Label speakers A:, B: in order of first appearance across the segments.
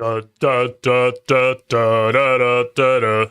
A: Da, da, da, da, da, da, da, da, da.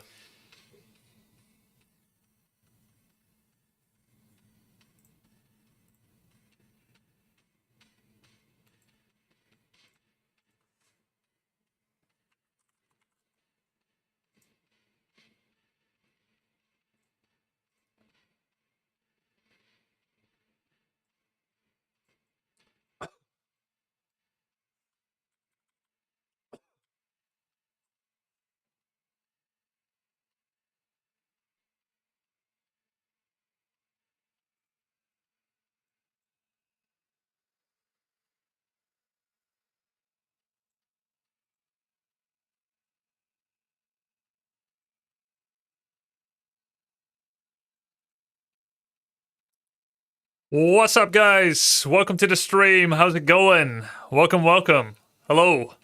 A: What's up, guys? Welcome to the stream. How's it going? Welcome. Hello.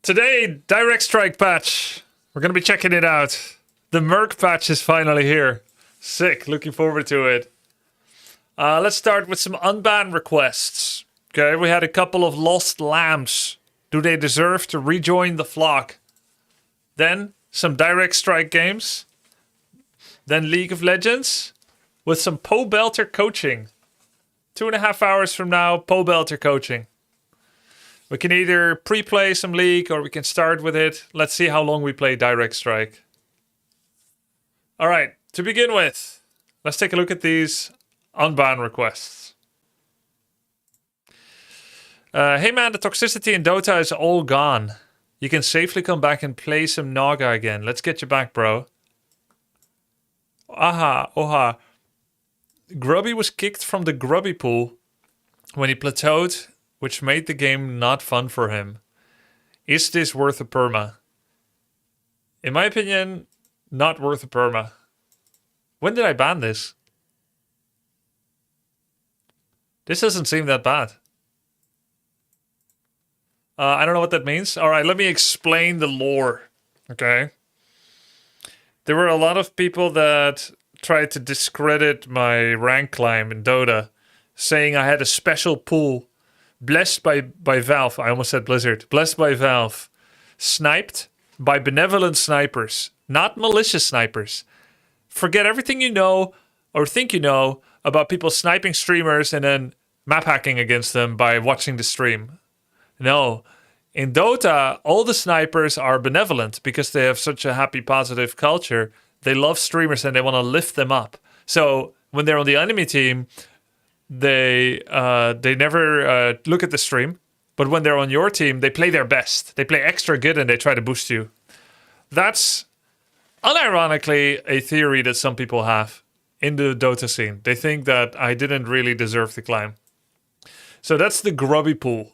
A: Today, Direct Strike patch. We're gonna be checking it out. The MERC patch is finally here. Sick. Looking forward to it. Let's start with some unban requests. Okay, we had a couple of lost lambs. Do they deserve to rejoin the flock? Then some Direct Strike games. Then League of Legends. With some Po Belter coaching. 2.5 hours from now, Po Belter coaching. We can either pre-play some League or we can start with it. Let's see how long we play Direct Strike. Alright, to begin with, let's take a look at these unban requests. Hey man, the toxicity in Dota is all gone. You can safely come back and play some Naga again. Let's get you back, bro. Oha. Grubby was kicked from the Grubby pool when he plateaued, which made the game not fun for him. Is this worth a perma? In my opinion, not worth a perma. When did I ban this? This doesn't seem that bad. I don't know what that means. Alright, let me explain the lore. Okay. There were a lot of people that tried to discredit my rank climb in Dota, saying I had a special pool, blessed by Valve. I almost said Blizzard. Blessed by Valve. Sniped by benevolent snipers, not malicious snipers. Forget everything you know or think you know about people sniping streamers and then map hacking against them by watching the stream. No. In Dota, all the snipers are benevolent because they have such a happy, positive culture. They love streamers and they want to lift them up. So when they're on the enemy team, they never look at the stream. But when they're on your team, they play their best. They play extra good and they try to boost you. That's unironically a theory that some people have in the Dota scene. They think that I didn't really deserve the climb. So that's the Grubby pool.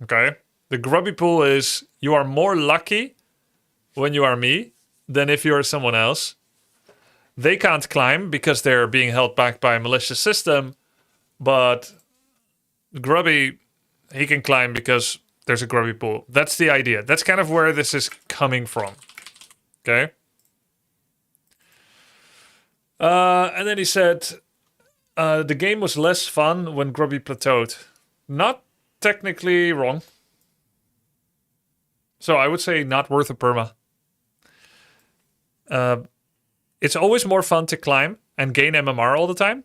A: Okay? The Grubby pool is you are more lucky when you are me than if you are someone else. They can't climb because they're being held back by a malicious system, but Grubby, he can climb because there's a Grubby pool. That's the idea. That's kind of where this is coming from. Okay? And then he said, the game was less fun when Grubby plateaued. Not technically wrong. So I would say not worth a perma. It's always more fun to climb and gain MMR all the time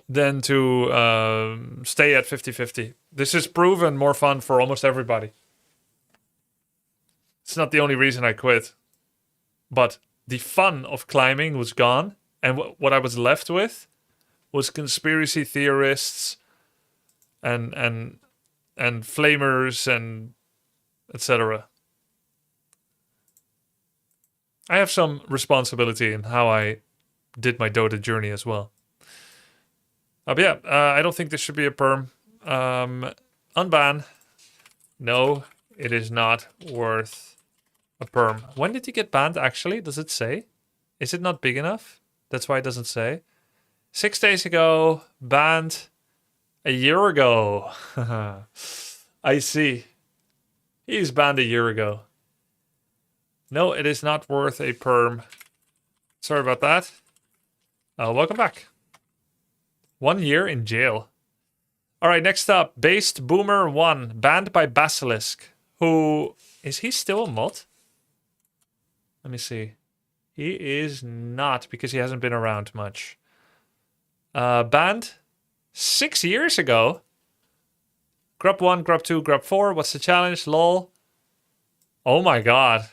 A: than to stay at 50-50. This is proven more fun for almost everybody. It's not the only reason I quit. But the fun of climbing was gone. And what I was left with was conspiracy theorists and flamers and etc. I have some responsibility in how I did my Dota journey as well. But yeah, I don't think this should be a perm. Unban. No, it is not worth a perm. When did he get banned, actually? Does it say? Is it not big enough? That's why it doesn't say. 6 days ago, banned a year ago. I see. He's banned a year ago. No, it is not worth a perm. Sorry about that. Welcome back. 1 year in jail. All right, next up, Based Boomer 1, banned by Basilisk. Who is he still a mod? Let me see. He is not because he hasn't been around much. Banned 6 years ago. Grub 1, Grub 2, Grub 4. What's the challenge? Lol. Oh my god.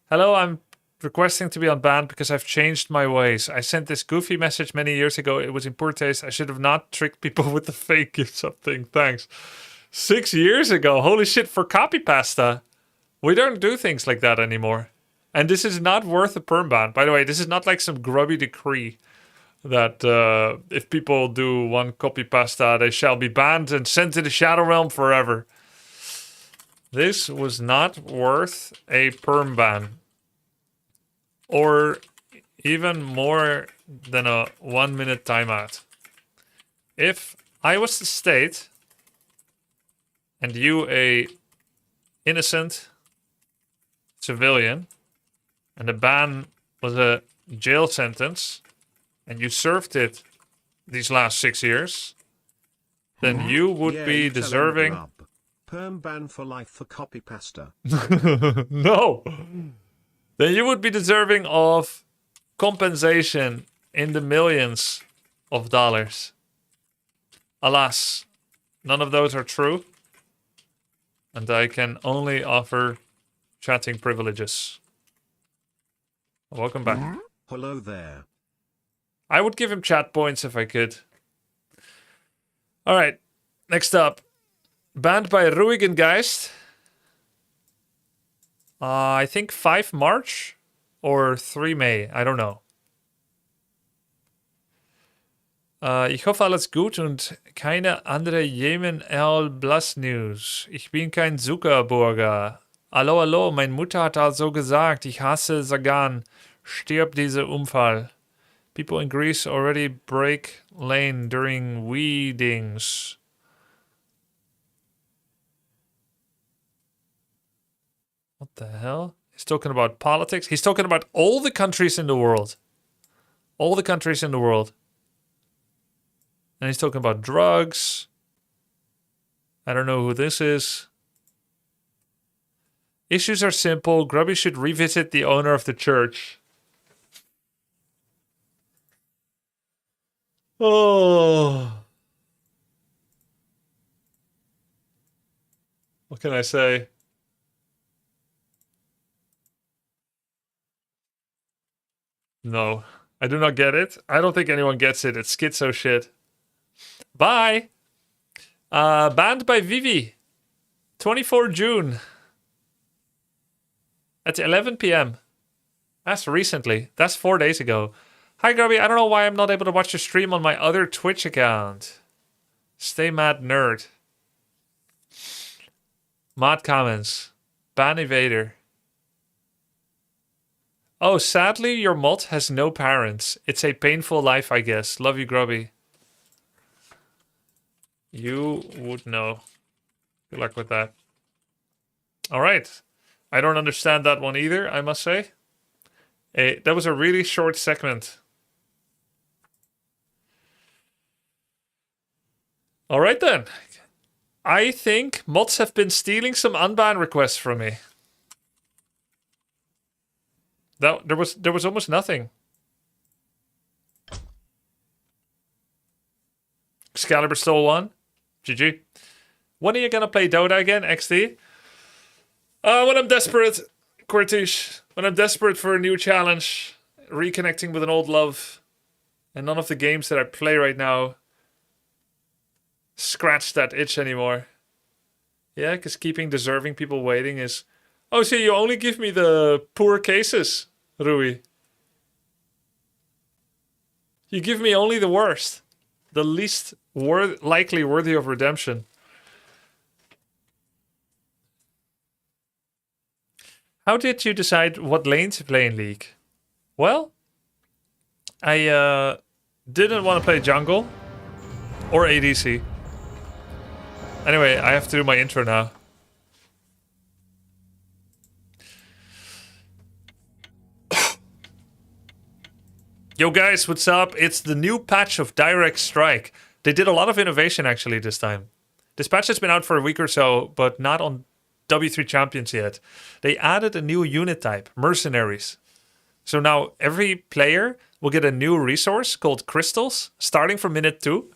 A: Hello, I'm requesting to be unbanned because I've changed my ways. I sent this goofy message many years ago. It was in poor taste. I should have not tricked people with the fake gift something. Thanks. 6 years ago. Holy shit, for copy pasta. We don't do things like that anymore. And this is not worth a perm ban. By the way, this is not like some grubby decree that if people do one copy pasta, they shall be banned and sent to the Shadow Realm forever. This was not worth a perm ban. Or even more than a 1 minute timeout. If I was the state and you a innocent civilian and the ban was a jail sentence and you served it these last 6 years, then you would be deserving...
B: Perm ban for life for copy pasta.
A: No! Then you would be deserving of compensation in the millions of dollars. Alas, none of those are true. And I can only offer chatting privileges. Welcome back.
B: Hello there.
A: I would give him chat points if I could. Alright, next up. Banned by Ruigengeist. I think 5 March or 3 May. I don't know. Ich hoffe alles gut und keine andere Jemen L Plus News. Ich bin kein Zuckerburger. Hallo, hallo, meine Mutter hat also gesagt, ich hasse Sagan. Stirb dieser Unfall. People in Greece already break lane during weedings. What the hell? He's talking about politics. He's talking about all the countries in the world. All the countries in the world. And he's talking about drugs. I don't know who this is. Issues are simple. Grubby should revisit the owner of the church. Oh. What can I say? No, I do not get it. I don't think anyone gets it. It's schizo shit. Bye. Banned by Vivi. 24 June. At 11 p.m. That's recently. That's 4 days ago. Hi, Grubby. I don't know why I'm not able to watch your stream on my other Twitch account. Stay mad, nerd. Mod comments. Ban evader. Oh, sadly, your mod has no parents. It's a painful life, I guess. Love you, Grubby. You would know. Good luck with that. All right. I don't understand that one either, I must say. That was a really short segment. All right, then. I think mods have been stealing some unban requests from me. There was almost nothing. Excalibur stole one. GG. When are you gonna play Dota again, XD? When I'm desperate, Cortish. When I'm desperate for a new challenge, reconnecting with an old love, and none of the games that I play right now scratch that itch anymore. Yeah, because keeping deserving people waiting is... Oh, so you only give me the poor cases, Rui. You give me only the worst. The least likely worthy of redemption. How did you decide what lane to play in League? Well, I didn't want to play jungle or ADC. Anyway, I have to do my intro now. Yo guys, what's up? It's the new patch of Direct Strike. They did a lot of innovation actually this time. This patch has been out for a week or so, but not on W3 Champions yet. They added a new unit type, mercenaries. So now every player will get a new resource called crystals, starting from minute 2.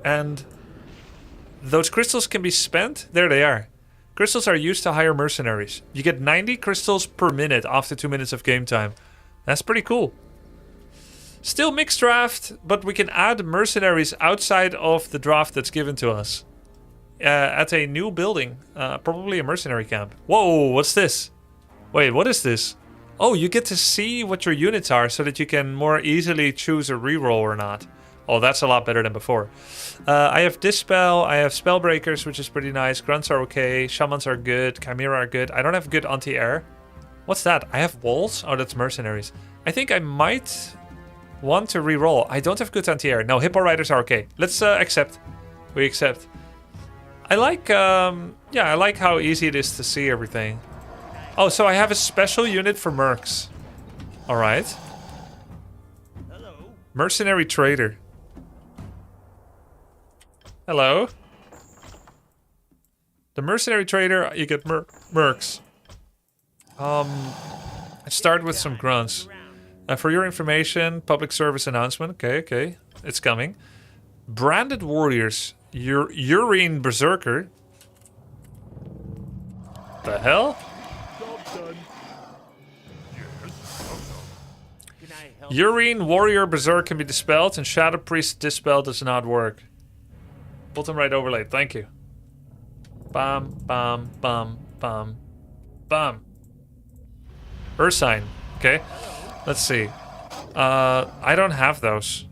A: And those crystals can be spent. There they are. Crystals are used to hire mercenaries. You get 90 crystals per minute after 2 minutes of game time. That's pretty cool. Still mixed draft, but we can add mercenaries outside of the draft that's given to us. At a new building. Probably a mercenary camp. Whoa, what's this? Wait, what is this? Oh, you get to see what your units are so that you can more easily choose a reroll or not. Oh, that's a lot better than before. I have Dispel, I have Spellbreakers, which is pretty nice. Grunts are okay, Shamans are good, Chimera are good. I don't have good anti-air. What's that? I have Walls? Oh, that's Mercenaries. I think I might want to reroll. I don't have good anti-air. No, Hippo Riders are okay. Let's accept. We accept. I like, yeah, I like how easy it is to see everything. Oh, so I have a special unit for mercs. Alright. Mercenary Trader. Hello. The Mercenary Trader, you get mercs. Let's start with some grunts. For your information, public service announcement. Okay, okay. It's coming. Branded Warriors. Urine Berserker. The hell? Urine Warrior Berserk can be dispelled, and Shadow Priest Dispel does not work. Bottom right overlay, thank you. Bam, bam, bam, bam, bam. Ursine, okay. Let's see. I don't have those.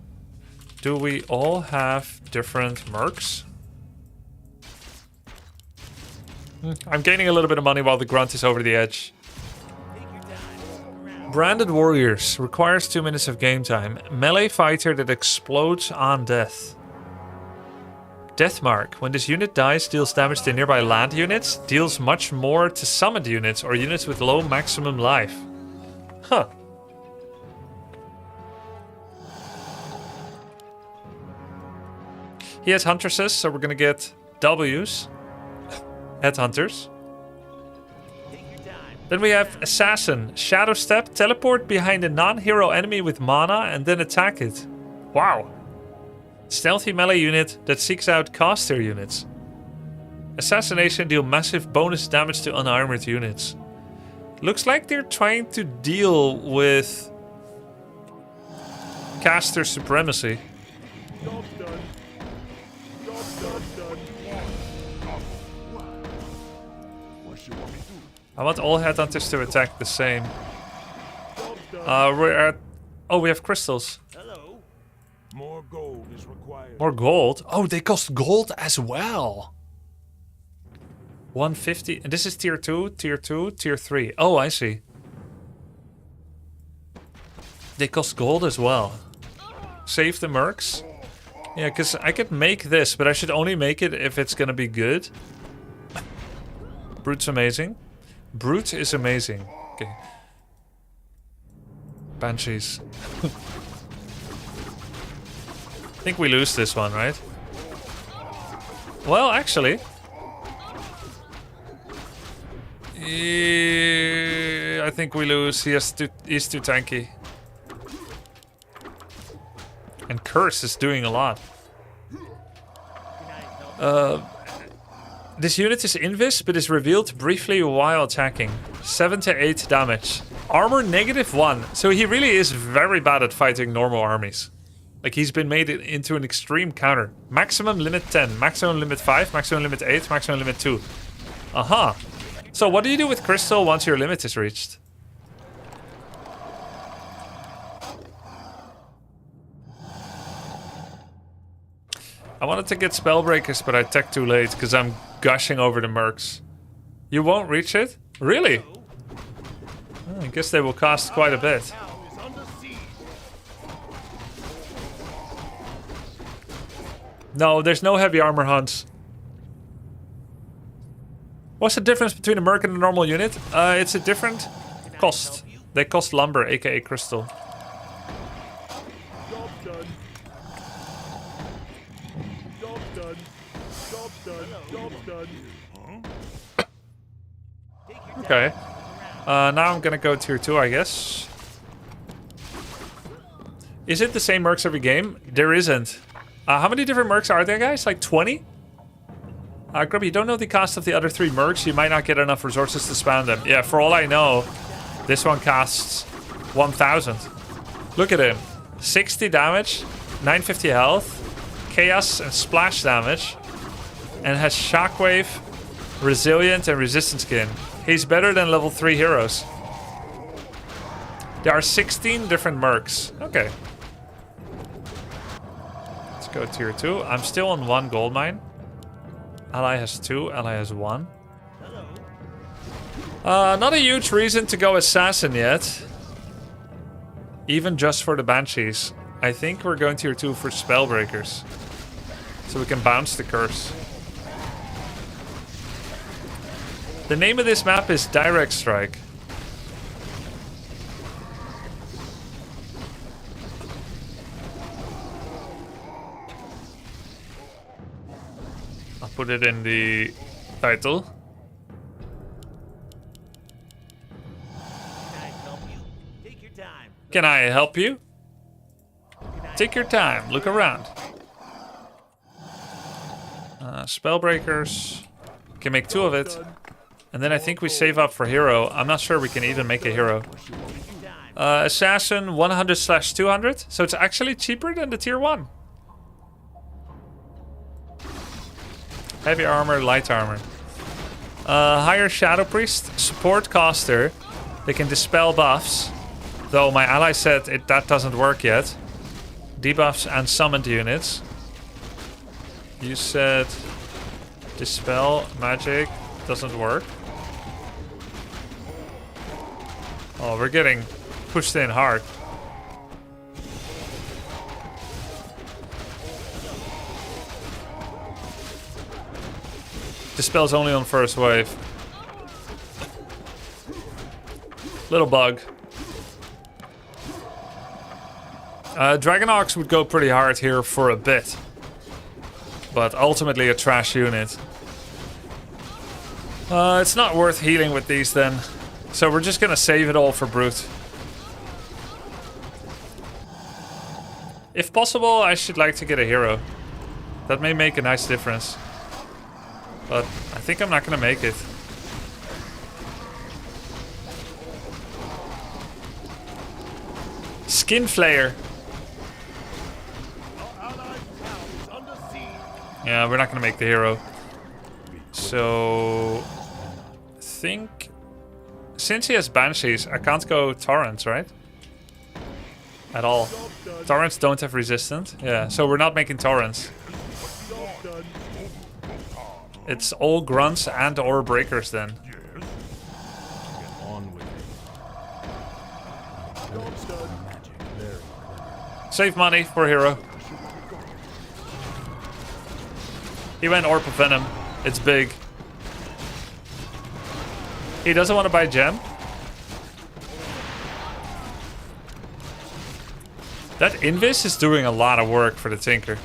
A: Do we all have different mercs? I'm gaining a little bit of money while the grunt is over the edge. Branded Warriors requires 2 minutes of game time. Melee fighter that explodes on death. Deathmark. When this unit dies, deals damage to nearby land units. Deals much more to summoned units or units with low maximum life. Huh. He has Huntresses, so we're gonna get W's. Headhunters. Then we have Assassin. Shadow Step. Teleport behind a non-hero enemy with mana and then attack it. Wow. Stealthy melee unit that seeks out caster units. Assassination deal massive bonus damage to unarmored units. Looks like they're trying to deal with caster supremacy. I want all headhunters to attack the same. We're at... Oh, we have crystals.
C: Hello. More gold is required.
A: More gold? Oh, they cost gold as well. 150. And this is tier 2, tier 2, tier 3. Oh, I see. They cost gold as well. Save the mercs. Yeah, because I could make this, but I should only make it if it's gonna be good. Brute's amazing. Brute is amazing. Okay. Banshees. I think we lose this one, right? Well, actually. I think we lose. He's too tanky. And Curse is doing a lot. This unit is invis, but is revealed briefly while attacking. 7 to 8 damage. Armor -1. So he really is very bad at fighting normal armies. Like, he's been made into an extreme counter. Maximum limit 10, maximum limit 5, maximum limit 8, maximum limit 2. Aha. So what do you do with Crystal once your limit is reached? I wanted to get Spellbreakers, but I tech too late because I'm gushing over the mercs. You won't reach it? Really? Oh, I guess they will cost quite a bit. No, there's no heavy armor hunts. What's the difference between a merc and a normal unit? It's a different cost. They cost lumber, aka crystal.
C: Job done. Job done. Job done.
A: Okay. Now I'm gonna go tier 2, I guess. Is it the same mercs every game? There isn't. How many different mercs are there, guys? Like 20? Grubby, you don't know the cost of the other 3 mercs? You might not get enough resources to spam them. Yeah, for all I know, this one costs 1,000. Look at him. 60 damage, 950 health, chaos and splash damage, and has shockwave, resilient, and resistance skin. He's better than level 3 heroes. There are 16 different mercs. Okay. Let's go tier 2. I'm still on 1 gold mine. Ally has 2, ally has 1. Not a huge reason to go assassin yet. Even just for the banshees. I think we're going tier 2 for spellbreakers. So we can bounce the curse. The name of this map is Direct Strike. I'll put it in the title. Can I help you? Take your time, look around. Spellbreakers. Can make 2 of it. And then I think we save up for hero. I'm not sure we can even make a hero. Assassin 100/200. So it's actually cheaper than the tier 1. Heavy armor, light armor. Higher Shadow Priest, support caster. They can dispel buffs. Though my ally said that doesn't work yet. Debuffs and summoned units. You said dispel magic doesn't work. Oh, we're getting pushed in hard. Dispel's only on first wave. Little bug. Dragon Ox would go pretty hard here for a bit. But ultimately a trash unit. It's not worth healing with these then. So we're just gonna save it all for Brute. If possible, I should like to get a hero. That may make a nice difference. But I think I'm not gonna make it. Skin Flayer. Yeah, we're not gonna make the hero. So I think since he has banshees, I can't go torrents, right? At all. Torrents don't have resistance. Yeah, so we're not making torrents. It's all grunts and or breakers then. Save money for hero. He went Orb of Venom. It's big. He doesn't want to buy gem. That Invis is doing a lot of work for the Tinker.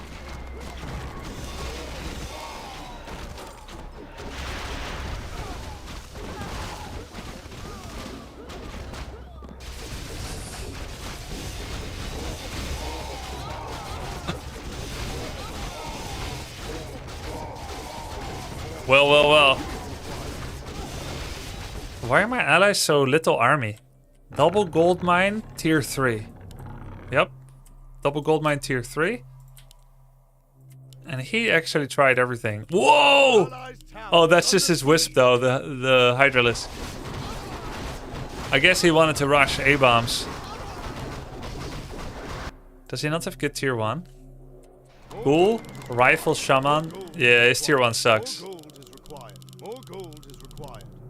A: Well, well, well. Why are my allies so little army? Double gold mine, tier 3. Yep. Double gold mine, tier 3. And he actually tried everything. Whoa! Oh, that's just his wisp though, the Hydralisk. I guess he wanted to rush A-bombs. Does he not have good tier 1? Cool. Rifle Shaman. Yeah, his tier 1 sucks.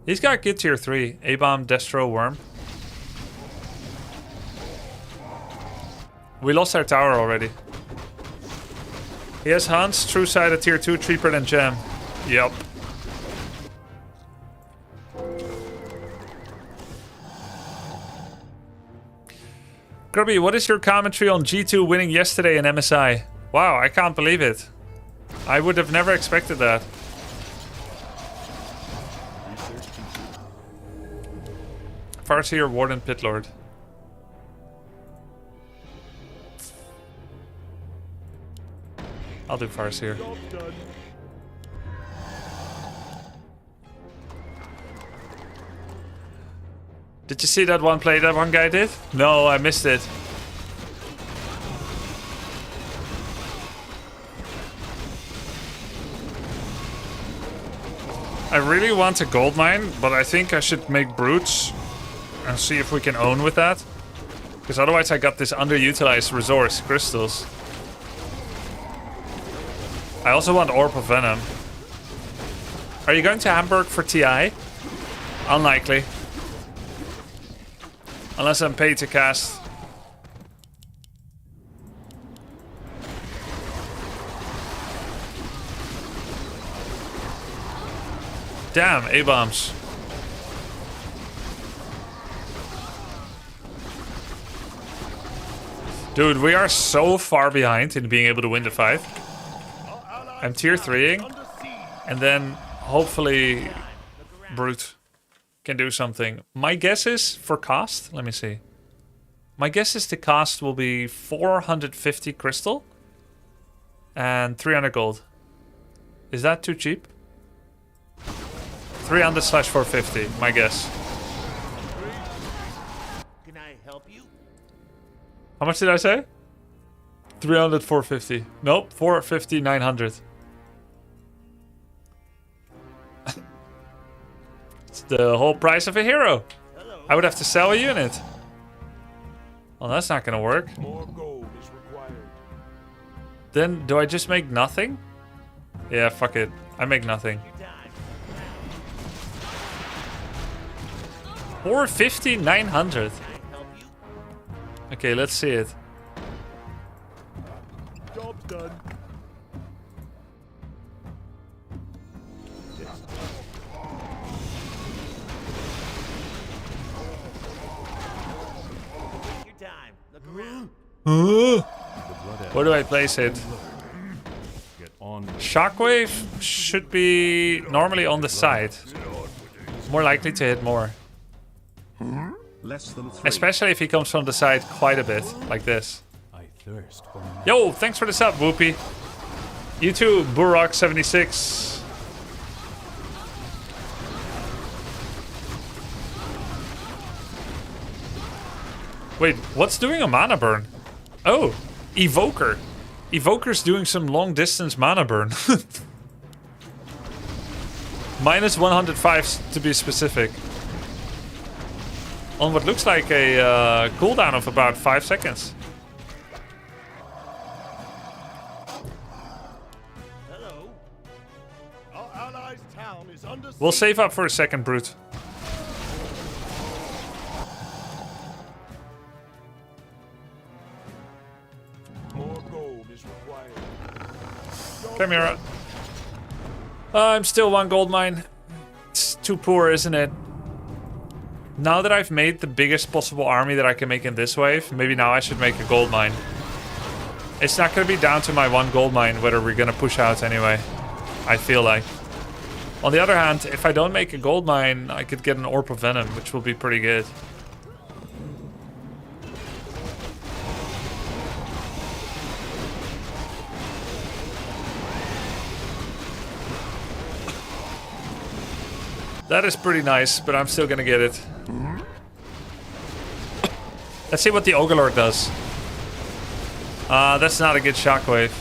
A: He's got good tier 3. A-bomb, Destro, Worm. We lost our tower already. He has Hans, True Sight at tier 2, cheaper than Gem. Yep. Grubby, what is your commentary on G2 winning yesterday in MSI? Wow, I can't believe it. I would have never expected that. Farseer, Warden, Pitlord. I'll do Farseer.
C: Job done.
A: Did you see that one play that one guy did? No, I missed it. I really want a gold mine, but I think I should make brutes and see if we can own with that. Because otherwise I got this underutilized resource, crystals. I also want Orb of Venom. Are you going to Hamburg for TI? Unlikely. Unless I'm paid to cast. Damn, A-bombs. Dude, we are so far behind in being able to win the fight. I'm tier 3ing. And then, hopefully, Brute can do something. My guess is, for cost, let me see. My guess is the cost will be 450 crystal. And 300 gold. Is that too cheap? 300/450, my guess.
D: Can I help you?
A: How much did I say? 300, 450. Nope, 450, 900. It's the whole price of a hero.
D: Hello.
A: I would have to sell a unit. Well, that's not gonna work.
C: More gold is required.
A: Then, do I just make nothing? Yeah, fuck it. I make nothing.
D: Your time.
A: 450, 900.
D: Can I help you?
A: Okay, let's see it.
C: Job's done.
D: Take your time. Look around.
A: Where do I place it?
C: Get on.
A: Shockwave should be normally on the side. More likely to hit more.
B: Less than 3.
A: Especially if he comes from the side quite a bit, like this.
C: I thirst for
A: Yo, thanks for the sub, Whoopi. You too, Burrock76. Wait, what's doing a mana burn? Oh, Evoker. Evoker's doing some long distance mana burn. Minus 105 to be specific. On what looks like a cooldown of about 5 seconds.
D: Hello.
C: Our allies' town is under
A: We'll
C: siege.
A: save up for a second, Brute.
C: More gold is required.
A: Chimera. I'm still 1 gold mine. It's too poor, isn't it? Now that I've made the biggest possible army that I can make in this wave, maybe now I should make a gold mine. It's not going to be down to my 1 gold mine whether we're going to push out anyway. I feel like. On the other hand, if I don't make a gold mine, I could get an Orb of Venom, which will be pretty good. That is pretty nice, but I'm still gonna get it. Let's see what the Ogre does. That's not a good shockwave.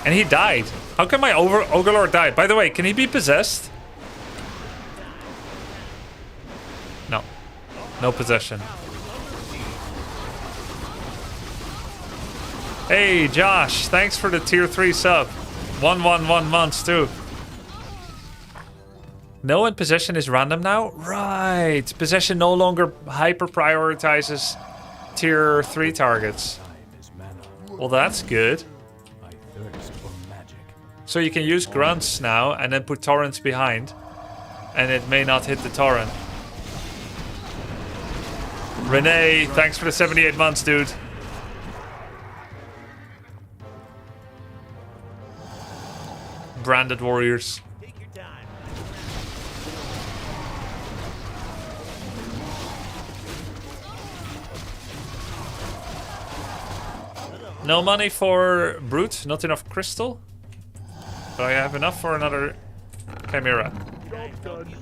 A: And he died. How can my Ogre die? By the way, can he be possessed? No. No possession. Hey, Josh. Thanks for the tier 3 sub. 111 months, too. No one possession is random now? Right. Possession no longer hyper prioritizes tier 3 targets. Well, that's good.
C: I thirst for magic.
A: So you can use grunts now and then put torrents behind. And it may not hit the torrent. Renee, thanks for the 78 months, dude. branded warriors.
D: Take your time.
A: No money for Brute, not enough crystal. But I have enough for another Chimera.
D: Can I help you?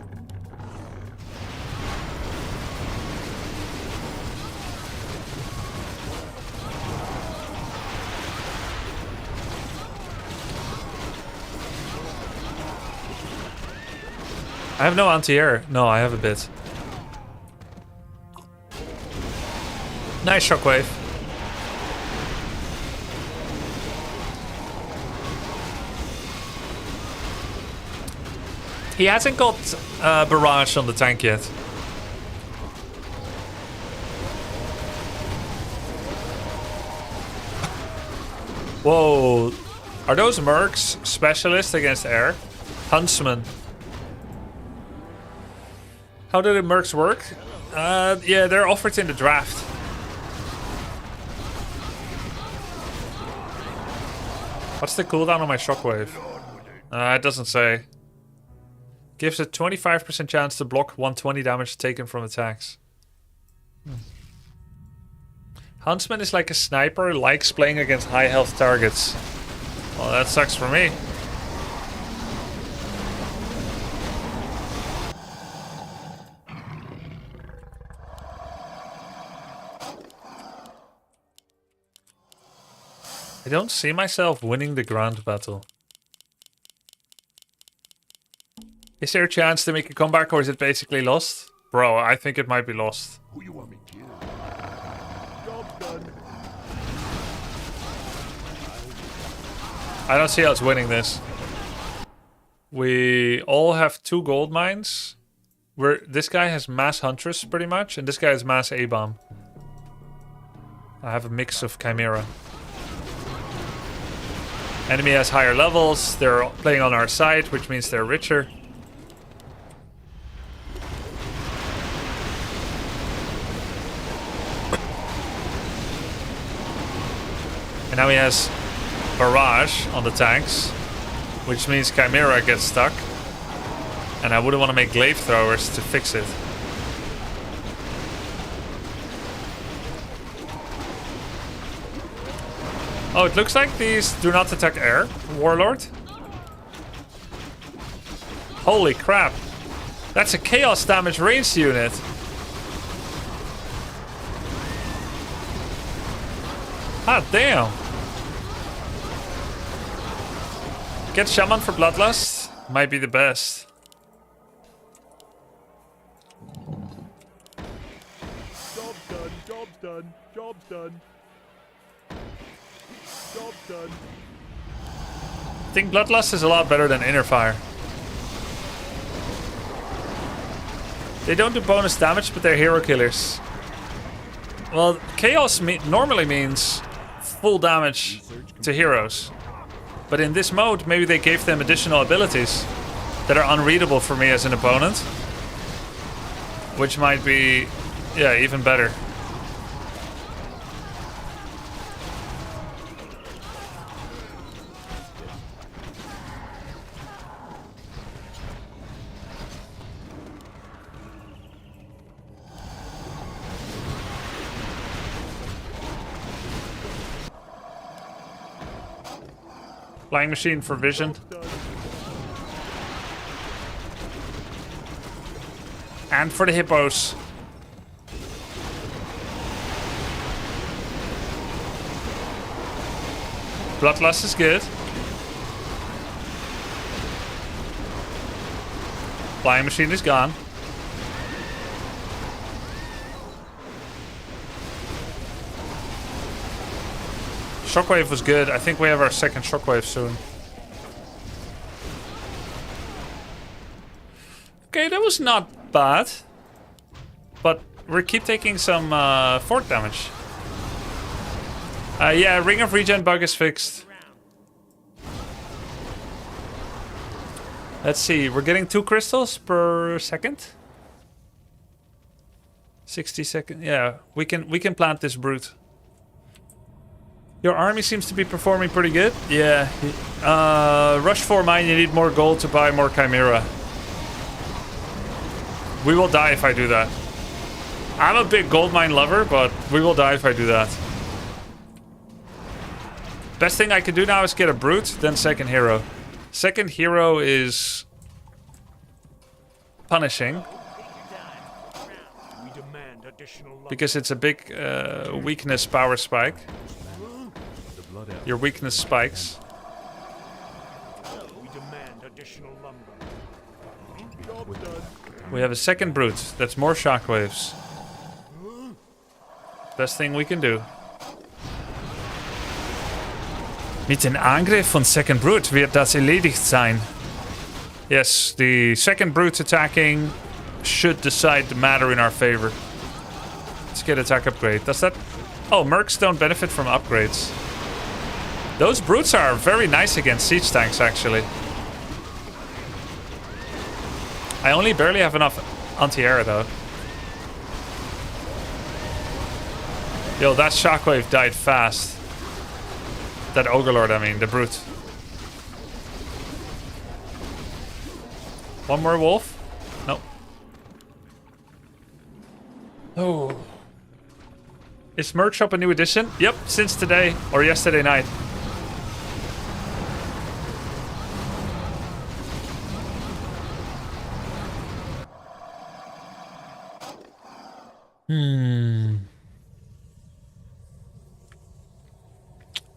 A: I have no anti-air. No, I have a bit. Nice shockwave. He hasn't got barrage on the tank yet. Whoa. Are those mercs specialists against air? Huntsman. How do the mercs work? Yeah, they're offered in the draft. What's the cooldown on my shockwave? It doesn't say. Gives a 25% chance to block 120 damage taken from attacks. Huntsman is like a sniper, likes playing against high health targets. Well, that sucks for me. I don't see myself winning the ground battle. Is there a chance to make a comeback, or is it basically lost? Bro, I think it might be lost.
C: Who you want me to kill? Job done.
A: I don't see us winning this. We all have 2 gold mines. This guy has mass Huntress pretty much, and this guy has mass A-bomb. I have a mix of Chimera. Enemy has higher levels. They're playing on our side, which means they're richer. And now he has barrage on the tanks, which means Chimera gets stuck. And I wouldn't want to make glaive throwers to fix it. Oh, it looks like these do not attack air, Warlord. Holy crap. That's a chaos damage ranged unit. Ah, damn. Get Shaman for Bloodlust. Might be the best.
C: Job's done. Job's done. Job's done. Job's done.
A: I think Bloodlust is a lot better than Inner Fire. They don't do bonus damage, but they're hero killers. Well, Chaos normally means full damage to heroes. But in this mode, maybe they gave them additional abilities that are unreadable for me as an opponent. Which might be, yeah, even better. Flying machine for vision. And for the hippos. Bloodlust is good. Flying machine is gone. Shockwave was good. I think we have our second shockwave soon. Okay, that was not bad. But we keep taking some fort damage. Yeah, Ring of Regen bug is fixed. Let's see, we're getting 2 crystals per second. 60 seconds. Yeah, we can plant this brute. Your army seems to be performing pretty good. Yeah. Rush 4 mine, you need more gold to buy more Chimera. We will die if I do that. I'm a big gold mine lover, but we will die if I do that. Best thing I can do now is get a brute, then second hero. Second hero is punishing.
D: We demand additional lumber.
A: Because it's a big weakness power spike. Your weakness spikes.
D: We demand additional lumber.
C: Job done.
A: We have a second brute. That's more shockwaves. Best thing we can do. Mit dem Angriff von Second Brute wird das erledigt sein. Yes, the second brute attacking should decide the matter in our favor. Let's get attack upgrade. Does that... Oh, mercs don't benefit from upgrades. Those brutes are very nice against siege tanks, actually. I only barely have enough anti-air, though. Yo, that shockwave died fast. That Ogre Lord, I mean, the brute. One more wolf? No. Oh. Is merch up a new edition? Yep, since today or yesterday night.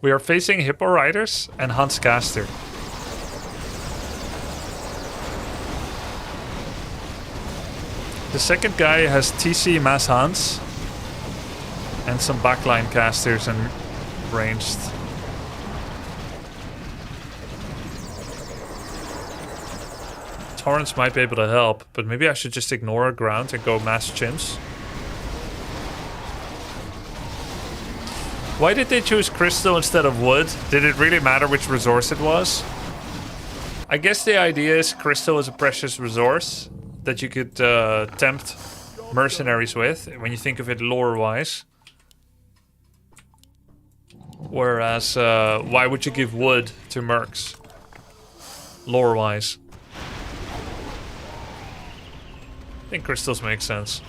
A: We are facing Hippo Riders and Hans Caster. The second guy has TC Mass Hans and some backline casters and ranged. Torrents might be able to help, but maybe I should just ignore ground and go mass chimps. Why did they choose crystal instead of wood? Did it really matter which resource it was? I guess the idea is crystal is a precious resource that you could tempt mercenaries with when you think of it lore-wise. Whereas, why would you give wood to mercs? Lore-wise. I think crystals make sense.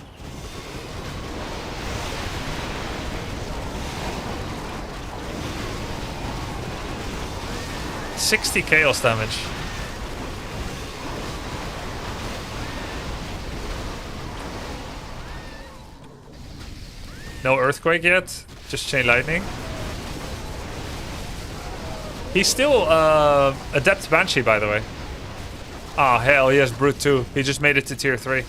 A: 60 chaos damage. No earthquake yet, just chain lightning. He's still adept banshee, by the way. Ah, hell, he has brute too. He just made it to tier 3.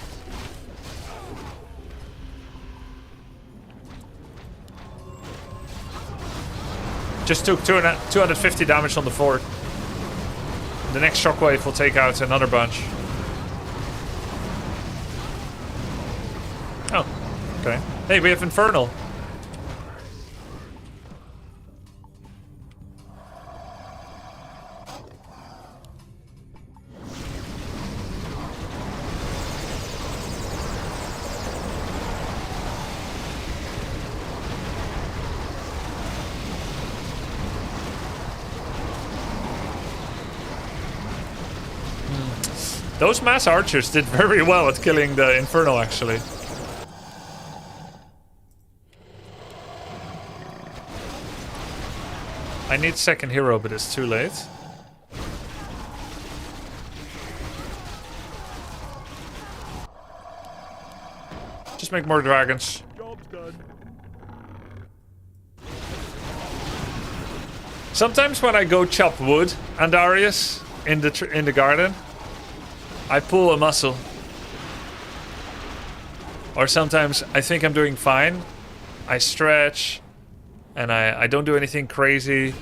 A: Just took 250 damage on the fort. The next shockwave will take out another bunch. Oh, okay. Hey, we have Infernal. Those mass archers did very well at killing the Inferno, actually. I need second hero, but it's too late. Just make more dragons.
C: Job's done.
A: Sometimes when I go chop wood, Andarius, in the garden, I pull a muscle. Or sometimes I think I'm doing fine. I stretch. And I don't do anything crazy.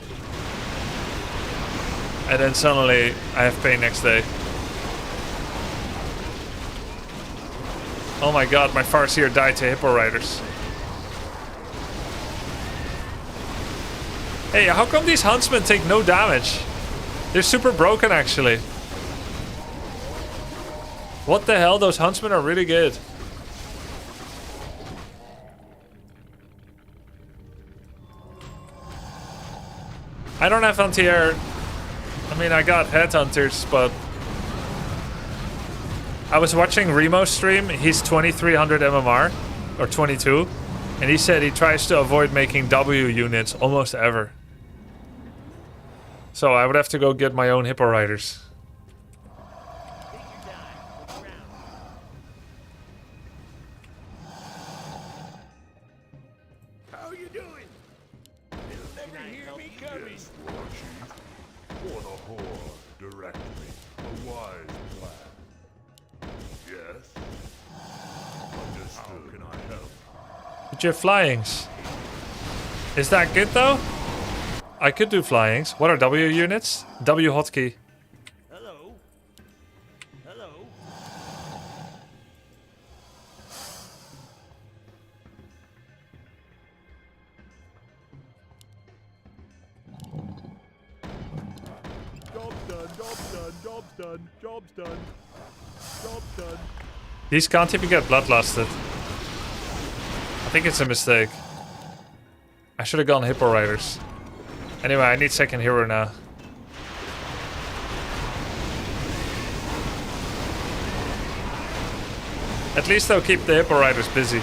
A: And then suddenly I have pain next day. Oh my god, my Farseer died to Hippo Riders. Hey, how come these huntsmen take no damage? They're super broken, actually. What the hell? Those huntsmen are really good. I don't have anti-air. I mean, I got headhunters, but I was watching Remo's stream. He's 2300 MMR, or 22, and he said he tries to avoid making W units almost ever. So I would have to go get my own Hippo Riders.
C: How you doing? You'll never hear me coming.
E: For the Horde, direct me. A wise plan. Yes? Understood. How can I help?
A: But you have flyings. Is that good though? I could do flyings. What are W units? W hotkey.
C: Hello. Hello. Job's done. Job's done. Job's done. Job's done. Job's done.
A: These can't even get bloodlusted. I think it's a mistake. I should have gone Hippo Riders. Anyway, I need second hero now. At least they'll keep the Hippo Riders busy.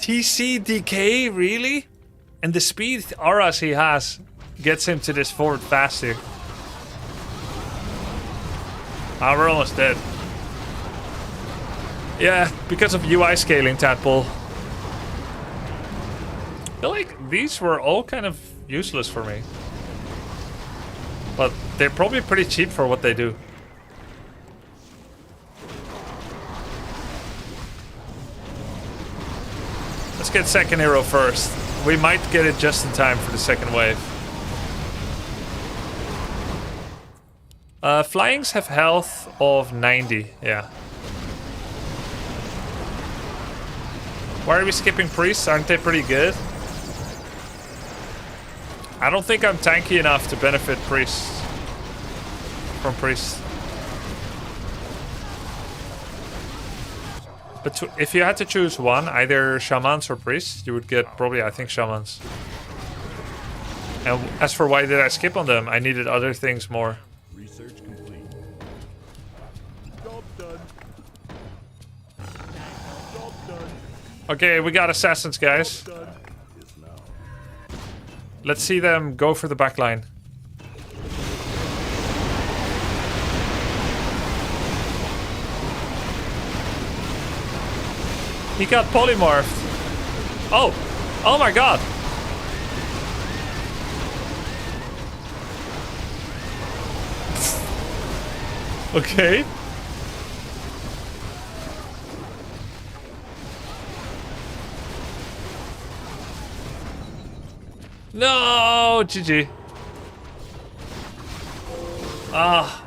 A: TCDK, really? And the speed auras he has gets him to this forward faster. Ah, we're almost dead. Yeah, because of UI scaling, Tadpole. I feel like these were all kind of useless for me. But they're probably pretty cheap for what they do. Let's get second hero first. We might get it just in time for the second wave. Flyings have health of 90, yeah. Why are we skipping priests? Aren't they pretty good? I don't think I'm tanky enough to benefit priests. From priests. But if you had to choose one, either shamans or priests, you would get probably, I think, shamans. And as for why did I skip on them, I needed other things more.
C: Research complete. Job's done. Job's done.
A: Okay, we got assassins, guys.
C: Done.
A: Let's see them go for the back line. He got polymorphed. Oh! Oh my god! Okay. No! GG. Ah.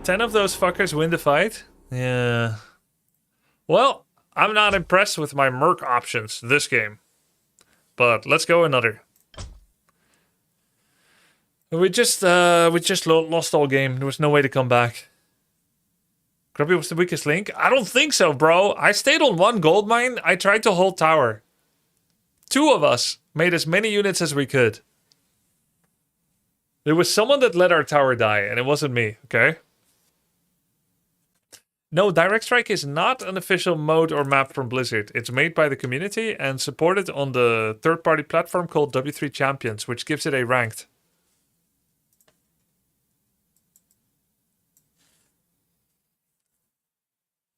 A: 10 of those fuckers win the fight? Yeah. Well, I'm not impressed with my MERC options this game. But let's go another. We just lost all game. There was no way to come back. Grubby was the weakest link? I don't think so, bro. I stayed on one gold mine. I tried to hold tower. Two of us made as many units as we could. There was someone that let our tower die, and it wasn't me, okay? No, Direct Strike is not an official mode or map from Blizzard. It's made by the community and supported on the third-party platform called W3 Champions, which gives it a ranked.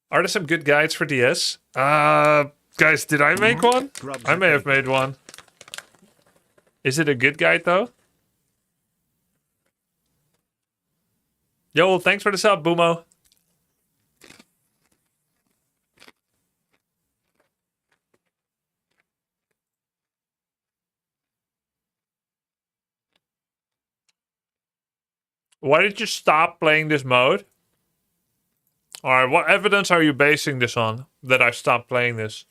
A: Are there some good guides for DS? Guys, did I make one? I may have made one. Is it a good guide, though? Yo, well, thanks for the sub, Boomo. Why did you stop playing this mode? Alright, what evidence are you basing this on? That I stopped playing this?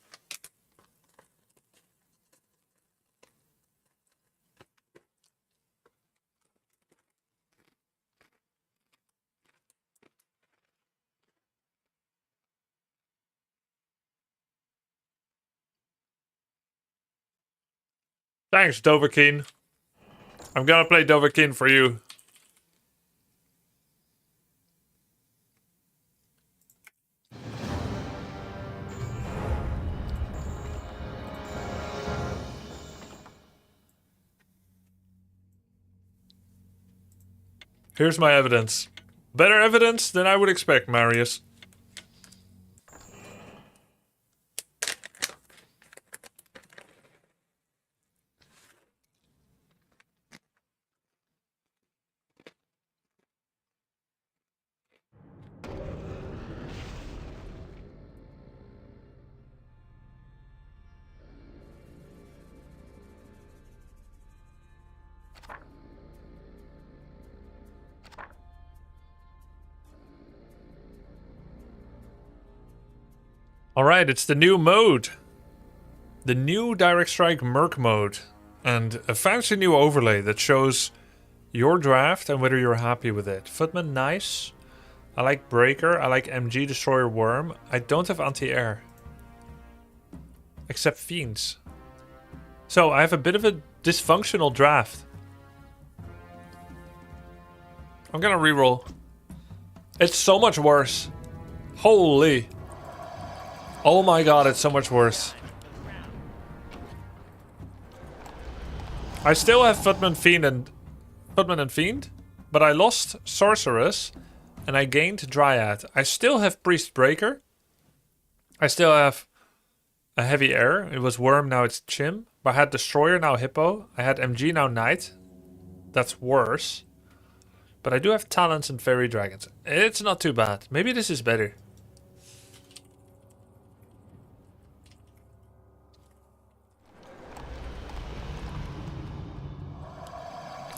A: Thanks, Dovahkiin. I'm gonna play Dovahkiin for you. Here's my evidence. Better evidence than I would expect, Marius. Alright, it's the new mode. The new Direct Strike MERC mode. And a fancy new overlay that shows your draft and whether you're happy with it. Footman, nice. I like Breaker. I like MG, Destroyer, Worm. I don't have anti-air. Except Fiends. So I have a bit of a dysfunctional draft. I'm gonna reroll. It's so much worse. Holy. Oh my god, it's so much worse. I still have Footman and Fiend, but I lost Sorceress and I gained Dryad. I still have Priest Breaker. I still have a Heavy Air. It was Worm, now it's Chim. But I had Destroyer, now Hippo. I had MG, now Knight. That's worse. But I do have Talents and Fairy Dragons. It's not too bad. Maybe this is better.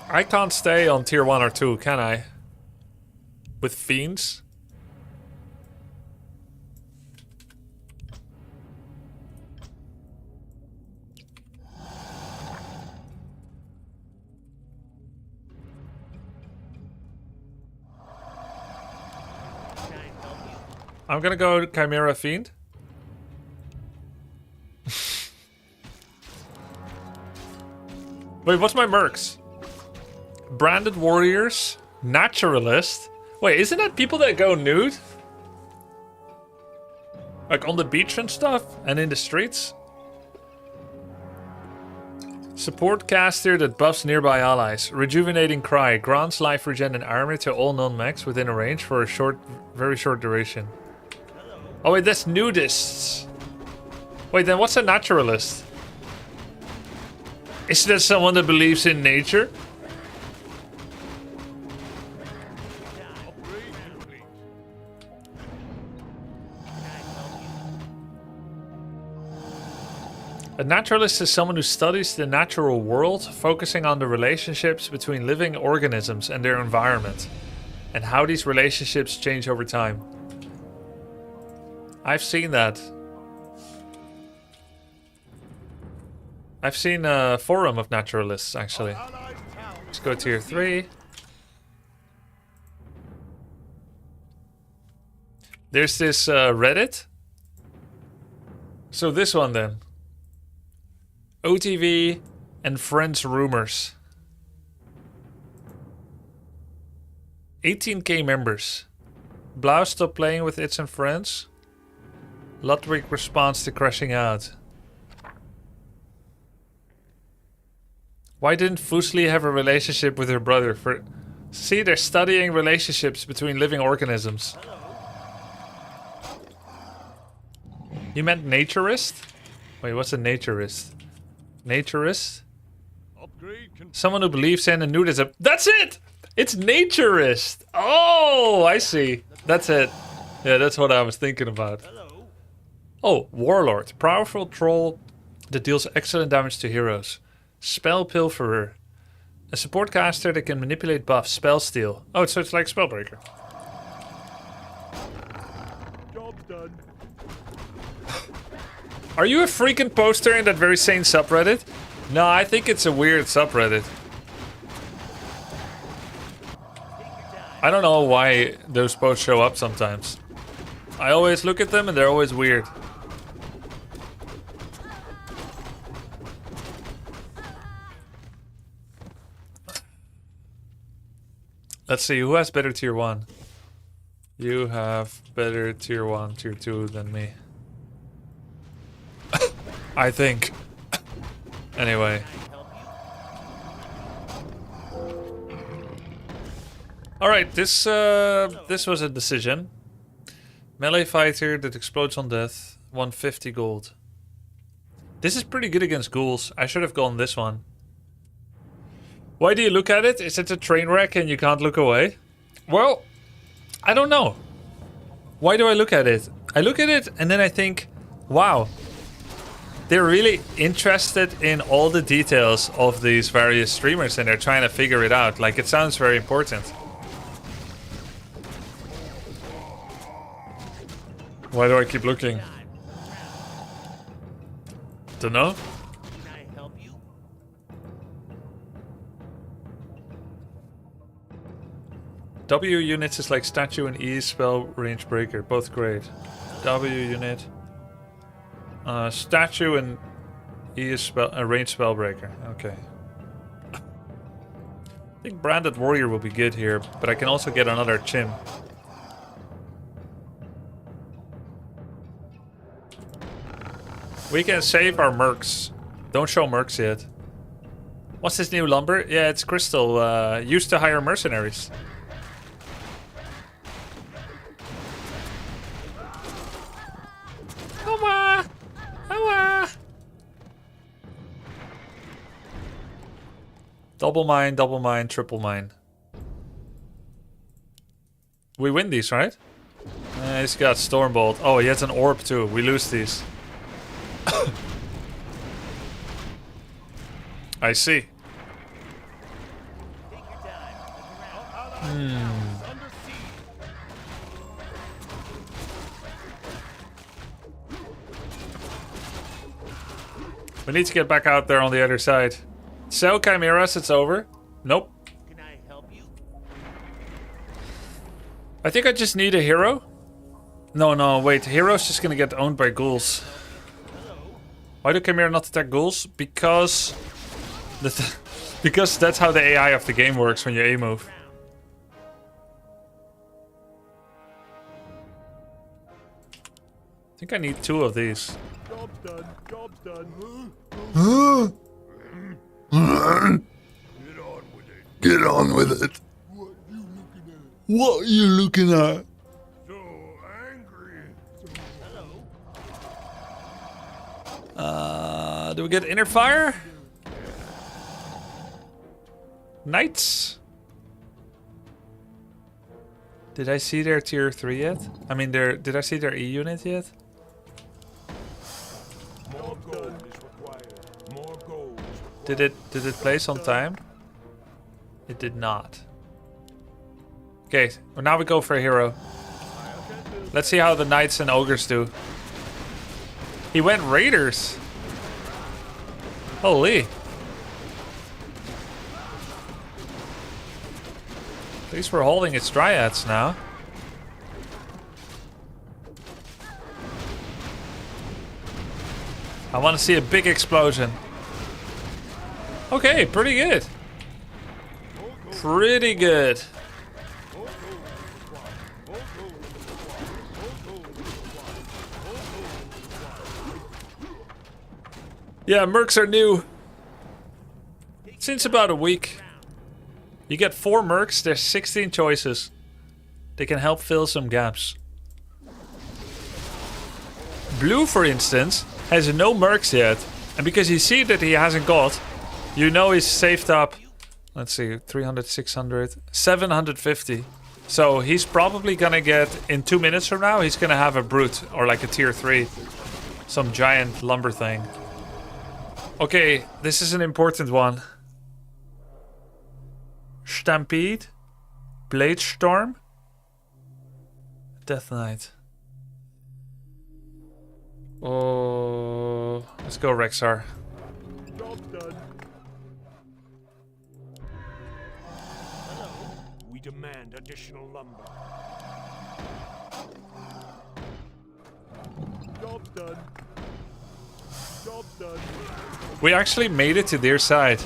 A: I can't stay on tier 1 or 2, can I? With Fiends? I'm gonna go Chimera Fiend. Wait, what's my mercs? Branded Warriors, Naturalist. Wait, isn't that people that go nude? Like on the beach and stuff? And in the streets? Support caster that buffs nearby allies. Rejuvenating Cry. Grants life regen and armor to all non-mechs within a range for a very short duration. Oh wait, that's nudists. Wait, then what's a naturalist? Is that someone that believes in nature? A naturalist is someone who studies the natural world, focusing on the relationships between living organisms and their environment, and how these relationships change over time. I've seen that. I've seen a forum of naturalists, actually. Let's go tier 3. There's this Reddit. So this one then. OTV and Friends Rumors. 18k members. Blau stopped playing with its and friends. Ludwig responds to crashing out. Why didn't Fusli have a relationship with her brother? See, they're studying relationships between living organisms. You meant naturist? Wait, what's a naturist? Naturist? Someone who believes in and nudism. That's it! It's naturist! Oh, I see. That's it. Yeah, that's what I was thinking about. Oh, Warlord. Powerful troll that deals excellent damage to heroes. Spell Pilferer. A support caster that can manipulate buffs. Spell Steal. Oh, so it's like Spellbreaker.
C: Job's done.
A: Are you a freaking poster in that very same subreddit? No, I think it's a weird subreddit. I don't know why those posts show up sometimes. I always look at them and they're always weird. Let's see, who has better tier 1? You have better tier 1, tier 2 than me. I think. Anyway. Alright, this was a decision. Melee fighter that explodes on death. 150 gold. This is pretty good against ghouls. I should have gone this one. Why do you look at it? Is it a train wreck and you can't look away? Well, I don't know. Why do I look at it? I look at it and then I think, wow. They're really interested in all the details of these various streamers and they're trying to figure it out. Like, it sounds very important. Why do I keep looking? Dunno. W units is like statue and E spell range breaker, both great. W unit. Statue and E is spell range spell breaker. Okay. I think branded warrior will be good here, but I can also get another chim. We can save our mercs. Don't show mercs yet. What's this new lumber? Yeah, it's crystal. Used to hire mercenaries. Double mine, triple mine. We win these, right? He's got Stormbolt. Oh, he has an orb too. We lose these. I see. We need to get back out there on the other side. So, Chimeras, it's over. Nope.
F: Can I help you?
A: I think I just need a hero. No, wait. Hero's just gonna get owned by ghouls. Why do Chimera not attack ghouls? Because... because that's how the AI of the game works when you A-move. I think I need 2 of these.
C: Job's done. Job's done.
E: Get on with it.
A: What are you looking at?
E: So angry.
A: Do we get inner fire? Knights? Did I see their tier 3 yet? I mean, did I see their E unit yet?
E: More gold is required. More gold is required.
A: Did it place on time? It did not. Okay, well now we go for a hero. Let's see how the knights and ogres do. He went raiders. Holy. At least we're holding its dryads now. I want to see a big explosion. Okay, pretty good. Pretty good. Yeah, mercs are new. Since about a week. You get 4 mercs, there's 16 choices. They can help fill some gaps. Blue, for instance, has no mercs yet. And because you see that he hasn't got, you know he's saved up, let's see, 300, 600, 750. So he's probably gonna get, in 2 minutes from now, he's gonna have a brute or like a tier 3. Some giant lumber thing. Okay, this is an important one. Stampede, Blade Storm, Death Knight. Oh, let's go Rexar.
C: Job's done.
D: We demand additional lumber.
C: Job's done. Job's done.
A: We actually made it to their side.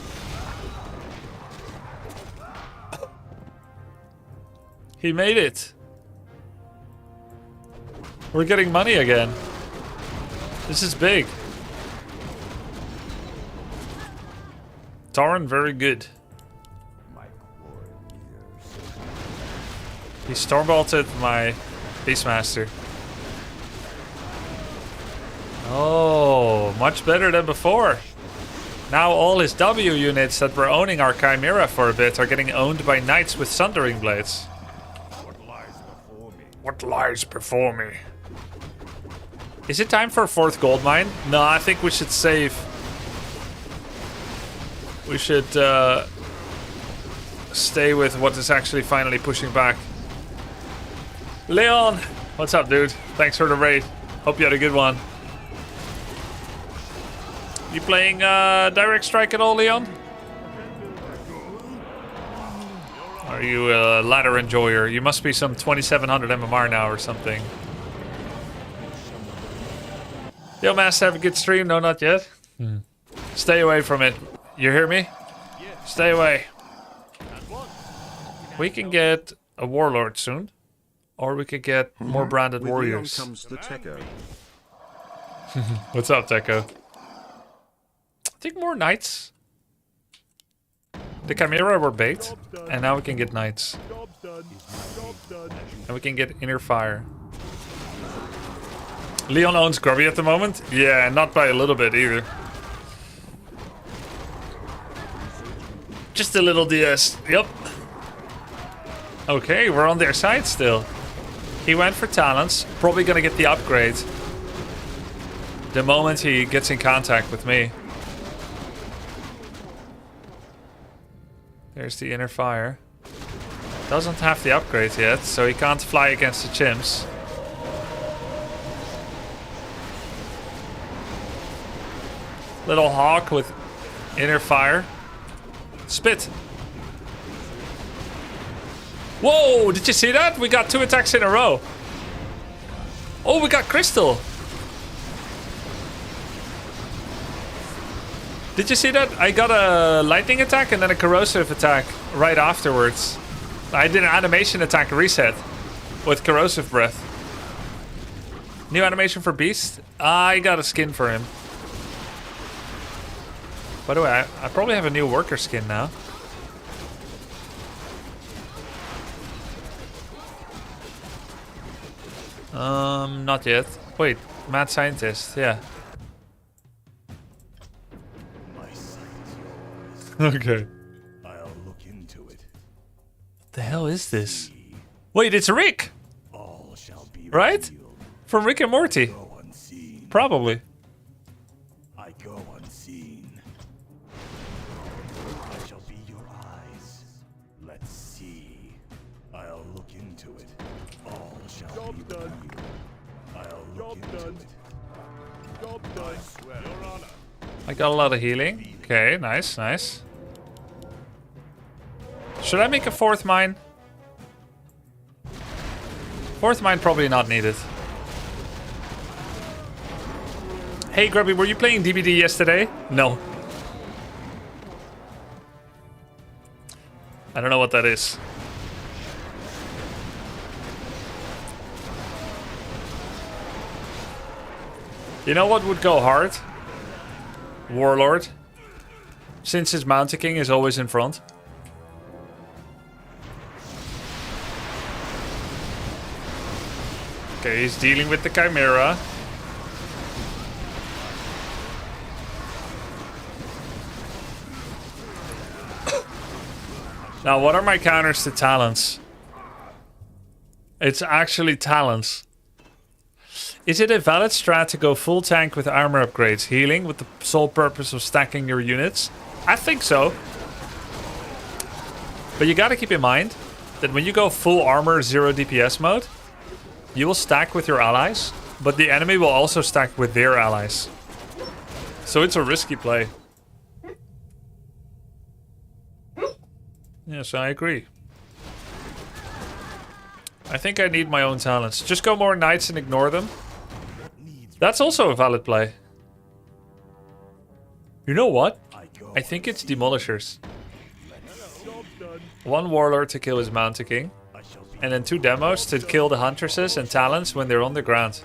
A: He made it. We're getting money again. This is big. Torren, very good. He stormbolted my Beastmaster. Oh, much better than before. Now all his W units that were owning our Chimera for a bit are getting owned by knights with Sundering Blades. What lies before me? Is it time for a 4th gold mine? No, I think we should save. We should stay with what is actually finally pushing back. Leon! What's up, dude? Thanks for the raid. Hope you had a good one. You playing Direct Strike at all, Leon? Are you a ladder enjoyer? You must be some 2700 MMR now or something. Yo, Master, have a good stream? No, not yet. Stay away from it. You hear me? Stay away. We can get a Warlord soon. Or we could get more branded
B: With
A: warriors.
B: Leon comes the Techo.
A: What's up, Techo? I think more knights. The Chimera were bait, and now we can get knights.
C: Job's done. Job's done.
A: And we can get inner fire. Leon owns Grubby at the moment? Yeah, not by a little bit either. Just a little DS. Yep. Okay, we're on their side still. He went for talents. Probably gonna get the upgrade the moment he gets in contact with me. There's the inner fire. Doesn't have the upgrade yet, so he can't fly against the chimps. Little hawk with inner fire. Spit. Whoa, did you see that? We got 2 attacks in a row. Oh, we got crystal. Did you see that? I got a lightning attack and then a corrosive attack right afterwards. I did an animation attack reset with corrosive breath. New animation for Beast? I got a skin for him. By the way, I probably have a new worker skin now. Not yet. Wait, mad scientist, yeah.
E: My sight is yours.
A: Okay.
E: I'll look into it.
A: What the hell is this? Wait, it's Rick!
E: All shall be
A: Right?
E: revealed.
A: From Rick and Morty.
E: Go unseen.
A: Probably.
E: I go unseen. I shall be your eyes. Let's see. I'll look into it. All shall
C: Job's
E: be
C: done.
E: revealed. I'll look
C: Job's
E: into
C: done.
E: it.
C: Job's done.
E: Your Honor.
A: I got a lot of healing. Okay, nice, nice. Should I make a 4th mine? 4th mine probably not needed. Hey Grubby, were you playing DBD yesterday? No. I don't know what that is. You know what would go hard? Warlord. Since his Mountain King is always in front. Okay, he's dealing with the Chimera. Now, what are my counters to talents? It's actually talents. Is it a valid strat to go full tank with armor upgrades, healing with the sole purpose of stacking your units? I think so. But you gotta keep in mind that when you go full armor 0 DPS mode, you will stack with your allies, but the enemy will also stack with their allies. So it's a risky play. Yes, I agree. I think I need my own talents. Just go more knights and ignore them. That's also a valid play. You know what? I think it's Demolishers.
C: Job's done.
A: 1 Warlord to kill his Mountain King.
E: I shall
A: And then 2 demos to kill the huntresses and talons when they're on the ground.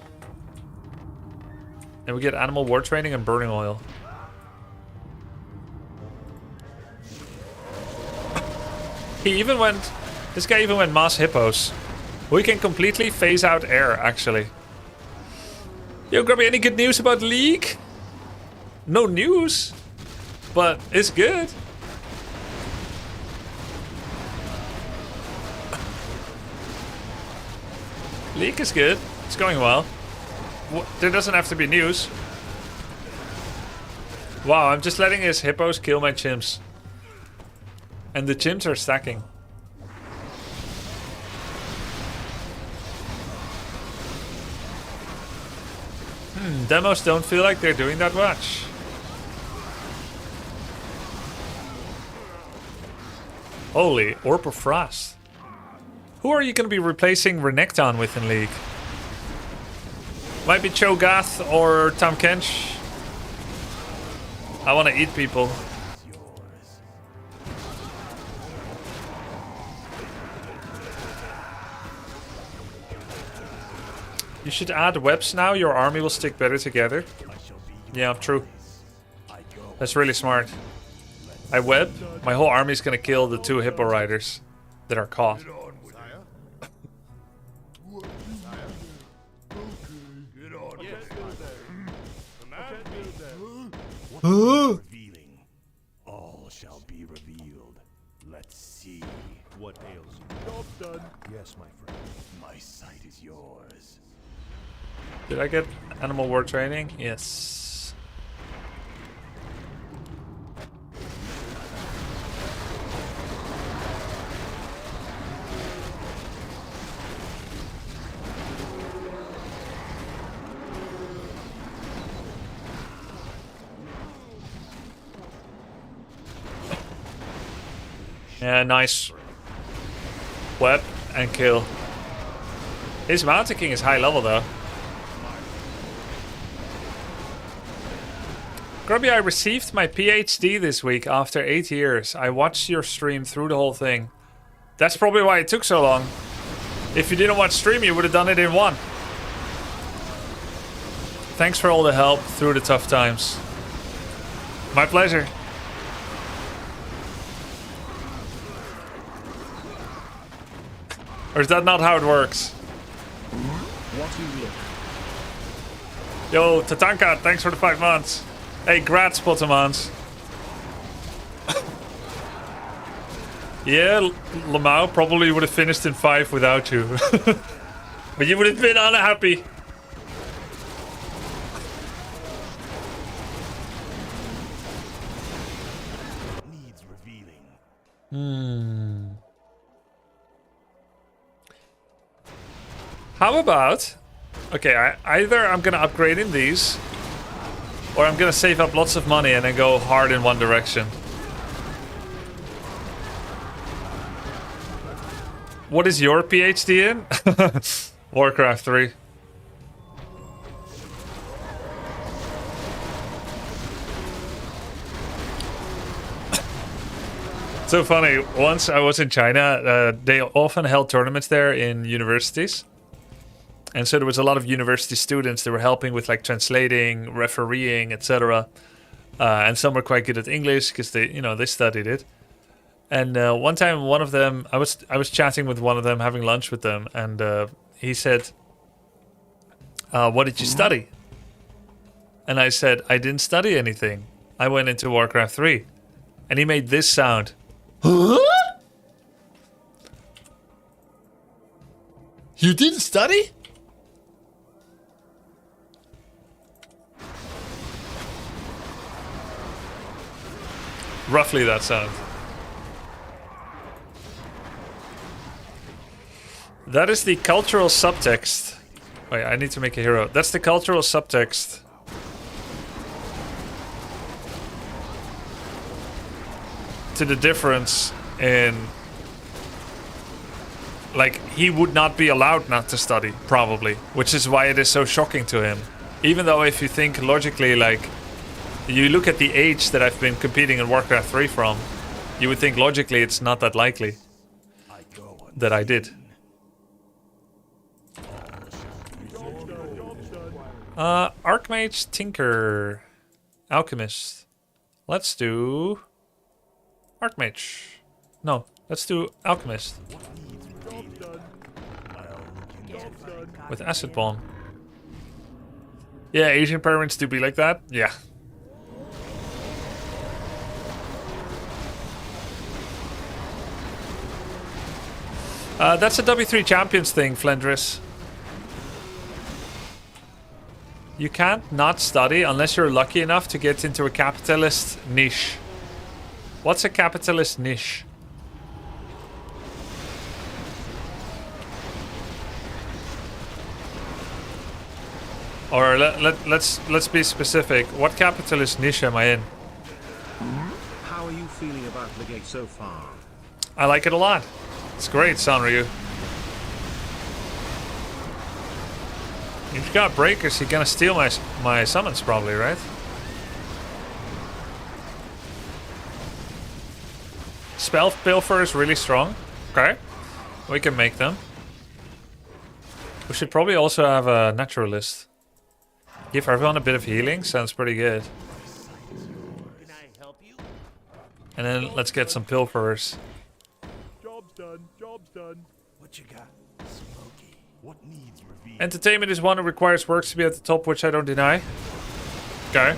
A: And we get animal war training and burning oil. This guy even went mass hippos. We can completely phase out air, actually. Yo, Grubby, any good news about League? No news, but it's good. League is good. It's going well. There doesn't have to be news. Wow, I'm just letting his hippos kill my chimps. And the chimps are stacking. Demos don't feel like they're doing that much. Holy, Orb of Frost. Who are you going to be replacing Renekton with in League? Might be Cho'Gath or Tahm Kench. I want to eat people. You should add webs now, your army will stick better together. Yeah, true. That's really smart. I web, my whole army is gonna kill the 2 hippo riders that are caught.
E: Revealing. All shall be revealed. Let's see.
C: What ails you? Job done. Yes, my friend.
E: My sight is yours.
A: Did I get animal war training? Yes. Yeah, nice. Web and kill. His Mountain King is high level though. Grubby, I received my PhD this week after 8 years. I watched your stream through the whole thing. That's probably why it took so long. If you didn't watch stream, you would have done it in 1. Thanks for all the help through the tough times. My pleasure. Or is that not how it works? Yo, Tatanka, thanks for the 5 months. Hey, grats, Pottermans. Yeah, Lamau probably would have finished in 5 without you. But you would have been unhappy.
E: Needs revealing.
A: How about... Okay, either I'm gonna upgrade in these, or I'm gonna save up lots of money and then go hard in one direction. What is your PhD in? Warcraft 3. So funny, once I was in China, they often held tournaments there in universities. And so there was a lot of university students that were helping with like translating, refereeing, etc. And some were quite good at English because they, they studied it. And one time, one of them, I was chatting with one of them, having lunch with them, and he said, "What did you study?" And I said, "I didn't study anything. I went into Warcraft 3." And he made this sound. Huh? You didn't study? Roughly that sound. That is the cultural subtext. Wait, I need to make a hero. That's the cultural subtext. To the difference in... Like, he would not be allowed not to study, probably. Which is why it is so shocking to him. Even though if you think logically, like... You look at the age that I've been competing in Warcraft 3 from, you would think logically it's not that likely that I did. Archmage, Tinker, Alchemist. Let's do Archmage. No, let's do Alchemist.
C: Job done. Job done.
A: With Acid Bomb. Yeah, Asian parents do be like that. Yeah. That's a W3 Champions thing, Flendris. You can't not study unless you're lucky enough to get into a capitalist niche. What's a capitalist niche? Or let's be specific. What capitalist niche am I in?
B: How are you feeling about the game so far?
A: I like it a lot. It's great, Sanryu. You've got breakers, you're gonna steal my summons probably, right? Spell Pilfer is really strong. Okay. We can make them. We should probably also have a naturalist. Give everyone a bit of healing, sounds pretty good. And then let's get some pilferers.
C: Job's done. Job's done.
D: What you got? Smoky.
E: What needs revealing?
A: Entertainment is one that requires works to be at the top, which I don't deny. Okay.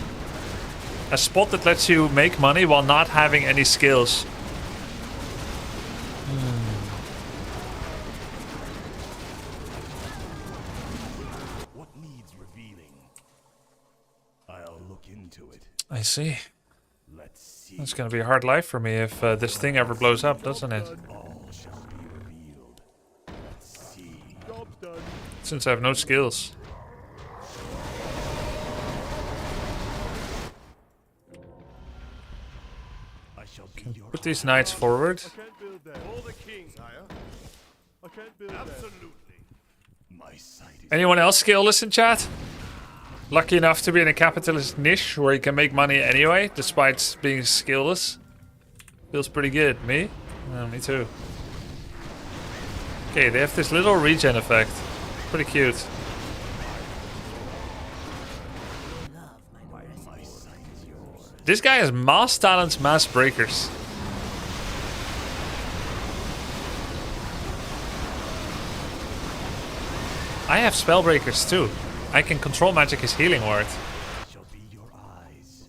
A: A spot that lets you make money while not having any skills.
E: What needs revealing? I'll look into it.
A: I see.
E: Let's see.
A: It's gonna be a hard life for me if this thing ever blows up, doesn't it?
E: All shall be revealed. Let's see.
C: Job's done.
A: Since I have no skills.
E: I shall be your
A: Put these knights forward.
C: I can't build there.
D: For the king, sire.
C: I can't build there.
D: Absolutely.
E: my sight is
A: Anyone else skillless in chat? Lucky enough to be in a capitalist niche where you can make money anyway, despite being skillless. Feels pretty good. Me? Me too. Okay, they have this little regen effect. Pretty cute.
E: my sight is yours.
A: This guy has mass talents, mass breakers. I have spell breakers too. I can control magic as healing word.
E: Shall be your eyes.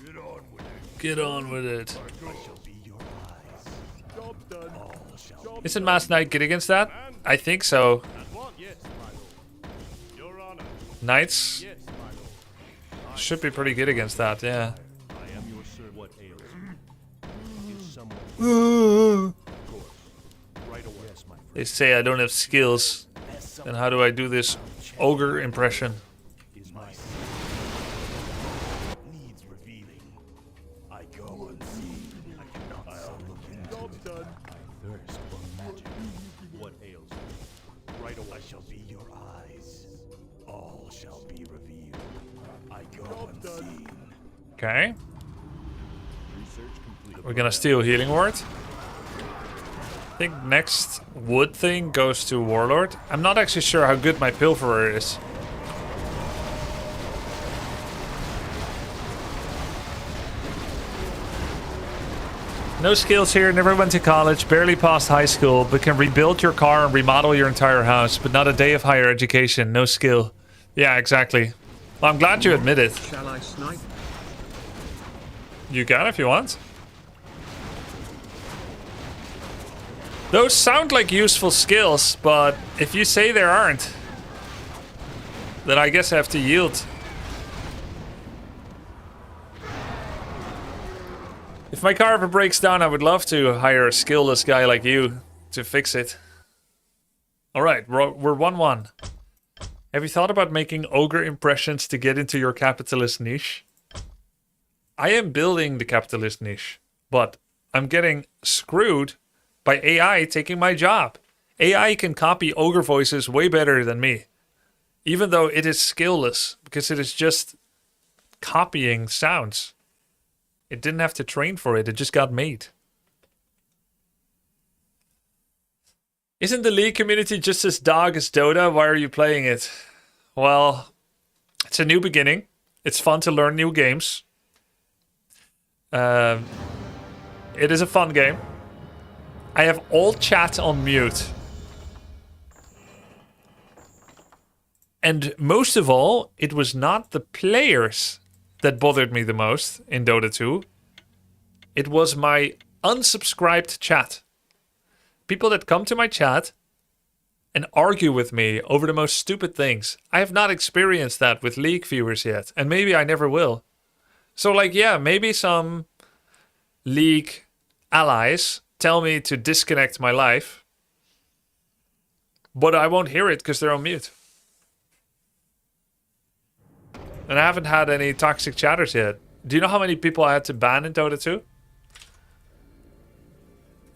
D: Get on with it.
A: Get on with it.
E: I shall be your eyes.
C: Job's done.
E: All shall
C: Job's
A: Isn't
C: done.
A: Mass Knight good against that? I think so.
D: At what? Yes, my lord. Your honor.
A: Knights
D: Yes, my lord.
A: should be pretty good against that, yeah.
D: I am your servant. What ails you? Is someone right away? Yes, my friend.
A: They say I don't have skills. Then how do I do this ogre impression?
E: is my sight. Needs revealing. I go unseen. I cannot. I'll look into
C: Job's
E: it.
C: done.
E: I thirst for magic.
D: What ails you? Right away.
E: I shall be your eyes. All shall be revealed. I go
C: Job done.
E: unseen.
A: Okay.
C: Research complete.
A: We're gonna steal healing word. I think next wood thing goes to Warlord. I'm not actually sure how good my pilferer is. No skills here, never went to college, barely passed high school, but can rebuild your car and remodel your entire house, but not a day of higher education, no skill. Yeah, exactly. Well, I'm glad you admit it.
B: Shall I snipe?
A: You can if you want. Those sound like useful skills, but if you say there aren't, then I guess I have to yield. If my car ever breaks down, I would love to hire a skillless guy like you to fix it. Alright, we're 1-1. Have you thought about making ogre impressions to get into your capitalist niche? I am building the capitalist niche, but I'm getting screwed by AI taking my job. AI can copy ogre voices way better than me, even though it is skillless, because it is just copying sounds. It didn't have to train for it, it just got made. Isn't the League community just as dog as Dota? Why are you playing it? Well, It's a new beginning. It's fun to learn new games. It is a fun game. I have all chat on mute. And most of all, it was not the players that bothered me the most in Dota 2. It was my unsubscribed chat. People that come to my chat and argue with me over the most stupid things. I have not experienced that with League viewers yet, and maybe I never will. So, like, yeah, maybe some League allies tell me to disconnect my life, but I won't hear it because they're on mute. And I haven't had any toxic chatters yet. Do you know how many people I had to ban in Dota 2?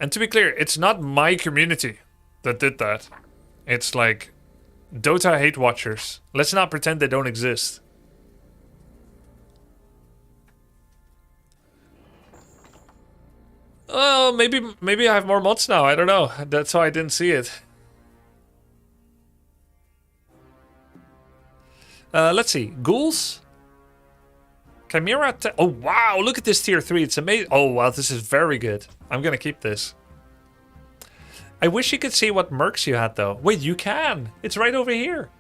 A: And to be clear, it's not my community that did that. It's like Dota hate watchers. Let's not pretend they don't exist. Oh, maybe I have more mods now. I don't know. That's why I didn't see it. Let's see. Ghouls? Chimera. Oh, wow. Look at this tier 3. It's amazing. Oh, wow. This is very good. I'm going to keep this. I wish you could see what mercs you had, though. Wait, you can. It's right over here.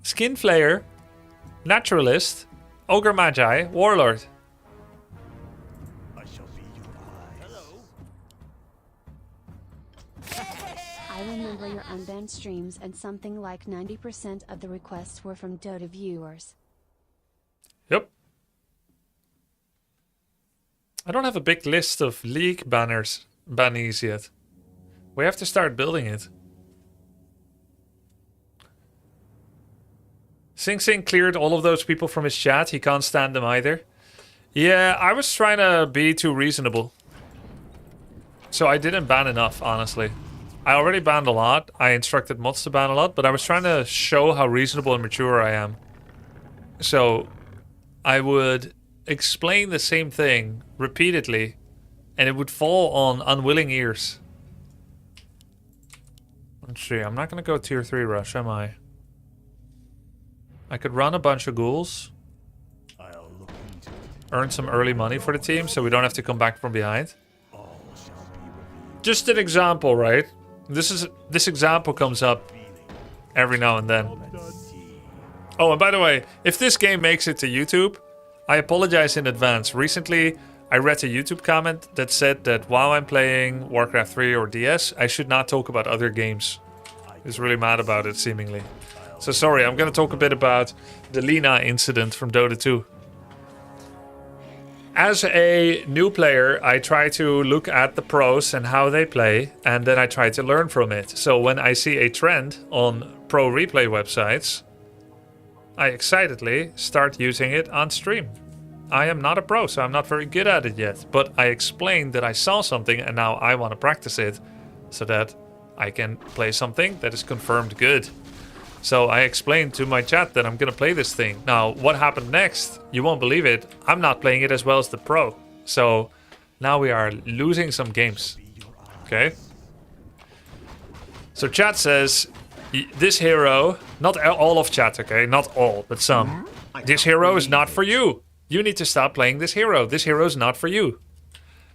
A: Skin Flayer. Naturalist. Ogre Magi. Warlord.
E: I shall be your eyes.
F: I remember your unbanned streams, and something like 90% of the requests were from Dota viewers.
A: Yep. I don't have a big list of League bannees yet. We have to start building it. Sing Sing cleared all of those people from his chat. He can't stand them either. Yeah, I was trying to be too reasonable. So I didn't ban enough, honestly. I already banned a lot. I instructed mods to ban a lot, but I was trying to show how reasonable and mature I am. So I would explain the same thing repeatedly, and it would fall on unwilling ears. Let's see, I'm not going to go tier 3 rush, am I? I could run a bunch of ghouls.
E: I'll look into it.
A: Earn some early money for the team so we don't have to come back from behind.
E: All shall be revealed.
A: Just an example, right? This example comes up every now and then. Oh, and by the way, if this game makes it to YouTube, I apologize in advance. Recently, I read a YouTube comment that said that while I'm playing Warcraft 3 or DS, I should not talk about other games. He's really mad about it, seemingly. So sorry, I'm going to talk a bit about the Lina incident from Dota 2. As a new player, I try to look at the pros and how they play, and then I try to learn from it. So when I see a trend on pro replay websites, I excitedly start using it on stream. I am not a pro, so I'm not very good at it yet. But I explained that I saw something and now I want to practice it so that I can play something that is confirmed good. So I explained to my chat that I'm going to play this thing. Now, what happened next? You won't believe it. I'm not playing it as well as the pro. So now we are losing some games. Okay? So chat says, this hero, not all of chat, okay? Not all, but some. This hero is not for you. You need to stop playing this hero. This hero is not for you.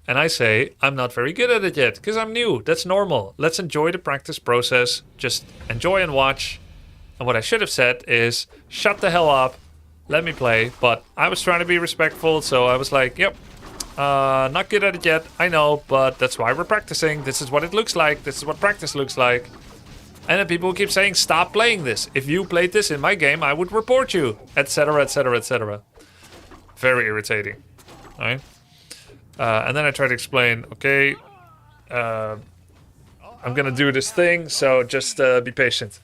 A: And I say, I'm not very good at it yet, because I'm new. That's normal. Let's enjoy the practice process. Just enjoy and watch. And what I should have said is, shut the hell up. Let me play. But I was trying to be respectful, so I was like, yep. Not good at it yet, I know, but that's why we're practicing. This is what it looks like. This is what practice looks like. And then people keep saying, stop playing this. If you played this in my game, I would report you, etc., etc., etc. Very irritating, right? And then I try to explain, okay, I'm gonna do this thing, so just be patient.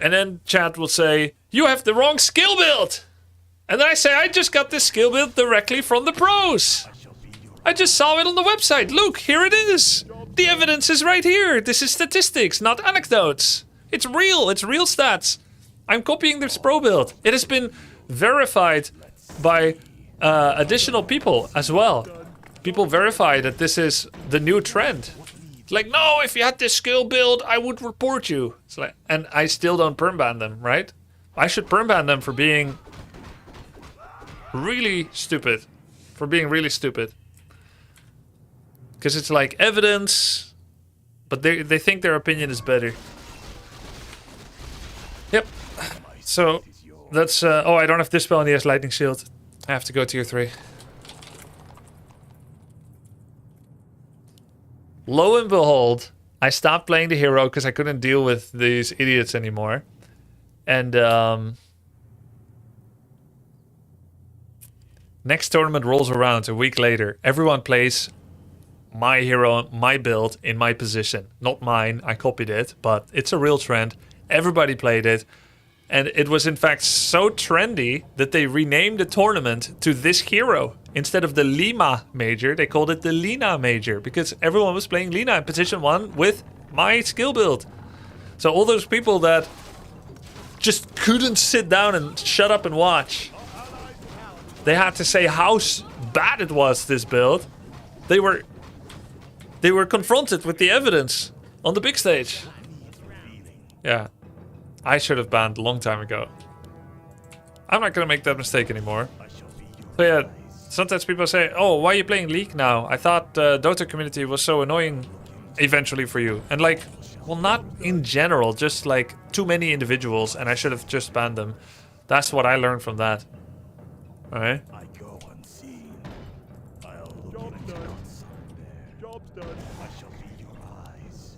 A: And then chat will say, you have the wrong skill build. And then I say, I just got this skill build directly from the pros. I just saw it on the website. Look, here it is. The evidence is right here. This is statistics, not anecdotes. It's real stats. I'm copying this pro build. It has been verified by additional people as well. People verify that this is the new trend. It's like, no, if you had this skill build, I would report you. It's like, and I still don't permaban them, right? I should permaban them for being really stupid. For being really stupid. Because it's like evidence, but they think their opinion is better. Yep. So that's oh, I don't have Dispel and he has Lightning Shield. I have to go tier 3. Lo and behold, I stopped playing the hero because I couldn't deal with these idiots anymore. And next tournament rolls around a week later. Everyone plays my hero, my build in my position. Not mine, I copied it, but it's a real trend. Everybody played it. And it was in fact so trendy that they renamed the tournament to this hero. Instead of the Lima Major, they called it the Lina Major. Because everyone was playing Lina in position 1 with my skill build. So all those people that just couldn't sit down and shut up and watch. They had to say how bad it was, this build. They were confronted with the evidence on the big stage. Yeah. I should have banned a long time ago. I'm not gonna make that mistake anymore. So yeah, sometimes people say, oh, why are you playing League now? I thought Dota community was so annoying eventually for you. And like, well, not in general, just like too many individuals and I should have just banned them. That's what I learned from that. Alright?
E: I go unseen. I'll look
C: Job's
E: like
C: done.
E: outside there.
C: Job's done.
E: I shall be your eyes.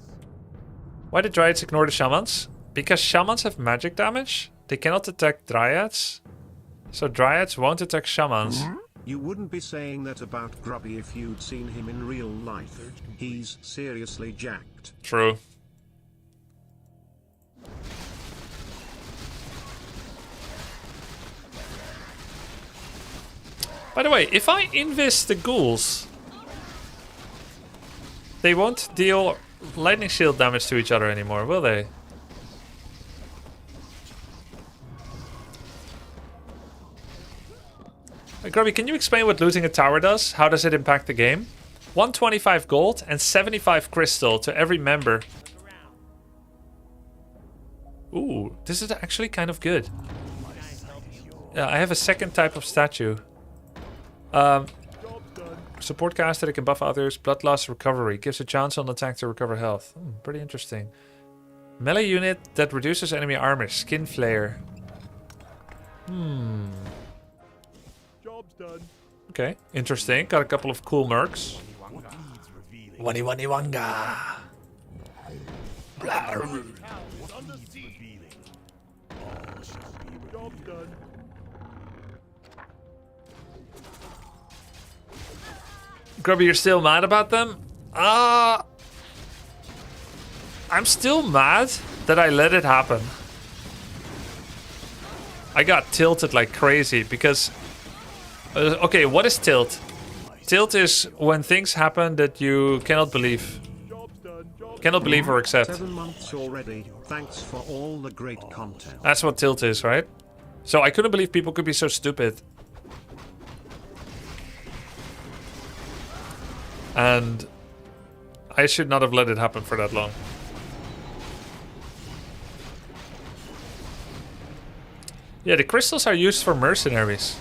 A: Why did Dryads ignore the Shamans? Because Shamans have magic damage. They cannot attack Dryads. So Dryads won't attack Shamans.
B: You wouldn't be saying that about Grubby if you'd seen him in real life. He's seriously jacked.
A: True. By the way, if I invis the ghouls, they won't deal lightning shield damage to each other anymore, will they? Hey, Grubby, can you explain what looting a tower does? How does it impact the game? 125 gold and 75 crystal to every member. Ooh, this is actually kind of good. Yeah, I have a second type of statue. Support caster that can buff others. Blood loss recovery. Gives a chance on attack to recover health. Pretty interesting. Melee unit that reduces enemy armor. Skin flare.
C: Job's done.
A: Okay, interesting. Got a couple of cool mercs. Wani wani wanga.
C: Job's done.
A: Grubby, you're still mad about them? I'm still mad that I let it happen. I got tilted like crazy because... okay, what is tilt? Tilt is when things happen that you cannot believe.
C: Job's done. Job's
A: Cannot believe or accept.
B: 7 months already. Thanks for all the great content.
A: That's what tilt is, right? So I couldn't believe people could be so stupid. And I should not have let it happen for that long. Yeah, the crystals are used for mercenaries.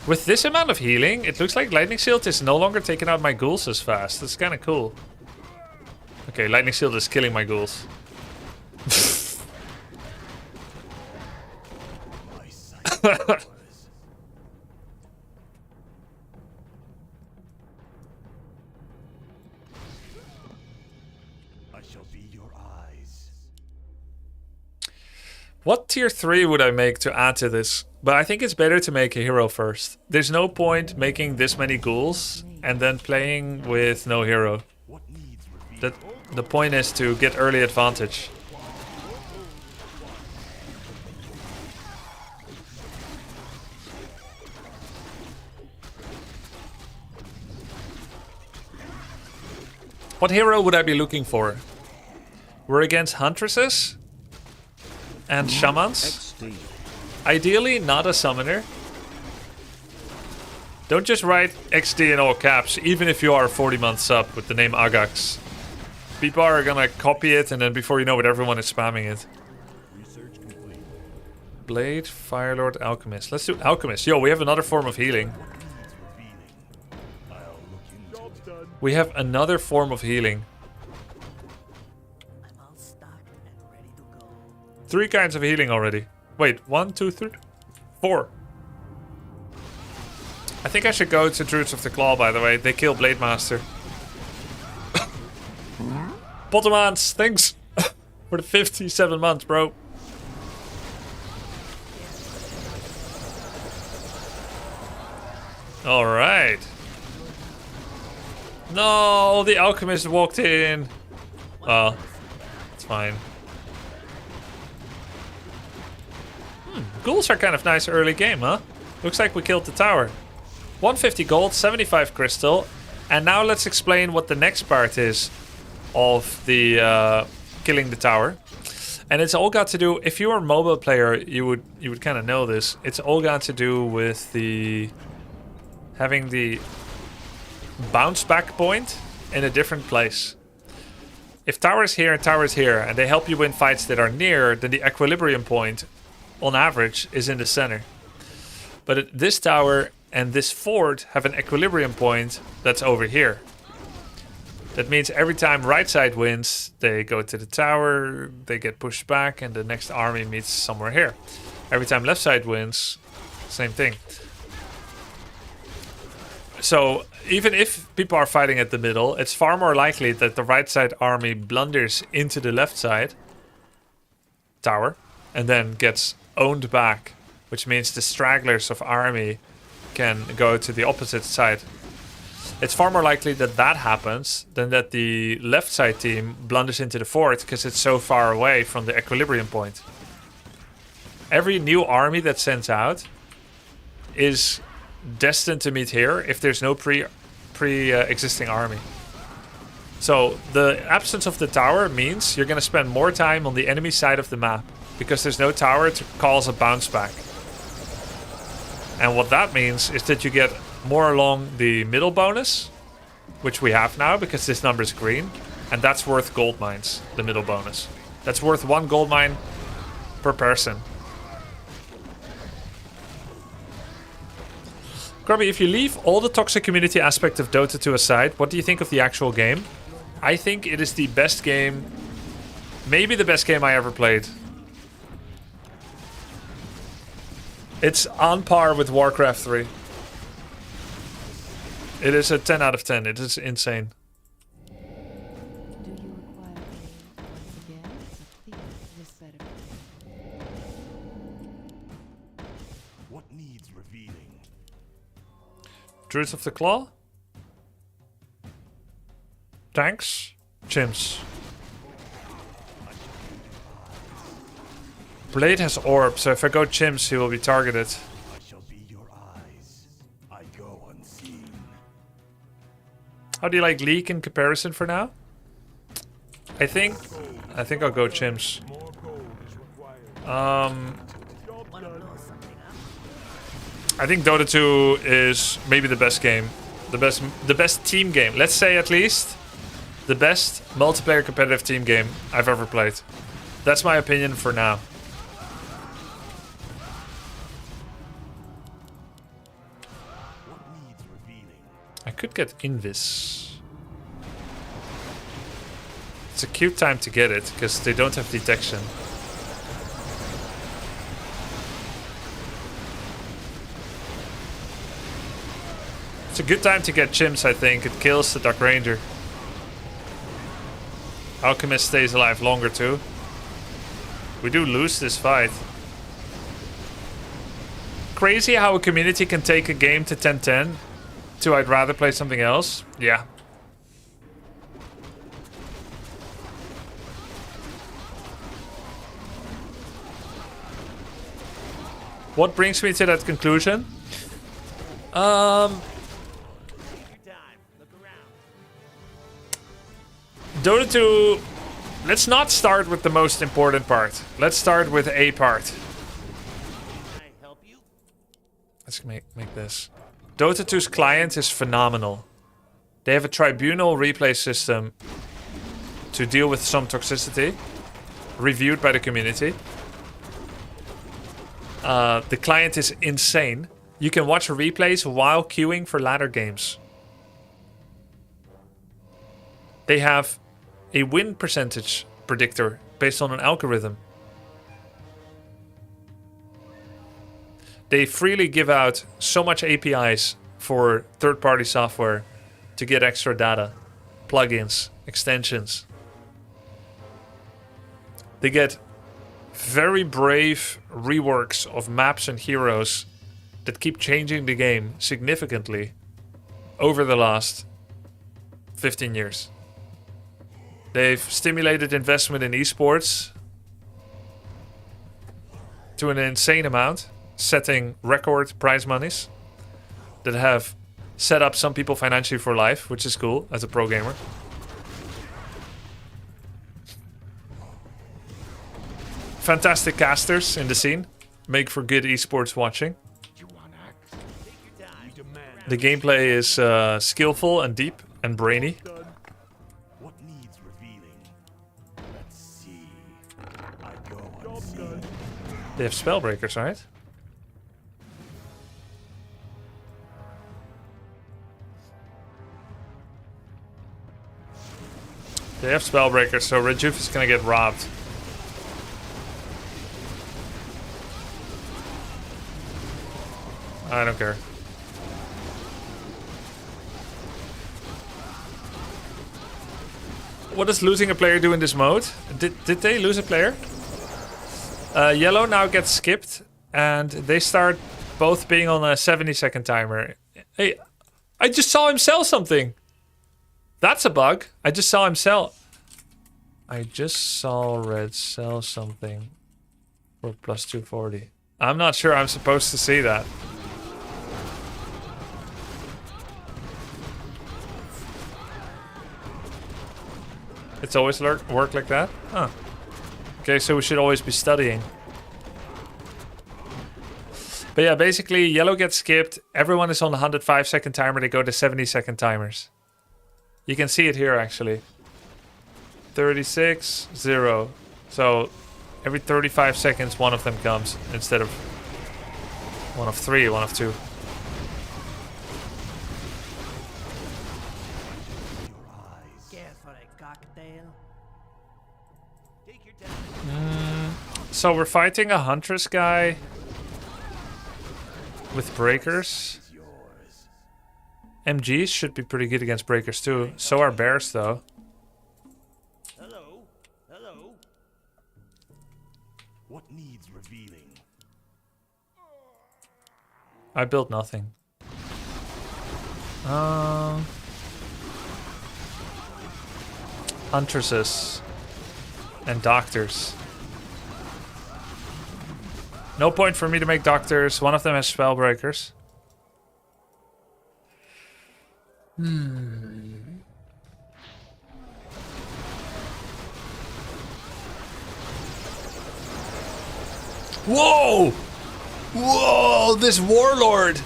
A: With this amount of healing, it looks like Lightning Shield is no longer taking out my ghouls as fast. That's kind of cool. Okay, Lightning Shield is killing my ghouls.
E: I shall be your eyes.
A: What tier 3 would I make to add to this? But I think it's better to make a hero first. There's no point making this many ghouls and then playing with no hero.
E: What needs revealing?
A: The point is to get early advantage. What hero would I be looking for? We're against Huntresses and Shamans.
B: XD.
A: Ideally, not a summoner. Don't just write XD in all caps, even if you are 40 months up with the name Agax. People are gonna copy it, and then before you know it, everyone is spamming it.
D: Research complete.
A: Blade, Firelord, Alchemist. Let's do Alchemist. Yo, we have another form of healing.
E: I'll look into
C: Job's
E: it.
C: done.
A: We have another form of healing.
G: I'm all stocked and ready to go.
A: 3 kinds of healing already. Wait, 1, 2, 3, 4. I think I should go to Druids of the Claw, by the way. They kill Blade Master. Pottermans, thanks for the 57 months, bro. Alright. No, the Alchemist walked in. Well, it's fine. Ghouls are kind of nice early game, huh? Looks like we killed the tower. 150 gold, 75 crystal. And now let's explain what the next part is of the killing the tower. And it's all got to do, if you are a mobile player, you would kind of know this. It's all got to do with the having the bounce back point in a different place. If tower is here and tower is here, and they help you win fights that are near, then the equilibrium point, on average, is in the center. But this tower and this fort have an equilibrium point that's over here. That means every time right side wins, they go to the tower, they get pushed back, and the next army meets somewhere here. Every time left side wins, same thing. So even if people are fighting at the middle, it's far more likely that the right side army blunders into the left side tower and then gets owned back, which means the stragglers of army can go to the opposite side. It's far more likely that that happens than that the left side team blunders into the fort because it's so far away from the equilibrium point. Every new army that sends out is destined to meet here if there's no pre-existing army. So the absence of the tower means you're going to spend more time on the enemy side of the map because there's no tower to cause a bounce back. And what that means is that you get more along the middle bonus, which we have now because this number is green, and that's worth gold mines, the middle bonus. That's worth 1 gold mine per person. Grubby, if you leave all the toxic community aspect of Dota 2 aside, what do you think of the actual game? I think it is the best game, maybe the best game I ever played. It's on par with Warcraft 3. It is a 10 out of 10. It is insane.
F: Do you require aid once again? Please, this better be.
E: What needs revealing?
A: Druids of the Claw? Tanks? Chimps. Blade has orb, so if I go chimps, he will be targeted.
E: I shall be your eyes. I go unseen.
A: How do you like Leak in comparison for now? I think I'll go chimps.
C: More gold is required. Job
G: Wanna
C: done.
G: blow something up?
A: I think Dota 2 is maybe the best game. The best team game. Let's say at least the best multiplayer competitive team game I've ever played. That's my opinion for now.
E: What needs revealing?
A: I could get Invis. It's a cute time to get it, because they don't have detection. It's a good time to get chimps, I think. It kills the Dark Ranger. Alchemist stays alive longer too. We do lose this fight. Crazy how a community can take a game to 10-10 to I'd rather play something else. Yeah. What brings me to that conclusion? Dota 2, let's not start with the most important part. Let's start with a part. Let's make this. Dota 2's client is phenomenal. They have a tribunal replay system to deal with some toxicity, reviewed by the community. The client is insane. You can watch replays while queuing for ladder games. They have a win percentage predictor based on an algorithm. They freely give out so much APIs for third-party software to get extra data, plugins, extensions. They get very brave reworks of maps and heroes that keep changing the game significantly over the last 15 years. They've stimulated investment in esports to an insane amount, setting record prize monies that have set up some people financially for life, which is cool as a pro gamer. Fantastic casters in the scene, make for good esports watching. The gameplay is skillful and deep and brainy.
E: What needs revealing? Let's see. I go unseen.
C: Done.
A: They have spellbreakers, right? They have spellbreakers, so Rejuve is gonna get robbed. I don't care. What does losing a player do in this mode? Did they lose a player? Yellow now gets skipped, and they start both being on a 70-second timer. Hey, I just saw him sell something. That's a bug. I just saw him sell. I just saw Red sell something for plus 240. I'm not sure I'm supposed to see that. It's always work like that? Huh. Okay, so we should always be studying. But yeah, basically, yellow gets skipped. Everyone is on the 105-second timer. They go to 70-second timers. You can see it here, actually. 36, 0. So every 35 seconds, one of them comes instead of one of 3, one of 2.
G: Care for a cocktail? Take your time.
A: So we're fighting a Huntress guy with breakers. MGs should be pretty good against breakers too. So are bears though.
D: Hello? Hello?
E: What needs revealing?
A: I built nothing. Huntresses and doctors. No point for me to make doctors. One of them has spellbreakers. Whoa! Whoa! This warlord!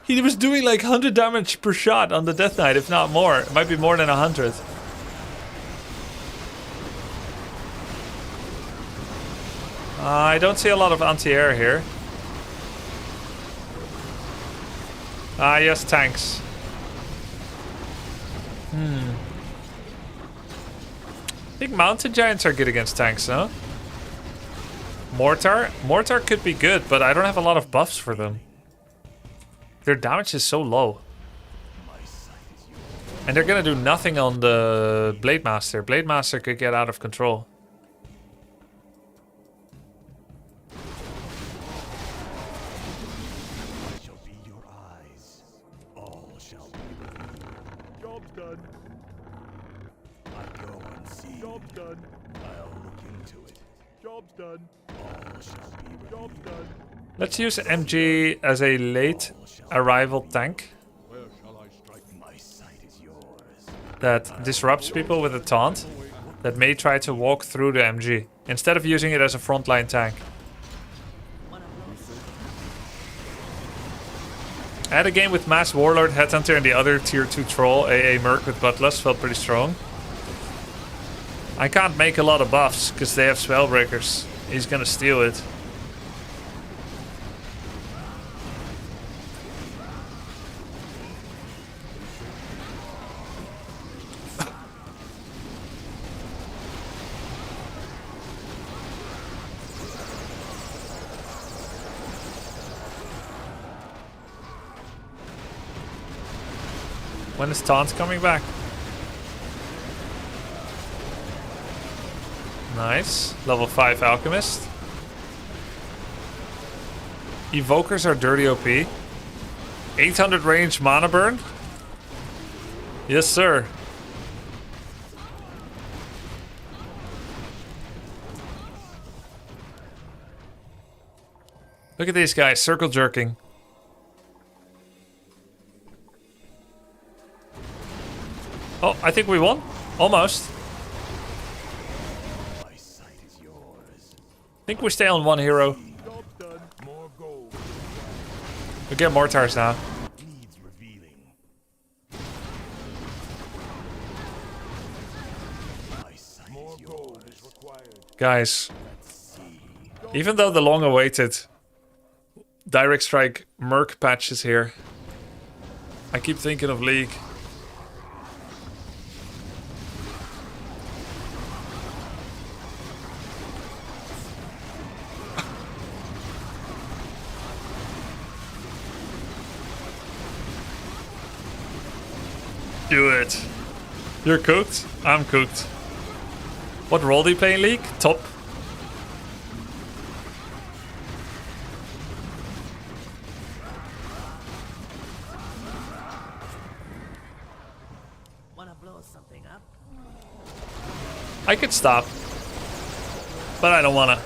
A: He was doing like 100 damage per shot on the Death Knight, if not more. It might be more than 100. I don't see a lot of anti-air here. Ah, yes, tanks. I think mountain giants are good against tanks, no? Mortar? Mortar could be good, but I don't have a lot of buffs for them. Their damage is so low. And they're gonna do nothing on the Blade Master. Blade Master could get out of control.
E: Shall be your eyes. All shall be.
C: Job's done.
E: I go unseen.
C: Job's done.
E: I'll look into it.
C: Job's done.
E: All shall be.
C: Job's done.
A: Let's use MG as a late arrival tank
C: Where shall I strike?
E: My sight is yours.
A: that disrupts people with a taunt that may try to walk through the MG instead of using it as a frontline tank. I had a game with Mass Warlord, Headhunter, and the other tier 2 troll, AA Merc with Bloodlust, felt pretty strong. I can't make a lot of buffs because they have Spellbreakers. He's gonna steal it. When is Taunt coming back? Nice. Level 5 Alchemist. Evokers are dirty OP. 800 range mana burn? Yes, sir. Look at these guys, circle jerking. Oh, I think we won. Almost.
E: My sight is yours.
A: I think we stay on one hero.
C: Job done.
E: More gold.
A: We get mortars now.
E: Needs revealing. My sight
C: More
E: is
C: gold
E: yours.
C: is required.
A: Guys,
E: See.
A: even though the long-awaited Direct Strike Merc patch is here, I keep thinking of League. Do it. You're cooked? I'm cooked. What role do you play in League? Top.
G: Wanna blow something up?
A: I could stop. But I don't wanna.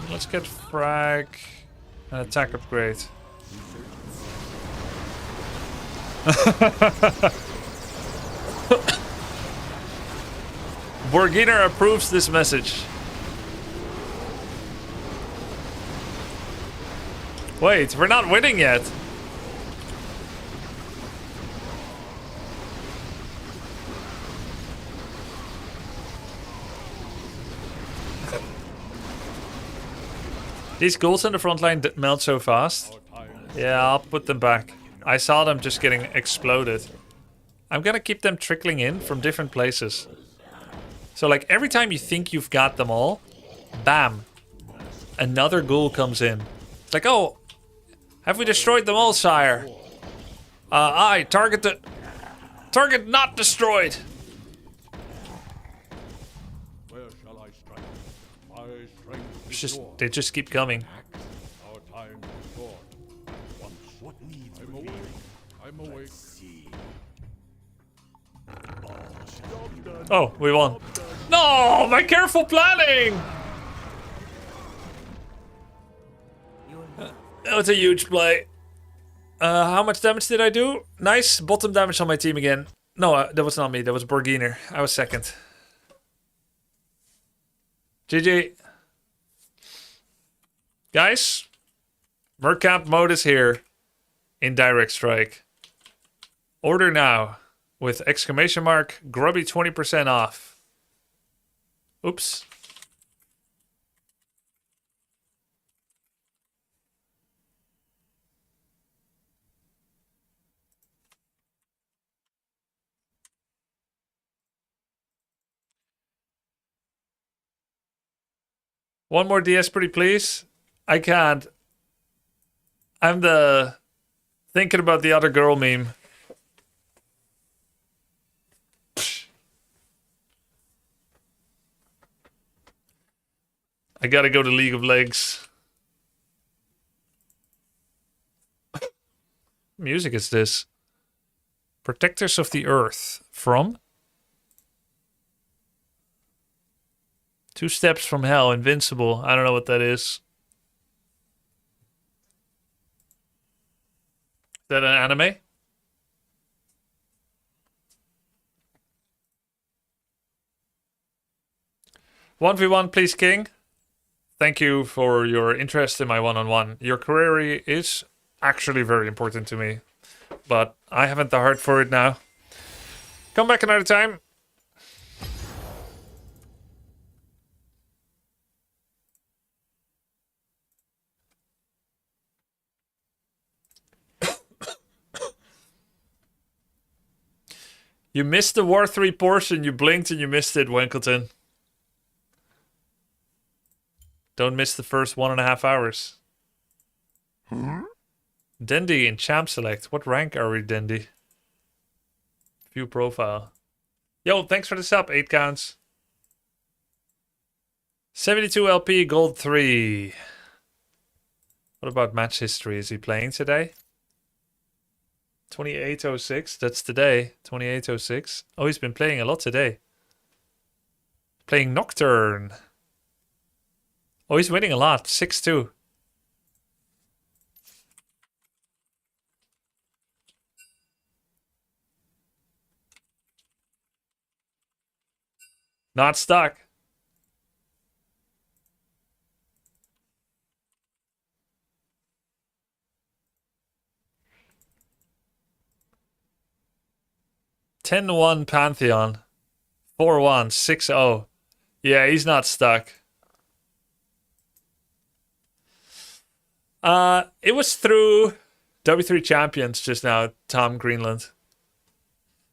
A: Let's get frag and attack upgrade. Borginer approves this message. Wait, we're not winning yet. These ghouls in the front line melt so fast. Yeah, I'll put them back. I saw them just getting exploded. I'm gonna keep them trickling in from different places. So like every time you think you've got them all, bam, another ghoul comes in. It's like, oh, have we destroyed them all, sire? Aye, target not destroyed.
C: Where shall I strike? My strength
A: It's
C: is
A: just,
C: yours.
A: they just keep coming.
C: Our time is short. Once
E: What needs
C: I'm
E: revealing?
C: awake. I'm awake.
E: See.
C: Job done.
A: Oh, we won. No, my careful planning. That was a huge play. How much damage did I do? Nice. Bottom damage on my team again. No, that was not me. That was Borginer. I was second. GG. Guys, Mercamp mode is here in Direct Strike. Order now with exclamation mark grubby 20% off. Oops. One more DS, pretty please. I can't. I'm the thinking about the other girl meme. I gotta go to League of Legs. Music is this? Protectors of the Earth. From? Two Steps from Hell. Invincible. I don't know what that is. Is that an anime? One v one, please, King. Thank you for your interest in my one-on-one. Your career is actually very important to me, but I haven't the heart for it now. Come back another time. You missed the War 3 portion. You blinked and you missed it, Winkleton. Don't miss the first 1.5 hours. Dendy in Champ Select. What rank are we, Dendy? View profile. Yo, thanks for the sub, 8 counts. 72 LP, gold 3. What about match history? Is he playing today? 2806, that's today. 2806. Oh, he's been playing a lot today. Playing Nocturne. Oh, he's winning a lot. 6-2. Not stuck. (10-1) Pantheon. 4-1, 6-0. Yeah, he's not stuck. It was through W3 Champions just now, Tom Greenland.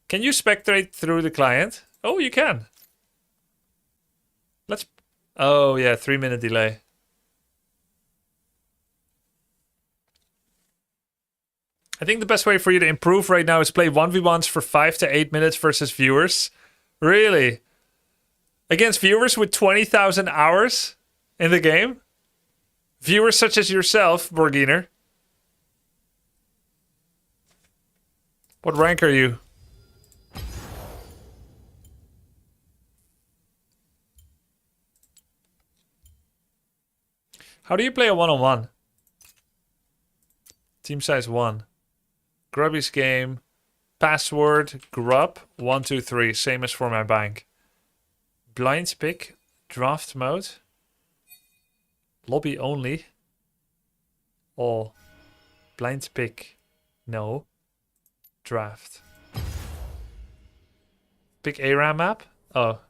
A: Can you spectate through the client? Oh, you can. Let's... Oh, yeah, 3-minute delay. I think the best way for you to improve right now is play 1v1s for 5 to 8 minutes versus viewers. Really? Against viewers with 20,000 hours in the game? Viewers such as yourself, Borginer. What rank are you? How do you play a one-on-one? Team size 1. Grubby's game. Password, grub, 123. Same as for my bank. Blind pick, draft mode. Lobby only. All. Blind pick. No. Draft. Pick ARAM map? Oh.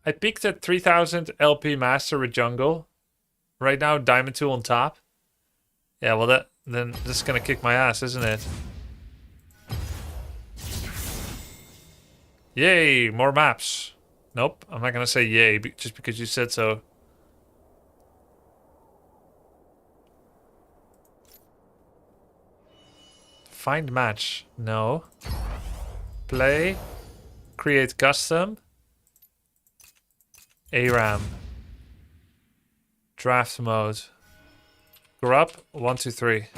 A: I peaked at 3000 LP master with jungle. Right now, diamond 2 on top. Yeah, well then this is gonna kick my ass, isn't it? Yay, more maps. Nope, I'm not gonna say yay just because you said so. Find match. No. Play. Create custom. ARAM. Draft mode. Grub, 123.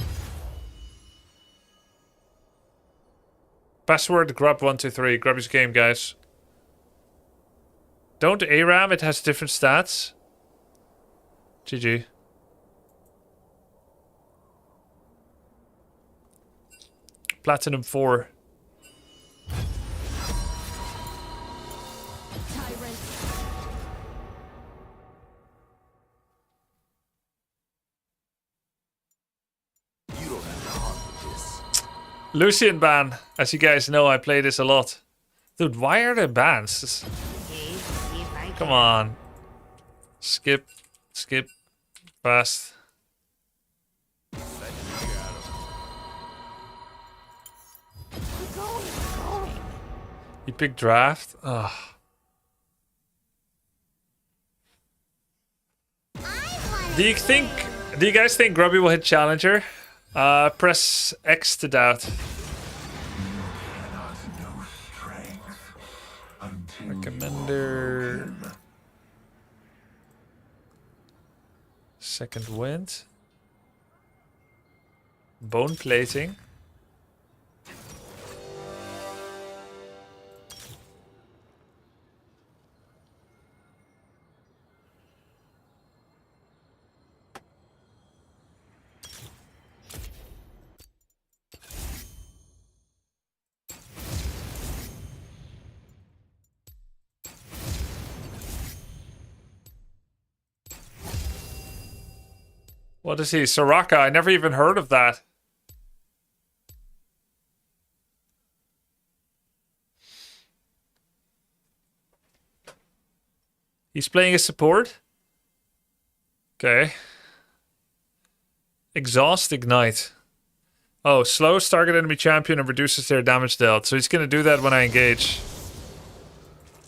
A: Password grub 123. Grab his game, guys. Don't ARAM, it has different stats. GG. Platinum 4. Lucian ban. As you guys know, I play this a lot. Dude, why are there bans? Come on. Skip. Skip. Fast. You picked draft? Ugh. Do you guys think Grubby will hit challenger? Press X to doubt. Recommender. Second wind. Bone plating. What is he? Soraka? I never even heard of that. He's playing a support? Okay. Exhaust Ignite. Oh, slows target enemy champion and reduces their damage dealt. So he's gonna do that when I engage.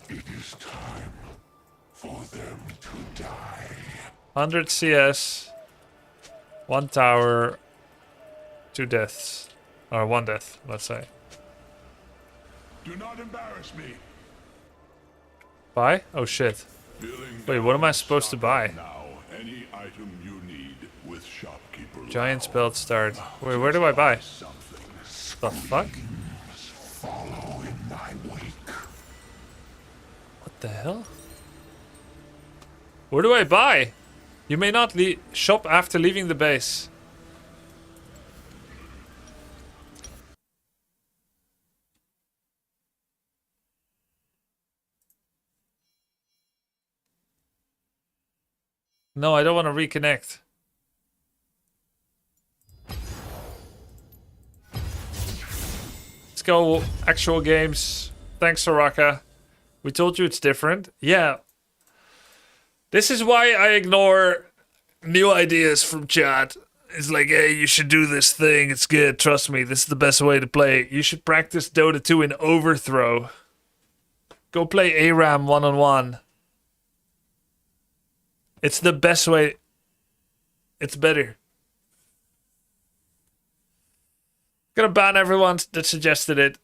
E: It is time for them to die.
A: 100 CS. 1 tower. 2 deaths. Or 1 death, let's say.
E: Do not embarrass me.
A: Buy? Oh shit. Wait, what am I supposed to buy?
E: Now, any item you need with shopkeeper.
A: Giant spell start. Wait, where do I buy?
E: Something.
A: The fuck?
E: Follow in my wake.
A: What the hell? Where do I buy? You may not shop after leaving the base. No, I don't want to reconnect. Let's go actual games. Thanks, Soraka. We told you it's different. Yeah. This is why I ignore new ideas from chat. It's like, hey, you should do this thing. It's good. Trust me. This is the best way to play. You should practice Dota 2 in Overthrow. Go play ARAM one-on-one. It's the best way. It's better. Gonna ban everyone that suggested it.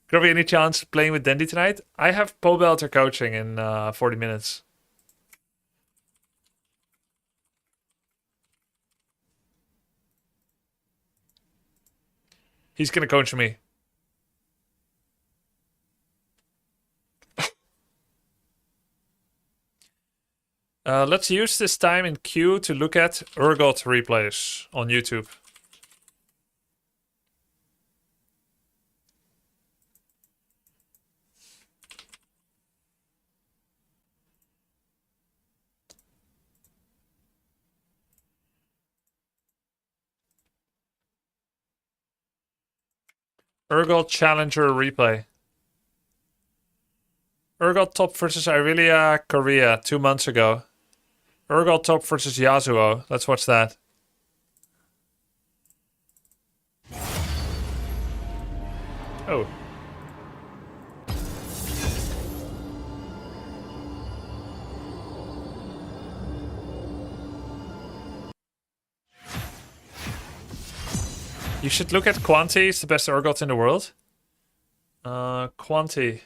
A: Grubby, any chance playing with Dendy tonight? I have pole belter coaching in 40 minutes. He's gonna coach me. Let's use this time in queue to look at Urgot replays on YouTube. Urgot Challenger replay. Urgot top versus Irelia Korea 2 months ago. Urgot top versus Yasuo. Let's watch that. Oh. You should look at Quanti. It's the best Urgot in the world. Quanti.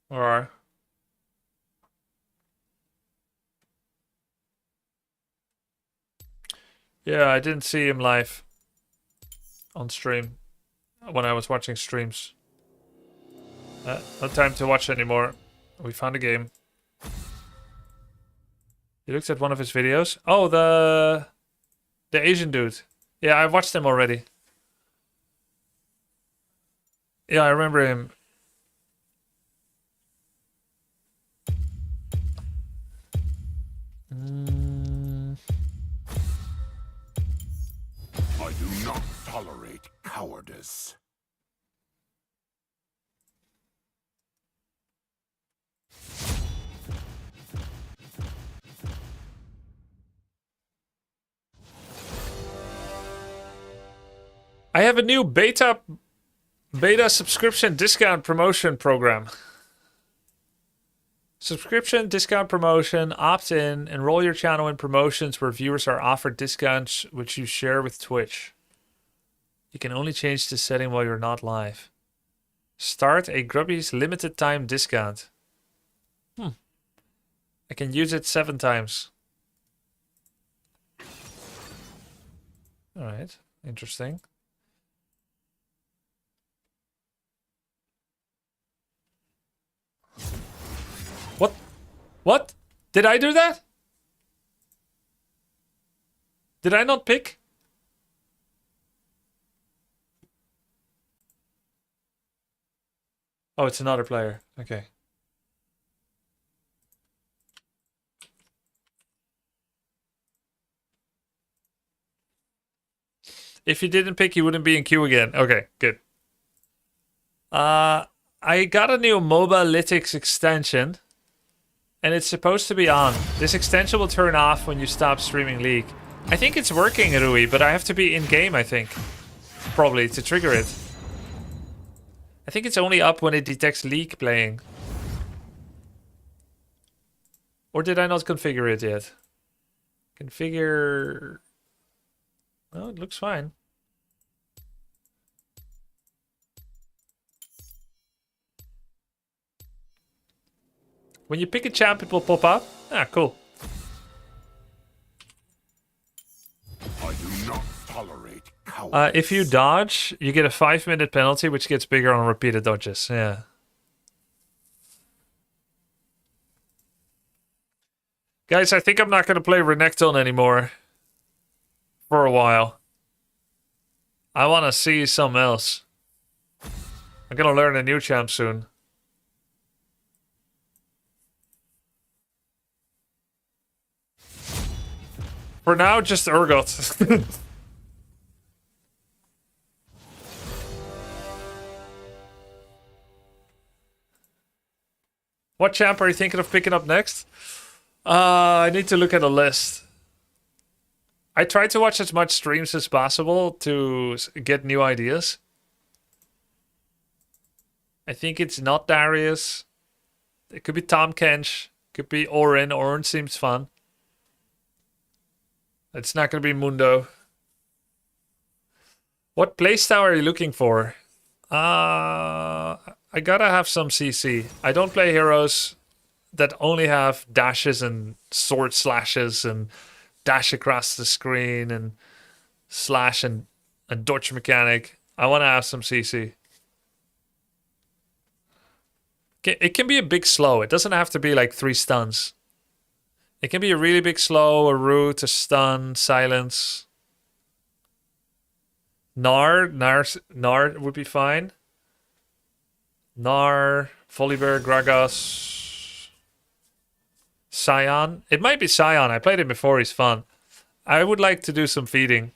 A: Or... Yeah, I didn't see him live on stream when I was watching streams. No time to watch anymore. We found a game. You looked at one of his videos? Oh, the Asian dude. Yeah, I watched him already. Yeah, I remember him.
E: I do not tolerate cowardice.
A: I have a new beta subscription discount promotion program. Subscription discount promotion, opt in, enroll your channel in promotions where viewers are offered discounts which you share with Twitch. You can only change this setting while you're not live. Start a Grubby's limited time discount. I can use it 7 times. Alright, interesting. What? What? Did I do that? Did I not pick? Oh, it's another player. Okay. If you didn't pick, you wouldn't be in queue again. Okay, good. I got a new Mobalytics extension, and it's supposed to be on. This extension will turn off when you stop streaming League. I think it's working, Rui, but I have to be in-game, I think. Probably, to trigger it. I think it's only up when it detects League playing. Or did I not configure it yet? Configure... Oh, it looks fine. When you pick a champ, it will pop up. Ah, cool.
E: I do not tolerate cowardice.
A: If you dodge, you get a 5-minute penalty, which gets bigger on repeated dodges. Yeah. Guys, I think I'm not going to play Renekton anymore. For a while. I want to see something else. I'm going to learn a new champ soon. For now, just Urgot. What champ are you thinking of picking up next? I need to look at a list. I try to watch as much streams as possible to get new ideas. I think it's not Darius. It could be Tom Kench. Could be Orin. Orin seems fun. It's not going to be Mundo. What playstyle are you looking for? I gotta have some CC. I don't play heroes that only have dashes and sword slashes and dash across the screen and slash and dodge mechanic. I want to have some CC. It can be a big slow. It doesn't have to be like 3 stuns. It can be a really big slow, a root, a stun, silence. Gnar would be fine. Gnar, Volibear, Gragas, Scion. It might be Scion. I played him before. He's fun. I would like to do some feeding.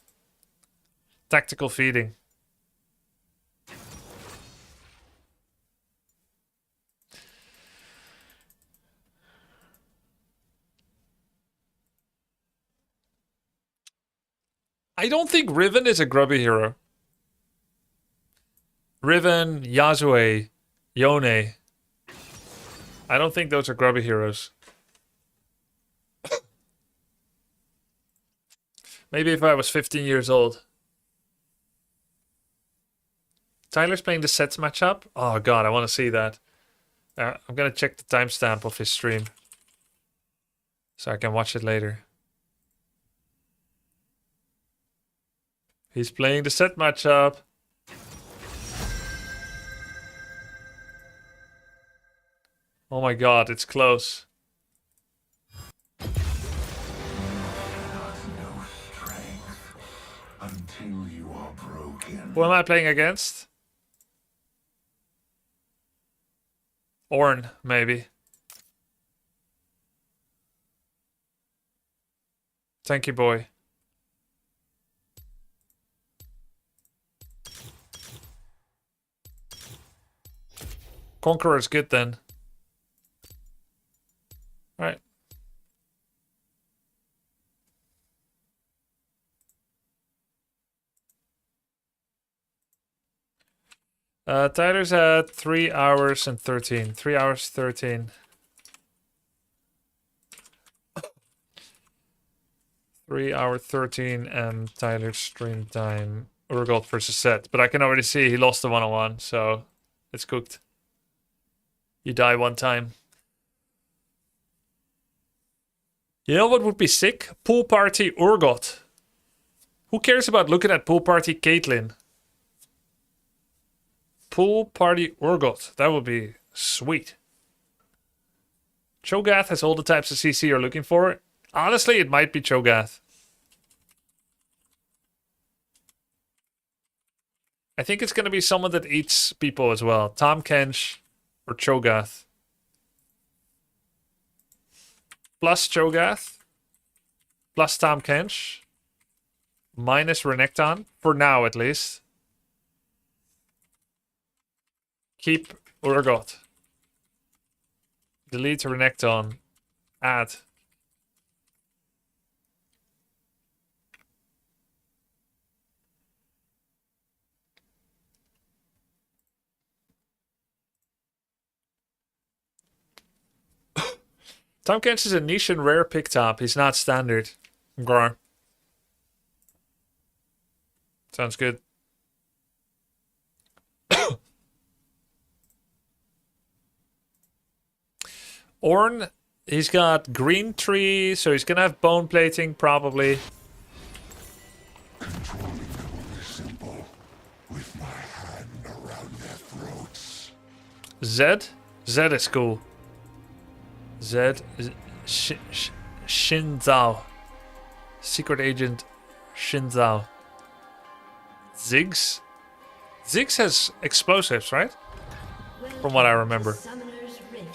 A: Tactical feeding. I don't think Riven is a grubby hero. Riven, Yasue, Yone. I don't think those are grubby heroes. Maybe if I was 15 years old. Tyler's playing the sets matchup. Oh god, I want to see that. I'm gonna check the timestamp of his stream. So I can watch it later. He's playing the set matchup. Oh my god, it's close.
E: Until you are broken.
A: Who am I playing against? Ornn, maybe. Thank you, boy. Conqueror is good then. Alright. Tyler's at 3 hours and 13. 3 hours 13. 3 hour 13 and Tyler's stream time. Urgot versus Set. But I can already see he lost the 1-on-1, so it's cooked. You die one time. You know what would be sick? Pool party Urgot. Who cares about looking at pool party Caitlyn? Pool party Urgot. That would be sweet. Cho'Gath has all the types of CC you're looking for. Honestly, it might be Cho'Gath. I think it's going to be someone that eats people as well. Tom Kench or Cho'Gath. Plus Cho'Gath. Plus Tom Kench. minus Renekton, for now at least. Keep Urgot. Delete Renekton. Add. Tom Kench is a niche and rare pick top. He's not standard. Grr. Sounds good. Ornn, he's got green tree, so he's gonna have bone plating probably.
E: Controlling them is simple. With my hand around their throats.
A: Zed? Zed is cool. Zed is Shinzao. Secret Agent Shinzao. Ziggs? Ziggs has explosives, right? From what I remember.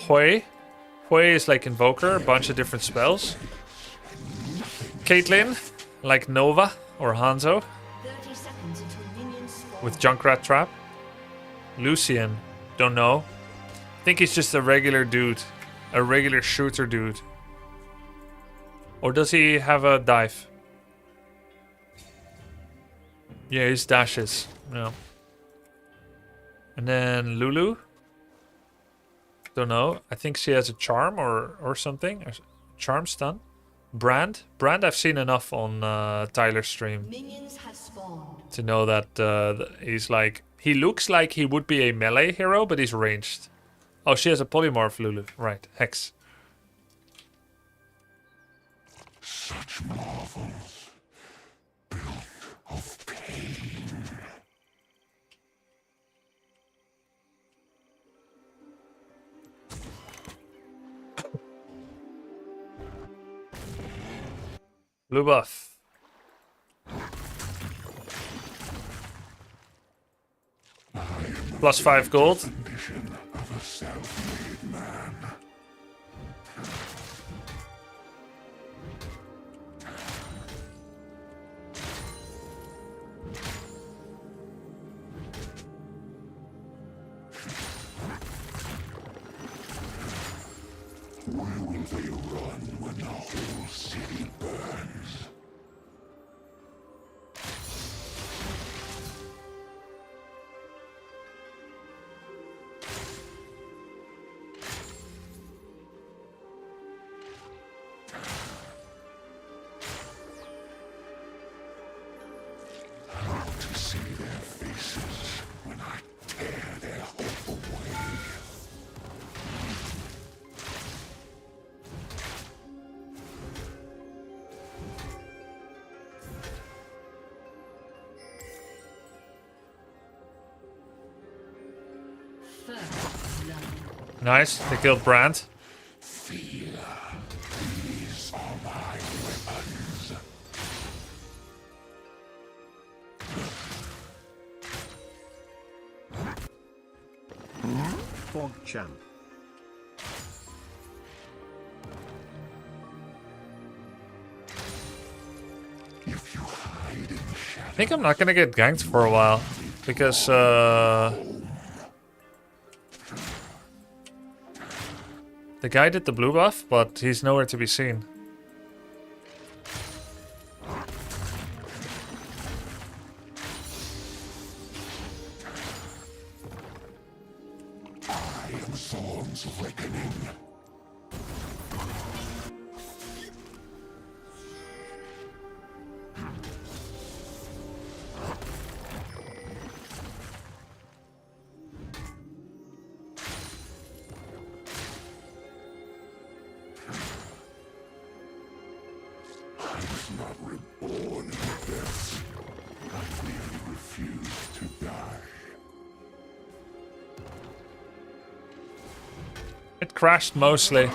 A: Hui? Hui is like Invoker, a bunch of different spells. Caitlyn, like Nova or Hanzo. With Junkrat Trap. Lucian, don't know. I think he's just a regular dude. A regular shooter dude. Or does he have a dive? Yeah, his dashes. Yeah. And then Lulu. Don't know. I think she has a charm or something. A charm stun. Brand. Brand I've seen enough on Tyler's stream to know that he's like... He looks like he would be a melee hero, but he's ranged. Oh, she has a polymorph, Lulu. Right. Hex.
E: Such marvels. Built of pain.
A: Blue buff. Plus 5 gold.
E: Condition of a self-made man. Where will they run when the whole city burns? How to see their faces when I tear their hope away.
A: Nice. They killed Brand.
E: Fear. These are my weapons.
B: Fog Champ.
E: If you hide in the shadows.
A: I think I'm not gonna get ganked for a while. Because, the guy did the blue buff, but he's nowhere to be seen.
E: I am Thorn's reckoning. I was not reborn in death. I merely refused to die.
A: It crashed mostly.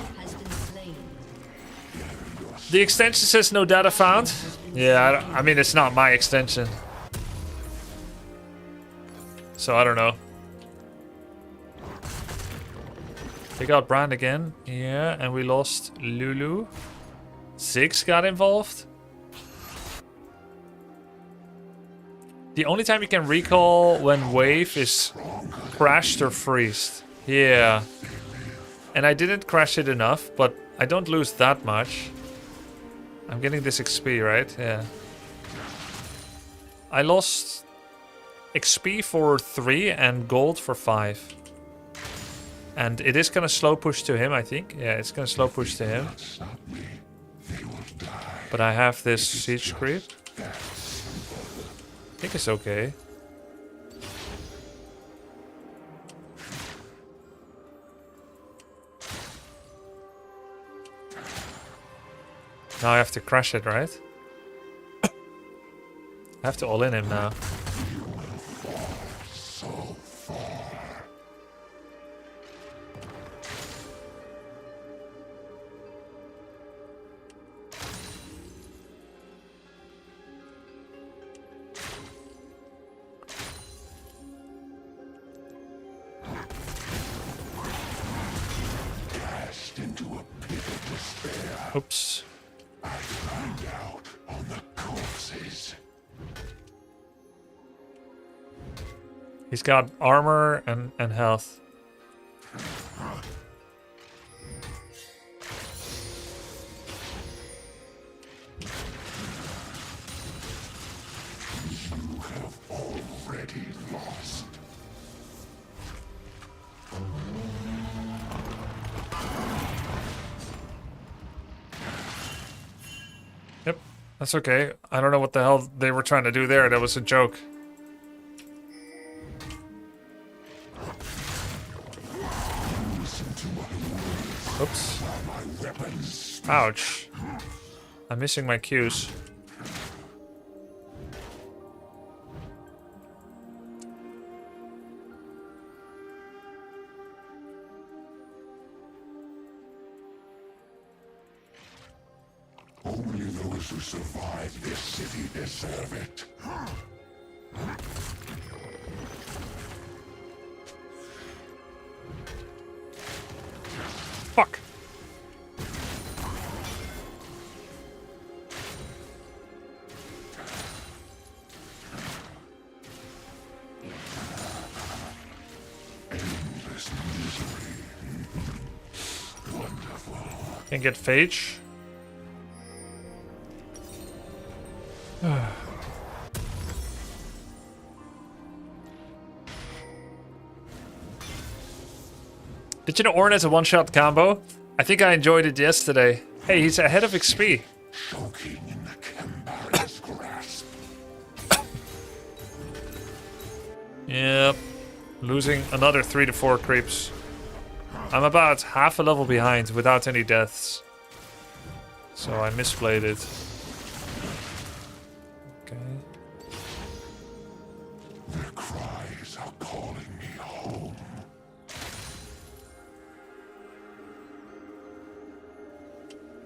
A: The extension says no data found. Yeah, I mean, it's not my extension. So I don't know. They got Brand again. Yeah, and we lost Lulu. Ziggs got involved. The only time you can recall when wave is crashed or freezed. Yeah. And I didn't crash it enough, but I don't lose that much. I'm getting this XP, right? Yeah. I lost XP for 3 and gold for 5. And it is gonna slow push to him, I think. Yeah, it's gonna slow push to him. But I have this siege creep. I think it's okay. Now I have to crash it, right? I have to all in him now. Oops.
E: Out on the corpses.
A: He's got armor and health.
E: You have already lost.
A: Yep, that's okay. I don't know what the hell they were trying to do there. That was a joke. Oops. Ouch. I'm missing my cues.
E: Only those who survive this city deserve it.
A: Fuck.
E: Endless misery. Wonderful.
A: Can't get Phage. Did you know Ornn is a one-shot combo? I think I enjoyed it yesterday. Hey, he's ahead of XP.
E: Choking in the Kembaran's grasp.
A: Yep. Losing another 3 to 4 creeps. I'm about half a level behind without any deaths. So I misplayed it. Okay.
E: Their cries are calling me home.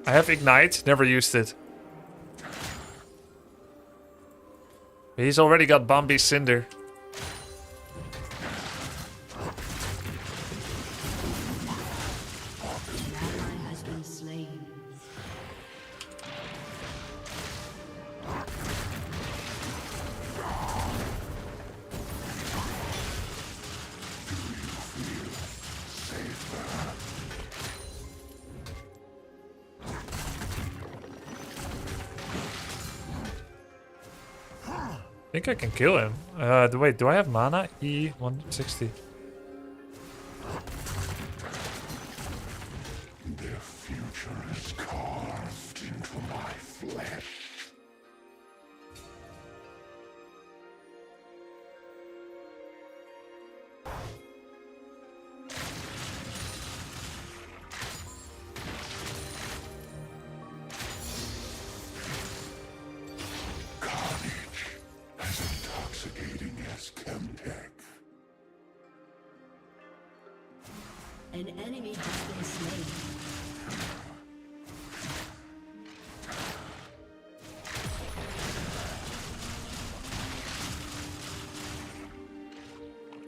A: I have Ignite, never used it. He's already got Bombi Cinder.
H: Has been slain.
A: I think I can kill him. Wait, do I have mana? E160.
E: Their future is carved into my flesh. Carnage, as intoxicating as Chemtech.
H: An enemy has been slain.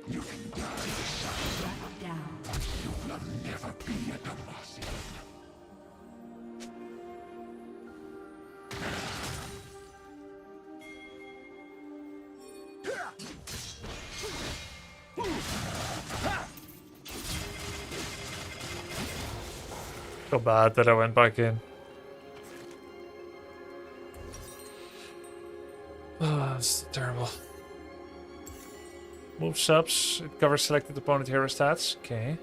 E: You can die
H: Shut down.
E: you will never be a Demacian.
A: So bad that I went back in. Oh, that's terrible. Move subs. It covers selected opponent hero stats. Okay.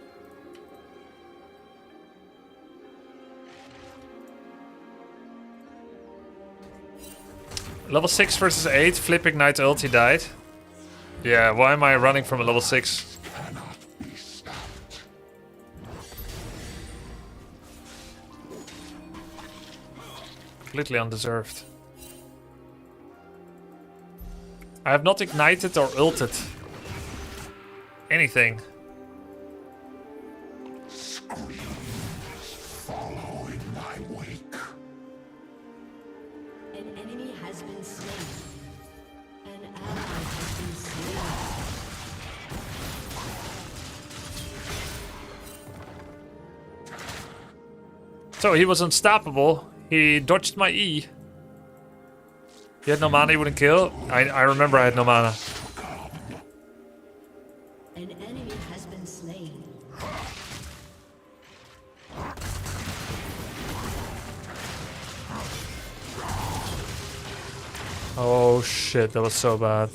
A: Level 6 versus 8. Flip ignite ulti died. Yeah, why am I running from a level 6?
E: Cannot be stopped.
A: Completely undeserved. I have not ignited or ulted. Anything.
E: Screams follow in my wake.
H: An enemy has been slain. An ally has been slain.
A: So he was unstoppable. He dodged my E. He had no mana, he wouldn't kill. I remember I had no mana.
H: An enemy has been slain.
A: Oh shit, that was so bad.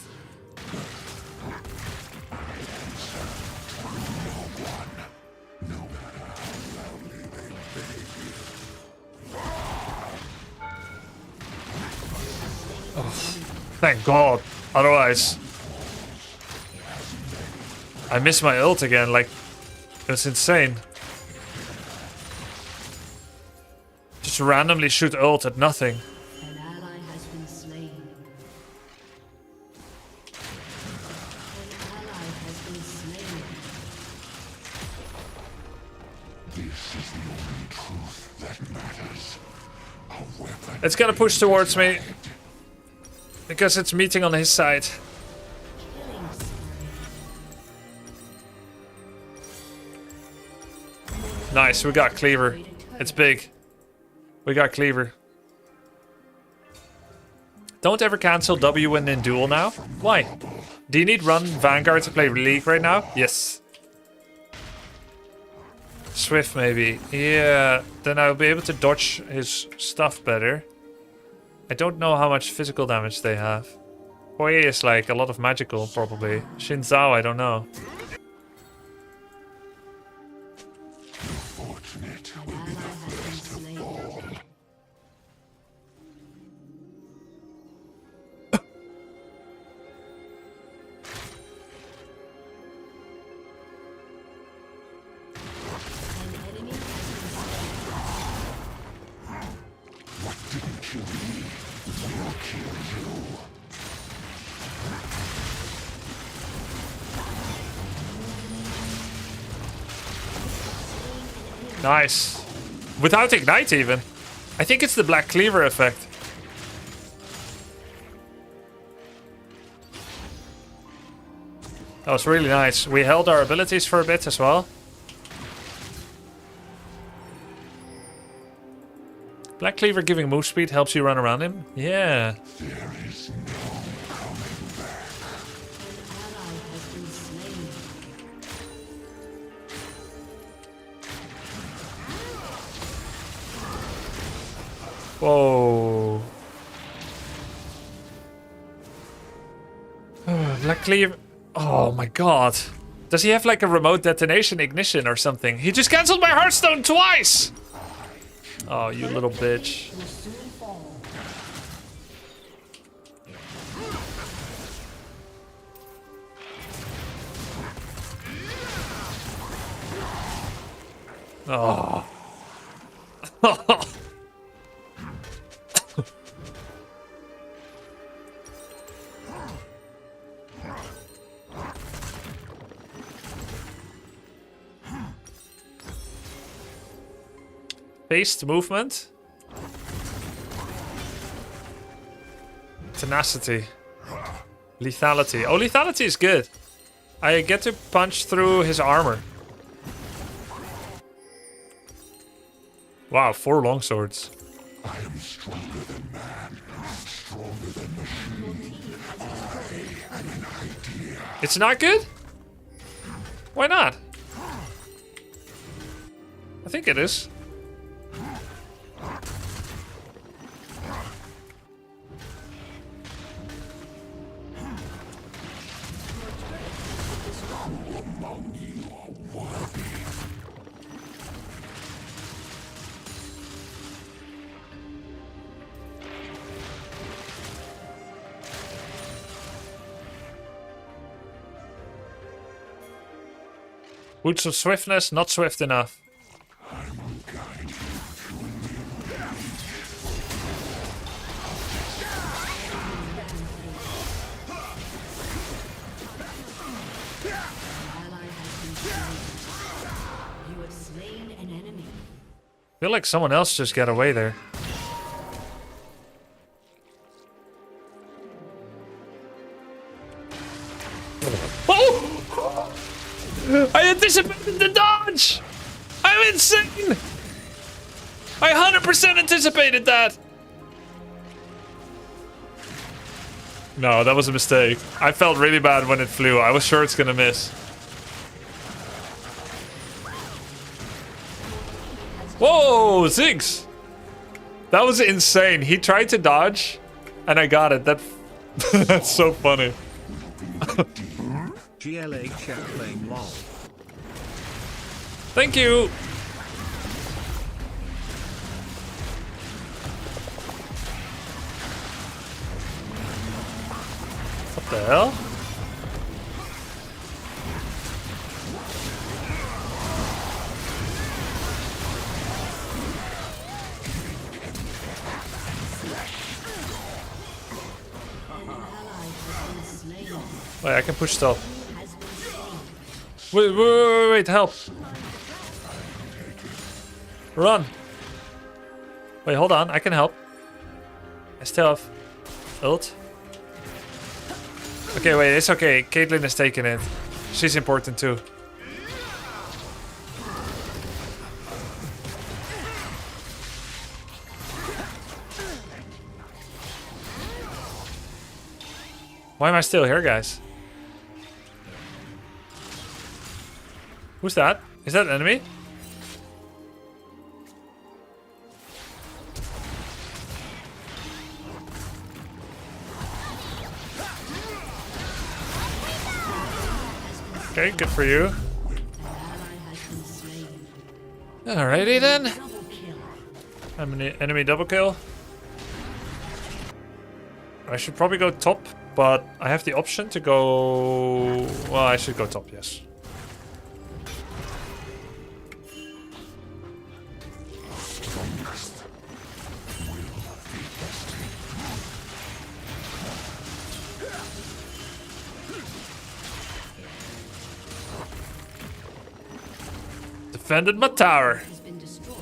A: Oh, thank God. Otherwise, I missed my ult again. Like, it was insane. Just randomly shoot ult at nothing.
H: An ally has been slain. An ally has been slain.
E: This is the only truth that matters. A weapon.
A: It's gonna push towards me. Because it's meeting on his side.
H: Killing spree.
A: Nice, we got cleaver. It's big. We got cleaver. Don't ever cancel W when in duel now. Why? Do you need run Vanguard to play League right now? Yes. Swift maybe. Yeah, then I'll be able to dodge his stuff better. I don't know how much physical damage they have. Hoi is like a lot of magical probably. Xin Zhao, I don't know.
E: Fortunate
H: An
E: will
H: ally
E: be the
H: has been
E: first to
H: slain.
E: fall.
H: An enemy has been slain.
E: What didn't kill me will kill you.
A: Nice. Without ignite even. I think it's the Black Cleaver effect. That was really nice. We held our abilities for a bit as well. Black Cleaver giving move speed helps you run around him. Yeah.
E: There is no coming back.
H: An ally has been slain.
A: Whoa. Black Cleaver. Oh my god. Does he have like a remote detonation ignition or something? He just cancelled my Hearthstone twice! Oh, you little bitch.
H: Will soon fall.
A: Oh. Paced movement. Tenacity. Lethality. Oh, lethality is good. I get to punch through his armor. Wow, 4 longswords.
E: I am stronger than man, stronger than machine. I am an idea.
A: It's not good? Why not? I think it is. Boots of swiftness, not swift enough.
H: You have slain an enemy.
A: I feel like someone else just got away there. Oh! I anticipated the dodge! I'm insane! I 100% anticipated that! No, that was a mistake. I felt really bad when it flew. I was sure it's gonna miss. Whoa, Ziggs! That was insane. He tried to dodge, and I got it. That's so funny.
B: GLA chat playing LOL.
A: Thank you. What the hell? Wait, I can push stop. Wait, help. Run. Wait, hold on, I can help. I still have ult. Okay, wait, it's okay. Caitlyn is taking it. She's important too. Why am I still here, guys? Who's that? Is that an enemy? Okay, good for you. Alrighty then. Enemy double kill. I should probably go top, but I have the option to go... Well, I should go top, yes. Defended my tower.
H: Has been destroyed.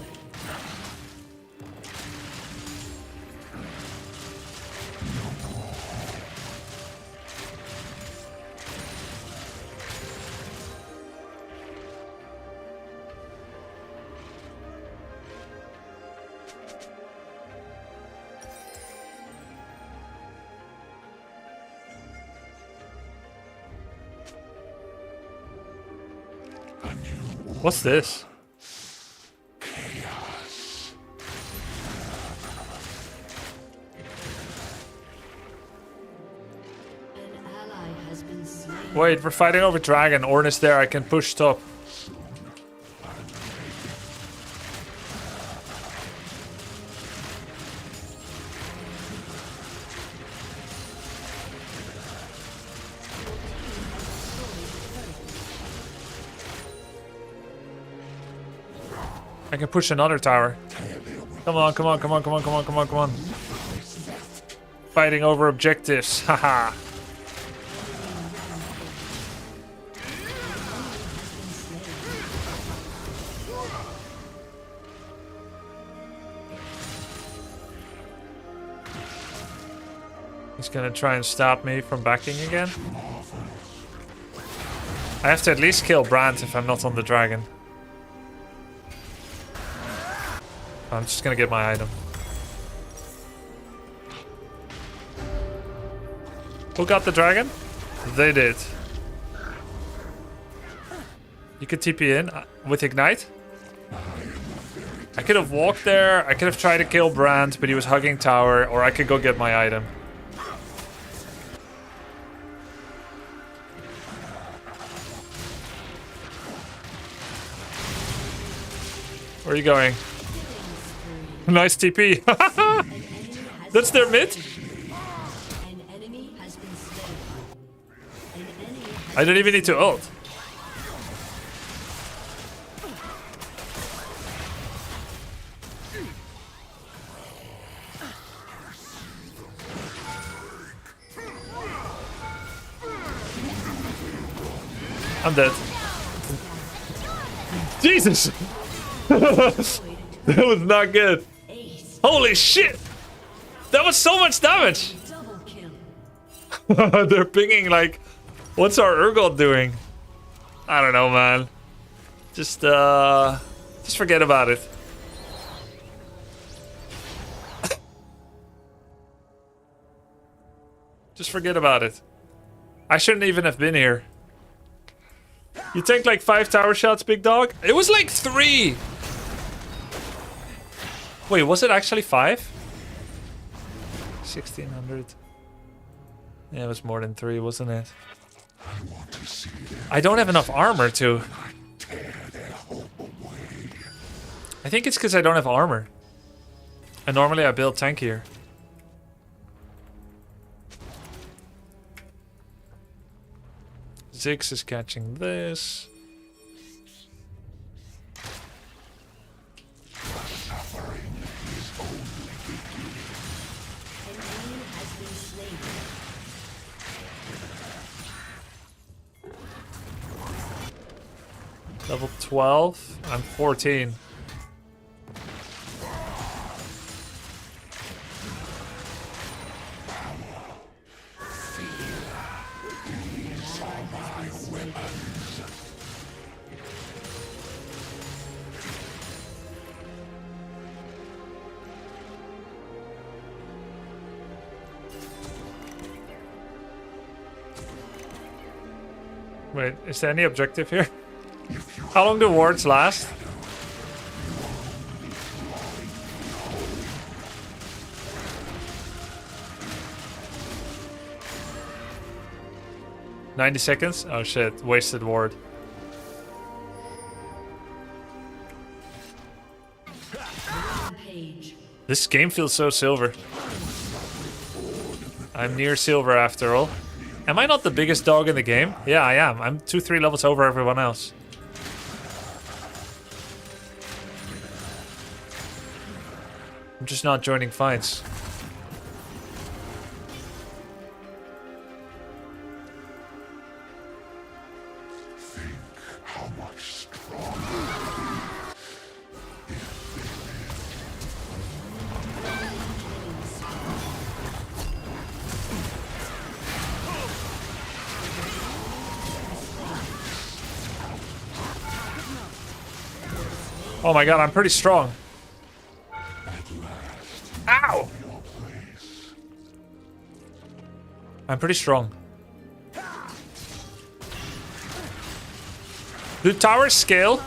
A: What's this?
H: An ally has been slain.
A: Wait, we're fighting over dragon. Ornn is there. I can push top. I can push another tower. Come on, come on, come on, come on, come on, come on, come on. Fighting over objectives. Haha. He's gonna try and stop me from backing again. I have to at least kill Brandt if I'm not on the dragon. I'm just gonna get my item. Who got the dragon? They did. You could TP in with Ignite. I could have walked there, I could have tried to kill Brandt, but he was hugging tower, or I could go get my item. Where are you going? Nice TP. That's their mid?
H: An enemy has been slain. An enemy has
A: I don't even need to ult. I'm dead. Jesus! That was not good.
H: Ace.
A: Holy shit! That was so much damage!
H: Double kill.
A: They're pinging like, what's our Urgot doing? I don't know, man. Just forget about it. Just forget about it. I shouldn't even have been here. You take like 5 tower shots, big dog? It was like 3! Wait, was it actually 5? 1600. Yeah, it was more than 3, wasn't it? I don't have enough armor to... I think it's because I don't have armor. And normally I build tankier. Ziggs is catching this. Level 12. I'm 14. Wait, is there any objective here? How long do wards last? "90 seconds? Oh shit, wasted ward.
H: Page.
A: This game feels so silver. I'm near silver after all. Am I not the biggest dog in the game? Yeah, I am. I'm 2-3 levels over everyone else. I'm just not joining fights.
E: How much stronger?
A: Oh my god, I'm pretty strong. Ow! I'm pretty strong. Do towers scale?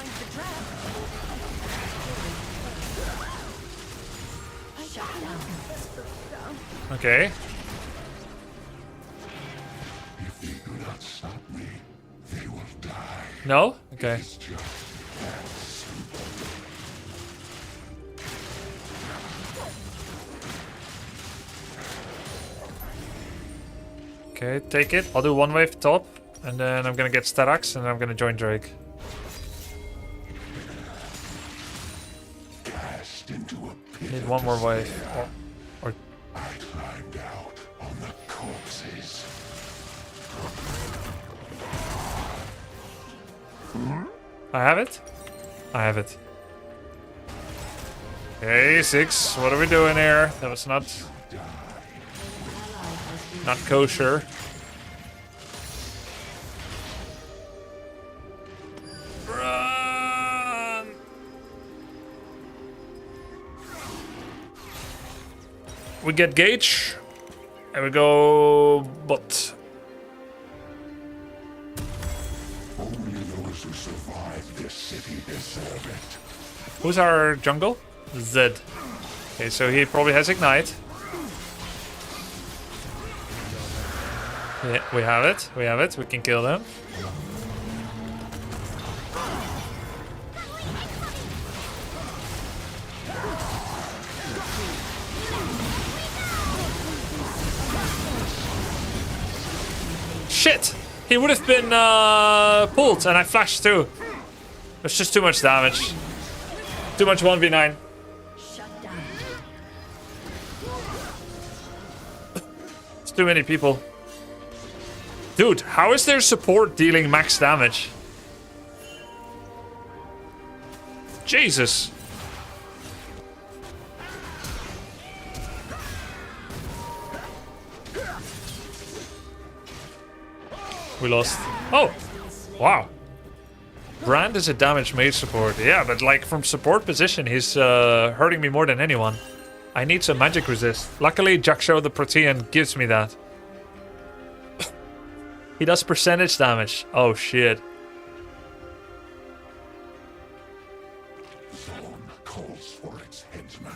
A: Okay.
E: If they do not stop me, they will die.
A: No? Okay. Okay, take it. I'll do one wave top, and then I'm gonna get Starax, and then I'm gonna join Drake.
E: Cast into a pit.
A: Need one more wave. Or
E: I climbed out on the corpses.
A: I have it? I have it. Okay, 6. What are we doing here? That was not kosher. Run! We get Gage, and we go bot.
E: Only those who survive this city deserve it.
A: Who's our jungle? Zed. Okay, so he probably has Ignite. Yeah, we have it. We have it. We can kill them. Shit! He would have been pulled, and I flashed too. It's just too much damage. Too much 1v9.
H: Shut down.
A: It's too many people. Dude, how is their support dealing max damage? Jesus. We lost. Oh! Wow. Brand is a damage mage support. Yeah, but like from support position, he's hurting me more than anyone. I need some magic resist. Luckily, Jaksho the Protean gives me that. He does percentage damage. Oh shit.
E: Zone calls for its headsman.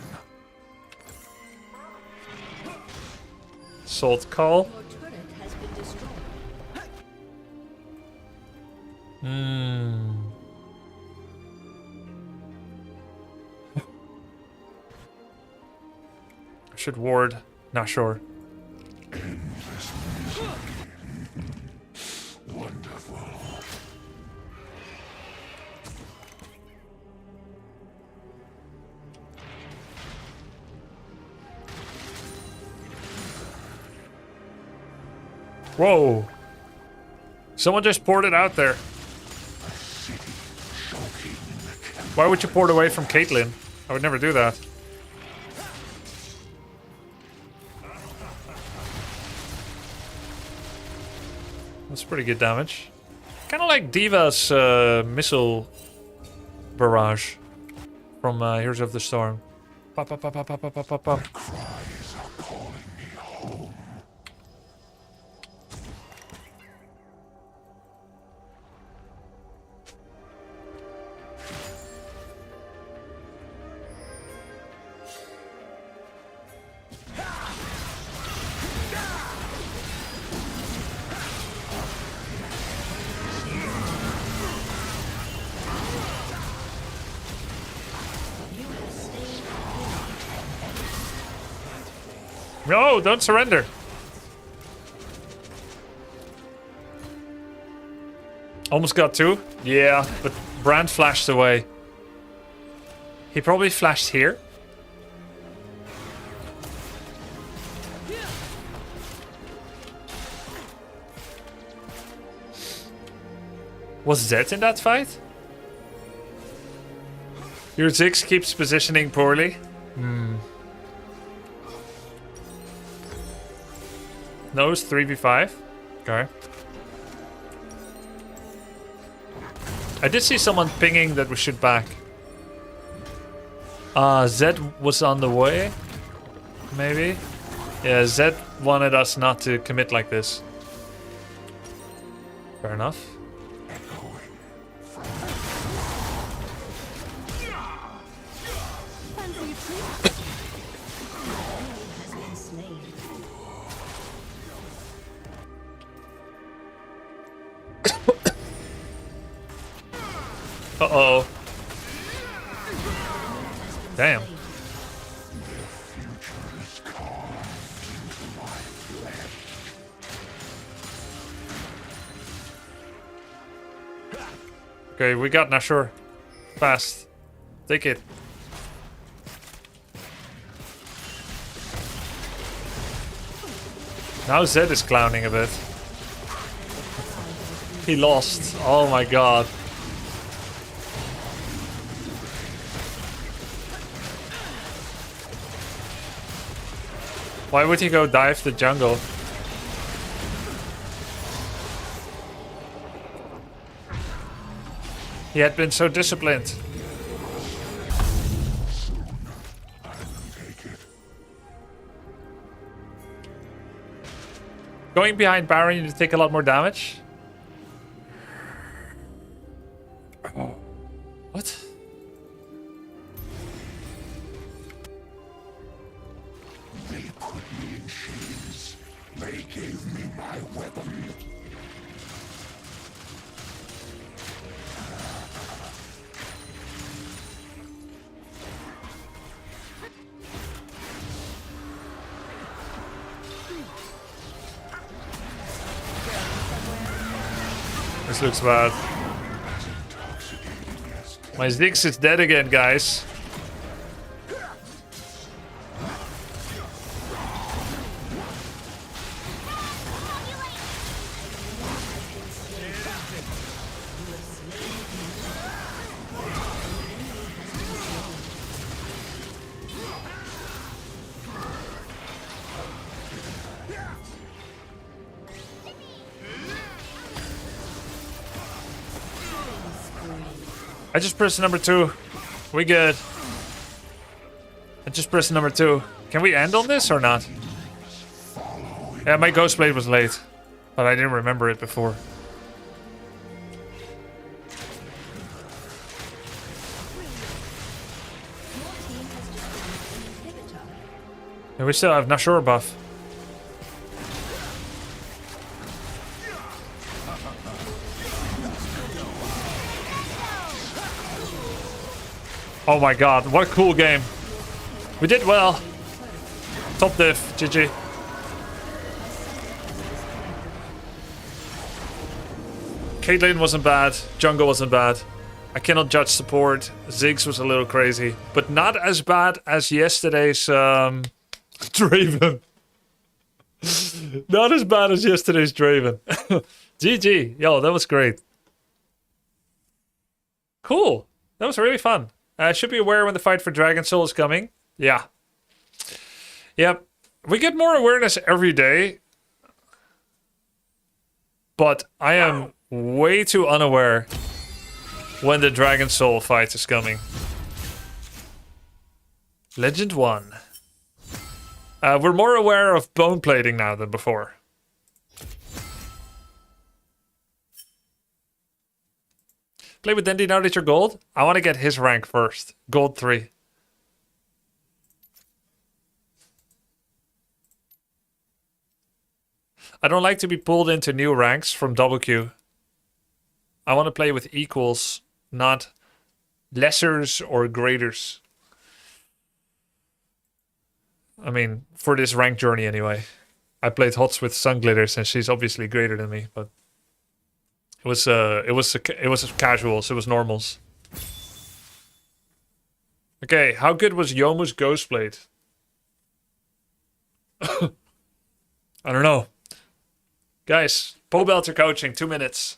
A: Salt Call.
H: Your turret has been destroyed.
A: I should ward. Not sure.
E: Wonderful.
A: Whoa. Someone just poured it out there. Why would you pour it away from Caitlyn? I would never do that. That's pretty good damage. Kind of like Diva's missile barrage from Heroes of the Storm. Pop, pop, pop, pop, pop, pop, pop, pop.
E: Cries are calling me home.
A: No, don't surrender. Almost got two. Yeah, but Brand flashed away. He probably flashed here. Was Zed in that fight? Your Ziggs keeps positioning poorly. No, it's 3v5. Okay. I did see someone pinging that we should back. Zed was on the way. Maybe. Yeah, Zed wanted us not to commit like this. Fair enough.
H: Has been slain.
A: Uh-oh. Damn. Okay, we got Nashor. Fast. Take it. Now Zed is clowning a bit. He lost. Oh my god. Why would he go dive the jungle? He had been so disciplined. Going behind Baron, you take a lot more damage. What?
E: They put me in chains. They gave me my weapon.
A: This looks bad. My Ziggs is dead again, guys. I just pressed number 2. We good. I just pressed number 2. Can we end on this or not? Yeah, my ghost blade was late. But I didn't remember it before. And we still have Nashor buff. Oh my god, what a cool game. We did well. Top diff, GG. Caitlyn wasn't bad, jungle wasn't bad. I cannot judge support. Ziggs was a little crazy, but not as bad as yesterday's Draven. Not as bad as yesterday's Draven. GG, yo, that was great. Cool, that was really fun. I should be aware when the fight for Dragon Soul is coming. Yeah. Yep, we get more awareness every day. But I am way too unaware when the Dragon Soul fight is coming. Legend 1. We're more aware of bone plating now than before. Play with Dendy now that you're gold? I want to get his rank first. Gold 3. I don't like to be pulled into new ranks from double Q. I want to play with equals, not lessers or graders. I mean, for this rank journey anyway. I played HOTS with Sunglitters and she's obviously greater than me, but it was casuals, it was normals. Okay, how good was Yomu's Ghostblade? I don't know. Guys, pole belter coaching, 2 minutes.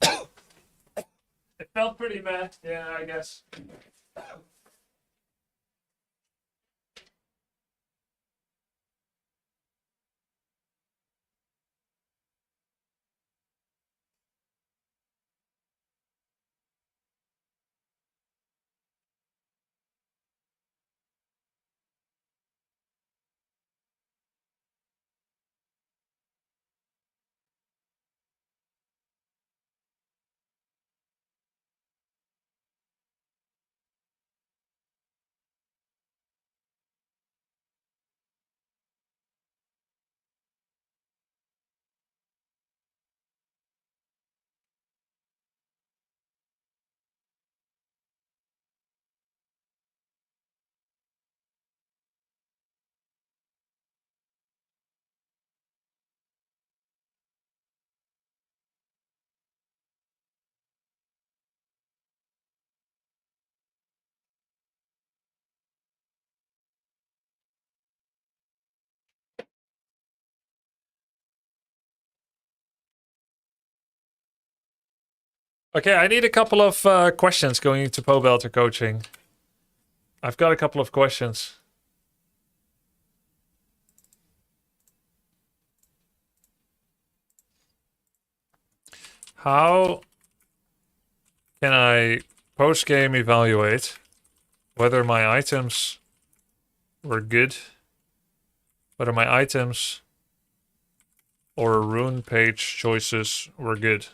A: It felt pretty mad, yeah, I guess. Okay, I need a couple of questions going into pole belter coaching. I've got a couple of questions. How can I post-game evaluate whether my items were good, whether my items or rune page choices were good?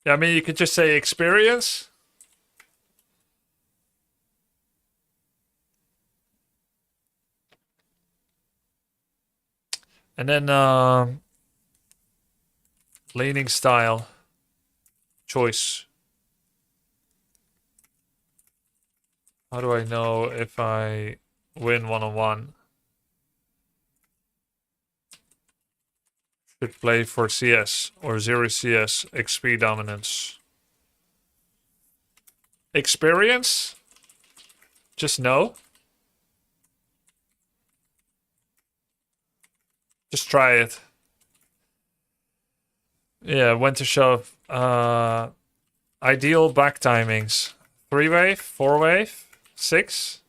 A: Yeah, I mean, you could just say experience. And then laning style choice. How do I know if I win one-on-one? Should play for CS or 0 CS XP dominance. Experience? Just no. Just try it. Yeah, when to shove. Ideal back timings. 3 wave, 4 wave, 6.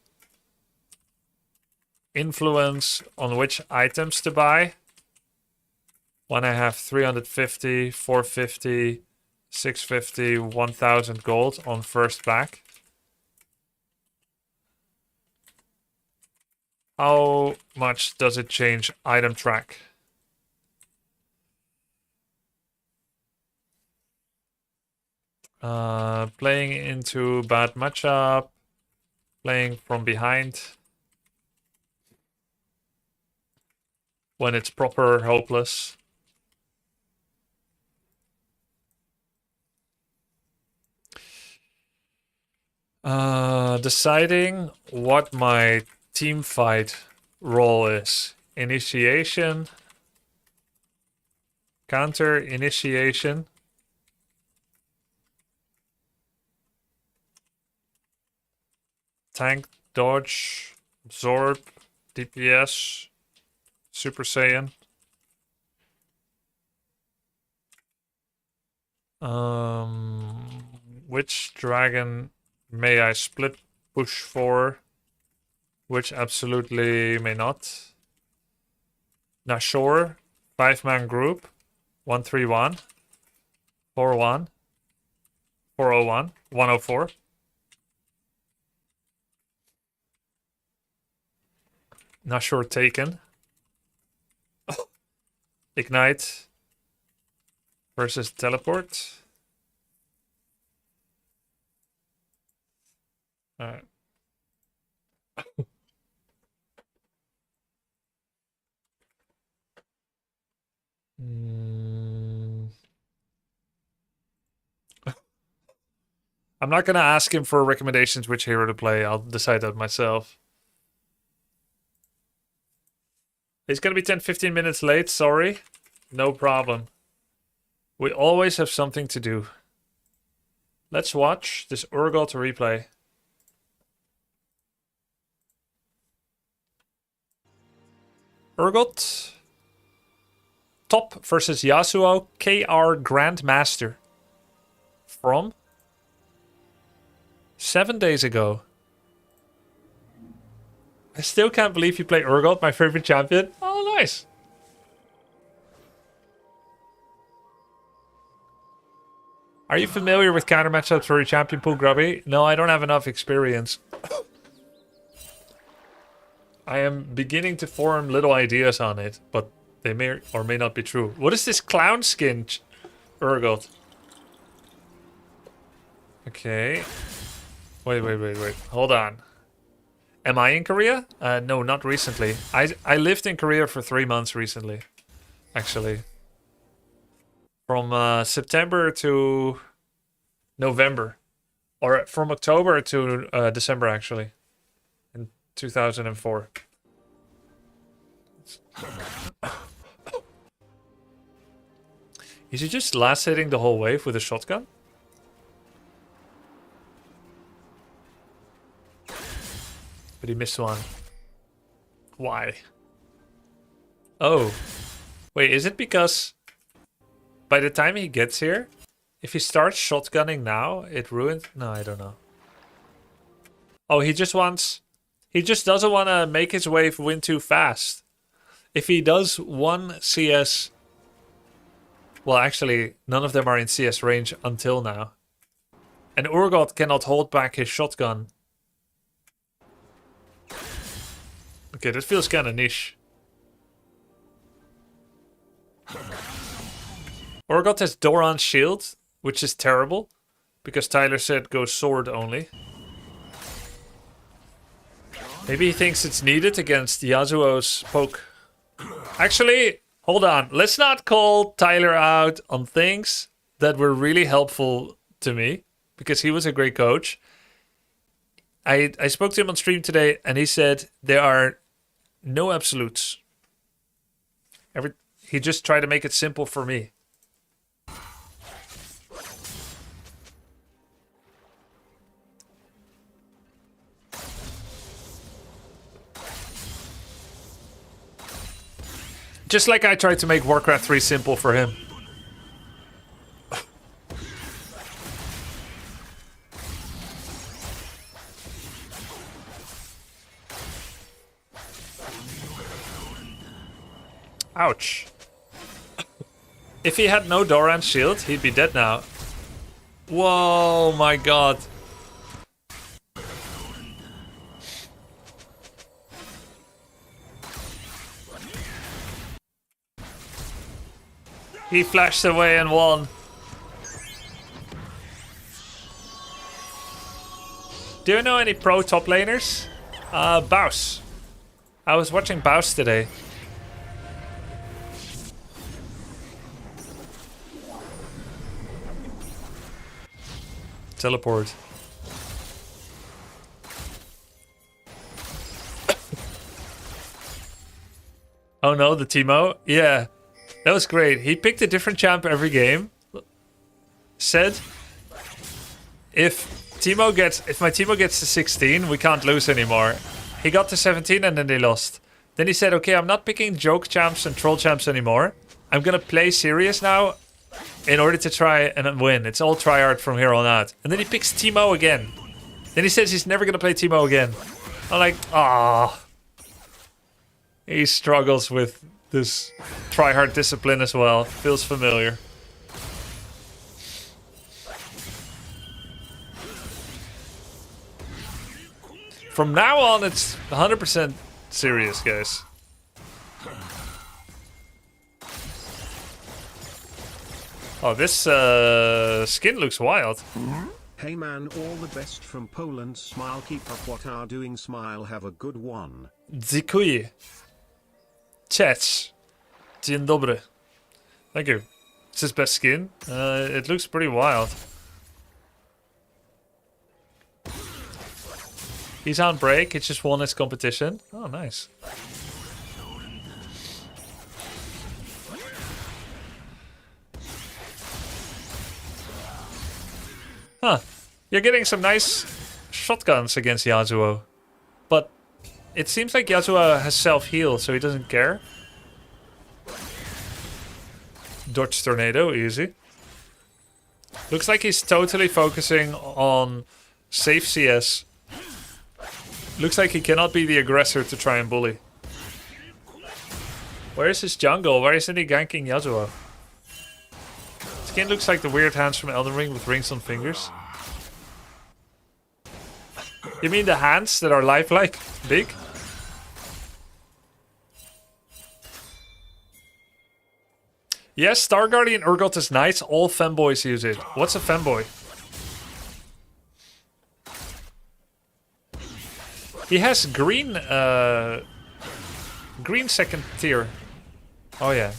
A: Influence on which items to buy. When I have 350, 450, 650, 1000 gold on first back. How much does it change item track? Playing into bad matchup. Playing from behind. When it's proper hopeless. Deciding what my team fight role is. Initiation. Counter initiation. Tank, dodge, absorb, DPS, Super Saiyan. Which dragon may I split push for? Which absolutely may not. Nashor, 5-man group, 131, 41, 401, 104. Nashor taken. Ignite versus teleport. Alright. I'm not gonna ask him for recommendations which hero to play. I'll decide that myself. He's gonna be 10-15 minutes late, sorry. No problem. We always have something to do. Let's watch this Urgot replay. Urgot. Top versus Yasuo KR Grandmaster. From 7 days ago. I still can't believe you play Urgot, my favorite champion. Oh, nice. Are you familiar with counter matchups for your champion pool, Grubby? No, I don't have enough experience. I am beginning to form little ideas on it, but they may or may not be true. What is this clown skin, Urgot? Okay. Wait. Hold on. Am I in Korea? No, not recently. I lived in Korea for 3 months recently, actually. From September to November. Or from October to December, actually. In 2004. Is he just last hitting the whole wave with a shotgun? But he missed one. Why? Oh. Wait, is it because by the time he gets here, if he starts shotgunning now, it ruins... No, I don't know. Oh, he just doesn't want to make his wave win too fast. If he does one CS... Well, actually, none of them are in CS range until now. And Urgot cannot hold back his shotgun. Okay, that feels kind of niche. Urgot has Doran's shield, which is terrible. Because Tyler said go sword only. Maybe he thinks it's needed against Yasuo's poke. Actually, hold on. Let's not call Tyler out on things that were really helpful to me. Because he was a great coach. I spoke to him on stream today and he said there are no absolutes. He just tried to make it simple for me. Just like I tried to make Warcraft 3 simple for him. Ouch. If he had no Doran shield, he'd be dead now. Whoa, my god. He flashed away and won. Do you know any pro top laners? Baus. I was watching Baus today. Teleport. Oh no, the Teemo? Yeah. That was great. He picked a different champ every game. Said, if my Teemo gets to 16, we can't lose anymore. He got to 17 and then they lost. Then he said, okay, I'm not picking joke champs and troll champs anymore. I'm gonna play serious now in order to try and win. It's all tryhard from here on out. And then he picks Teemo again. Then he says he's never gonna play Teemo again. I'm like, ah. He struggles with this tryhard discipline as well. Feels familiar. From now on, it's 100% serious, guys. Oh, this skin looks wild.
B: Hey man, all the best from Poland. Smile, keep up what are doing. Smile, have a good one.
A: Dziękuję. Cześć. Dzień dobry. Thank you. It's his best skin. It looks pretty wild. He's on break. He just won his competition. Oh, nice. Huh. You're getting some nice shotguns against Yasuo. But it seems like Yasuo has self-heal, so he doesn't care. Dodge tornado, easy. Looks like he's totally focusing on safe CS. Looks like he cannot be the aggressor to try and bully. Where is his jungle? Why isn't he ganking Yasuo? Skin looks like the weird hands from Elden Ring with rings on fingers. You mean the hands that are lifelike? Big? Yes, Star Guardian Urgot is nice. All femboys use it. What's a femboy? He has green, green second tier. Oh yeah.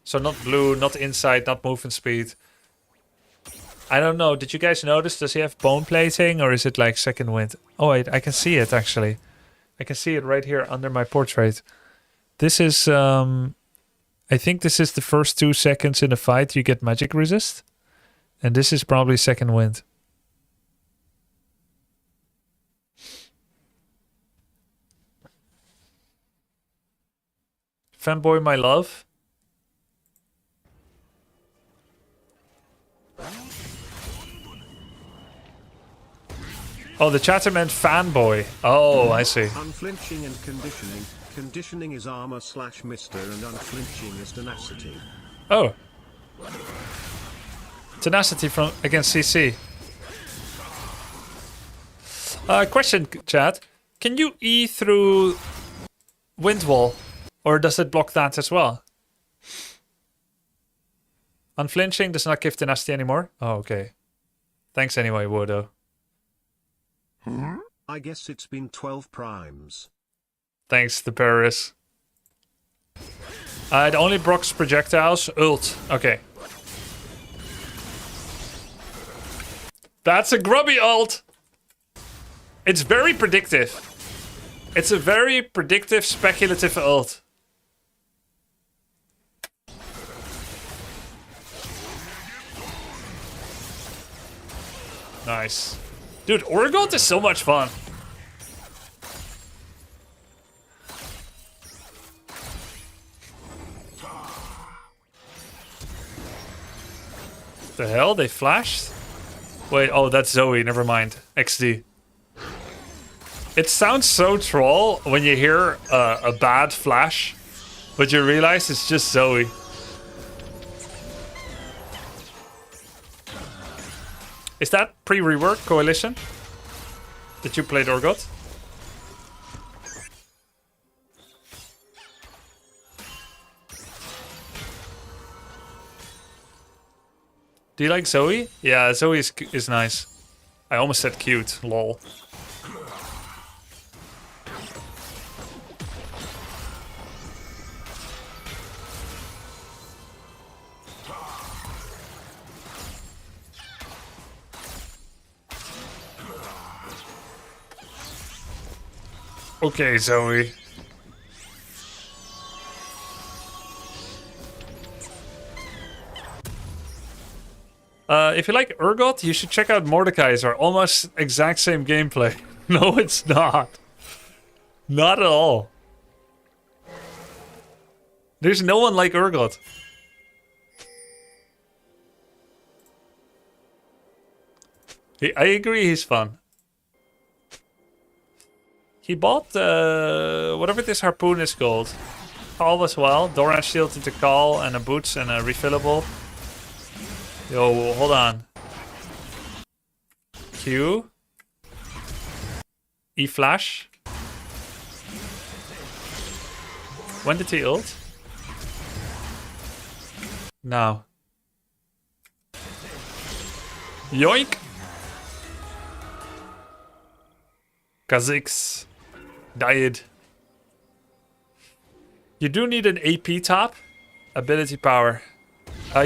A: So not blue, not insight, not movement speed. I don't know. Did you guys notice? Does he have bone plating or is it like second wind? Oh wait, I can see it actually. I can see it right here under my portrait. This is, I think this is the first 2 seconds in a fight you get magic resist. And this is probably second wind. Fanboy, my love. Oh, the chatter meant fanboy. Oh, I see.
B: Unflinching and conditioning. Conditioning is armor / mister and unflinching is tenacity.
A: Oh. Tenacity from against CC. Question, chat. Can you E through wind wall? Or does it block that as well? Unflinching does not give tenacity anymore? Oh, okay. Thanks anyway, Wodo.
B: I guess it's been 12 primes.
A: Thanks to Paris. It only blocks projectiles. Ult. Okay. That's a grubby ult. It's very predictive. It's a very predictive, speculative ult. Nice. Dude, Urgot is so much fun. The hell? They flashed? Wait, oh, that's Zoe. Never mind. XD. It sounds so troll when you hear a bad flash. But you realize it's just Zoe. Is that pre-rework Coalition? That you played Urgot? Do you like Zoe? Yeah, Zoe is nice. I almost said cute. Lol. Okay, Zoe. If you like Urgot, you should check out Mordekaiser. Almost exact same gameplay. No, it's not. Not at all. There's no one like Urgot. I agree, he's fun. He bought whatever this harpoon is called. Call as well. Doran shield into Call and a boots and a refillable. Yo, hold on. Q. E flash. When did he ult? Now. Yoink! Kha'Zix. Died. You do need an AP top. Ability power.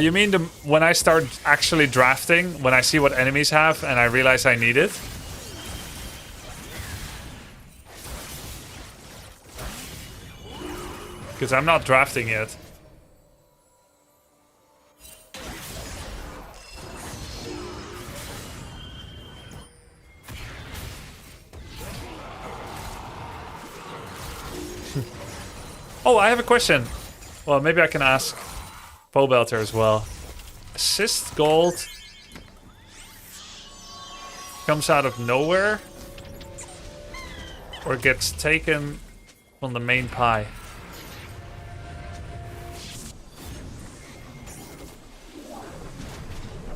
A: You mean when I start actually drafting, when I see what enemies have and I realize I need it? Because I'm not drafting yet. Oh, I have a question. Well, maybe I can ask Pobelter as well. Assist gold comes out of nowhere or gets taken from the main pie.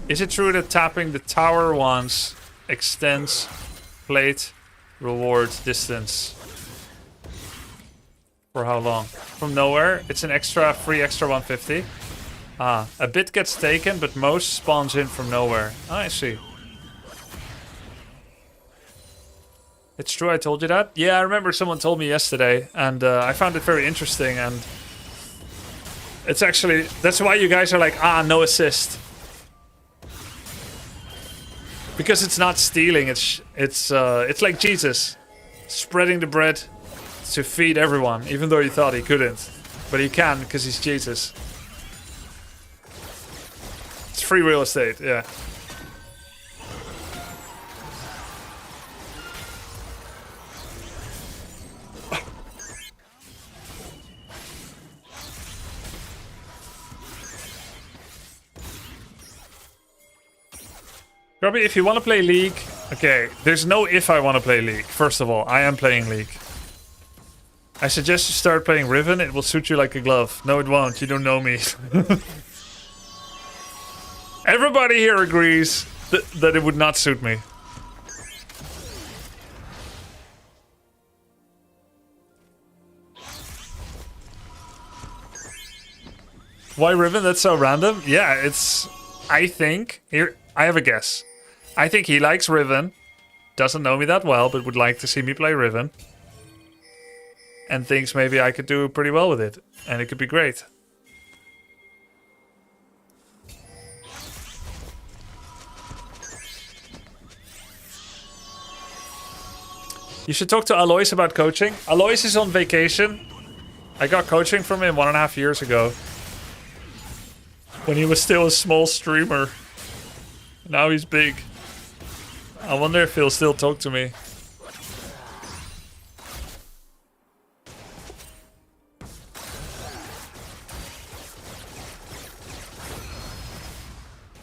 A: Is it true that tapping the tower once extends plate reward distance? For how long? From nowhere. It's an free extra 150. Ah, a bit gets taken, but most spawns in from nowhere. Ah, I see. It's true, I told you that? Yeah, I remember someone told me yesterday, and I found it very interesting, and it's actually, that's why you guys are like, no assist. Because it's not stealing, it's like Jesus, spreading the bread to feed everyone, even though he thought he couldn't. But he can, because he's Jesus. It's free real estate, yeah. Robbie, if you want to play League... Okay, there's no if I want to play League. First of all, I am playing League. I suggest you start playing Riven. It will suit you like a glove. No, it won't. You don't know me. Everybody here agrees that it would not suit me. Why Riven? That's so random. Yeah, it's... I think... Here, I have a guess. I think he likes Riven. Doesn't know me that well, but would like to see me play Riven. And thinks maybe I could do pretty well with it. And it could be great. You should talk to Alois about coaching. Alois is on vacation. I got coaching from him 1.5 years ago. When he was still a small streamer. Now he's big. I wonder if he'll still talk to me.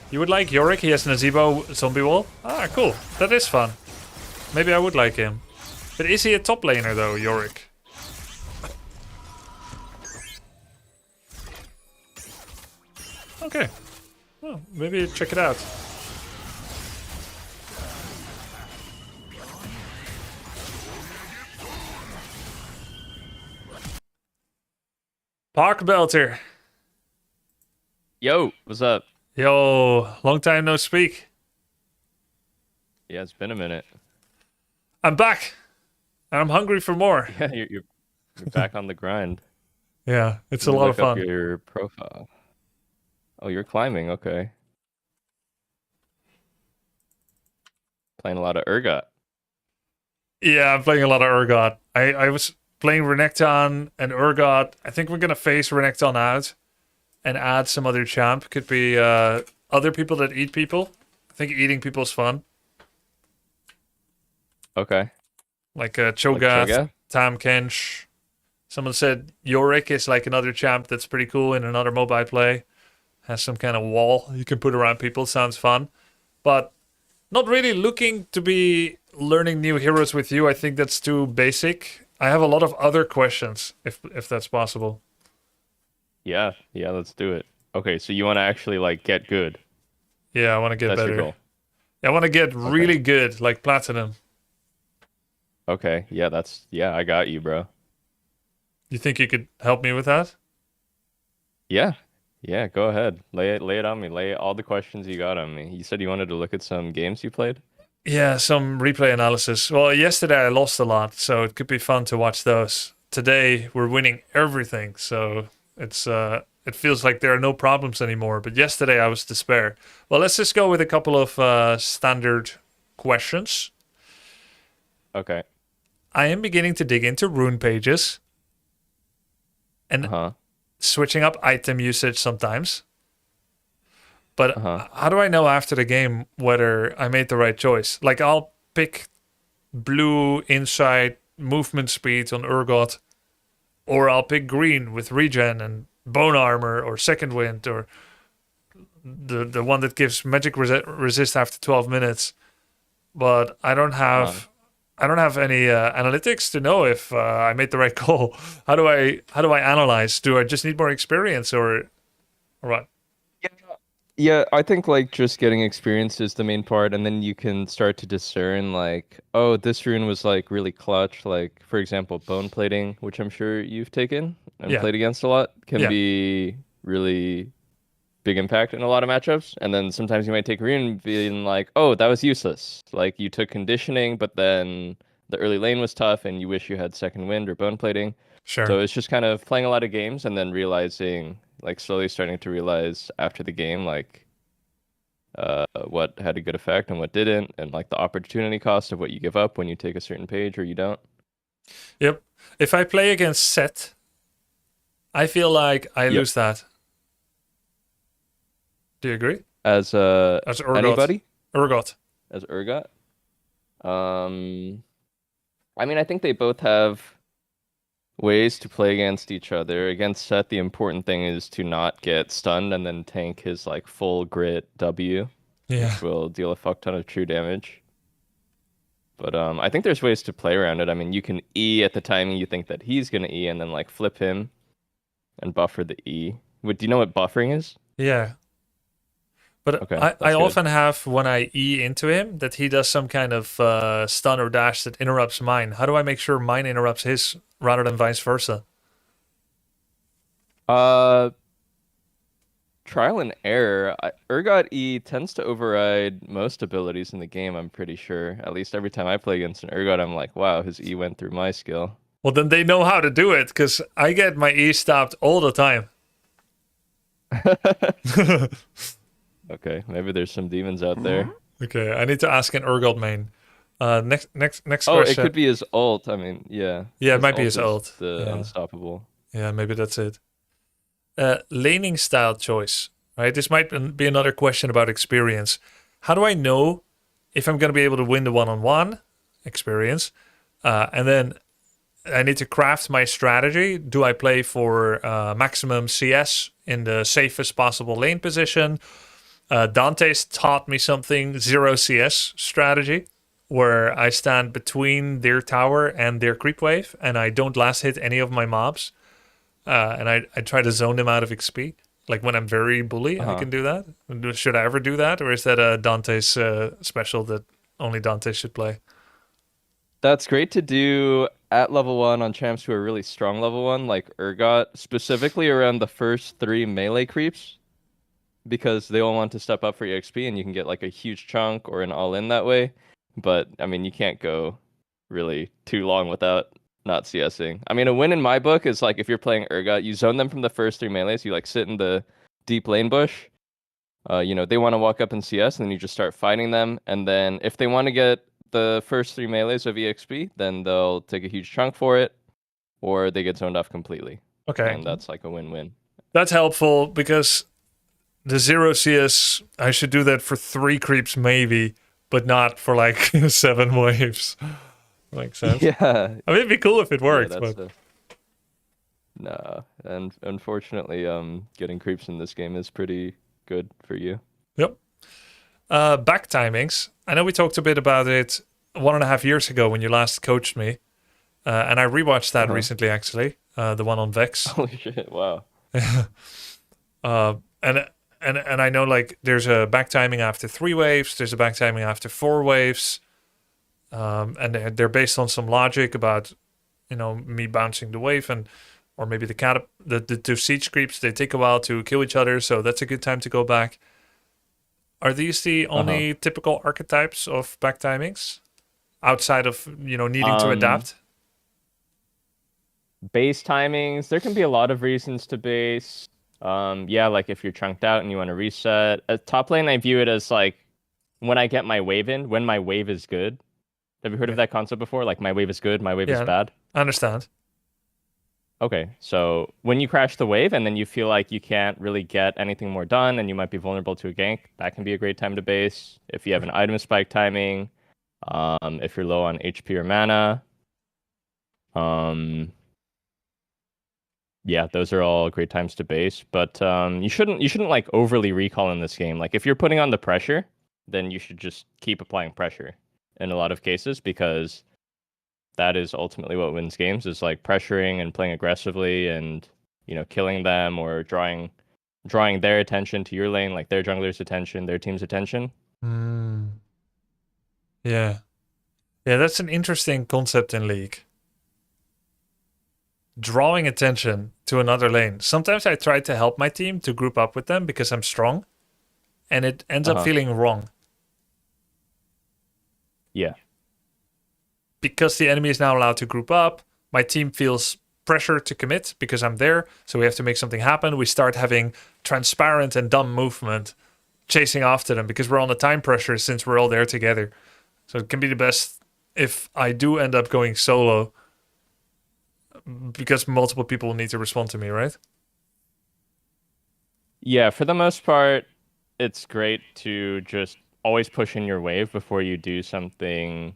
A: You would like Yorick? He has Nazebo zombie wall. Ah, cool. That is fun. Maybe I would like him. But is he a top laner though, Yorick? Okay. Well, maybe check it out. Park Belter.
I: Yo, what's up?
A: Yo, long time no speak.
I: Yeah, it's been a minute.
A: I'm back. And I'm hungry for more.
I: Yeah, you're back on the grind.
A: Yeah, it's a
I: Let me
A: lot of
I: look up
A: fun.
I: your profile. Oh, you're climbing. Okay. Playing a lot of Urgot.
A: Yeah, I'm playing a lot of Urgot. I was playing Renekton and Urgot. I think we're going to phase Renekton out and add some other champ. Could be other people that eat people. I think eating people's fun.
I: Okay.
A: Like Cho'Gath,
I: Cho'Gath?
A: Tam Kench. Someone said Yorick is like another champ that's pretty cool in another mobile play. Has some kind of wall you can put around people. Sounds fun. But not really looking to be learning new heroes with you. I think that's too basic. I have a lot of other questions, if that's possible.
I: Yeah, let's do it. Okay, so you want to actually like get good.
A: Yeah, I want to get
I: That's
A: better.
I: your goal.
A: I want to get really good, like platinum.
I: Okay, yeah, I got you, bro.
A: You think you could help me with that?
I: Yeah. Yeah, go ahead. Lay it on me. Lay all the questions you got on me. You said you wanted to look at some games you played?
A: Yeah, some replay analysis. Well, yesterday I lost a lot, so it could be fun to watch those. Today we're winning everything, so it feels like there are no problems anymore. But yesterday I was despair. Well, let's just go with a couple of standard questions.
I: Okay.
A: I am beginning to dig into rune pages and switching up item usage sometimes. But how do I know after the game whether I made the right choice? Like, I'll pick blue insight movement speed on Urgot, or I'll pick green with regen and bone armor or second wind, or the one that gives magic resist after 12 minutes. But I don't have any analytics to know if I made the right call. How do I analyze? Do I just need more experience or what?
I: Yeah, I think like just getting experience is the main part, and then you can start to discern like, oh, this rune was like really clutch. Like for example, bone plating, which I'm sure you've taken and played against a lot, can be really big impact in a lot of matchups. And then sometimes you might take rune being like, oh, that was useless. Like you took conditioning, but then the early lane was tough, and you wish you had second wind or bone plating.
A: Sure.
I: So it's just kind of playing a lot of games and then realizing, like slowly starting to realize after the game, like what had a good effect and what didn't, and like the opportunity cost of what you give up when you take a certain page or you don't.
A: Yep. If I play against Set, I feel like I lose that. Do you agree?
I: As
A: Urgot.
I: anybody?
A: Urgot.
I: As Urgot? I mean, I think they both have ways to play against each other. Against Seth, the important thing is to not get stunned and then tank his like full grit W, which will deal a fuck ton of true damage. But I think there's ways to play around it. I mean, you can E at the timing you think that he's gonna E, and then like flip him and buffer the E. Do you know what buffering is?
A: Yeah. But I often have, when I E into him, that he does some kind of stun or dash that interrupts mine. How do I make sure mine interrupts his rather than vice versa?
I: Trial and error. Urgot E tends to override most abilities in the game, I'm pretty sure. At least every time I play against an Urgot, I'm like, wow, his E went through my skill.
A: Well, then they know how to do it, because I get my E stopped all the time.
I: Okay, maybe there's some demons out there.
A: Okay, I need to ask an Urgot main. Next
I: Oh,
A: question.
I: it could be his ult. I mean, yeah.
A: Yeah, it might be his ult.
I: The unstoppable.
A: Yeah, maybe that's it. Laning style choice, right? This might be another question about experience. How do I know if I'm going to be able to win the one-on-one experience? And then I need to craft my strategy. Do I play for maximum CS in the safest possible lane position? Dante's taught me something, 0 CS strategy, where I stand between their tower and their creep wave, and I don't last hit any of my mobs. And I try to zone them out of XP. Like when I'm very bully, I can do that. Should I ever do that, or is that a Dante's special that only Dante should play?
I: That's great to do at level 1 on champs who are really strong level 1, like Urgot, specifically around the first 3 melee creeps, because they all want to step up for EXP and you can get like a huge chunk or an all-in that way. But, I mean, you can't go really too long without not CSing. I mean, a win in my book is like if you're playing Urgot, you zone them from the first 3 melees, you like sit in the deep lane bush. They want to walk up and CS, and then you just start fighting them. And then if they want to get the first 3 melees of EXP, then they'll take a huge chunk for it, or they get zoned off completely.
A: Okay.
I: And that's like a win-win.
A: That's helpful because the 0 CS, I should do that for 3 creeps maybe, but not for like 7 waves. Makes sense.
I: Yeah.
A: I mean, it'd be cool if it worked, but...
I: No, and unfortunately, getting creeps in this game is pretty good for you.
A: Yep. Back timings. I know we talked a bit about it 1.5 years ago when you last coached me, and I rewatched that recently, actually. The one on Vex.
I: Holy shit! Wow.
A: And I know like there's a back timing after 3 waves. There's a back timing after 4 waves, and they're based on some logic about, me bouncing the wave or maybe the 2 siege creeps. They take a while to kill each other, so that's a good time to go back. Are these the only typical archetypes of back timings outside of, needing to adapt?
I: Base timings, there can be a lot of reasons to base. Like if you're chunked out and you want to reset. At top lane, I view it as like when I get my wave in, when my wave is good. Have you heard of that concept before? Like my wave is good, my wave is bad?
A: I understand.
I: Okay, so when you crash the wave and then you feel like you can't really get anything more done and you might be vulnerable to a gank, that can be a great time to base. If you have an item spike timing, if you're low on HP or mana, those are all great times to base. But you shouldn't like overly recall in this game. Like if you're putting on the pressure, then you should just keep applying pressure in a lot of cases, because that is ultimately what wins games, is like pressuring and playing aggressively and, killing them or drawing their attention to your lane, like their jungler's attention, their team's attention.
A: Yeah. Yeah, that's an interesting concept in League. Drawing attention to another lane. Sometimes I try to help my team to group up with them because I'm strong, and it ends up feeling wrong.
I: Yeah.
A: Because the enemy is now allowed to group up, my team feels pressure to commit because I'm there, so we have to make something happen. We start having transparent and dumb movement, chasing after them because we're on the time pressure since we're all there together. So it can be the best if I do end up going solo, because multiple people need to respond to me, right?
I: Yeah, for the most part, it's great to just always push in your wave before you do something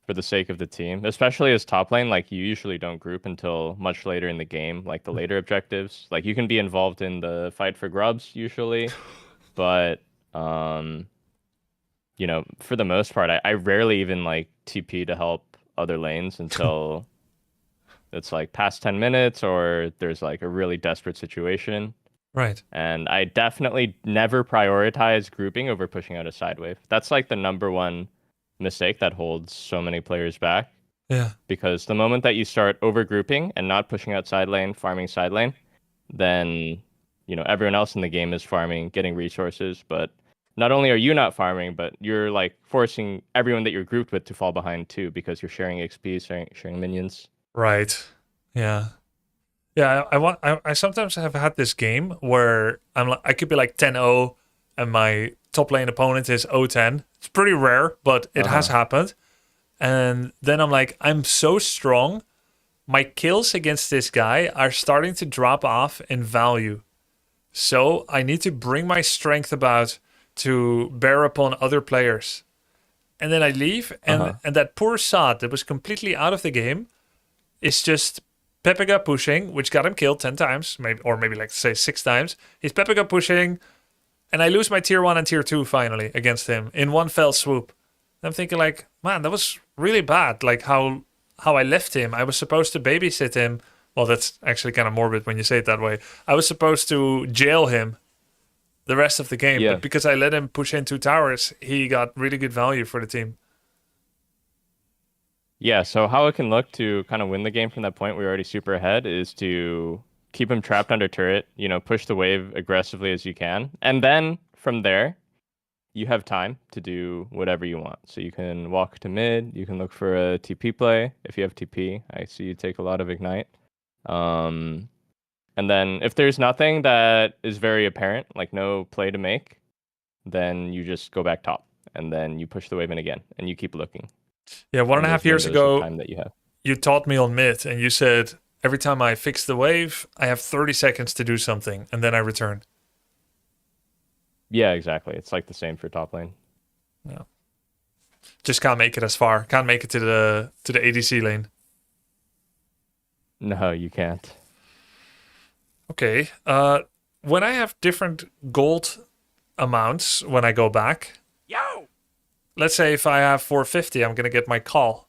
I: for the sake of the team, especially as top lane. Like you usually don't group until much later in the game, like the later objectives. Like you can be involved in the fight for grubs usually, but for the most part, I rarely even like TP to help other lanes until it's like past 10 minutes or there's like a really desperate situation.
A: Right.
I: And I definitely never prioritize grouping over pushing out a side wave. That's like the number one mistake that holds so many players back.
A: Yeah.
I: Because the moment that you start over grouping and not pushing out side lane, farming side lane, then everyone else in the game is farming, getting resources, but not only are you not farming, but you're like forcing everyone that you're grouped with to fall behind too, because you're sharing XP, sharing minions.
A: Right. Yeah. Yeah, I sometimes have had this game where I could be like 10-0 and my top lane opponent is 0-10. It's pretty rare, but it has happened. And then I'm like, I'm so strong. My kills against this guy are starting to drop off in value. So I need to bring my strength about to bear upon other players. And then I leave, and that poor Sod that was completely out of the game is just Pepega pushing, which got him killed 10 times, maybe like say 6 times. He's Pepega pushing, and I lose my tier 1 and tier 2 finally against him in one fell swoop. And I'm thinking like, man, that was really bad. Like how I left him. I was supposed to babysit him Well, that's actually kind of morbid when you say it that way. I was supposed to jail him the rest of the game,
I: Yeah.
A: but because I let him push in 2 towers, he got really good value for the team.
I: Yeah, so how it can look to kind of win the game from that point, we're already super ahead, is to keep him trapped under turret, push the wave aggressively as you can. And then from there, you have time to do whatever you want. So you can walk to mid, you can look for a TP play if you have TP. I see you take a lot of Ignite. And then if there's nothing that is very apparent, like no play to make, then you just go back top. And then you push the wave in again, and you keep looking.
A: Yeah, 1.5 years ago,
I: time that you have.
A: You taught me on mid, and you said every time I fix the wave, I have 30 seconds to do something, and then I return.
I: Yeah, exactly. It's like the same for top lane.
A: Yeah. Just can't make it as far. Can't make it to the ADC lane.
I: No, you can't.
A: Okay. When I have different gold amounts when I go back, let's say if I have 450, I'm gonna get my call.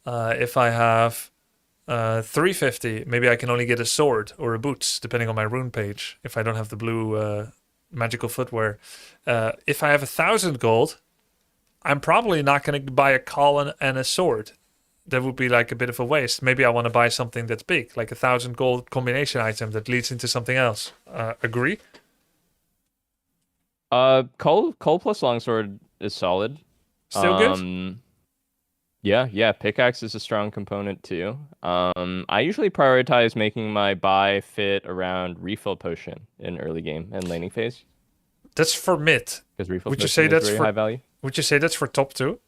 A: If I have 350, maybe I can only get a sword or a boots, depending on my rune page. If I don't have the blue magical footwear. If I have 1,000 gold, I'm probably not going to buy a call and a sword. That would be like a bit of a waste. Maybe I want to buy something that's big, like 1,000 gold combination item that leads into something else. Agree?
I: Cole plus longsword is solid.
A: Still good?
I: Yeah, pickaxe is a strong component too. I usually prioritize making my buy fit around refill potion in early game and laning phase.
A: That's for mid.
I: Because refill
A: would
I: potion
A: you say
I: is
A: that's
I: very
A: for
I: high value.
A: Would you say that's for top too?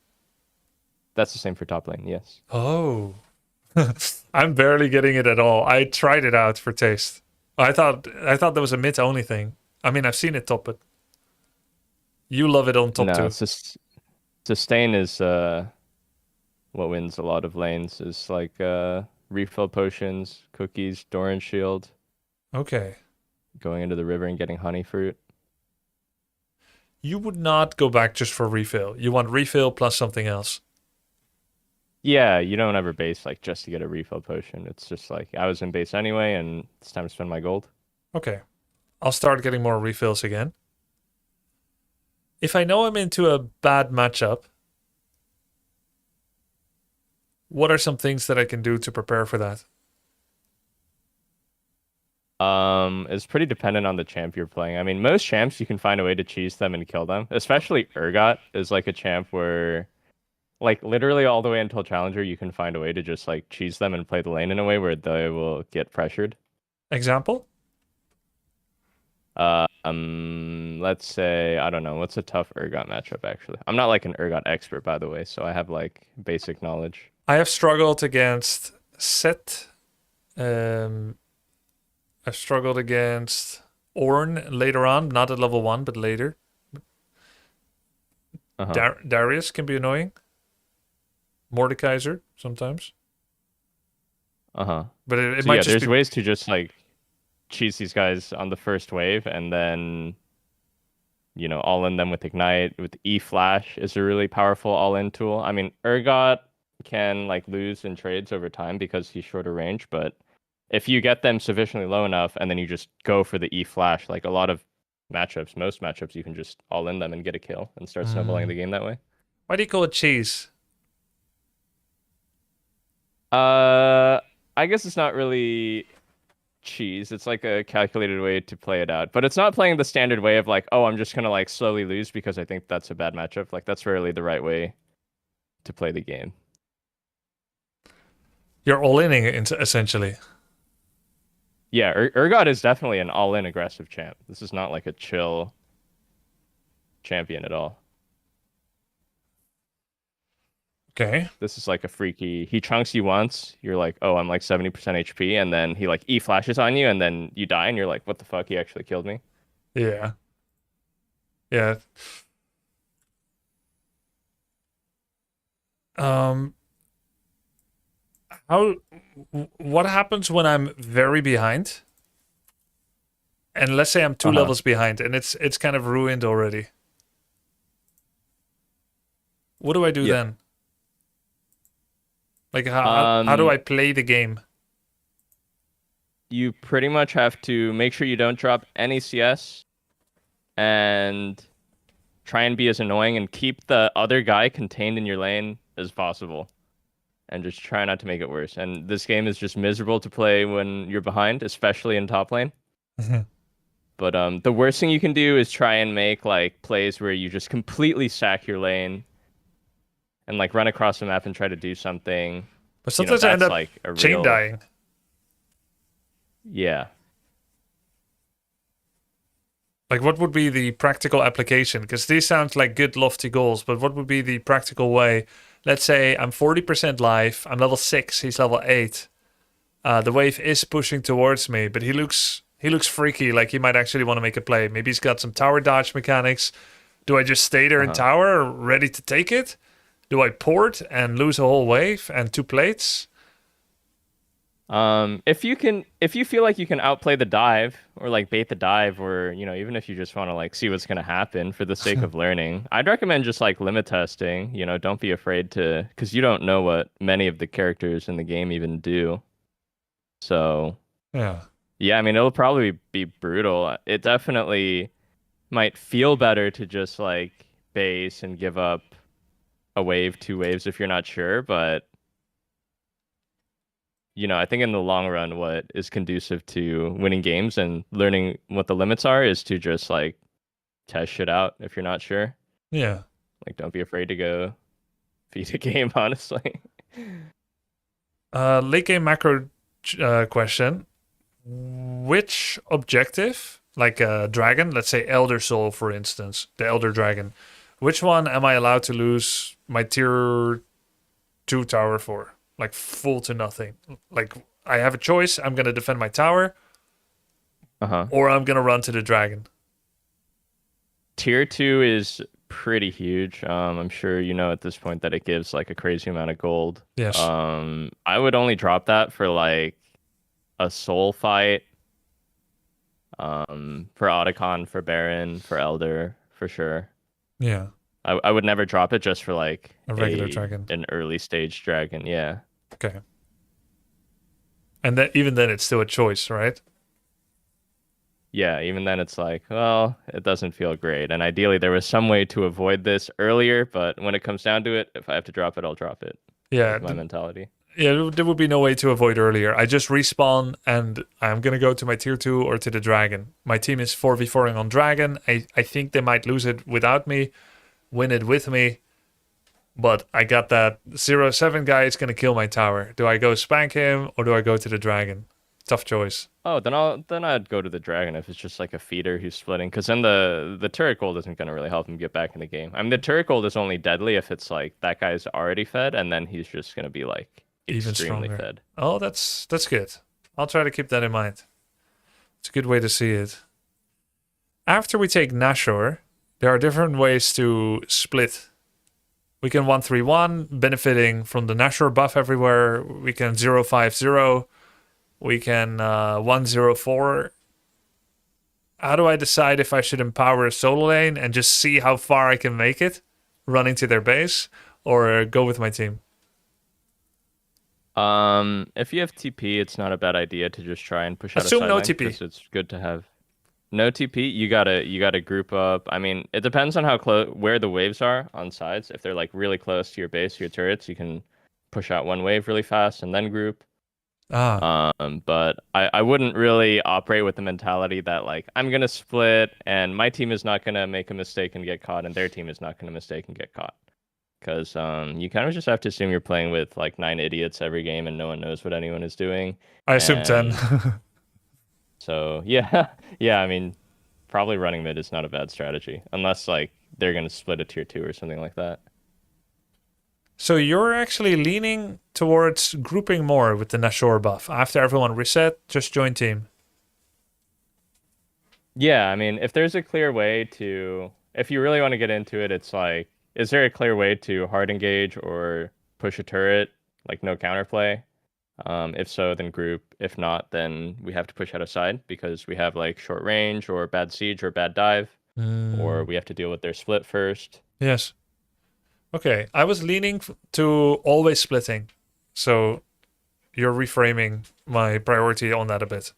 I: That's the same for top lane, yes.
A: Oh. I'm barely getting it at all. I tried it out for taste. I thought that was a mid only thing. I mean, I've seen it top, but you love it on top too.
I: Sustain is what wins a lot of lanes is like refill potions, cookies, Doran shield.
A: Okay.
I: Going into the river and getting honey fruit.
A: You would not go back just for refill. You want refill plus something else.
I: Yeah, you don't ever base like just to get a refill potion. It's just like I was in base anyway and it's time to spend my gold.
A: Okay. I'll start getting more refills again. If I know I'm into a bad matchup, what are some things that I can do to prepare for that?
I: It's pretty dependent on the champ you're playing. I mean, most champs you can find a way to cheese them and kill them. Especially Urgot is like a champ where like literally all the way until challenger you can find a way to just like cheese them and play the lane in a way where they will get pressured.
A: Example?
I: Let's say, I don't know, what's a tough Urgot matchup actually? I'm not like an Urgot expert by the way, so I have like basic knowledge.
A: I have struggled against Set. I've struggled against Ornn later on, not at level 1, but later. Darius can be annoying. Mordekaiser sometimes. But it might just
I: there's
A: be...
I: ways to just like cheese these guys on the first wave and then all in them with Ignite. With E-Flash is a really powerful all-in tool. I mean, Urgot can like lose in trades over time because he's shorter range, but if you get them sufficiently low enough and then you just go for the E-Flash, like a lot of matchups, most matchups, you can just all in them and get a kill and start snowballing the game that way.
A: Why do you call it cheese?
I: I guess it's not really cheese. It's like a calculated way to play it out. But it's not playing the standard way of like, oh, I'm just going to like slowly lose because I think that's a bad matchup. Like that's rarely the right way to play the game.
A: You're all-inning it essentially.
I: Yeah, Urgot is definitely an all-in aggressive champ. This is not like a chill champion at all.
A: Okay.
I: This is like a freaky... He chunks you once, you're like, oh, I'm like 70% HP, and then he like E-flashes on you, and then you die, and you're like, what the fuck, he actually killed me?
A: Yeah. Yeah. What happens when I'm very behind? And let's say I'm 2 levels behind, and it's kind of ruined already. What do I do then? Like how do I play the game?
I: you pretty much have to make sure you don't drop any CS and try and be as annoying and keep the other guy contained in your lane as possible. And just try not to make it worse. And this game is just miserable to play when you're behind, especially in top lane. But the worst thing you can do is try and make like plays where you just completely sack your lane and like run across the map and try to do something.
A: But sometimes I end
I: that's
A: up
I: like a
A: chain
I: real...
A: dying.
I: Yeah.
A: Like, what would be the practical application? Because these sound like good lofty goals, but what would be the practical way? Let's say I'm 40% life, I'm level 6, he's level 8. The wave is pushing towards me, but he looks freaky, like he might actually want to make a play. Maybe he's got some tower dodge mechanics. Do I just stay there in tower, ready to take it? Do I port and lose a whole wave and 2 plates?
I: If you feel like you can outplay the dive or like bait the dive, or even if you just want to like see what's gonna happen for the sake of learning, I'd recommend just like limit testing. Don't be afraid to, because you don't know what many of the characters in the game even do. So
A: yeah,
I: I mean, it'll probably be brutal. It definitely might feel better to just like base and give up a wave, 2 waves if you're not sure, but I think in the long run, what is conducive to winning games and learning what the limits are is to just like test shit out if you're not sure.
A: Yeah.
I: Like, don't be afraid to go feed a game, honestly.
A: Late game macro question. Which objective, like a dragon, let's say Elder Soul, for instance, the Elder Dragon, which one am I allowed to lose my tier 2 tower for? Like full to nothing. Like I have a choice. I'm going to defend my tower or I'm going to run to the dragon.
I: Tier 2 is pretty huge. I'm sure at this point that it gives like a crazy amount of gold.
A: Yes.
I: I would only drop that for like a soul fight. For Otacon, for Baron, for Elder, for sure.
A: Yeah.
I: I would never drop it just for like
A: a regular dragon,
I: an early stage dragon. Yeah.
A: Okay. And then even then, it's still a choice, right?
I: Yeah. Even then, it's like, well, it doesn't feel great. And ideally, there was some way to avoid this earlier. But when it comes down to it, if I have to drop it, I'll drop it.
A: Yeah.
I: That's my mentality.
A: Yeah, there would be no way to avoid earlier. I just respawn and I'm gonna go to my tier 2 or to the dragon. My team is 4v4ing on dragon. I think they might lose it without me. Win it with me, but I got that 0-7 guy is gonna kill my tower. Do I go spank him or do I go to the dragon? Tough choice.
I: Oh, then I'd go to the dragon if it's just like a feeder who's splitting, because then the turret gold isn't gonna really help him get back in the game. I mean, the turret gold is only deadly if it's like that guy's already fed and then he's just gonna be like
A: even
I: extremely
A: stronger.
I: fed.
A: Oh, that's good. I'll try to keep that in mind. It's a good way to see it. After we take Nashor, there are different ways to split. We can 1-3-1, benefiting from the Nashor buff everywhere. We can 0-5-0. We can 1-0-4. How do I decide if I should empower a solo lane and just see how far I can make it, running to their base, or go with my team?
I: If you have TP, it's not a bad idea to just try and push out
A: Assume
I: a
A: no
I: sideline,
A: TP.
I: 'cause it's good to have. No TP, you gotta group up. I mean, it depends on how close, where the waves are on sides. If they're like really close to your base, your turrets, you can push out one wave really fast and then group. But I wouldn't really operate with the mentality that like I'm gonna split and my team is not gonna make a mistake and get caught, and their team is not gonna mistake and get caught. Because you kind of just have to assume you're playing with like 9 idiots every game and no one knows what anyone is doing.
A: I assume 10.
I: So yeah, I mean, probably running mid is not a bad strategy unless like they're gonna split a tier 2 or something like that.
A: So you're actually leaning towards grouping more with the Nashor buff. After everyone reset, just join team.
I: Yeah, I mean, if there's a clear way to, if you really want to get into it, it's like, is there a clear way to hard engage or push a turret, like no counterplay? If so, then group. If not, then we have to push out a side because we have like short range or bad siege or bad dive, or we have to deal with their split first.
A: Yes. Okay, I was leaning to always splitting. So you're reframing my priority on that a bit.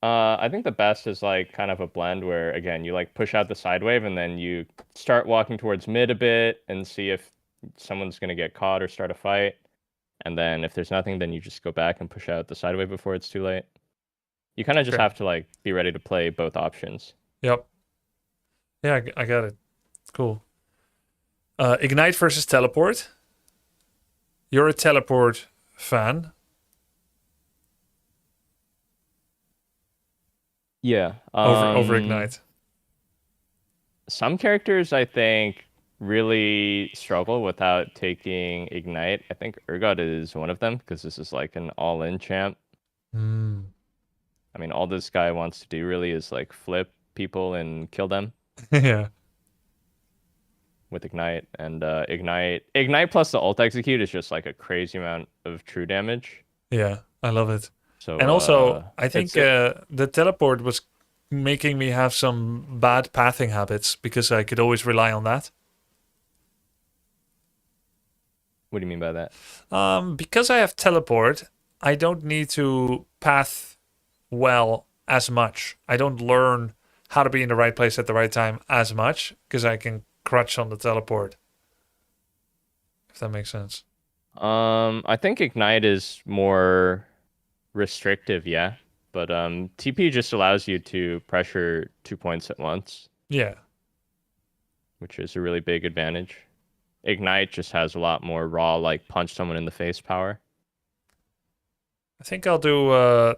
I: I think the best is like kind of a blend where again you like push out the side wave and then you start walking towards mid a bit and see if someone's gonna get caught or start a fight. And then if there's nothing, then you just go back and push out the side wave before it's too late. You kind of just
A: Okay.
I: have to like be ready to play both options.
A: Yep. Yeah, I got it. Cool. Ignite versus teleport. You're a teleport fan.
I: Yeah.
A: Over Ignite.
I: Some characters I think really struggle without taking Ignite. I think Urgot is one of them because this is like an all-in champ.
A: Mm.
I: I mean, all this guy wants to do really is like flip people and kill them
A: Yeah.
I: with Ignite. And Ignite plus the ult execute is just like a crazy amount of true damage.
A: Yeah, I love it.
I: So
A: And also, I think
I: it's-
A: the teleport was making me have some bad pathing habits because I could always rely on that.
I: What do you mean by that?
A: Because I have teleport, I don't need to path well as much. I don't learn how to be in the right place at the right time as much because I can crutch on the teleport. If that makes sense.
I: I think Ignite is more restrictive, yeah. But TP just allows you to pressure 2 points at once,
A: Yeah.
I: which is a really big advantage. Ignite just has a lot more raw, like punch someone in the face power.
A: I think I'll do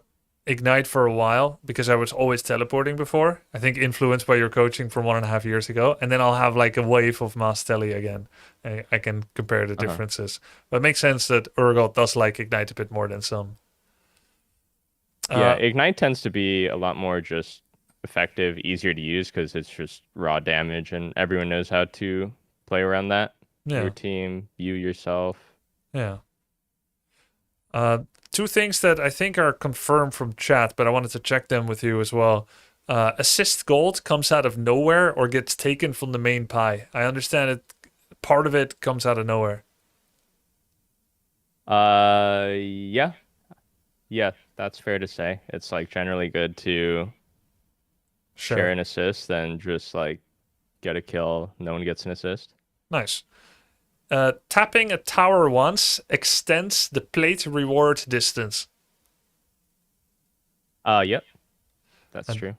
A: Ignite for a while because I was always teleporting before. I think influenced by your coaching from 1.5 years ago. And then I'll have like a wave of Mastelli again. I can compare the differences. But it makes sense that Urgot does like Ignite a bit more than some.
I: Yeah, Ignite tends to be a lot more just effective, easier to use because it's just raw damage and everyone knows how to play around that.
A: Yeah.
I: Your team, you yourself.
A: Yeah. Two things that I think are confirmed from chat, but I wanted to check them with you as well. Assist gold comes out of nowhere or gets taken from the main pie. I understand it. Part of it comes out of nowhere.
I: Yeah. Yeah, that's fair to say. It's like generally good to share an assist than just like get a kill, no one gets an assist.
A: Nice. Tapping a tower once extends the plate reward distance.
I: Yep. That's
A: And
I: true.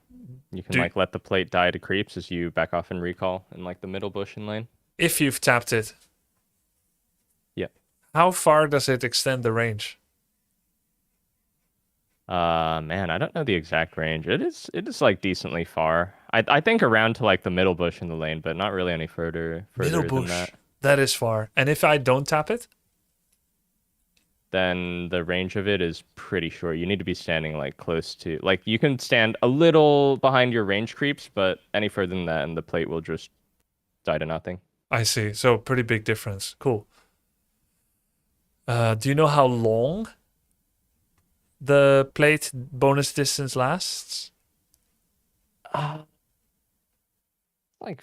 I: You can like let the plate die to creeps as you back off and recall in like the middle bush in lane.
A: If you've tapped it.
I: Yep.
A: How far does it extend the range?
I: Man, I don't know the exact range. It is like decently far. I think around to like the middle bush in the lane, but not really any further
A: Middle
I: than
A: bush.
I: that.
A: That is far. And if I don't tap it?
I: Then the range of it is pretty short. You need to be standing like close to, like you can stand a little behind your range creeps, but any further than that and the plate will just die to nothing.
A: I see. So pretty big difference. Cool. Do you know how long the plate bonus distance lasts?
I: Like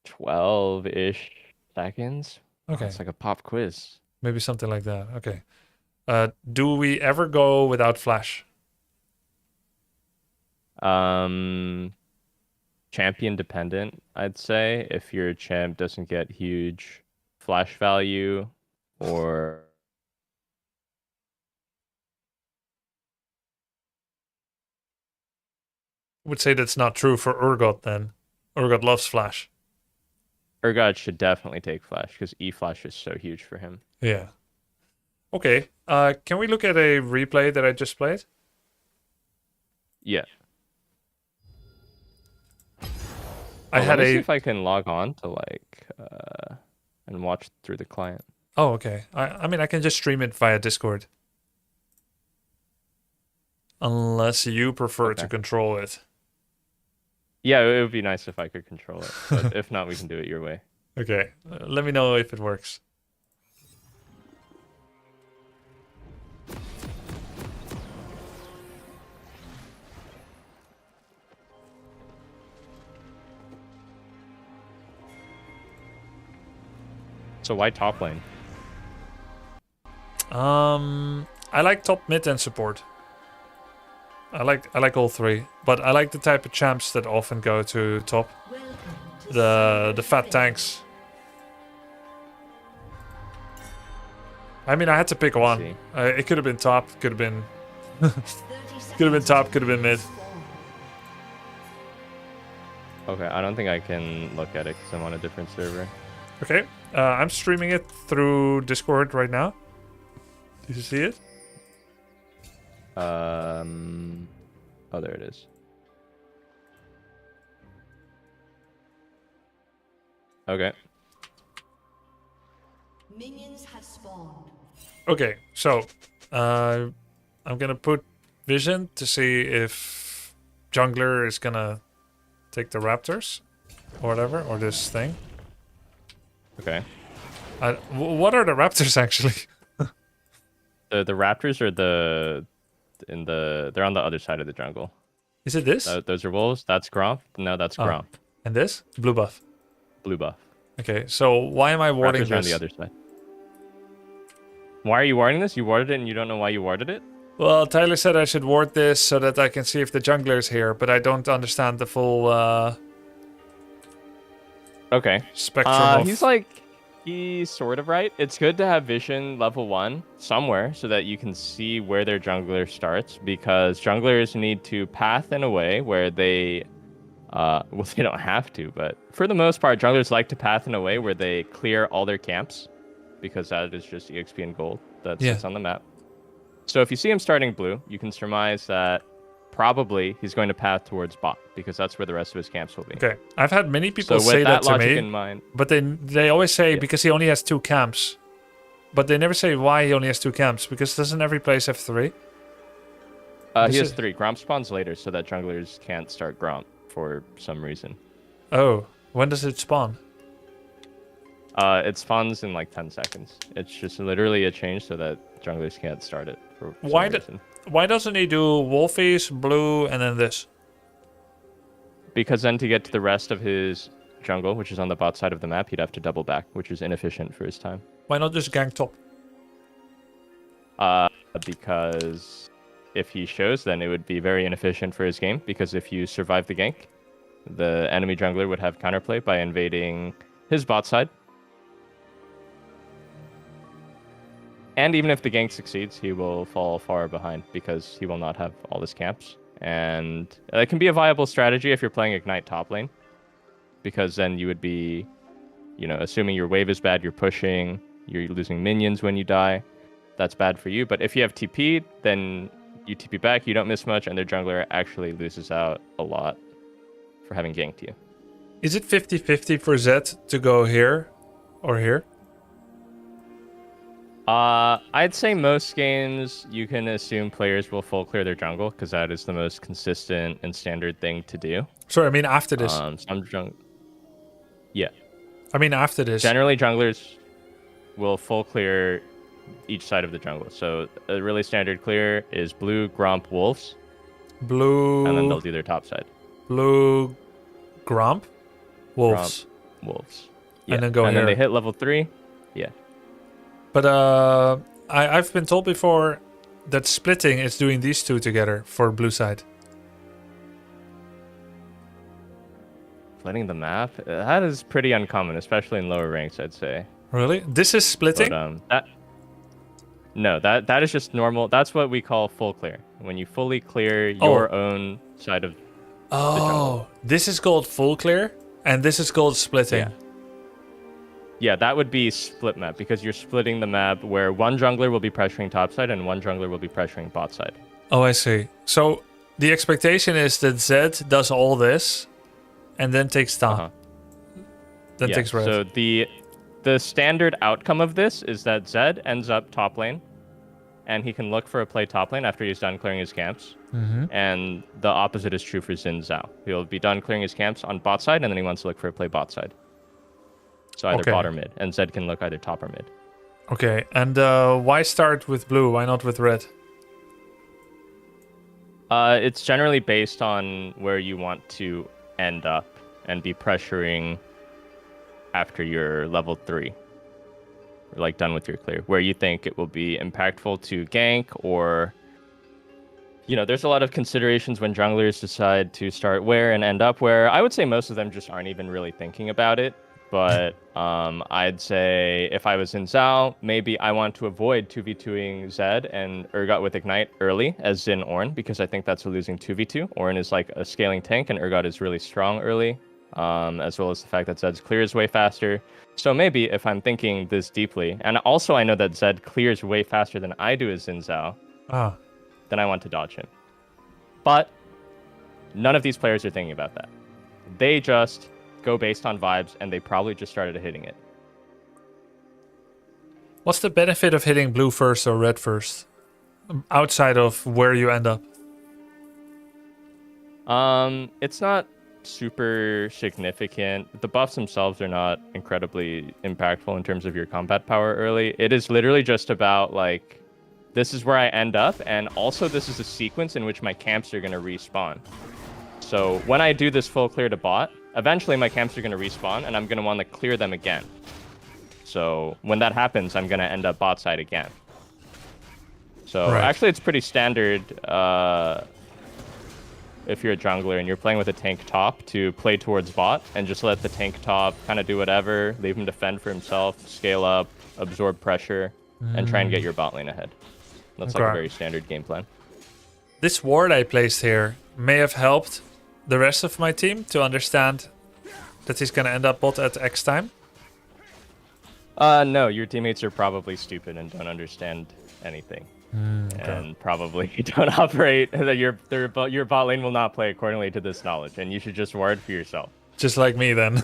I: 12-ish seconds.
A: Okay.
I: It's like a pop quiz.
A: Maybe something like that. Okay. Do we ever go without flash?
I: Champion dependent, I'd say. If your champ doesn't get huge flash value or
A: Would say that's not true for Urgot then. Urgot loves flash.
I: Urgot should definitely take flash because E-flash is so huge for him.
A: Yeah. Okay. Can we look at a replay that I just played?
I: Yeah.
A: Let me
I: see if I can log on to like and watch through the client.
A: Oh, okay. I mean, I can just stream it via Discord. Unless you prefer to control it.
I: Yeah, it would be nice if I could control it. But if not, we can do it your way.
A: Okay. Let me know if it works.
I: So why top lane?
A: I like top, mid, and support. I like all three, but I like the type of champs that often go to top. The fat tanks. I mean, I had to pick one. It could have been top, could have been top, could have been mid.
I: Okay, I don't think I can look at it because I'm on a different server.
A: Okay, I'm streaming it through Discord right now. Do you see it?
I: Oh, there it is. Okay.
H: Minions have spawned.
A: Okay, so I'm gonna put vision to see if jungler is gonna take the raptors or whatever, or this thing.
I: Okay.
A: What are the raptors actually?
I: The raptors are they're on the other side of the jungle.
A: Is it this?
I: Those are wolves. That's Gromp. No, that's Gromp.
A: And this? Blue buff.
I: Blue buff.
A: Okay, so why am I warding
I: Raptors are on
A: this?
I: the other side. Why are you warding this? You warded it and you don't know why you warded it?
A: Well, Tyler said I should ward this so that I can see if the jungler is here, but I don't understand the full
I: Okay.
A: spectrum of...
I: He's sort of right. It's good to have vision level 1 somewhere so that you can see where their jungler starts, because junglers need to path in a way where they well, they don't have to, but for the most part, junglers like to path in a way where they clear all their camps, because that is just EXP and gold that sits on the map. So if you see him starting blue, you can surmise that probably he's going to path towards bot, because that's where the rest of his camps will be.
A: Okay, I've had many people
I: so
A: say
I: with
A: that to
I: logic
A: me,
I: in mind,
A: but they always say because he only has 2 camps, but they never say why he only has 2 camps, because doesn't every place have 3?
I: He has 3. Gromp spawns later so that junglers can't start Gromp for some reason.
A: Oh, when does it spawn?
I: It spawns in like 10 seconds. It's just literally a change so that junglers can't start it for some reason.
A: Why doesn't he do Wolfies, blue, and then this?
I: Because then to get to the rest of his jungle, which is on the bot side of the map, he'd have to double back, which is inefficient for his time.
A: Why not just gank top?
I: Because if he shows, then it would be very inefficient for his game, because if you survive the gank, the enemy jungler would have counterplay by invading his bot side. And even if the gank succeeds, he will fall far behind because he will not have all his camps. And it can be a viable strategy if you're playing Ignite top lane, because then you would be, assuming your wave is bad, you're pushing, you're losing minions when you die. That's bad for you. But if you have TP, then you TP back, you don't miss much, and their jungler actually loses out a lot for having ganked you.
A: Is it 50-50 for Zed to go here or here?
I: I'd say most games you can assume players will full clear their jungle, because that is the most consistent and standard thing to do.
A: Sorry, I mean after this.
I: Yeah.
A: I mean after this.
I: Generally, junglers will full clear each side of the jungle. So a really standard clear is blue, Gromp, wolves.
A: Blue.
I: And then they'll do their top side.
A: Blue, Gromp, wolves.
I: Gromp, wolves. Yeah.
A: And then go here.
I: And then they hit level 3. Yeah.
A: But I've been told before that splitting is doing these two together for blue side.
I: Splitting the map? That is pretty uncommon, especially in lower ranks, I'd say.
A: Really? This is splitting?
I: But, that is just normal. That's what we call full clear. When you fully clear your own side of the jungle.
A: This is called full clear, and this is called splitting.
I: Yeah. Yeah, that would be split map, because you're splitting the map where one jungler will be pressuring top side and one jungler will be pressuring bot side.
A: Oh, I see. So the expectation is that Zed does all this and then takes top. Then takes red.
I: So the standard outcome of this is that Zed ends up top lane, and he can look for a play top lane after he's done clearing his camps. And the opposite is true for Xin Zhao. He'll be done clearing his camps on bot side, and then he wants to look for a play bot side. So either bot or mid, and Zed can look either top or mid.
A: Okay, and why start with blue? Why not with red?
I: It's generally based on where you want to end up and be pressuring after your level 3. like done with your clear, where you think it will be impactful to gank, or there's a lot of considerations when junglers decide to start where and end up where. I would say most of them just aren't even really thinking about it. But I'd say if I was in Zhao, maybe I want to avoid 2v2ing Zed and Urgot with Ignite early as Xin Ornn, because I think that's a losing 2v2. Ornn is like a scaling tank and Urgot is really strong early, as well as the fact that Zed's clear is way faster. So maybe if I'm thinking this deeply, and also I know that Zed clears way faster than I do as Xin Zhao, then I want to dodge him. But none of these players are thinking about that. They just go based on vibes, and they probably just started hitting it.
A: What's the benefit of hitting blue first or red first, outside of where you end up?
I: It's not super significant. The buffs themselves are not incredibly impactful in terms of your combat power early. It is literally just about like, this is where I end up, and also this is a sequence in which my camps are going to respawn. So when I do this full clear to bot, eventually my camps are going to respawn, and I'm going to want to clear them again. So when that happens, I'm going to end up bot side again. So actually it's pretty standard if you're a jungler and you're playing with a tank top to play towards bot and just let the tank top kind of do whatever, leave him defend for himself, scale up, absorb pressure, and try and get your bot lane ahead. That's like a very standard game plan.
A: This ward I placed here may have helped the rest of my team to understand that he's going to end up bot at X time.
I: No, your teammates are probably stupid and don't understand anything. And probably don't operate, that your bot lane will not play accordingly to this knowledge, and you should just ward for yourself.
A: Just like me then.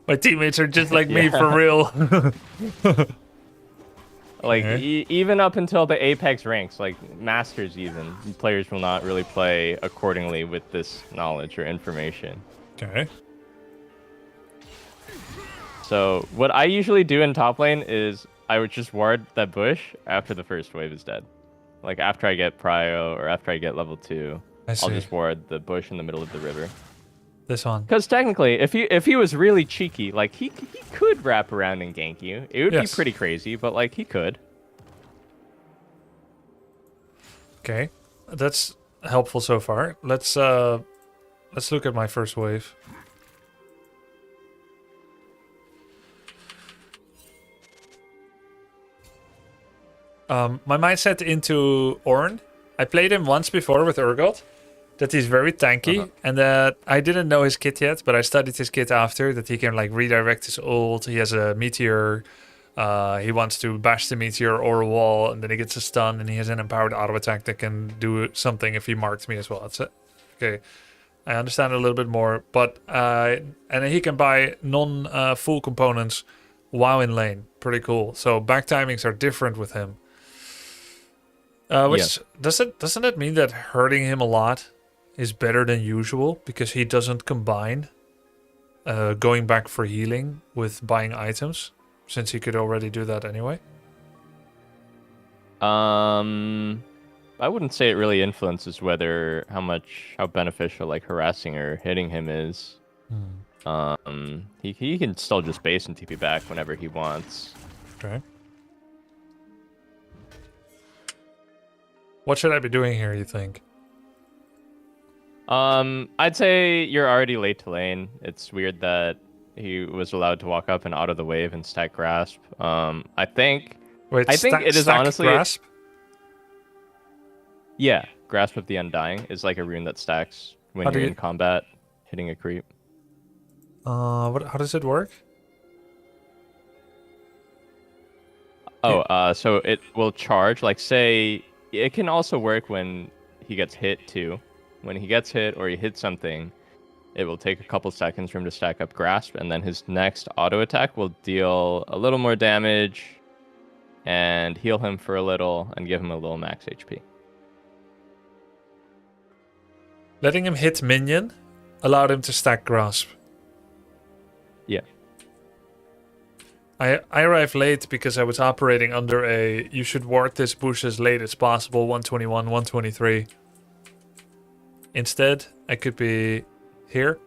A: My teammates are just like me for real.
I: Like, even up until the Apex ranks, like Masters even, players will not really play accordingly with this knowledge or information.
A: Okay.
I: So what I usually do in top lane is I would just ward that bush after the first wave is dead. Like after I get prio or after I get level 2, I'll just ward the bush in the middle of the river.
A: This one.
I: Because technically, if he was really cheeky, like he could wrap around and gank you. It would be pretty crazy, but like he could.
A: Okay, that's helpful so far. Let's look at my first wave. My mindset into Ornn. I played him once before with Urgot. That he's very tanky, and that I didn't know his kit yet, but I studied his kit after, that he can like redirect his ult. He has a meteor. He wants to bash the meteor or a wall, and then he gets a stun, and he has an empowered auto attack that can do something if he marked me as well. That's it. Okay, I understand a little bit more, but and he can buy non-full components while in lane. Pretty cool. So back timings are different with him. Which doesn't it mean that hurting him a lot is better than usual because he doesn't combine going back for healing with buying items, since he could already do that anyway?
I: I wouldn't say it really influences how beneficial like harassing or hitting him is. He can still just base and TP back whenever he wants.
A: Okay. What should I be doing here, you think?
I: I'd say you're already late to lane. It's weird that he was allowed to walk up and out of the wave and stack grasp. I think it is honestly
A: grasp.
I: Yeah, grasp of the Undying is like a rune that stacks when you're in combat, hitting a creep.
A: How does it work?
I: So it will charge. Like, say, it can also work when he gets hit too. When he gets hit or he hits something, it will take a couple seconds for him to stack up grasp, and then his next auto attack will deal a little more damage and heal him for a little and give him a little max HP.
A: Letting him hit minion allowed him to stack grasp.
I: Yeah.
A: I arrived late because I was operating under a you should ward this bush as late as possible, 121, 123. Instead, I could be here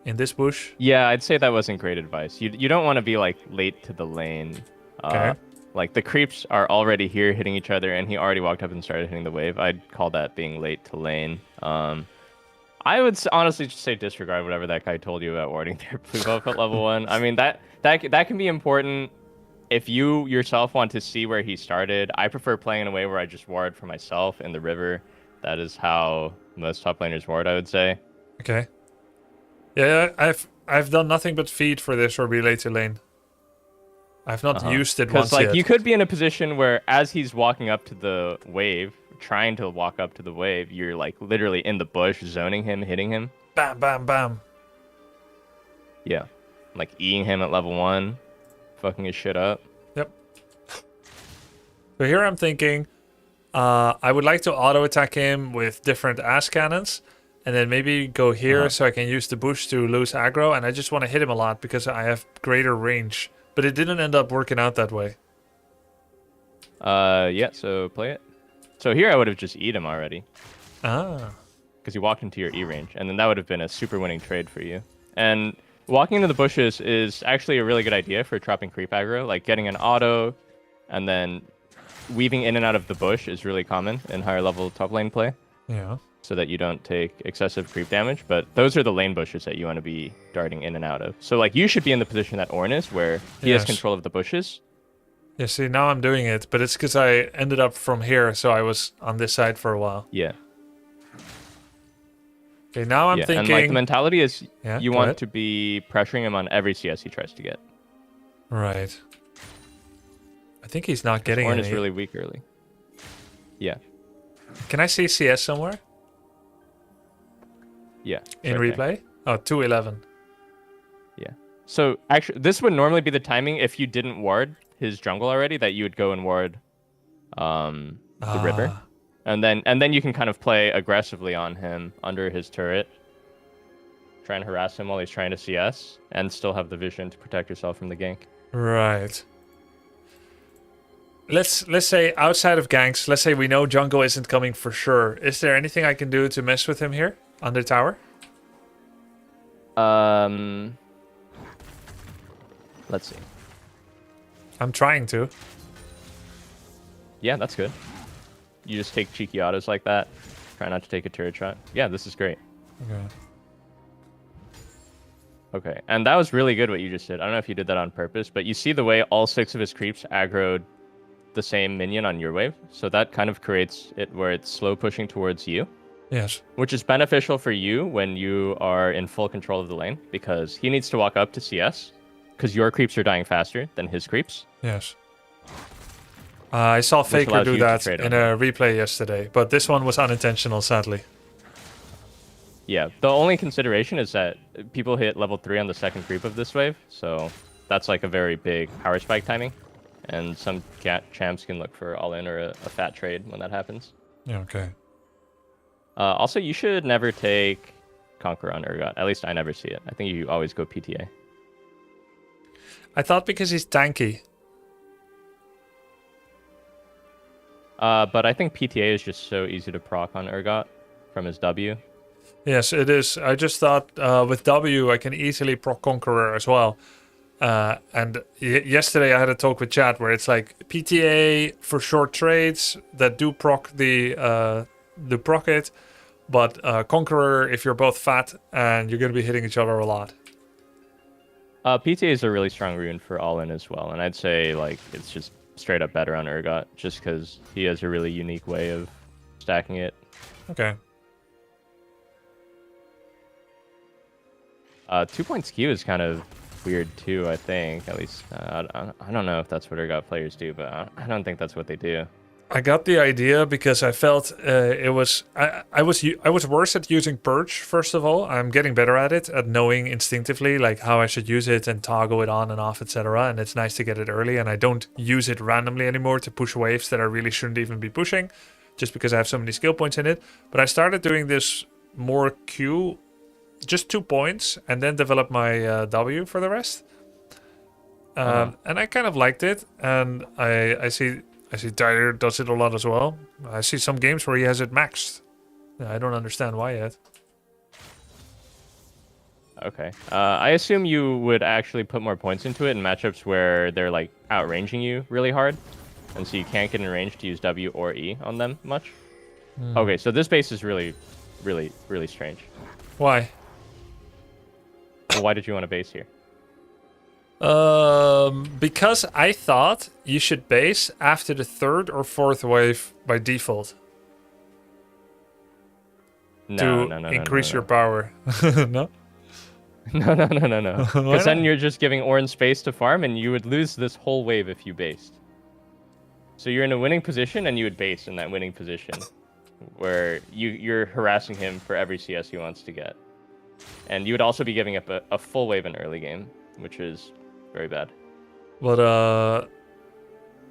A: in this bush.
I: Yeah, I'd say that wasn't great advice. You don't want to be like late to the lane
A: Okay.
I: Like the creeps are already here hitting each other, and he already walked up and started hitting the wave. I'd call that being late to lane. I would honestly just say disregard whatever that guy told you about warding their blue buff at level 1. I mean, that can be important if you yourself want to see where he started. I prefer playing in a way where I just ward for myself in the river. That is how most top laners ward, I would say.
A: Okay. Yeah, I've done nothing but feed for this or be late to lane. I've not used it once
I: like
A: yet.
I: you could be in a position where as he's walking up to the wave, trying to walk up to the wave, you're like literally in the bush, zoning him, hitting him.
A: Bam, bam, bam.
I: Yeah. Like Eing him at level 1, fucking his shit up.
A: Yep. So here I'm thinking, I would like to auto attack him with different ass cannons, and then maybe go here so I can use the bush to lose aggro, and I just want to hit him a lot because I have greater range. But it didn't end up working out that way.
I: Yeah, so play it. So here I would have just eat him already.
A: Ah.
I: Because you walked into your E range, and then that would have been a super winning trade for you. And walking into the bushes is actually a really good idea for trapping creep aggro. Like getting an auto, and then weaving in and out of the bush is really common in higher level top lane play.
A: Yeah.
I: So that you don't take excessive creep damage, but those are the lane bushes that you want to be darting in and out of. So like you should be in the position that Ornn is, where he has control of the bushes.
A: Yeah, see, now I'm doing it, but it's because I ended up from here, so I was on this side for a while.
I: Yeah.
A: Okay, now I'm thinking...
I: And like the mentality is you want
A: ahead.
I: to be pressuring him on every CS he tries to get.
A: Right. I think he's not getting
I: Ornn
A: any.
I: is really weak early. Yeah.
A: Can I see CS somewhere?
I: Yeah.
A: In
I: right there.
A: replay? Oh, 211.
I: Yeah. So actually, this would normally be the timing if you didn't ward his jungle already, that you would go and ward the river. And then you can kind of play aggressively on him under his turret. Try and harass him while he's trying to CS, and still have the vision to protect yourself from the gank.
A: Right. Let's say outside of ganks, let's say we know jungle isn't coming for sure. Is there anything I can do to mess with him here on the tower?
I: Let's see.
A: I'm trying to.
I: Yeah, that's good. You just take cheeky autos like that. Try not to take a turret shot. Yeah, this is great.
A: Okay.
I: Okay, and that was really good what you just did. I don't know if you did that on purpose, but you see the way all 6 of his creeps aggroed the same minion on your wave? So that kind of creates it where it's slow pushing towards you.
A: Yes.
I: Which is beneficial for you when you are in full control of the lane, because he needs to walk up to CS, because your creeps are dying faster than his creeps.
A: Yes. I saw Faker do that in a replay yesterday, but this one was unintentional, sadly.
I: Yeah, the only consideration is that people hit level 3 on the second creep of this wave, so that's like a very big power spike timing, and some champs can look for all-in or a fat trade when that happens.
A: Yeah, okay.
I: Also, you should never take Conqueror on Urgot. At least I never see it. I think you always go PTA.
A: I thought because he's tanky.
I: But I think PTA is just so easy to proc on Urgot from his W.
A: Yes, it is. I just thought with W I can easily proc Conqueror as well. And yesterday I had a talk with chat where it's like PTA for short trades that do proc the proc it, but Conqueror if you're both fat and you're going to be hitting each other a lot.
I: PTA is a really strong rune for all-in as well, and I'd say like it's just straight up better on Urgot just because he has a really unique way of stacking it.
A: Okay.
I: 2-point skew is kind of weird too, I think. At least I don't know if that's what Urgot players do, but I don't think that's what they do.
A: I got the idea because I felt it was I was worse at using Purge. First of all, I'm getting better at knowing instinctively like how I should use it and toggle it on and off, etc. And it's nice to get it early, and I don't use it randomly anymore to push waves that I really shouldn't even be pushing, just because I have so many skill points in it. But I started doing this more Q, just 2 points, and then develop my W for the rest. And I kind of liked it, and I see Tyler does it a lot as well. I see some games where he has it maxed. I don't understand why yet.
I: Okay. I assume you would actually put more points into it in matchups where they're like outranging you really hard, and so you can't get in range to use W or E on them much. Okay, so this base is really, really, really strange.
A: Why?
I: Well, why did you want to base here?
A: Because I thought you should base after the 3rd or 4th wave by default.
I: No,
A: to increase your power. No?
I: No. Because then
A: not?
I: you're just giving Orange space to farm, and you would lose this whole wave if you based. So you're in a winning position, and you would base in that winning position, where you're harassing him for every CS he wants to get. And you would also be giving up a full wave in early game, which is very bad.
A: But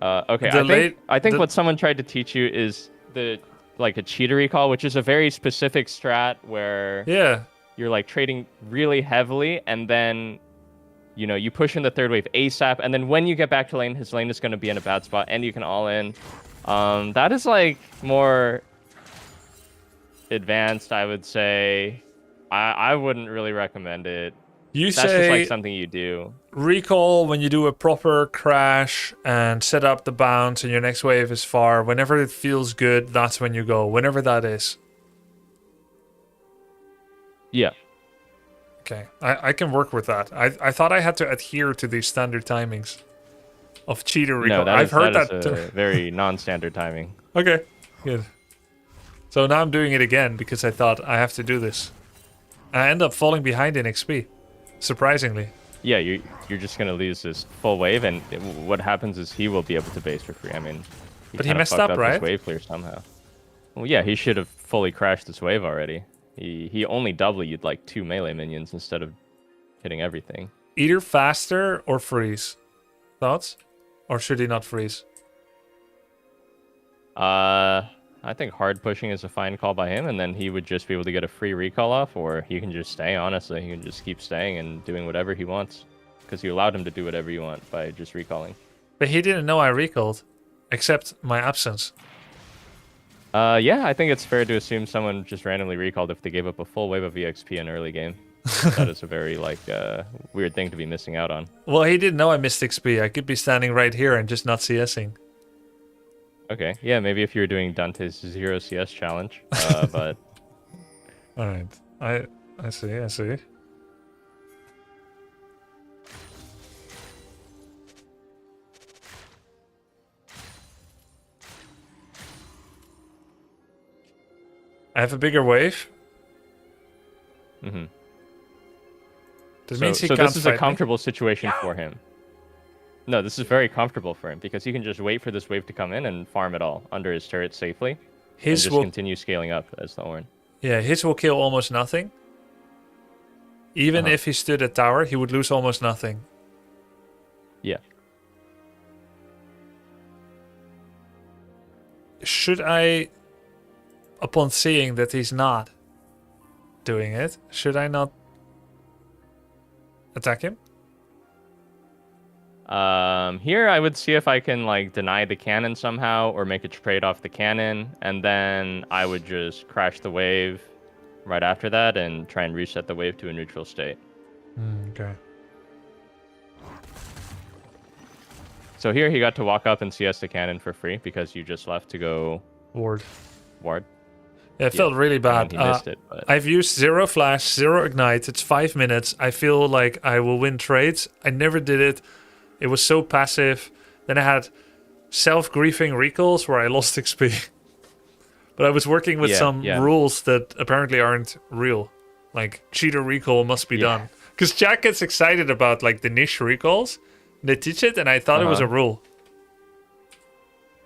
I: okay, I think what someone tried to teach you is like a cheater recall, which is a very specific strat where you're like trading really heavily, and then you push in the 3rd wave ASAP, and then when you get back to lane, his lane is going to be in a bad spot, and you can all in. That is like more advanced, I would say. I wouldn't really recommend it. That's just like something you do.
A: Recall when you do a proper crash and set up the bounce and your next wave is far. Whenever it feels good, that's when you go. Whenever that is.
I: Yeah.
A: Okay, I can work with that. I thought I had to adhere to these standard timings of cheater recall.
I: No,
A: I've heard that.
I: Is a very non-standard timing.
A: Okay, good. So now I'm doing it again because I thought I have to do this. I end up falling behind in XP, surprisingly.
I: Yeah, you're just gonna lose this full wave, and what happens is he will be able to base for free. I mean,
A: but he messed up, right?
I: His wave clear somehow. Well, yeah, he should have fully crashed this wave already. He only W'd like 2 melee minions instead of hitting everything.
A: Either faster or freeze. Thoughts? Or should he not freeze?
I: I think hard pushing is a fine call by him, and then he would just be able to get a free recall off, or he can just stay, honestly. He can just keep staying and doing whatever he wants, because you allowed him to do whatever you want by just recalling.
A: But he didn't know I recalled, except my absence.
I: Yeah, I think it's fair to assume someone just randomly recalled if they gave up a full wave of EXP in early game. That is a very, weird thing to be missing out on.
A: Well, he didn't know I missed XP. I could be standing right here and just not CSing.
I: Okay, yeah, maybe if you were doing Dante's 0 CS challenge, but...
A: Alright, I see. I have a bigger wave.
I: Mm-hmm.
A: That means he
I: so
A: can't
I: this is a
A: fight
I: comfortable situation for him. No, this is very comfortable for him, because he can just wait for this wave to come in and farm it all under his turret safely. And just continue scaling up as the Ornn.
A: Yeah, his will kill almost nothing. Even if he stood at tower, he would lose almost nothing.
I: Yeah.
A: Should I, upon seeing that he's not doing it, should I not attack him?
I: Here I would see if I can deny the cannon somehow or make a trade off the cannon, and then I would just crash the wave right after that and try and reset the wave to a neutral state.
A: Okay.
I: So here he got to walk up and CS the cannon for free because you just left to go
A: ward. Yeah, it felt really bad.
I: He missed it, but...
A: I've used 0 flash, 0 ignite. It's 5 minutes. I feel like I will win trades. I never did it. It was so passive. Then I had self-griefing recalls where I lost XP. But I was working with some rules that apparently aren't real. Like, cheater recall must be done. Because Jack gets excited about the niche recalls. They teach it, and I thought it was a rule.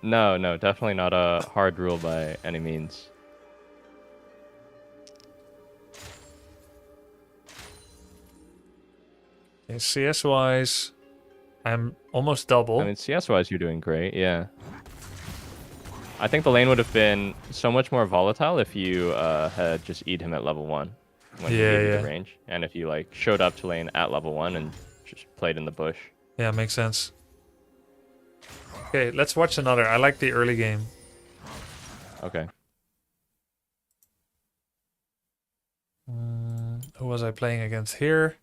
I: No, definitely not a hard rule by any means.
A: Okay, CS-wise, I'm almost double.
I: I mean, CS-wise, you're doing great, yeah. I think the lane would have been so much more volatile if you had just eat him at level 1 when he gave you the range. And if you showed up to lane at level 1 and just played in the bush.
A: Yeah, makes sense. Okay, let's watch another. I like the early game.
I: Okay.
A: Who was I playing against here?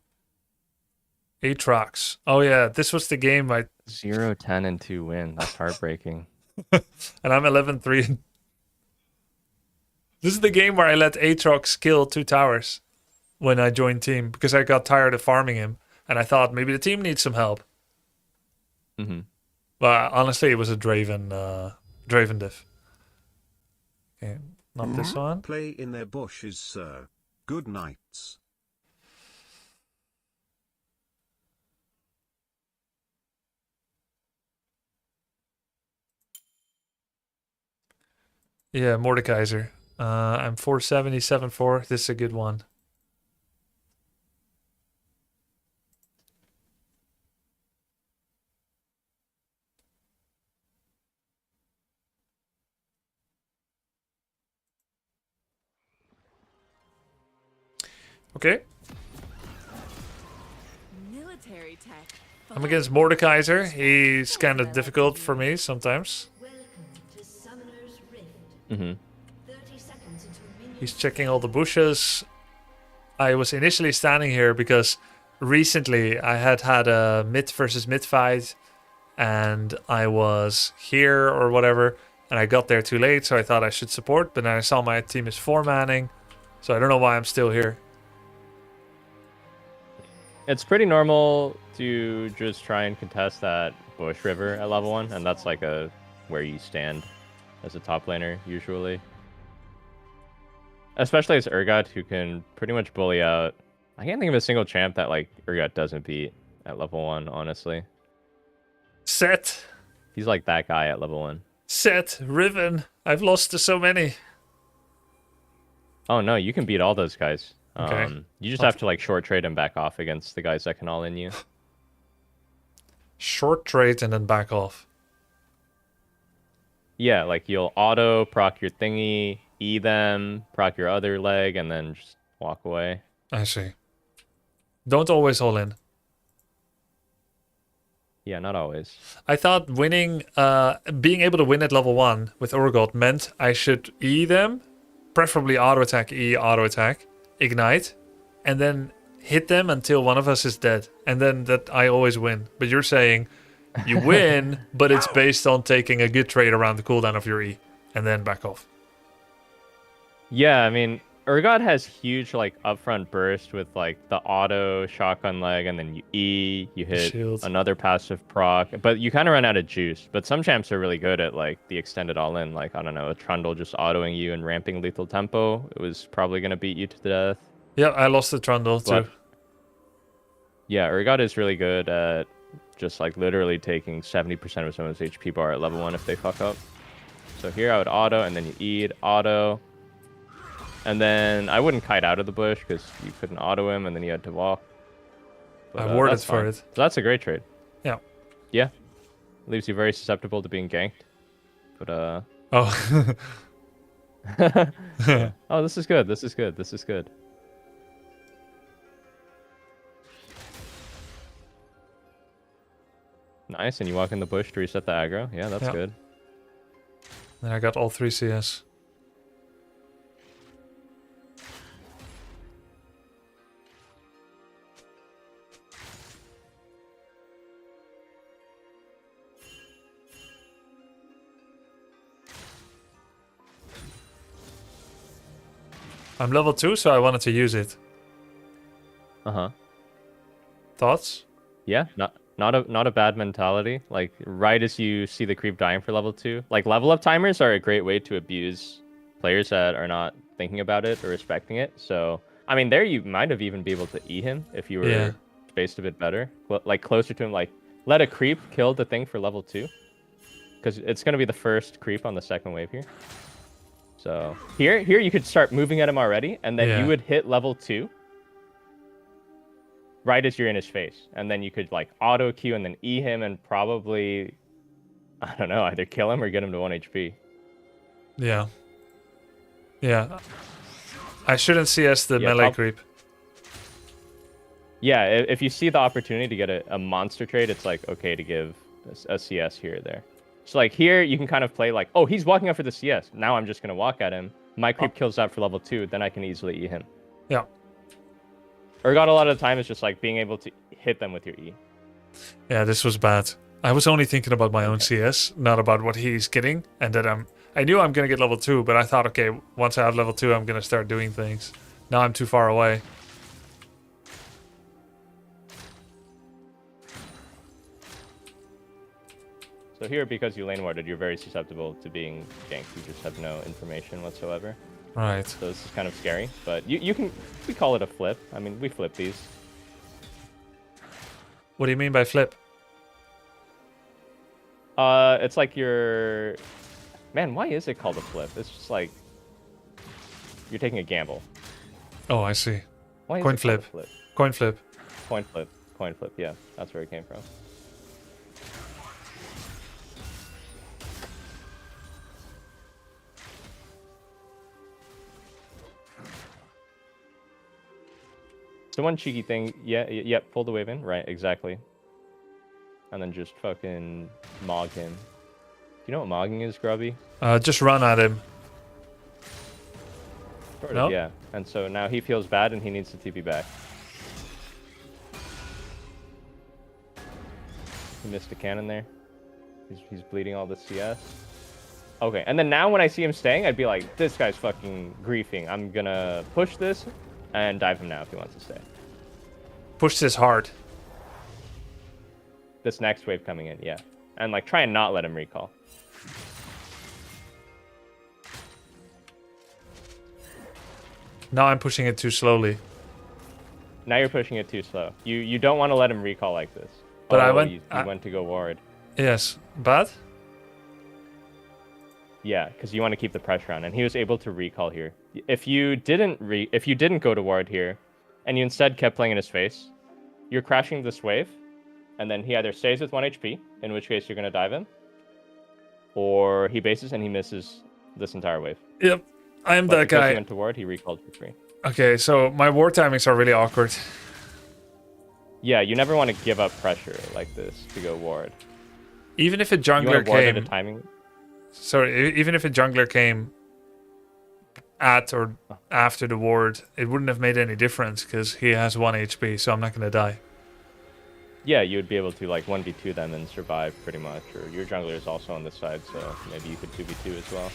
A: Aatrox. Oh yeah, this was the game I
I: 0, 10, and 2 win. That's heartbreaking.
A: and I'm 11-3. This is the game where I let Aatrox kill 2 towers when I joined team because I got tired of farming him and I thought maybe the team needs some help.
I: Mm-hmm.
A: But honestly, it was a Draven diff. Okay, not this one.
B: Play in their bushes, sir. Good nights.
A: Yeah, Mordekaiser. I'm 470, 7-4. This is a good one. Okay.
H: Military tech.
A: I'm against Mordekaiser. He's kind of difficult for me sometimes.
H: Welcome to Summoner's Rift.
I: Mm-hmm.
H: 30 seconds until minions.
A: He's checking all the bushes. I was initially standing here because recently I had a mid versus mid fight and I was here or whatever and I got there too late, so I thought I should support, but then I saw my team is 4-manning, so I don't know why I'm still here.
I: It's pretty normal to just try and contest that bush river at level 1, and that's like where you stand as a top laner usually. Especially as Urgot, who can pretty much bully out. I can't think of a single champ that like Urgot doesn't beat at level 1, honestly.
A: Set.
I: He's like that guy at level 1.
A: Set. Riven. I've lost to so many.
I: Oh no, you can beat all those guys.
A: Okay.
I: You just have to like short trade and back off against the guys that can all in you.
A: Short trade and then back off.
I: Yeah, like you'll auto proc your thingy, E them, proc your other leg, and then just walk away.
A: I see. Don't always all in.
I: Yeah, not always.
A: I thought winning, being able to win at level 1 with Urgot meant I should E them, preferably auto attack, E, auto attack, ignite, and then hit them until one of us is dead, and then that I always win. But you're saying you win, but it's based on taking a good trade around the cooldown of your E, and then back off.
I: Yeah, I mean, Urgot has huge like upfront burst with like the auto shotgun leg, and then you E, you hit
A: Shield.
I: another passive proc, but you kind of run out of juice. But some champs are really good at like the extended all in, like I don't know, a Trundle just autoing you and ramping lethal tempo. It was probably gonna beat you to death.
A: Yeah, I lost the Trundle too.
I: But, yeah, Urgot is really good at just like literally taking 70% of someone's HP bar at level 1 if they fuck up. So here I would auto, and then you E'd, auto. And then I wouldn't kite out of the bush because you couldn't auto him, and then you had to walk. But,
A: I warded
I: that's
A: for
I: fine.
A: it.
I: So that's a great trade.
A: Yeah.
I: Yeah. Leaves you very susceptible to being ganked. But
A: Oh.
I: yeah. Oh, this is good. This is good. This is good. Nice, and you walk in the bush to reset the aggro. Yeah, that's good.
A: Then I got all 3 CS. I'm level 2, so I wanted to use it.
I: Uh-huh.
A: Thoughts?
I: Yeah, not a bad mentality. Like right as you see the creep dying for level 2, like level up timers are a great way to abuse players that are not thinking about it or respecting it. So I mean, there you might have even be able to E him if you were spaced a bit better, like closer to him. Like let a creep kill the thing for level 2, because it's gonna be the first creep on the second wave here. So here you could start moving at him already, and then you would hit level 2 right as you're in his face, and then you could like auto Q and then E him and probably, I don't know, either kill him or get him to 1 HP.
A: Yeah. Yeah. I shouldn't CS the melee creep.
I: Yeah, if you see the opportunity to get a monster trade, it's like okay to give a CS here or there. So like here, you can kind of play like, oh, he's walking up for the CS. Now I'm just going to walk at him. My creep kills out for level 2, then I can easily E him.
A: Yeah.
I: Urgot a lot of the time is just like being able to hit them with your E.
A: Yeah, this was bad. I was only thinking about my own CS, not about what he's getting. And that I knew I'm gonna get level 2, but I thought, okay, once I have level 2, I'm gonna start doing things. Now I'm too far away.
I: So here, because you lane warded, you're very susceptible to being ganked. You just have no information whatsoever.
A: Right.
I: So this is kind of scary, but you can, we call it a flip. I mean, we flip these.
A: What do you mean by flip?
I: It's like you're, man, why is it called a flip? It's just like you're taking a gamble.
A: Oh, I see.
I: Why is
A: Coin
I: it called a
A: flip.
I: flip?
A: Coin flip.
I: Coin flip. Coin flip. Yeah, that's where it came from. So one cheeky thing, yeah, pull the wave in, right, exactly. And then just fucking mog him. Do you know what mogging is, Grubby?
A: Just run at him.
I: Sort of,
A: No?
I: yeah. And so now he feels bad and he needs to TP back. He missed a cannon there. He's bleeding all the CS. Okay, and then now when I see him staying, I'd be like, this guy's fucking griefing. I'm gonna push this and dive him now if he wants to stay.
A: Push this hard.
I: This next wave coming in, yeah. And like try and not let him recall.
A: Now I'm pushing it too slowly.
I: Now you're pushing it too slow. You don't want to let him recall like this.
A: But
I: oh,
A: I went.
I: You went to go ward.
A: Yes, but
I: Yeah, because you want to keep the pressure on, and he was able to recall here. If you didn't go to ward here, and you instead kept playing in his face, you're crashing this wave, and then he either stays with 1 HP, in which case you're gonna dive him, or he bases and he misses this entire wave.
A: Yep, I am
I: But
A: that
I: because
A: guy.
I: he went to ward, he recalled for free.
A: Okay, so my ward timings are really awkward.
I: Yeah, you never want to give up pressure like this to go ward.
A: Even if a
I: You
A: jungler
I: want to ward at a
A: came,
I: timing.
A: sorry, even if a jungler came at or after the ward, it wouldn't have made any difference because he has 1 HP, so I'm not gonna die.
I: Yeah, you would be able to like 1v2 them and survive pretty much. Or your jungler is also on this side, so maybe you could 2v2 as well.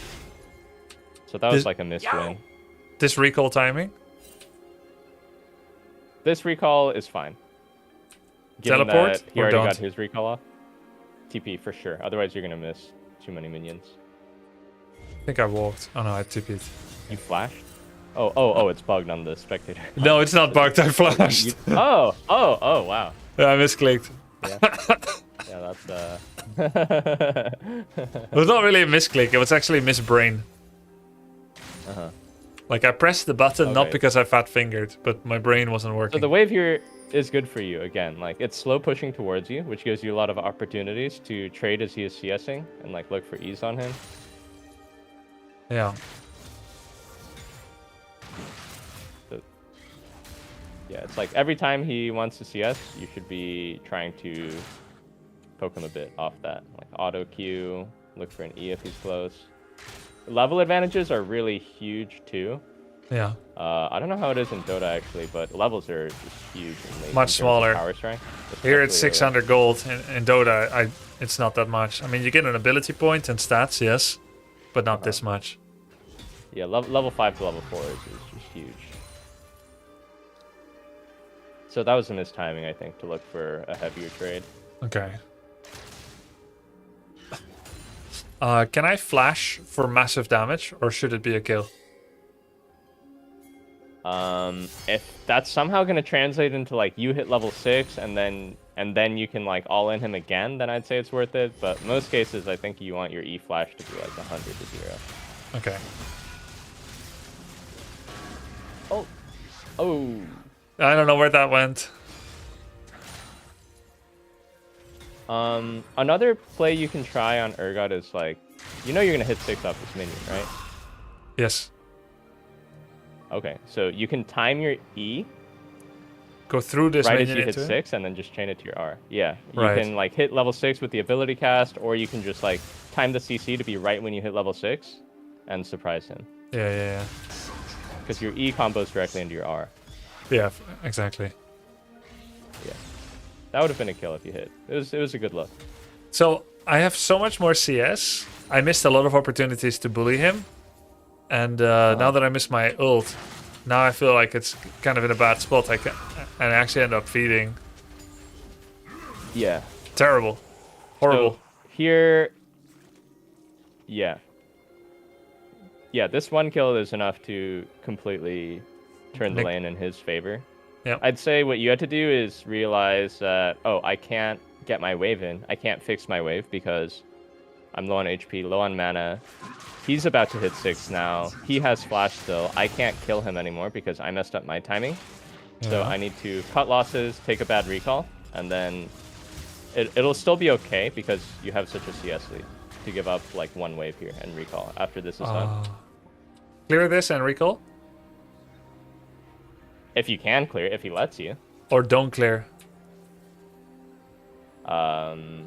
I: So that was like a miss win.
A: This recall timing?
I: This recall is fine. Given
A: Teleport
I: that he
A: or
I: already
A: don't?
I: got his recall off. TP for sure. Otherwise, you're gonna miss too many minions.
A: I think I walked. Oh no, I TP'd.
I: You flashed? Oh, it's bugged on the spectator.
A: No, it's not bugged. I flashed.
I: Oh, wow.
A: Yeah, I misclicked.
I: Yeah, that's
A: It was not really a misclick. It was actually a misbrain.
I: Uh-huh.
A: Like I pressed the button not
I: Okay.
A: because I fat fingered, but my brain wasn't
I: So
A: working.
I: the wave here is good for you again. Like it's slow pushing towards you, which gives you a lot of opportunities to trade as he is CSing and like look for ease on him.
A: Yeah.
I: So, yeah, it's like every time he wants to CS, you should be trying to poke him a bit off that. Like auto Q, look for an E if he's close. Level advantages are really huge too.
A: Yeah.
I: I don't know how it is in Dota actually, but levels are just huge. In late in
A: Much
I: terms of
A: smaller.
I: Power strength.
A: Here it's
I: especially
A: 600 gold. In Dota, it's not that much. I mean, you get an ability point and stats, yes, but not this much.
I: Yeah, level 5 to level 4 is just huge. So that was a mistiming, I think, to look for a heavier trade.
A: Okay. Can I flash for massive damage, or should it be a kill?
I: If that's somehow going to translate into like you hit level 6 and then you can like all in him again, then I'd say it's worth it. But most cases, I think you want your E flash to be like 100 to 0.
A: Okay.
I: Oh.
A: I don't know where that went.
I: Another play you can try on Urgot is like, you know you're gonna hit 6 off this minion, right?
A: Yes.
I: Okay, so you can time your E
A: Go through this
I: right as
A: minion
I: you hit
A: into it?
I: 6 and then just chain it to your R. Yeah, you
A: Right.
I: can like hit level 6 with the ability cast, or you can just like time the CC to be right when you hit level 6 and surprise him.
A: Yeah.
I: Because your E combos directly into your R.
A: Yeah, exactly.
I: Yeah, that would have been a kill if you hit. It was a good look.
A: So I have so much more CS. I missed a lot of opportunities to bully him. And now that I miss my ult, now I feel like it's kind of in a bad spot. And I actually end up feeding.
I: Yeah.
A: Terrible. Horrible.
I: So here, yeah. Yeah, this one kill is enough to completely turn the lane in his favor.
A: Yeah.
I: I'd say what you had to do is realize that, oh, I can't get my wave in. I can't fix my wave because I'm low on HP, low on mana. He's about to hit 6 now. He has flash still. I can't kill him anymore because I messed up my timing. Yeah. So I need to cut losses, take a bad recall, and then it'll still be okay because you have such a CS lead to give up like one wave here and recall after this is done.
A: Clear this and recall?
I: If you can clear it, if he lets you.
A: Or don't clear.
I: I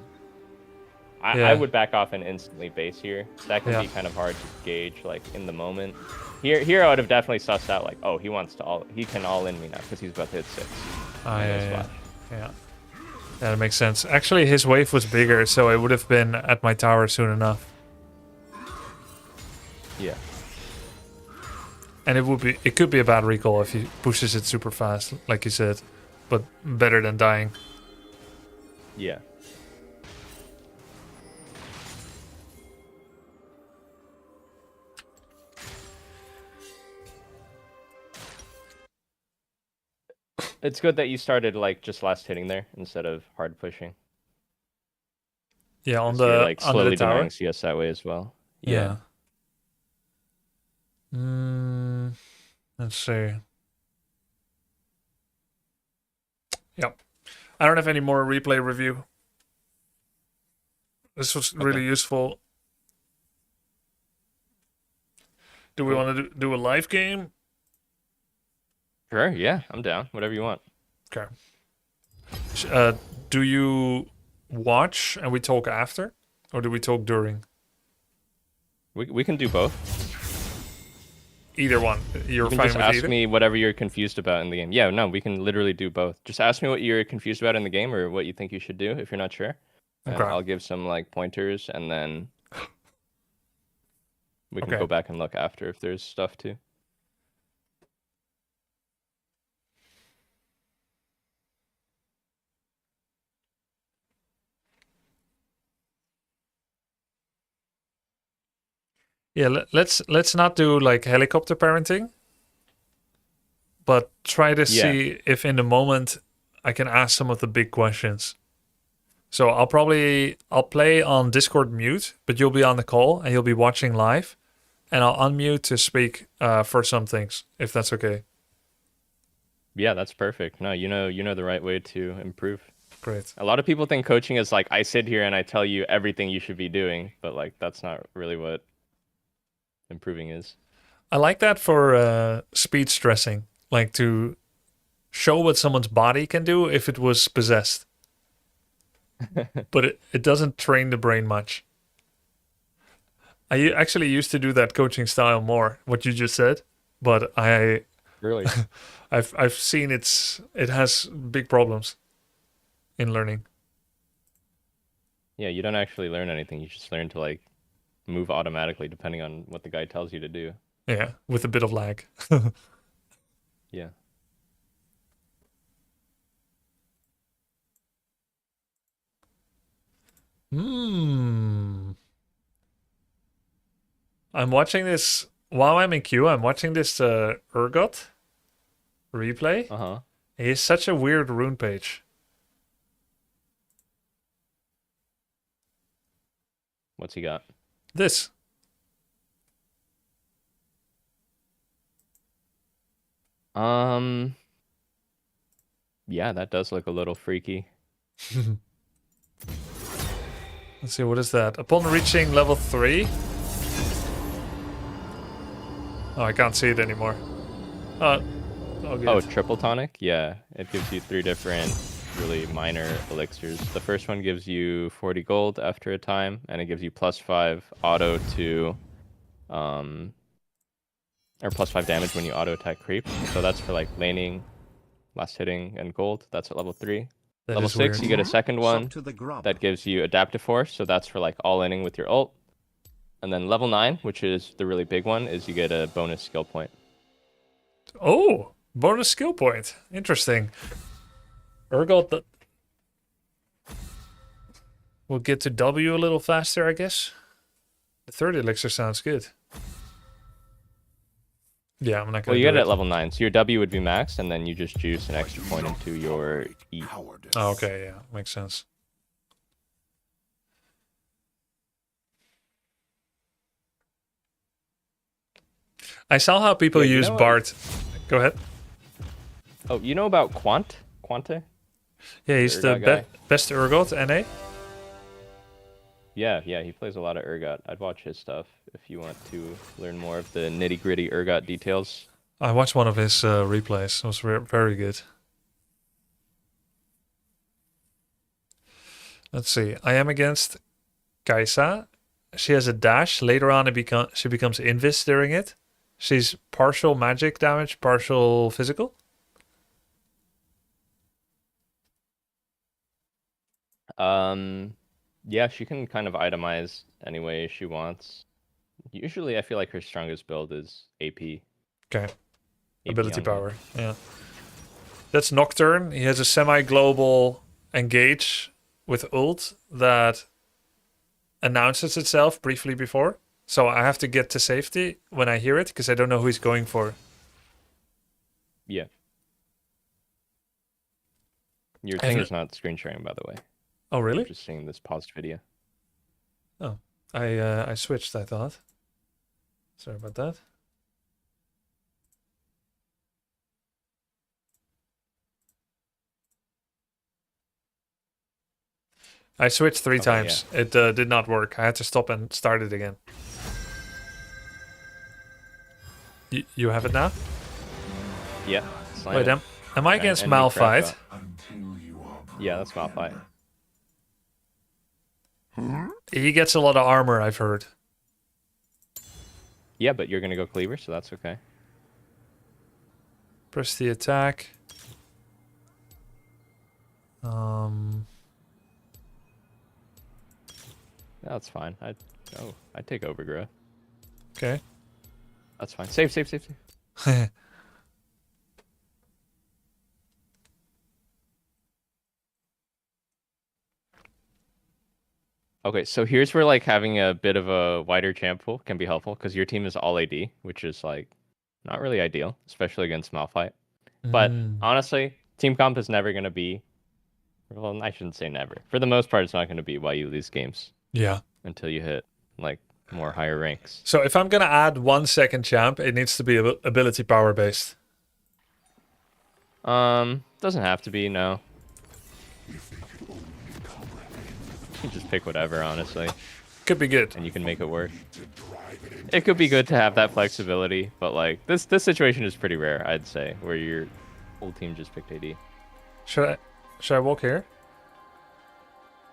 I: would back off and instantly base here. That can be kind of hard to gauge like in the moment. Here I would have definitely sussed out like, oh, he can all in me now because he's about to hit 6.
A: Yeah, that makes sense. Actually, his wave was bigger, so it would have been at my tower soon enough.
I: Yeah.
A: And it could be a bad recall if he pushes it super fast, like you said, but better than dying.
I: Yeah. It's good that you started like just last hitting there instead of hard pushing.
A: Yeah, on
I: you're,
A: the
I: like slowly
A: the tower.
I: denying CS that way as well. Yeah.
A: Let's see. Yep. I don't have any more replay review. This was really useful. Do we want to do a live game?
I: Sure, yeah, I'm down. Whatever you want.
A: Okay. Do you watch and we talk after? Or do we talk during?
I: We can do both.
A: Either one. You're
I: fine with either? Just ask me whatever you're confused about in the game. Yeah, no, we can literally do both. Just ask me what you're confused about in the game or what you think you should do if you're not sure. Okay. I'll give some like pointers and then we can go back and look after if there's stuff too.
A: Yeah, let's not do like helicopter parenting, but try to see if in the moment I can ask some of the big questions. So I'll play on Discord mute, but you'll be on the call and you'll be watching live, and I'll unmute to speak for some things if that's okay.
I: Yeah, that's perfect. No, you know the right way to improve.
A: Great.
I: A lot of people think coaching is like I sit here and I tell you everything you should be doing, but like that's not really what improving is.
A: I like that for speed stressing, like to show what someone's body can do if it was possessed. But it doesn't train the brain much. I actually used to do that coaching style more, what you just said, but
I: really
A: I've seen it has big problems in learning.
I: Yeah, you don't actually learn anything. You just learn to like move automatically depending on what the guy tells you to do.
A: Yeah, with a bit of lag.
I: Yeah.
A: I'm watching this while I'm in queue. I'm watching this Urgot replay.
I: Uh-huh.
A: He's such a weird rune page.
I: What's he got?
A: This.
I: Yeah, that does look a little freaky.
A: Let's see, what is that? Upon reaching level 3. Oh, I can't see it anymore.
I: Oh, triple tonic? Yeah, it gives you 3 different really minor elixirs. The first one gives you 40 gold after a time, and it gives you +5 auto to or +5 damage when you auto attack creep. So that's for like laning last hitting and gold. That's at level 3.
A: That
I: Level
A: is
I: 6,
A: weird.
I: you get a second one
B: Sup to the grub.
I: that gives you adaptive force, so that's for like all-inning with your ult. And then level 9, which is the really big one, is you get a bonus skill point.
A: Oh, bonus skill point. Interesting. Urgot that we'll get to W a little faster, I guess. The third elixir sounds good. Yeah, I'm not gonna.
I: Well, you
A: do
I: get it
A: it
I: at level 9, so your W would be maxed, and then you just juice an extra point into your E.
A: Oh, okay, yeah, makes sense. I saw how people
I: Yeah, you
A: use
I: know what?
A: Bart. Go ahead.
I: Oh, you know about Quante?
A: Yeah, he's
I: The
A: the
I: Urgot guy.
A: best Urgot, NA.
I: Yeah, he plays a lot of Urgot. I'd watch his stuff if you want to learn more of the nitty-gritty Urgot details.
A: I watched one of his replays. It was very good. Let's see. I am against Kaisa. She has a dash. Later on, she becomes invis during it. She's partial magic damage, partial physical.
I: Yeah, she can kind of itemize any way she wants. Usually, I feel like her strongest build is AP.
A: Okay.
I: AP
A: Ability
I: on
A: power. Yeah. That's Nocturne. He has a semi-global engage with ult that announces itself briefly before. So I have to get to safety when I hear it because I don't know who he's going for.
I: Yeah. Your
A: I
I: thing
A: think-
I: is not screen sharing, by the way.
A: Oh, really?
I: I'm just seeing this paused video.
A: Oh, I switched, I thought. Sorry about that. I switched 3
I: Okay,
A: times. It did not work. I had to stop and start it again. You have it now?
I: Yeah. slam
A: Wait,
I: it.
A: am I
I: And-
A: against
I: and you crack
A: Malphite?
I: that.
E: Until you are
I: Yeah, that's Malphite.
A: He gets a lot of armor, I've heard.
I: Yeah, but you're gonna go cleaver, so that's okay.
A: Press the attack.
I: That's fine. I'd take overgrowth.
A: Okay.
I: That's fine. Save. Okay, so here's where like having a bit of a wider champ pool can be helpful because your team is all AD, which is like not really ideal, especially against Malphite. But honestly, team comp is never gonna be. Well, I shouldn't say never. For the most part, it's not gonna be why you lose games
A: Yeah.
I: until you hit like more higher ranks.
A: So if I'm gonna add 1 second champ, it needs to be ability power based.
I: Doesn't have to be, no. You can just pick whatever, honestly,
A: Could be good.
I: and you can make it work. It could be good to have that flexibility, but like this situation is pretty rare, I'd say, where your whole team just picked AD.
A: Should I walk here?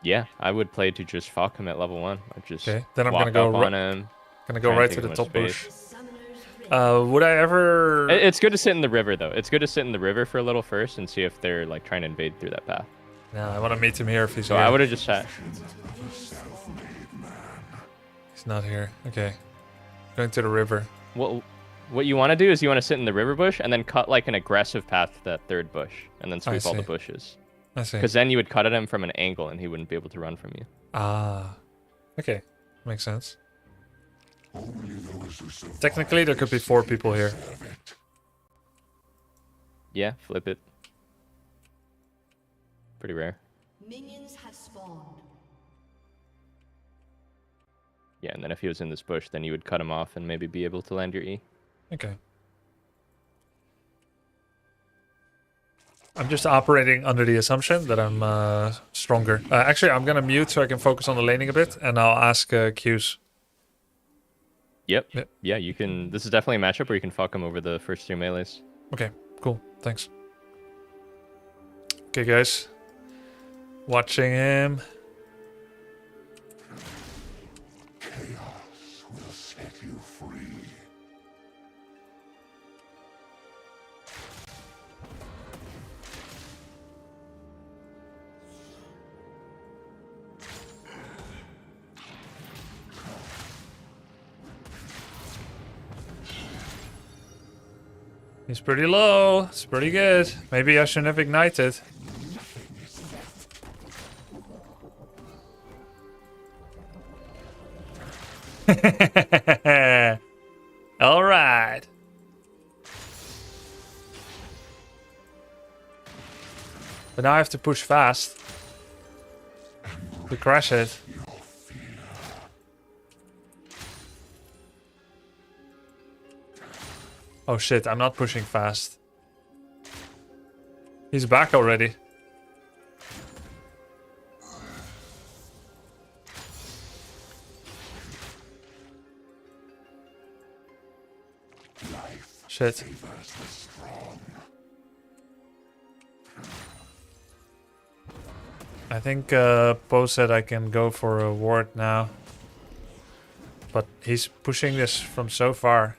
I: Yeah, I would play to just fuck him at level 1. I'd just
A: Okay, then I'm
I: walk
A: gonna go
I: up on him.
A: Gonna go
I: try and
A: right
I: take
A: to the
I: him with
A: top
I: space.
A: bush. Would I ever?
I: It's good to sit in the river though. It's good to sit in the river for a little first and see if they're like trying to invade through that path.
A: No, I want to meet him here if he's
I: So
A: here.
I: I would have just sat.
A: He's not here. Okay. Going to the river.
I: What you want to do is you want to sit in the river bush and then cut like an aggressive path to that third bush and then sweep all the
A: see.
I: bushes.
A: I see.
I: Because then you would cut at him from an angle and he wouldn't be able to run from you.
A: Ah. Okay. Makes sense.
E: only those who survive
A: Technically, there could be 4 people here.
E: deserve it.
I: Yeah, flip it. Pretty rare.
H: Minions have spawned.
I: Yeah, and then if he was in this bush, then you would cut him off and maybe be able to land your E.
A: Okay. I'm just operating under the assumption that I'm stronger. Actually, I'm gonna mute so I can focus on the laning a bit, and I'll ask Q's.
I: Yep.
A: Yep.
I: Yeah, you can. This is definitely a matchup where you can fuck him over the first 3 melees.
A: Okay, cool. Thanks. Okay, guys. Watching him.
E: Chaos will set you free.
A: He's pretty low. It's pretty good. Maybe I shouldn't have ignited. All right. But now I have to push fast to crash it. Oh shit, I'm not pushing fast. He's back already. Shit. I think Poe said I can go for a ward now. But he's pushing this from so far.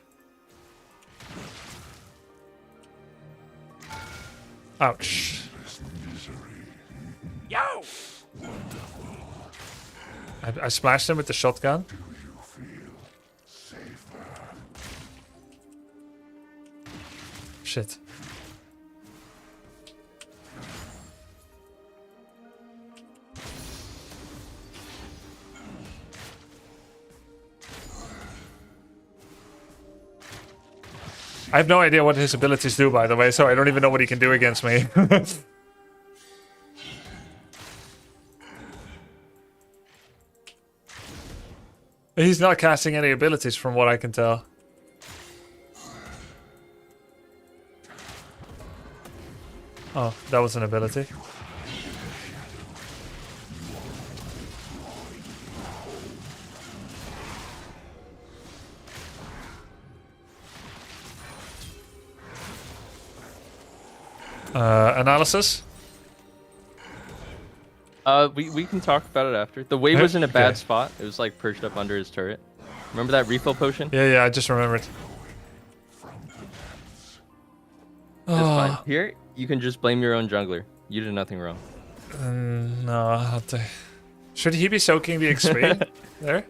A: Ouch.
G: Yo!
A: I splashed him with the shotgun. Shit. I have no idea what his abilities do, by the way, so I don't even know what he can do against me. He's not casting any abilities from what I can tell. Oh, that was an ability. Analysis?
I: We can talk about it after. The wave was in a bad spot. It was like perched up under his turret. Remember that refill potion?
A: Yeah, I just remembered.
I: It's fine. Here, you can just blame your own jungler. You did nothing wrong.
A: No, I'll have to... Should he be soaking the XP there?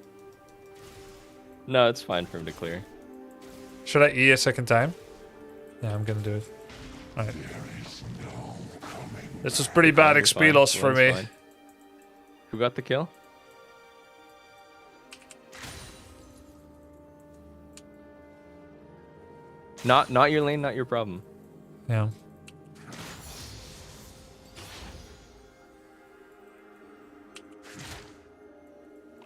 I: No, it's fine for him to clear.
A: Should I E a second time? Yeah, I'm gonna do it. Alright. This was pretty bad XP loss for me.
I: Fine. Who got the kill? Not your lane, not your problem.
A: Yeah.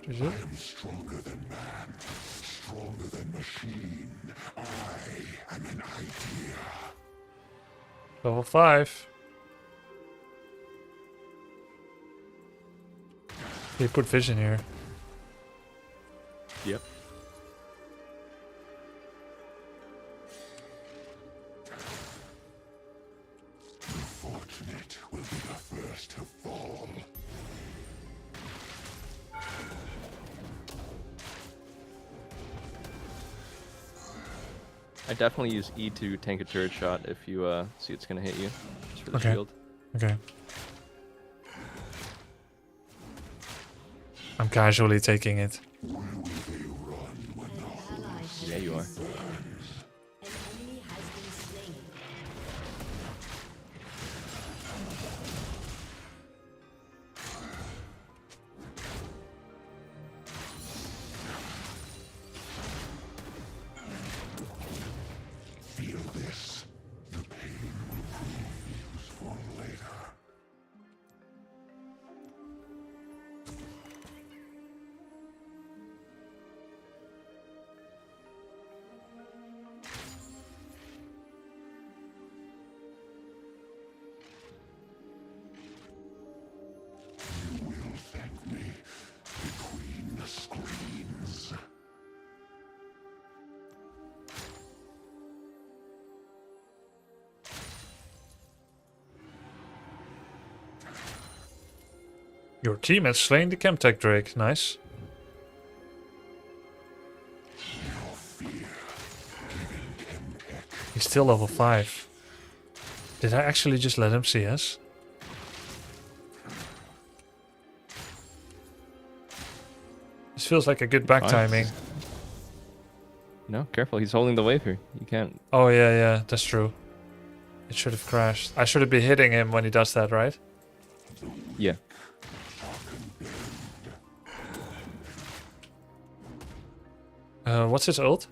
E: I am stronger than man, stronger than machine. I am an idea.
A: Level 5. He put vision here.
I: Yep.
E: The fortunate will be the first to fall.
I: I definitely use E to tank a turret shot if you see it's gonna hit you. Just for the
A: Okay.
I: shield.
A: Okay. I'm casually taking it.
I: Yeah, you are.
E: Feel this. The pain will prove useful later. You will thank me between the screens.
A: Your team has slain the Chemtech Drake. Nice. He's still level 5. Did I actually just let him see us? This feels like a good back timing.
I: No, careful. He's holding the wave here. You can't.
A: Oh, yeah, that's true. It should have crashed. I should have been hitting him when he does that, right?
I: Yeah.
A: What's his ult?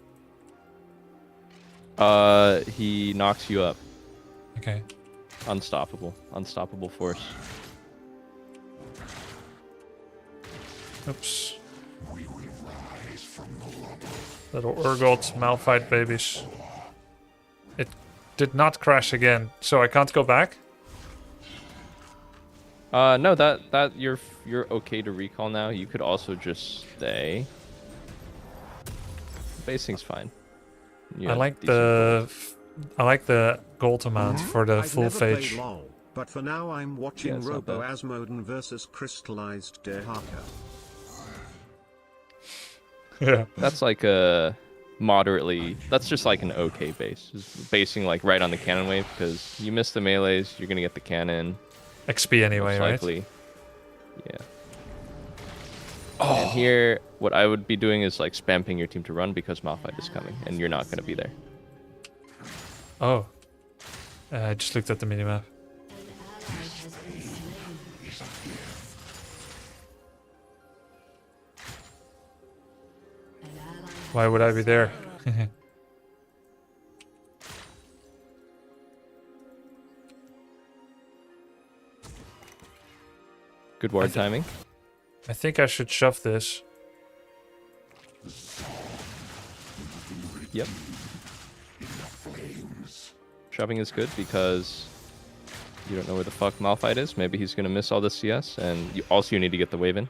I: He knocks you up.
A: Okay.
I: Unstoppable. Unstoppable force.
A: Oops. Little Urgot Malphite babies. It did not crash again, so I can't go back?
I: No, that you're okay to recall now. You could also just stay. Basing's fine.
A: I like the gold amount for the
B: I've
A: full
B: never played
A: phage.
B: LOL, but for now I'm watching
I: Yeah, it's not
B: Robo
I: bad.
B: Asmoden versus Crystallized Dehaka.
A: Yeah.
I: That's like a moderately. That's just like an okay base. Just basing like right on the cannon wave because you miss the melees, you're gonna get the cannon.
A: XP anyway,
I: Most
A: right?
I: likely. Yeah. And here, what I would be doing is like spamming your team to run because Malphite is coming, and you're not gonna be there.
A: Oh. I just looked at the minimap. Why would I be there?
I: Good ward timing.
A: I think I should shove this.
I: Yep. Shoving is good because you don't know where the fuck Malphite is. Maybe he's gonna miss all the CS, and you need to get the wave in.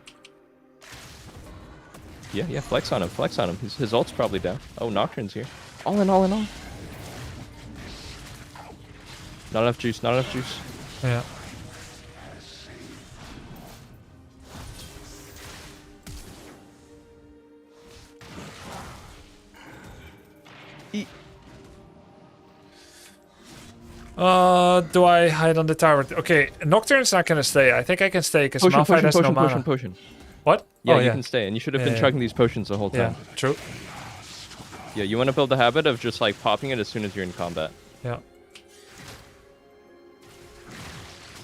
I: Yeah, flex on him, flex on him. His ult's probably down. Oh, Nocturne's here. All in. Not enough juice, not enough juice.
A: Yeah. Do I hide on the tower? Okay, Nocturne's not gonna stay. I think I can stay because Malphite has no mana.
I: Potion.
A: What?
I: Yeah,
A: Oh,
I: you can stay, and you should have been
A: Yeah.
I: chugging these potions the whole
A: Yeah,
I: time.
A: true.
I: Yeah, you want to build the habit of just like popping it as soon as you're in combat.
A: Yeah.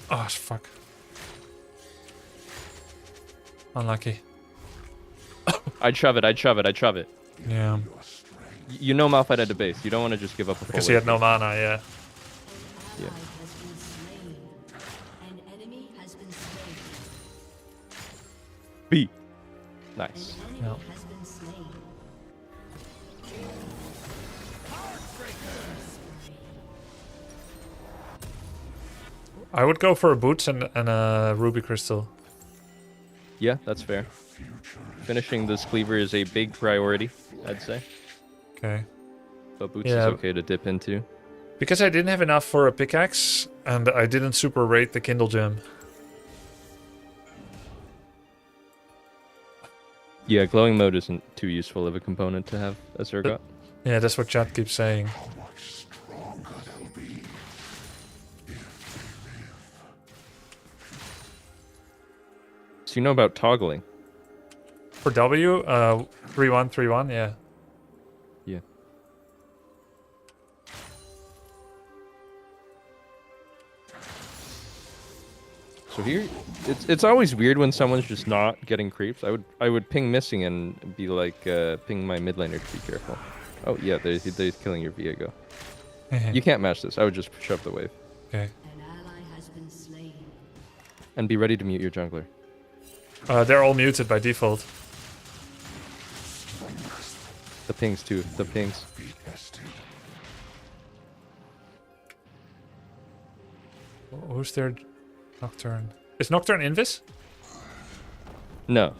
A: Oh, fuck. Unlucky.
I: I'd shove it.
A: Yeah.
I: You know Malphite had a base. You don't want to just give up a full
A: Because he
I: wave.
A: had no mana, yeah.
I: Yeah. B. Nice.
A: Yeah. I would go for a boots and a ruby crystal.
I: Yeah, that's fair. Finishing this cleaver is a big priority, I'd say.
A: Okay.
I: But boots
A: Yeah.
I: is okay to dip into.
A: Because I didn't have enough for a pickaxe, and I didn't super rate the Kindle gem.
I: Yeah, glowing mode isn't too useful of a component to have as Urgot.
A: Yeah, that's what chat keeps saying.
I: So you know about toggling?
A: For W, 3-1, yeah.
I: Yeah. So here, it's always weird when someone's just not getting creeps. I would ping missing and be like, ping my mid laner to be careful. Oh yeah, they're killing your Viego. You can't match this. I would just shove the wave.
A: Okay.
I: And be ready to mute your jungler.
A: They're all muted by default.
I: The pings too. The pings.
A: Who's there? Nocturne. Is Nocturne invis?
I: No.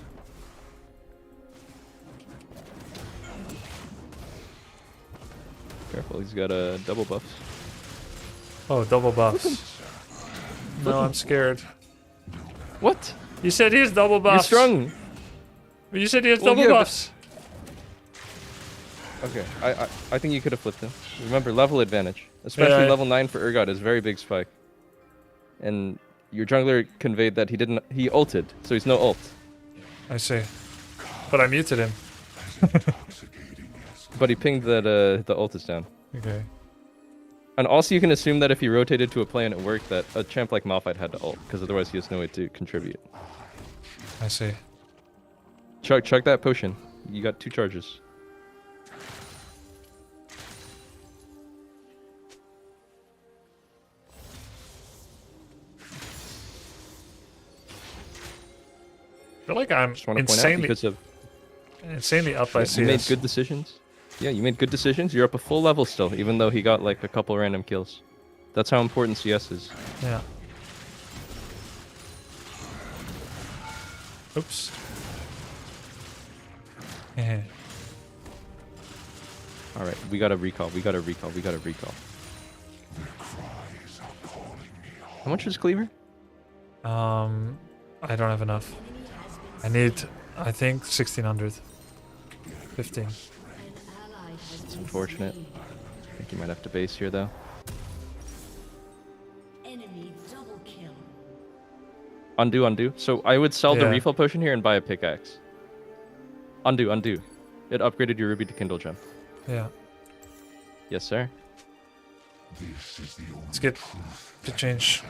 I: Careful, he's got a double buffs.
A: Oh, double buffs. No, I'm scared.
I: What?
A: You said he has double buffs.
I: You're strong.
A: You said he has
I: Well,
A: double
I: yeah, but-
A: buffs.
I: Okay, I think you could have flipped him. Remember, level advantage. Especially
A: Yeah,
I: level 9 for Urgot is very big spike. And your jungler conveyed that he ulted, so he's no ult.
A: I see. But I muted him.
I: But he pinged that the ult is down.
A: Okay.
I: And also you can assume that if he rotated to a play and it worked, that a champ like Malphite had to ult, because otherwise he has no way to contribute.
A: I see.
I: Chug that potion. You got 2 charges.
A: I feel like I'm
I: Just want to point out because of
A: insanely up by CS.
I: you made good decisions. Yeah, you made good decisions. You're up a full level still, even though he got like a couple random kills. That's how important CS is.
A: Yeah. Oops. Yeah.
I: All right, we got to recall. We got to recall. We got to recall. How much was Cleaver?
A: I don't have enough. I need, I think, 1600. 15.
I: It's unfortunate. I think you might have to base here though.
H: Enemy double kill.
I: Undo. So I would sell the
A: Yeah.
I: refill potion here and buy a pickaxe. Undo. It upgraded your ruby to Kindle gem.
A: Yeah.
I: Yes, sir.
A: Let's get to change.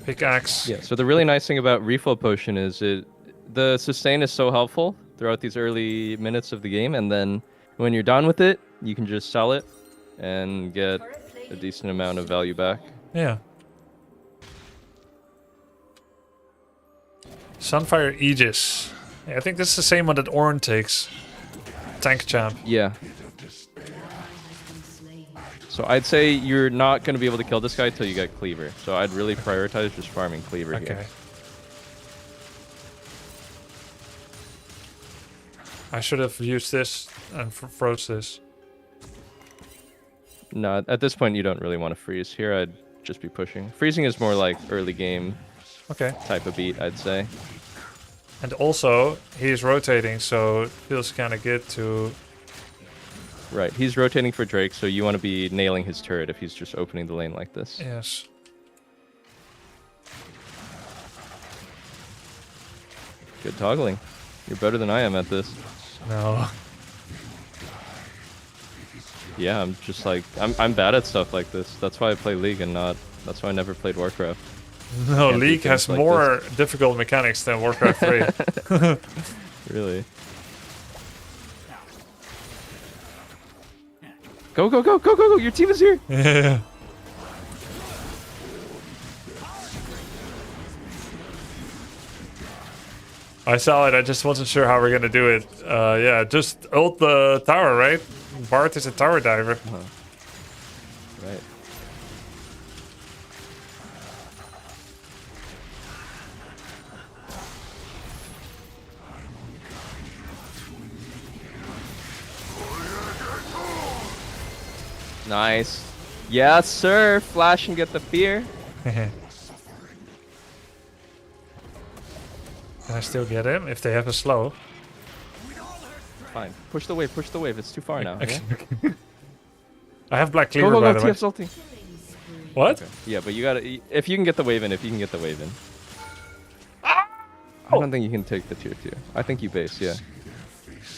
A: Pickaxe.
I: Yeah, so the really nice thing about refill potion is the sustain is so helpful throughout these early minutes of the game, and then when you're done with it, you can just sell it and get a decent amount of value back.
A: Yeah. Sunfire Aegis. Yeah, I think this is the same one that Ornn takes. Tank champ.
I: Yeah. So I'd say you're not going to be able to kill this guy till you get Cleaver. So I'd really prioritize just farming Cleaver
A: Okay.
I: here.
A: I should have used this and froze this.
I: No, at this point you don't really want to freeze. Here I'd just be pushing. Freezing is more like early game
A: Okay.
I: type of beat, I'd say.
A: And also, he's rotating, so it feels kind of good to...
I: Right, he's rotating for Drake, so you want to be nailing his turret if he's just opening the lane like this.
A: Yes.
I: Good toggling. You're better than I am at this.
A: No.
I: Yeah, I'm just like, I'm bad at stuff like this. That's why I play League and not, that's why I never played Warcraft.
A: No,
I: Can't do
A: League
I: things
A: has
I: like
A: more difficult mechanics than Warcraft 3.
I: Really? Go! Your team is here!
A: Yeah. I saw it, I just wasn't sure how we're gonna do it. Yeah, just ult the tower, right? Bart is a tower diver.
I: Right. Nice. Yes, sir. Flash and get the fear.
A: Can I still get him if they have a slow?
I: Fine. Push the wave. It's too far now. Yeah?
A: I have Black Cleaver,
I: Go,
A: by the way.
I: TF's ulting.
A: What?
I: Okay. Yeah, but you gotta, if you can get the wave in, I don't think you can take the tier 2. I think you base, yeah.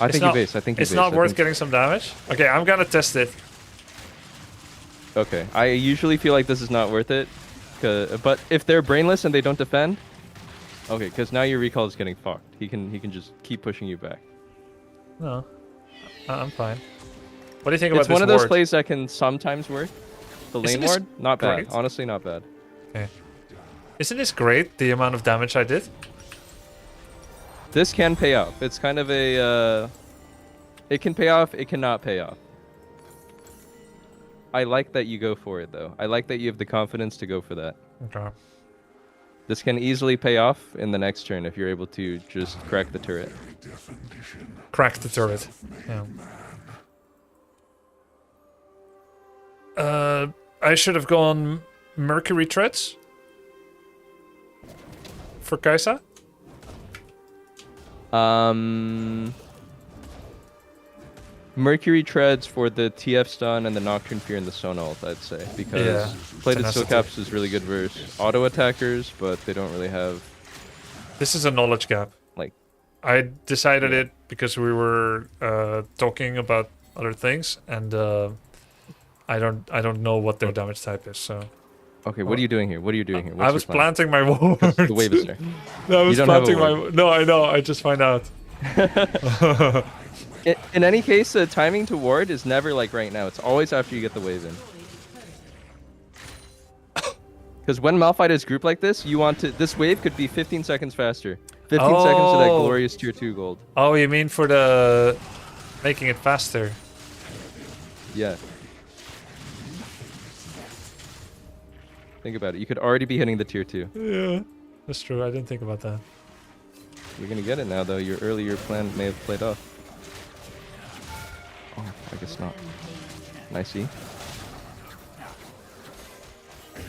I: I think you base.
A: It's not worth getting some damage? Okay, I'm gonna test it.
I: Okay, I usually feel like this is not worth it. But if they're brainless and they don't defend, okay, because now your recall is getting fucked. He can just keep pushing you back.
A: No. I'm fine. What do you think about
I: It's
A: this
I: one of those
A: ward?
I: plays that can sometimes work. The
A: Isn't
I: lane
A: this
I: ward, not bad.
A: great?
I: Honestly, not bad.
A: Okay. Isn't this great, the amount of damage I did?
I: This can pay off. It's kind of a... it can pay off, it cannot pay off. I like that you go for it, though. I like that you have the confidence to go for that.
A: Okay.
I: This can easily pay off in the next turn if you're able to just crack the turret.
A: Crack the turret. Yeah. I should have gone Mercury Treads for Kaisa.
I: Mercury Treads for the TF stun and the Nocturne Fear and the Sona ult, I'd say. Because
A: Yeah,
I: Plated Steel
A: tenacity.
I: Caps is really good versus auto attackers, but they don't really have...
A: This is a knowledge gap.
I: like
A: I decided it because we were talking about other things, and I don't know what their damage type is. So
I: Okay, what are you doing here? What are you doing here? What's
A: I
I: your
A: was
I: plan?
A: planting my ward.
I: 'Cause the wave is there.
A: No, I was
I: don't have a
A: planting my. No, I know. I just find out.
I: In any case, the timing to ward is never like right now. It's always after you get the wave in. Because when Malphite is grouped like this, you want to. This wave could be 15 seconds faster. 15 seconds to that glorious tier 2 gold.
A: Oh, you mean for the making it faster?
I: Yeah. Think about it. You could already be hitting the tier 2.
A: Yeah, that's true. I didn't think about that.
I: You're gonna get it now, though. Your earlier plan may have played off. Oh, I guess not. Nice E.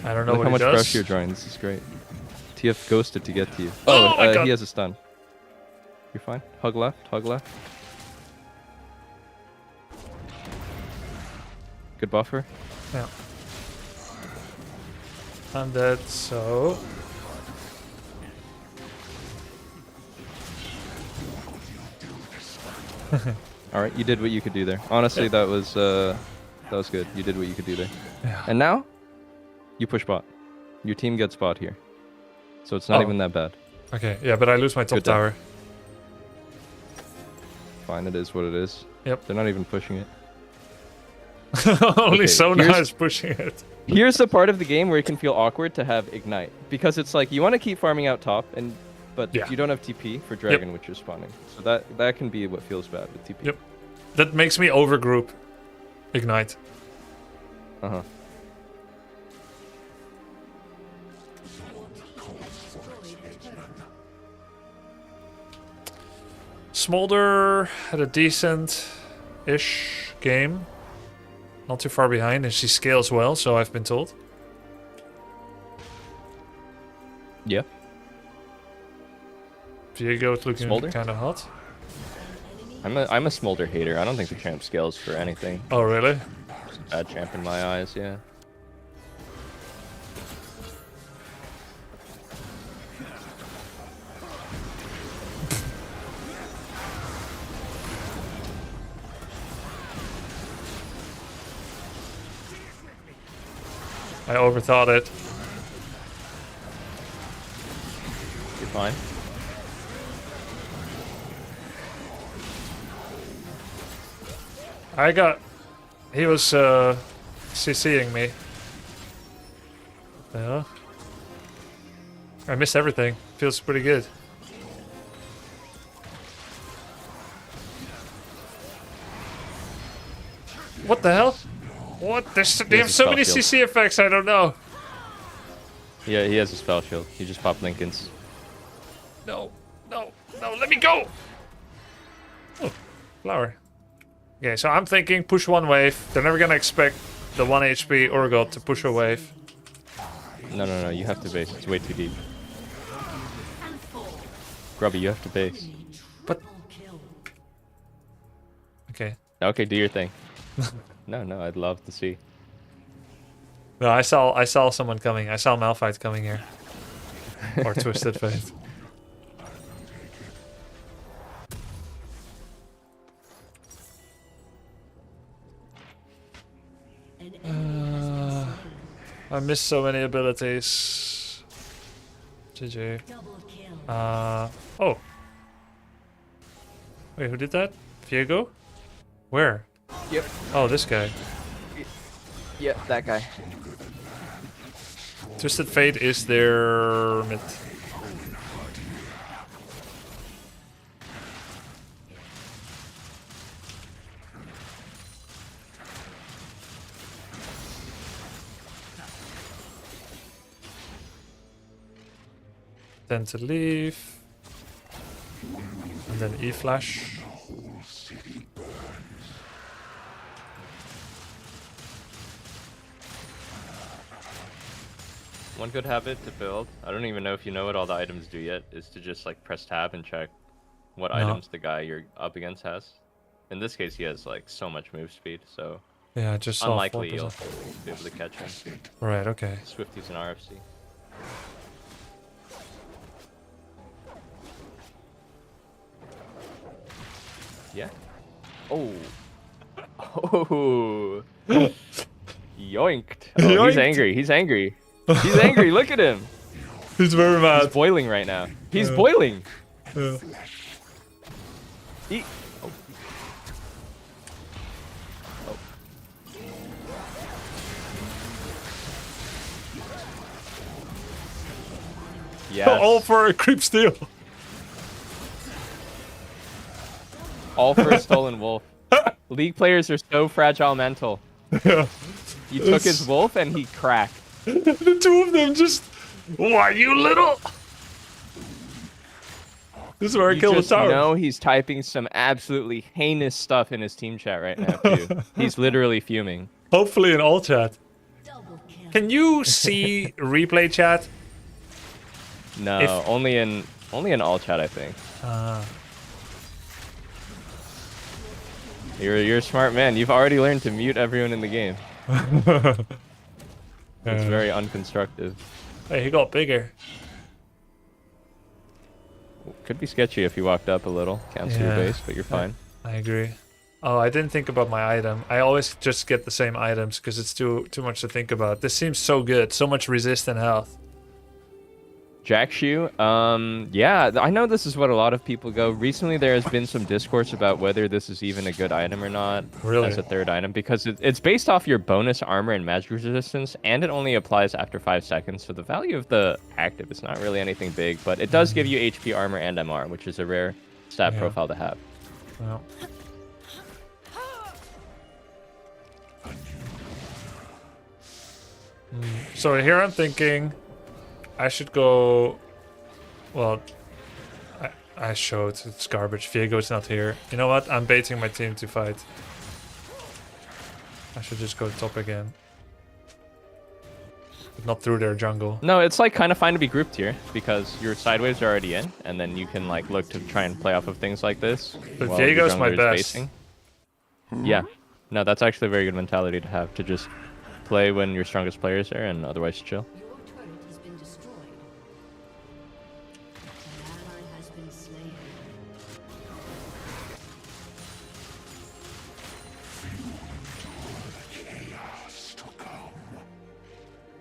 A: I don't know
I: Look
A: what
I: how much
A: it does.
I: pressure you're drawing. This is great. TF ghosted to get to you.
A: Oh my God.
I: He has a stun. You're fine. Hug left. Hug left. Good buffer.
A: Yeah. I'm dead, so...
I: All right, you did what you could do there. Honestly, that was good. You did what you could do there.
A: Yeah.
I: And now, you push bot. Your team gets bot here, so it's not
A: Oh.
I: even that bad.
A: Okay, yeah, but I lose my top
I: Good job.
A: tower.
I: Fine, it is what it is.
A: Yep.
I: They're not even pushing it.
A: Only
I: Okay,
A: Sona
I: here's-
A: is pushing it.
I: Here's the part of the game where it can feel awkward to have ignite, because it's like you want to keep farming out top, but
A: Yeah.
I: you don't have TP for dragon, which is spawning. So that can be what feels bad with TP.
A: Yep. That makes me overgroup Ignite.
I: Uh huh.
A: Smolder had a decent-ish game. Not too far behind, and she scales well, so I've been told.
I: Yeah.
A: Viego's looking
I: Smolder?
A: kind of hot.
I: I'm a Smolder hater. I don't think the champ scales for anything.
A: Oh, really?
I: It's a bad champ in my eyes. Yeah.
A: I overthought it.
I: You're fine.
A: He was CCing me. Yeah. I missed everything. Feels pretty good. What the hell? What? They have so many
I: spell
A: CC effects, I don't know.
I: Yeah, he has a spell shield. He just popped Lincoln's.
A: No, no, no, let me go! Oh, flower. Okay, so I'm thinking push one wave. They're never gonna expect the 1 HP Urgot to push a wave.
I: No. You have to base. It's way too deep. Grubby, you have to base.
A: But... Okay.
I: Okay, do your thing. No, I'd love to see.
A: No, I saw someone coming. I saw Malphite coming here. Or Twisted Fate. I missed so many abilities. GG. Oh. Wait, who did that? Viego? Where?
I: Yep.
A: Oh, this guy.
I: Yeah, that guy.
A: Twisted Fate is their mid. Then to leave. And then E-Flash.
I: One good habit to build, I don't even know if you know what all the items do yet, is to just like press tab and check what items the guy you're up against has. In this case, he has like so much move speed, so
A: Yeah, I just saw
I: unlikely
A: 4%.
I: you'll be able to catch him.
A: Right, okay.
I: Swifty's an RFC. Yeah. Oh. Oh. Yoinked. Oh, he's
A: Yoinked.
I: angry. He's angry. He's angry. Look at him.
A: He's very mad.
I: He's boiling right now. He's boiling.
A: Yeah.
I: He... Oh. Oh. Yes.
A: All for a creep steal.
I: All for a stolen wolf. League players are so fragile mental.
A: Yeah.
I: You took his wolf and he cracked.
A: The two of them just. Why, you little? This is where I
I: You
A: kill the
I: just
A: tower.
I: know he's typing some absolutely heinous stuff in his team chat right now, too. He's literally fuming.
A: Hopefully in all chat.
H: Double kill.
A: Can you see replay chat?
I: No,
A: If-
I: only in all chat, I think. You're a smart man. You've already learned to mute everyone in the game. It's very unconstructive.
A: Hey, he got bigger.
I: Could be sketchy if you walked up a little. Can't see your
A: Yeah.
I: base, but you're fine.
A: I agree. Oh, I didn't think about my item. I always just get the same items because it's too much to think about. This seems so good. So much resist and health.
I: Jack Shoe, yeah, I know this is what a lot of people go. Recently, there has been some discourse about whether this is even a good item or not
A: Really?
I: as a third item, because it's based off your bonus armor and magic resistance, and it only applies after 5 seconds, so the value of the active is not really anything big, but it does give you HP armor and MR, which is a rare stat
A: Yeah.
I: profile to have.
A: Well. So here I'm thinking I should go. Well, I showed it's garbage. Viego's not here. You know what? I'm baiting my team to fight. I should just go top again. But not through their jungle.
I: No, it's like kind of fine to be grouped here, because your sideways are already in, and then you can like look to try and play off of things like this.
A: But
I: while your
A: Viego's my
I: jungler is
A: best.
I: basing. Yeah, no, that's actually a very good mentality to have, to just play when your strongest player is there and otherwise chill.
H: Your turret has been destroyed. An ally has been slain.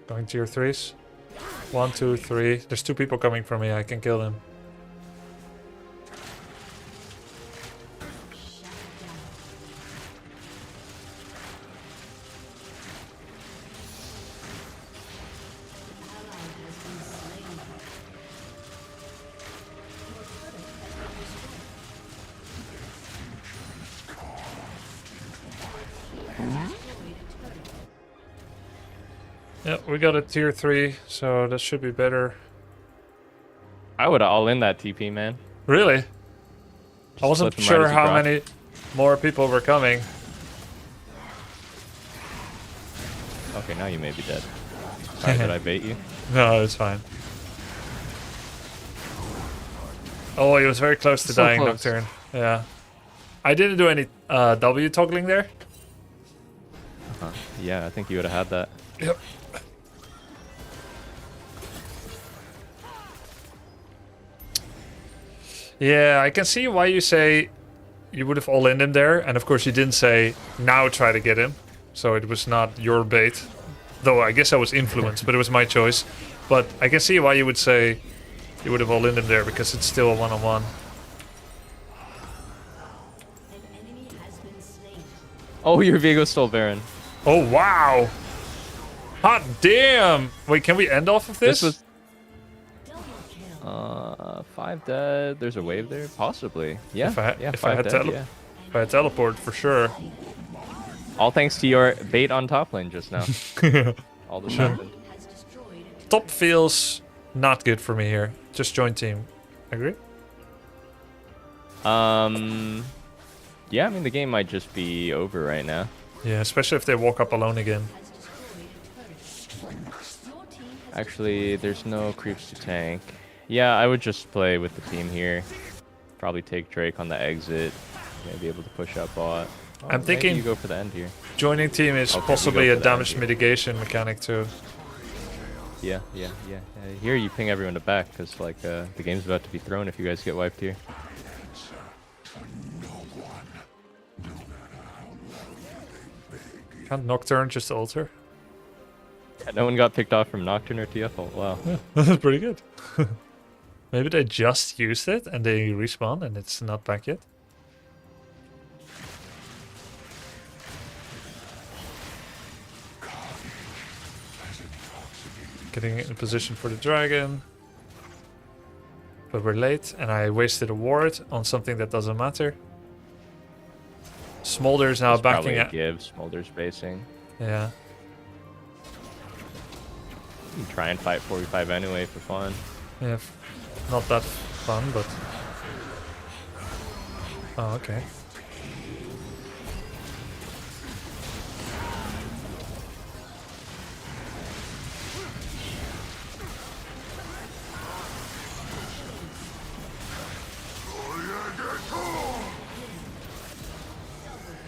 A: Going tier 3s. 1, 2, 3. There's 2 people coming from me. I can kill them. Yep, we got a tier 3, so that should be better.
I: I would all in that TP, man.
A: Really? I
I: Just
A: wasn't
I: flip them right
A: sure
I: as you
A: how
I: drop.
A: many more people were coming.
I: Okay, now you may be dead. Sorry, did I bait you?
A: No, it's fine. Oh, he was very close to
I: So
A: dying,
I: close.
A: Nocturne. Yeah. I didn't do any W toggling there.
I: Yeah, I think you would have had that.
A: Yep. Yeah, I can see why you say you would have all-in him there, and of course you didn't say now try to get him, so it was not your bait. Though I guess I was influenced, but it was my choice. But I can see why you would say you would have all-in him there, because it's still a one-on-one.
H: An enemy has been slain.
I: Oh, your Viego stole Baron.
A: Oh wow! Hot damn! Wait, can we end off of this?
I: This was
H: Double kill.
I: 5 dead. There's a wave there, possibly. Yeah,
A: If I-
I: yeah,
A: if I
I: 5
A: had
I: dead.
A: tele-
I: Yeah.
A: If I teleport for sure.
I: All thanks to your bait on top lane just now. All this happened.
H: Has destroyed a
A: Top feels not good for me here. Just join team. Agree?
I: Yeah, I mean the game might just be over right now.
A: Yeah, especially if they walk up alone again.
H: has destroyed a turret. Your team has
I: Actually, there's no creeps to tank. Yeah, I would just play with the team here. Probably take Drake on the exit. Maybe able to push up bot. Oh,
A: I'm thinking-
I: maybe you go for the end here.
A: Joining team is
I: Okay, we
A: possibly
I: go
A: a
I: for that
A: damage
I: idea.
A: mitigation mechanic too.
I: Yeah. Here you ping everyone to back because like the game's about to be thrown if you guys get wiped here.
E: No one
A: Can't Nocturne just alter?
I: Yeah, no one got picked off from Nocturne or TFL. Wow.
A: Yeah, that's pretty good. Maybe they just used it and they respawn and it's not back yet. Getting in position for the dragon. But we're late and I wasted a ward on something that doesn't matter. Smolder is now
I: It's
A: backing
I: probably a
A: up.
I: give. Smolder's basing.
A: Yeah.
I: You can try and fight 45 anyway for fun.
A: Yeah. Not that fun, but... Oh, okay.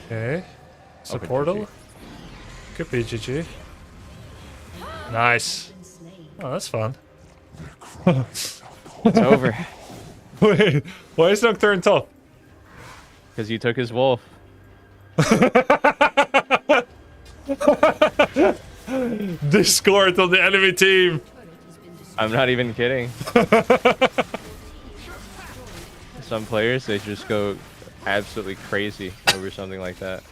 A: Okay. It's a
I: Open
A: portal.
I: GG.
A: Could be GG. Nice. Oh, that's fun.
I: It's over.
A: Wait, why is Nocturne top?
I: Because you took his wolf.
A: Discord on the enemy team.
I: I'm not even kidding. Some players, they just go absolutely crazy over something like that.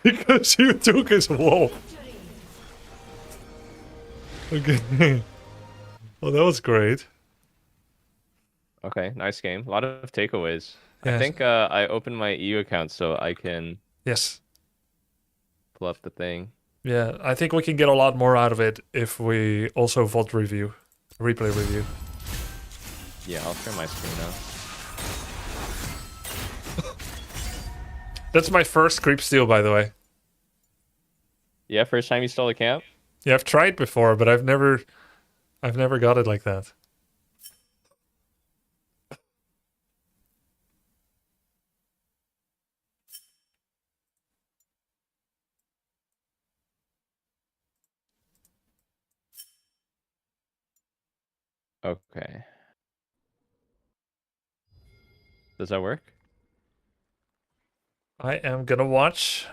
A: Because you took his wolf. Okay. Well, that was great.
I: Okay, nice game. A lot of takeaways.
A: Yes.
I: I think I opened my EU account so I can
A: Yes.
I: pull up the thing.
A: Yeah, I think we can get a lot more out of it if we also VOD review, replay review.
I: Yeah, I'll share my screen now.
A: That's my first creep steal, by the way.
I: Yeah, first time you stole a camp?
A: Yeah, I've tried before, but I've never got it like that.
I: Okay. Does that work?
A: I am gonna watch.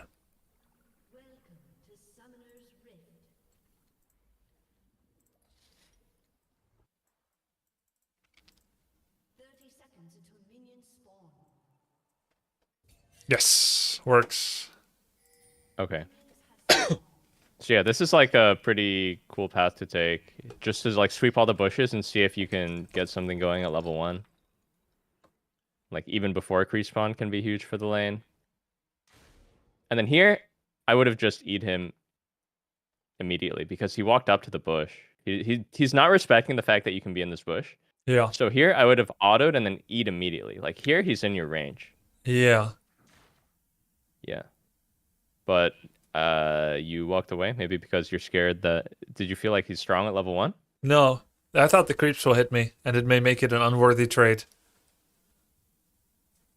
A: Yes, works.
I: Okay. So yeah, this is like a pretty cool path to take. Just to like sweep all the bushes and see if you can get something going at level 1. Like even before creep spawn can be huge for the lane. And then here, I would have just eat him immediately because he walked up to the bush. He's not respecting the fact that you can be in this bush.
A: Yeah.
I: So here I would have autoed and then eat immediately. Like here he's in your range.
A: Yeah.
I: Yeah. But you walked away maybe because you're scared that... Did you feel like he's strong at level 1?
A: No, I thought the creeps will hit me, and it may make it an unworthy trade.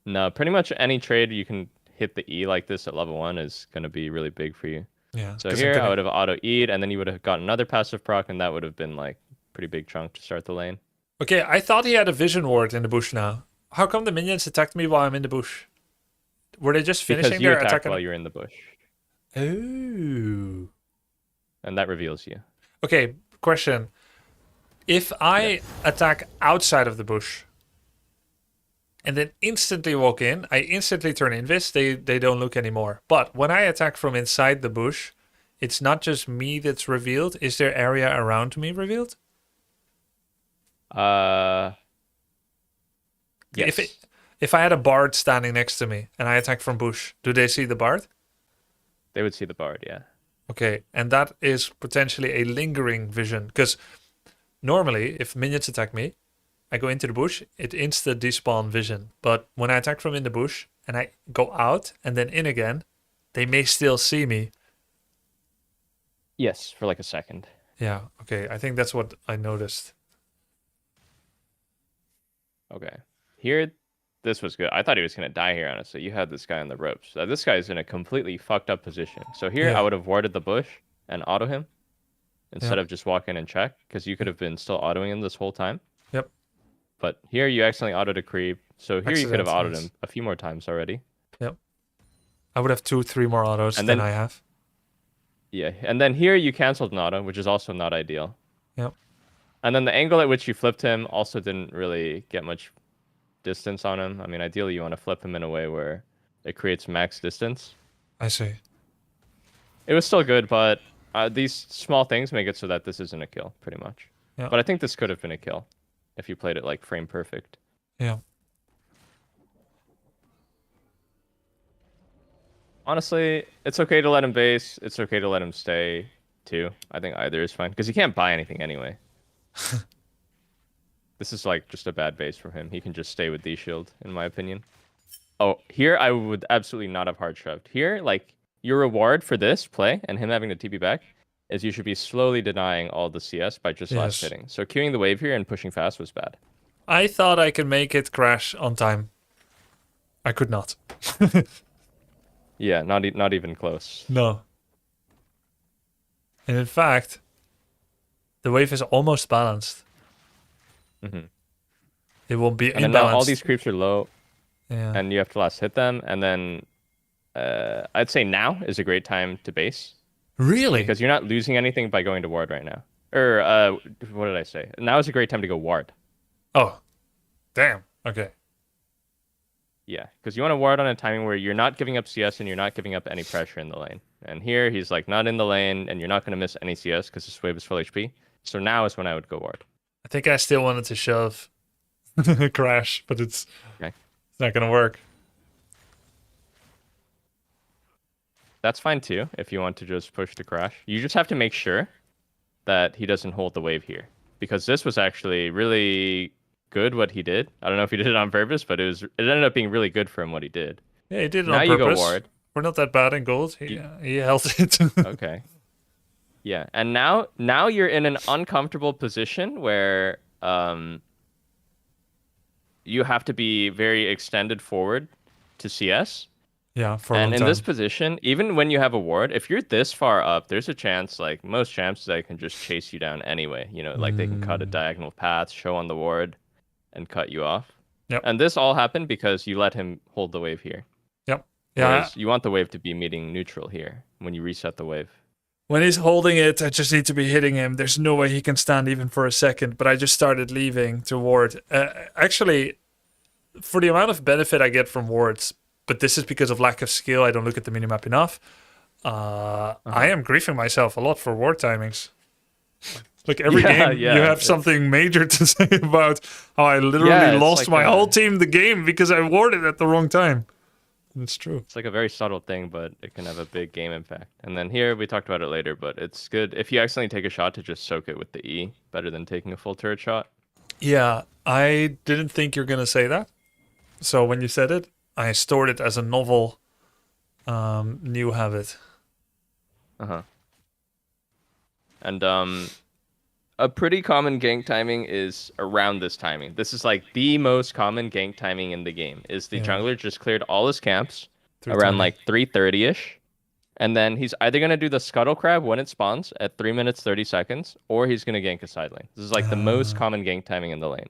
I: No, pretty much any trade you can hit the E like this at level 1 is going to be really big for you.
A: Yeah.
I: So here I would have auto-E'd, and then you would have got another passive proc, and that would have been like pretty big chunk to start the lane.
A: Okay, I thought he had a vision ward in the bush now. How come the minions attacked me while I'm in the bush? Were they just finishing
I: Because you
A: their
I: attack
A: attack?
I: while you're in the bush,
A: Oh.
I: and that reveals you.
A: Okay, question. If I attack outside of the bush and then instantly walk in, I instantly turn invis, they don't look anymore. But when I attack from inside the bush, it's not just me that's revealed. Is there area around me revealed?
I: Yes.
A: If I had a bard standing next to me and I attack from bush, do they see the bard?
I: They would see the bard, yeah.
A: Okay, and that is potentially a lingering vision. Because normally, if minions attack me, I go into the bush, it insta despawn vision. But when I attack from in the bush and I go out and then in again, they may still see me.
I: Yes, for like a second.
A: Yeah, okay, I think that's what I noticed.
I: Okay. Here, this was good. I thought he was going to die here, honestly. You had this guy on the ropes. This guy's in a completely fucked up position. So here,
A: Yeah.
I: I would have warded the bush and auto him instead of just walk in and check, because you could have been still autoing him this whole time.
A: Yep.
I: But here, you accidentally autoed a creep. So here, you could have autoed
A: Accidentally.
I: him a few more times already.
A: Yep. I would have 2-3 more autos
I: And
A: than
I: then-
A: I have.
I: Yeah, and then here you canceled Nada, which is also not ideal.
A: Yep.
I: And then the angle at which you flipped him also didn't really get much distance on him. I mean, ideally you want to flip him in a way where it creates max distance.
A: I see.
I: It was still good, but these small things make it so that this isn't a kill, pretty much.
A: Yeah.
I: But I think this could have been a kill if you played it like frame perfect.
A: Yeah.
I: Honestly, it's okay to let him base. It's okay to let him stay, too. I think either is fine, because he can't buy anything anyway. This is like just a bad base for him. He can just stay with D-Shield, in my opinion. Oh, here I would absolutely not have hard shoved. Here, like, your reward for this play and him having to TP back is you should be slowly denying all the CS by just last hitting. So queuing the wave here and pushing fast was bad.
A: I thought I could make it crash on time. I could not.
I: Yeah, not even close.
A: No. And in fact, the wave is almost balanced.
I: Mm-hmm.
A: It will be
I: and
A: imbalanced.
I: Then now all these creeps are low,
A: yeah.
I: and you have to last hit them. And then I'd say now is a great time to base.
A: Really?
I: Because you're not losing anything by going to ward right now. Or what did I say? Now is a great time to go ward.
A: Oh, damn. Okay.
I: Yeah, because you want to ward on a timing where you're not giving up CS and you're not giving up any pressure in the lane. And here he's like not in the lane, and you're not going to miss any CS because this wave is full HP. So now is when I would go ward.
A: I think I still wanted to shove crash, but it's
I: okay.
A: It's not going to work.
I: That's fine too, if you want to just push the crash. You just have to make sure that he doesn't hold the wave here. Because this was actually really good what he did. I don't know if he did it on purpose, but it ended up being really good for him what he did.
A: Yeah, he did it
I: now
A: on purpose.
I: Now you go ward.
A: We're not that bad in gold. He held it.
I: Okay. Yeah, and now you're in an uncomfortable position where you have to be very extended forward to CS.
A: Yeah, for a long
I: time. And in this position, even when you have a ward, if you're this far up, there's a chance, like most champs, they can just chase you down anyway. You know, like they can cut a diagonal path, show on the ward, and cut you off.
A: Yep.
I: And this all happened because you let him hold the wave here.
A: Yep. Yeah.
I: Whereas you want the wave to be meeting neutral here when you reset the wave.
A: When he's holding it, I just need to be hitting him. There's no way he can stand even for a second. But I just started leaving to ward. Actually, for the amount of benefit I get from wards, but this is because of lack of skill. I don't look at the minimap enough. I am griefing myself a lot for ward timings. Like every game, you have something major to say about how I literally lost my whole team the game because I warded at the wrong time. It's true.
I: It's like a very subtle thing, but it can have a big game impact. And then here, we talked about it later, but it's good if you accidentally take a shot to just soak it with the E, better than taking a full turret shot.
A: Yeah, I didn't think you're going to say that. So when you said it, I stored it as a novel new habit.
I: And a pretty common gank timing is around this timing. This is like the most common gank timing in the game. Is the jungler just cleared all his camps around like 3:30ish, and then he's either gonna do the scuttle crab when it spawns at 3 minutes 30 seconds, or he's gonna gank a side lane. This is like the most common gank timing in the lane.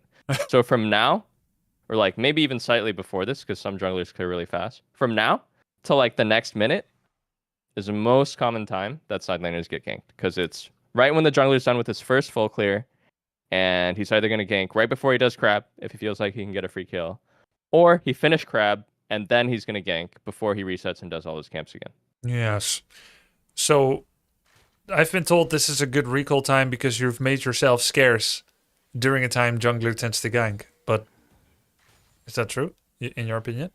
I: So from now, or like maybe even slightly before this, because some junglers clear really fast. From now till like the next minute is the most common time that side laners get ganked, because it's right when the jungler's done with his first full clear, and he's either going to gank right before he does crab, if he feels like he can get a free kill, or he finished crab, and then he's going to gank before he resets and does all his camps again.
A: Yes. So, I've been told this is a good recall time because you've made yourself scarce during a time jungler tends to gank. But, is that true, in your opinion?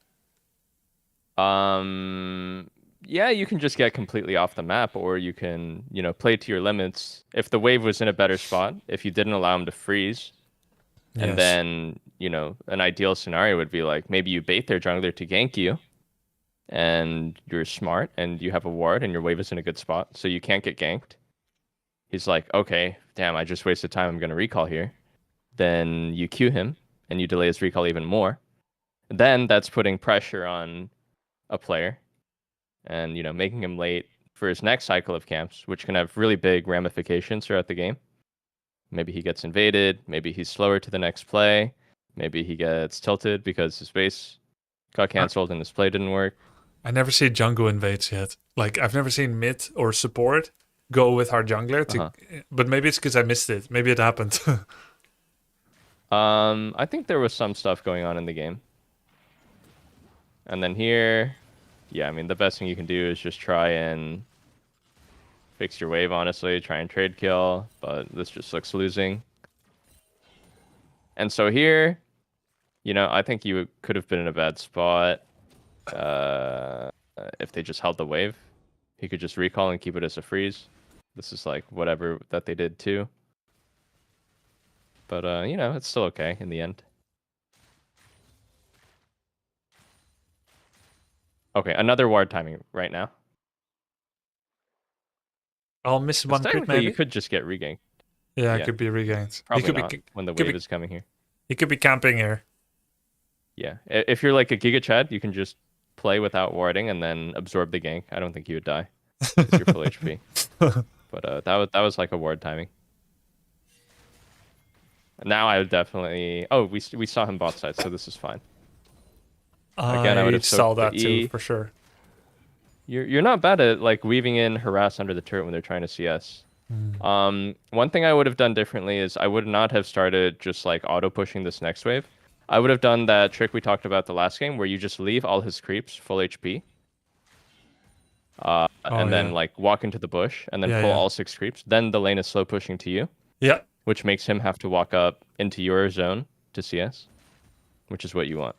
I: Yeah, you can just get completely off the map, or you can, play to your limits. If the wave was in a better spot, if you didn't allow him to freeze, and then, an ideal scenario would be like, maybe you bait their jungler to gank you, and you're smart, and you have a ward, and your wave is in a good spot, so you can't get ganked. He's like, okay, damn, I just wasted time, I'm going to recall here. Then you Q him, and you delay his recall even more. Then that's putting pressure on a player, and making him late for his next cycle of camps, which can have really big ramifications throughout the game. Maybe he gets invaded, maybe he's slower to the next play, maybe he gets tilted because his base got canceled and his play didn't work.
A: I never see jungle invades yet. Like, I've never seen mid or support go with our jungler. But maybe it's because I missed it. Maybe it happened.
I: I think there was some stuff going on in the game. And then here, yeah, I mean, the best thing you can do is just try and fix your wave, honestly. Try and trade kill, but this just looks losing. And so here, you know, I think you could have been in a bad spot if they just held the wave. He could just recall and keep it as a freeze. This is like whatever that they did too. But, you know, it's still okay in the end. Okay, another ward timing right now.
A: I'll miss one crit,
I: Technically,
A: maybe.
I: you could just get reganked.
A: Yeah, it could be regained.
I: Probably
A: He could
I: not
A: be,
I: when the
A: could
I: wave
A: be-
I: is coming here.
A: he could be camping here.
I: Yeah, if you're like a Giga Chad, you can just play without warding and then absorb the gank. I don't think you would die. 'Cause you're full HP. But that was like a ward timing. Now I would definitely. Oh, we saw him bot side, so this is fine. Again, I would have
A: saw
I: soaked
A: that
I: the E.
A: too, for sure.
I: You're not bad at like weaving in harass under the turret when they're trying to CS. One thing I would have done differently is I would not have started just like auto pushing this next wave. I would have done that trick we talked about the last game where you just leave all his creeps full HP. And then like walk into the bush and then pull all 6 creeps. Then the lane is slow pushing to you.
A: Yeah.
I: Which makes him have to walk up into your zone to CS, which is what you want.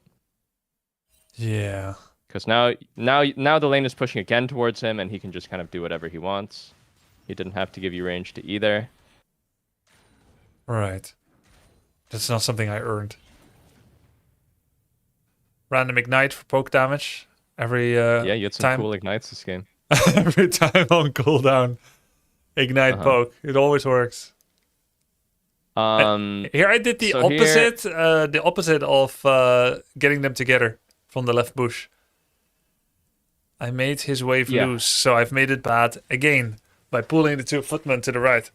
A: Yeah.
I: Because now the lane is pushing again towards him, and he can just kind of do whatever he wants. He didn't have to give you range to either.
A: Right. That's not something I earned. Random ignite for poke damage every
I: Yeah, you had some
A: time.
I: cool ignites this game.
A: Every time on cooldown. Ignite poke. It always works. Here I did the opposite of getting them together from the left bush. I made his wave loose, so I've made it bad again by pulling the 2 footmen to the right.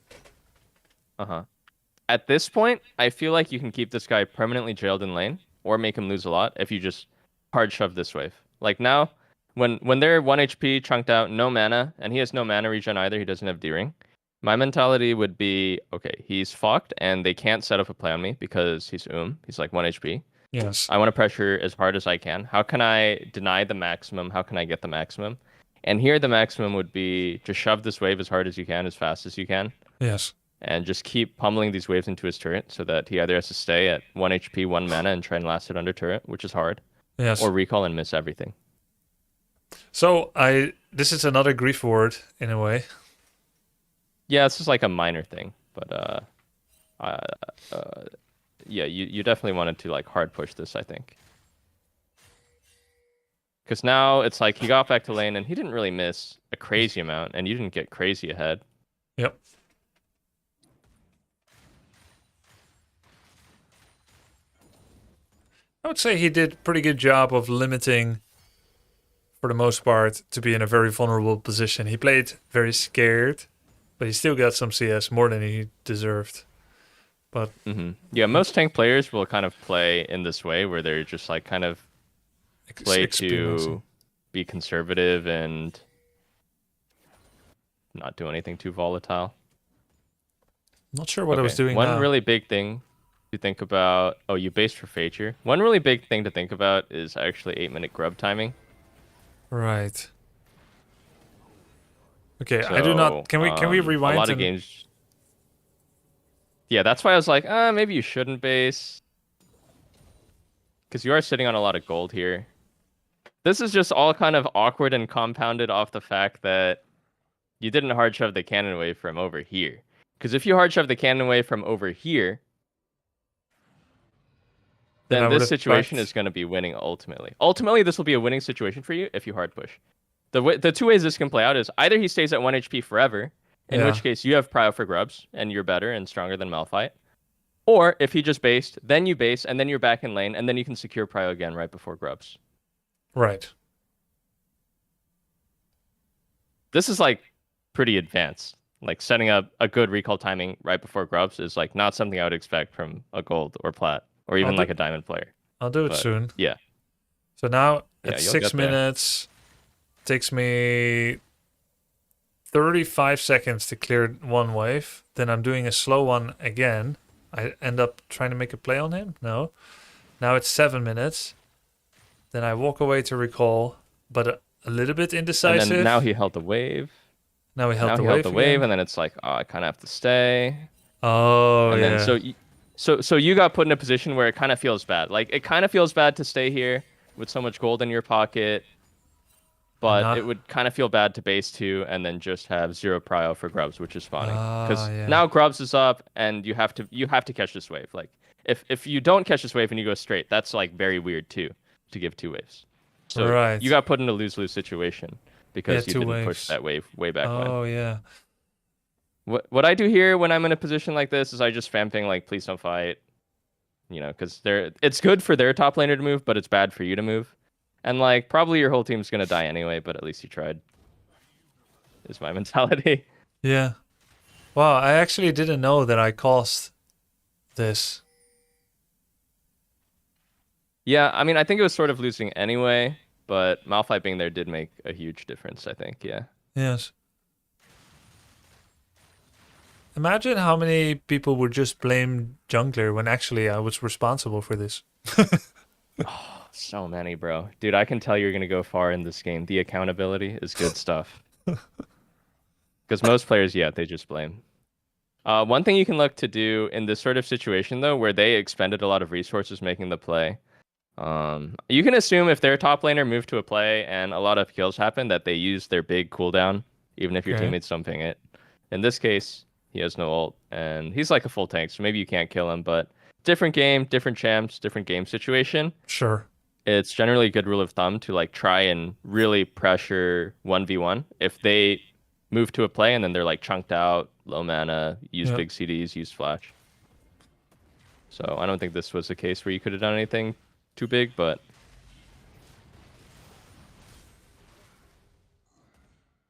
I: At this point, I feel like you can keep this guy permanently jailed in lane or make him lose a lot if you just hard shove this wave. Like now, when they're 1 HP, chunked out, no mana, and he has no mana regen either, he doesn't have D-Ring. My mentality would be, okay, he's fucked and they can't set up a play on me because he's he's like 1 HP.
A: Yes.
I: I want to pressure as hard as I can. How can I deny the maximum? How can I get the maximum? And here the maximum would be just shove this wave as hard as you can, as fast as you can.
A: Yes.
I: And just keep pummeling these waves into his turret so that he either has to stay at 1 HP, 1 mana, and try and last it under turret, which is hard.
A: Yes.
I: Or recall and miss everything.
A: So this is another grief ward in a way.
I: Yeah, it's just like a minor thing. But yeah, you definitely wanted to like hard push this, I think. Because now it's like he got back to lane and he didn't really miss a crazy amount, and you didn't get crazy ahead.
A: Yep. I would say he did a pretty good job of limiting, for the most part, to be in a very vulnerable position. He played very scared, but he still got some CS, more than he deserved. But
I: yeah, most tank players will kind of play in this way where they're just like kind of play to be conservative and not do anything too volatile.
A: Not sure what I was doing.
I: One really big thing to think about. Oh, you based for Fature. One really big thing to think about is actually 8-minute grub timing.
A: Right. Okay,
I: So,
A: I do not. Can we rewind?
I: A lot of games. Yeah, that's why I was like, maybe you shouldn't base, because you are sitting on a lot of gold here. This is just all kind of awkward and compounded off the fact that you didn't hard shove the cannon wave from over here. Because if you hard shove the cannon wave from over here, then this situation is going to be winning ultimately. Ultimately, this will be a winning situation for you if you hard push. The 2 ways this can play out is either he stays at 1 HP forever, in which case you have prio for grubs, and you're better and stronger than Malphite. Or if he just based, then you base, and then you're back in lane, and then you can secure prio again right before grubs.
A: Right.
I: This is like pretty advanced. Like setting up a good recall timing right before grubs is like not something I would expect from a gold or plat or even like a diamond player.
A: I'll do it soon.
I: Yeah.
A: So now
I: Yeah,
A: at
I: you'll
A: 6
I: get there.
A: minutes, takes me 35 seconds to clear one wave. Then I'm doing a slow one again. I end up trying to make a play on him. No. Now it's 7 minutes. Then I walk away to recall, but a little bit indecisive.
I: And then now he held the wave.
A: Now he held
I: Now
A: the
I: he
A: wave.
I: held the wave,
A: again.
I: and then it's like, oh, I kind of have to stay.
A: Oh,
I: And
A: yeah.
I: then so you got put in a position where it kind of feels bad. Like it kind of feels bad to stay here with so much gold in your pocket, but it would kind of feel bad to base 2 and then just have 0 prio for grubs, which is funny because now grubs is up and you have to catch this wave. Like if you don't catch this wave and you go straight, that's like very weird too to give 2 waves. So you got put in a lose-lose situation because you didn't push that wave way back when.
A: Oh yeah.
I: What I do here when I'm in a position like this is I just spam ping like, please don't fight. You know, because it's good for their top laner to move, but it's bad for you to move. And like probably your whole team's gonna die anyway, but at least you tried. Is my mentality.
A: Yeah. Wow, I actually didn't know that I caused this.
I: Yeah, I mean I think it was sort of losing anyway, but Malphite being there did make a huge difference, I think, yeah.
A: Yes. Imagine how many people would just blame jungler when actually I was responsible for this.
I: Oh, so many, bro. Dude, I can tell you're going to go far in this game. The accountability is good stuff. Because most players, yeah, they just blame. One thing you can look to do in this sort of situation, though, where they expended a lot of resources making the play, you can assume if their top laner moved to a play and a lot of kills happen, that they use their big cooldown, even if your teammates don't ping it. In this case, he has no ult, and he's like a full tank, so maybe you can't kill him, but different game, different champs, different game situation.
A: Sure.
I: It's generally a good rule of thumb to like try and really pressure 1v1. If they move to a play and then they're like chunked out, low mana, use big CDs, use flash. So I don't think this was a case where you could have done anything too big, but...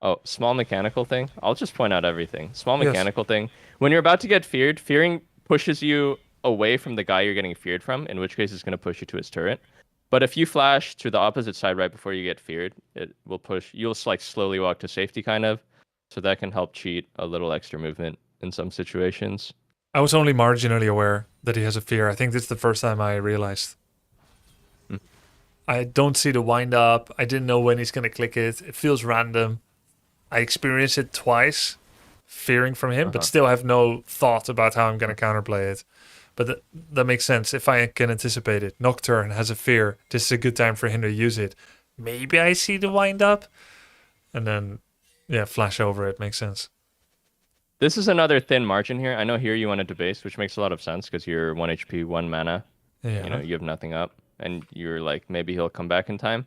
I: Oh, small mechanical thing. I'll just point out everything. Small mechanical thing. When you're about to get feared, fearing pushes you away from the guy you're getting feared from, in which case it's going to push you to his turret. But if you flash to the opposite side right before you get feared, it will push. You'll like slowly walk to safety, kind of. So that can help cheat a little extra movement in some situations.
A: I was only marginally aware that he has a fear. I think this is the first time I realized. I don't see the wind up. I didn't know when he's going to click it. It feels random. I experienced it twice, fearing from him, but still have no thought about how I'm going to counterplay it. But that makes sense if I can anticipate it. Nocturne has a fear. This is a good time for him to use it. Maybe I see the wind up, and then, yeah, flash over it. Makes sense.
I: This is another thin margin here. I know here you wanted to base, which makes a lot of sense because you're 1 HP, 1 mana.
A: Yeah.
I: You know, you have nothing up, and you're like, maybe he'll come back in time.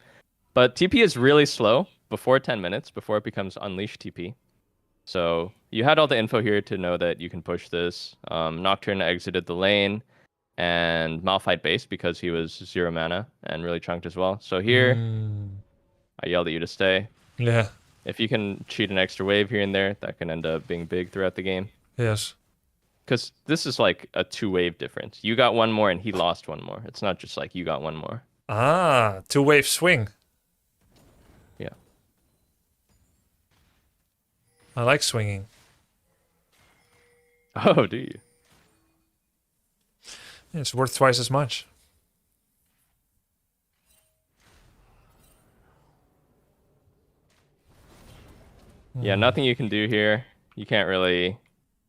I: But TP is really slow before 10 minutes, before it becomes unleashed TP. So you had all the info here to know that you can push this. Nocturne exited the lane, and Malphite based because he was 0 mana and really chunked as well. So here, I yelled at you to stay.
A: Yeah.
I: If you can cheat an extra wave here and there, that can end up being big throughout the game.
A: Yes.
I: Because this is like a 2-wave difference. You got 1 more and he lost 1 more. It's not just like you got 1 more.
A: Ah, 2-wave swing.
I: Yeah.
A: I like swinging.
I: Oh, do you?
A: Yeah, it's worth twice as much.
I: Yeah, nothing you can do here. You can't really...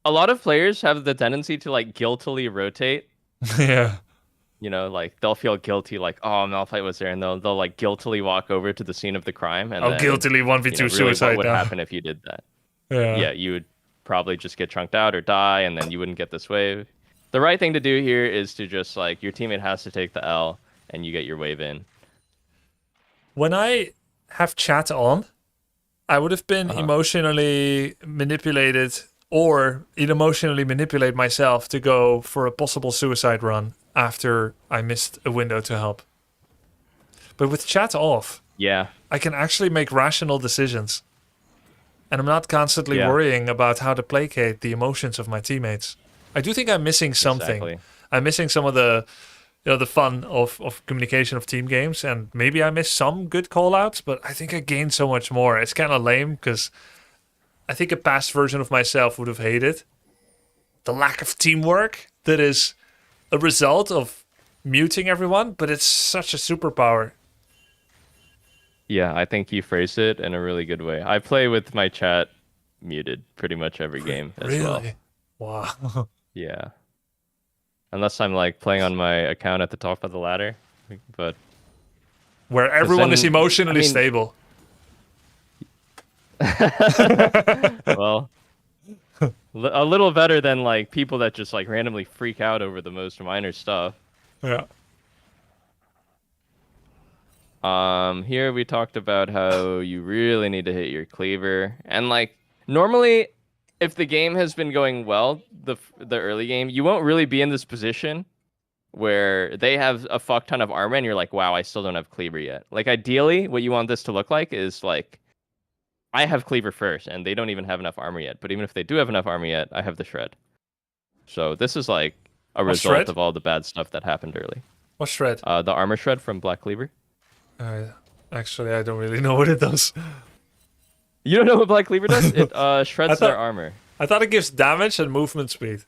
I: A lot of players have the tendency to like guiltily rotate.
A: Yeah.
I: You know, like they'll feel guilty, like, oh, Malphite was there, and they'll like guiltily walk over to the scene of the crime. And then,
A: guiltily 1v2
I: you know, really
A: suicide
I: what would
A: now.
I: happen if you did that?
A: Yeah.
I: Yeah, you would probably just get chunked out or die, and then you wouldn't get this wave. The right thing to do here is to just like, your teammate has to take the L, and you get your wave in.
A: When I have chat on, I would have been emotionally manipulated or emotionally manipulate myself to go for a possible suicide run after I missed a window to help. But with chat off,
I: yeah,
A: I can actually make rational decisions. And I'm not constantly worrying about how to placate the emotions of my teammates. I do think I'm missing something.
I: Exactly.
A: I'm missing some of the the fun of communication of team games, and maybe I missed some good call-outs, but I think I gained so much more. It's kind of lame because I think a past version of myself would have hated the lack of teamwork that is a result of muting everyone, but it's such a superpower.
I: Yeah, I think you phrased it in a really good way. I play with my chat muted pretty much every game as well.
A: Really? Wow.
I: Yeah. Unless I'm like playing on my account at the top of the ladder, but
A: Where everyone is
I: then-
A: emotionally
I: I mean-
A: stable.
I: well, a little better than like people that just like randomly freak out over the most minor stuff.
A: Yeah.
I: Here we talked about how you really need to hit your cleaver, and like normally, if the game has been going well, the early game, you won't really be in this position where they have a fuck ton of armor and you're like, wow, I still don't have cleaver yet. Like ideally, what you want this to look like is like, I have cleaver first, and they don't even have enough armor yet. But even if they do have enough armor yet, I have the shred. So this is like a result
A: shred?
I: of all the bad stuff that happened early.
A: What shred?
I: The armor shred from Black Cleaver.
A: Actually, I don't really know what it does.
I: You don't know what Black Cleaver does? It shreds their armor.
A: I thought it gives damage and movement speed.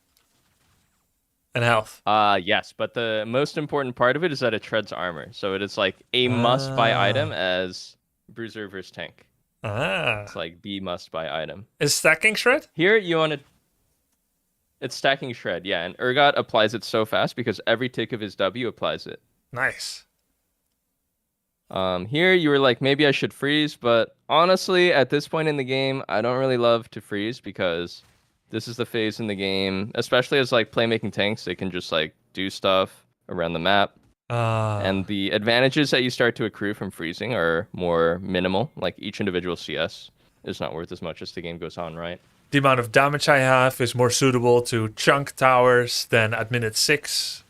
A: And health.
I: Yes, but the most important part of it is that it shreds armor. So it is like a must-buy item as Bruiser versus Tank. It's like the must-buy item.
A: Is stacking shred?
I: Here you want to... It's stacking shred, yeah. And Urgot applies it so fast because every tick of his W applies it.
A: Nice.
I: Here you were like, maybe I should freeze, but honestly, at this point in the game, I don't really love to freeze because this is the phase in the game, especially as like playmaking tanks, they can just like do stuff around the map. And the advantages that you start to accrue from freezing are more minimal. Like each individual CS is not worth as much as the game goes on, right?
A: The amount of damage I have is more suitable to chunk towers than at minute 6.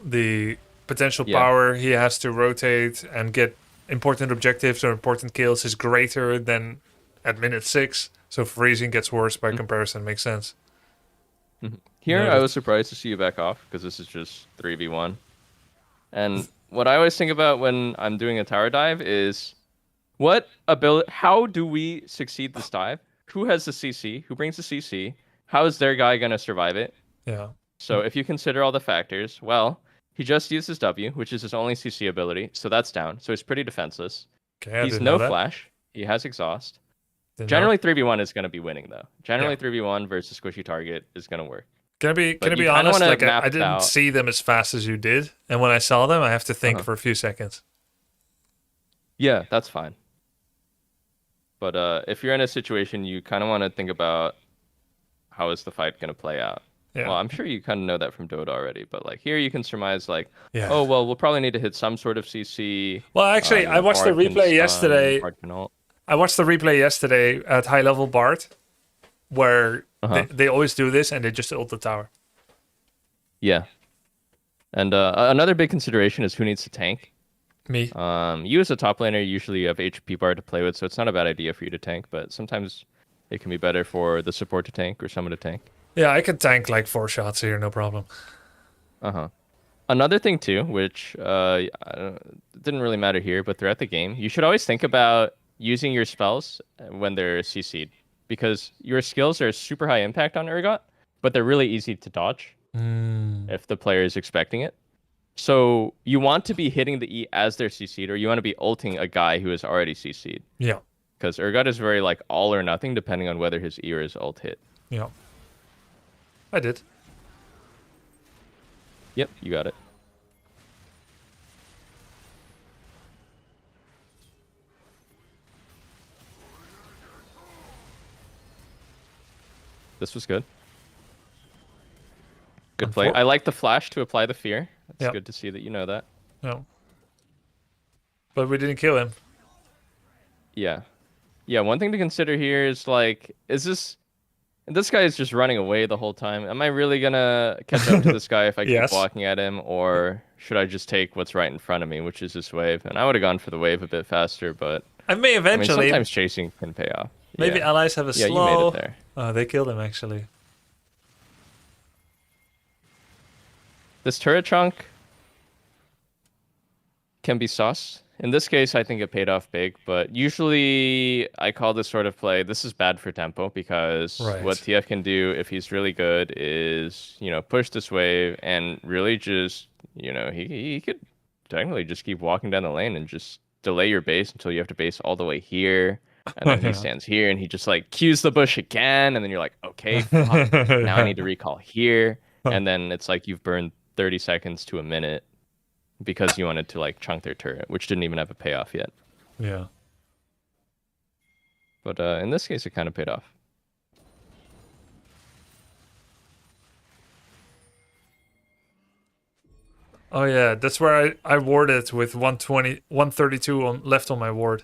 A: The potential power he has to rotate and get important objectives or important kills is greater than at minute 6. So freezing gets worse by comparison. Makes sense.
I: Here,
A: Noted.
I: I was surprised to see you back off because this is just 3v1. And what I always think about when I'm doing a tower dive is how do we succeed this dive? Who has the CC? Who brings the CC? How is their guy going to survive it?
A: Yeah.
I: So if you consider all the factors, well, he just used his W, which is his only CC ability, so that's down. So he's pretty defenseless.
A: Okay,
I: He's no flash. He has exhaust. Generally, 3v1 is going to be winning, though. Generally, 3v1 versus squishy target is going to work.
A: Can I be honest? Like I didn't see them as fast as you did, and when I saw them, I have to think for a few seconds.
I: Yeah, that's fine. But if you're in a situation, you kind of want to think about how is the fight going to play out.
A: Yeah.
I: Well, I'm sure you kind of know that from Dota already, but like here you can surmise like,
A: Yeah.
I: oh well, we'll probably need to hit some sort of CC.
A: Well, actually, I watched the
I: Bard can
A: replay
I: stun,
A: yesterday.
I: Bard can ult.
A: I watched the replay yesterday at high level Bard, where they always do this and they just ult the tower.
I: Yeah. And another big consideration is who needs to tank.
A: Me.
I: You as a top laner usually have HP bar to play with, so it's not a bad idea for you to tank, but sometimes it can be better for the support to tank or someone to tank.
A: Yeah, I could tank like 4 shots here, no problem.
I: Another thing too, which didn't really matter here, but throughout the game, you should always think about using your spells when they're CC'd, because your skills are super high impact on Urgot, but they're really easy to dodge if the player is expecting it. So you want to be hitting the E as they're CC'd, or you want to be ulting a guy who is already CC'd.
A: Yeah.
I: Because Urgot is very like all or nothing depending on whether his E or his ult hit.
A: Yeah. I did.
I: Yep, you got it. This was good. Good play. I like the flash to apply the fear. It's good to see that you know that.
A: No. But we didn't kill him.
I: Yeah. Yeah, one thing to consider here is like, this guy is just running away the whole time. Am I really gonna catch up to this guy if I keep walking at him, or should I just take what's right in front of me, which is this wave? And I would have gone for the wave a bit faster, but
A: I may eventually.
I: I mean, sometimes chasing can pay off.
A: Maybe allies have a slow.
I: Yeah, you made it there.
A: Oh, they killed him actually.
I: This turret chunk, can be sus. In this case, I think it paid off big, but usually I call this sort of play, this is bad for tempo because
A: Right.
I: what TF can do if he's really good is, push this wave and really just, he could technically just keep walking down the lane and just delay your base until you have to base all the way here. And then he stands here and he just like cues the bush again. And then you're like, okay, fuck. Now I need to recall here. And then it's like you've burned 30 seconds to a minute because you wanted to like chunk their turret, which didn't even have a payoff yet.
A: Yeah.
I: But in this case, it kind of paid off.
A: Oh yeah, that's where I warded with 132 left on my ward.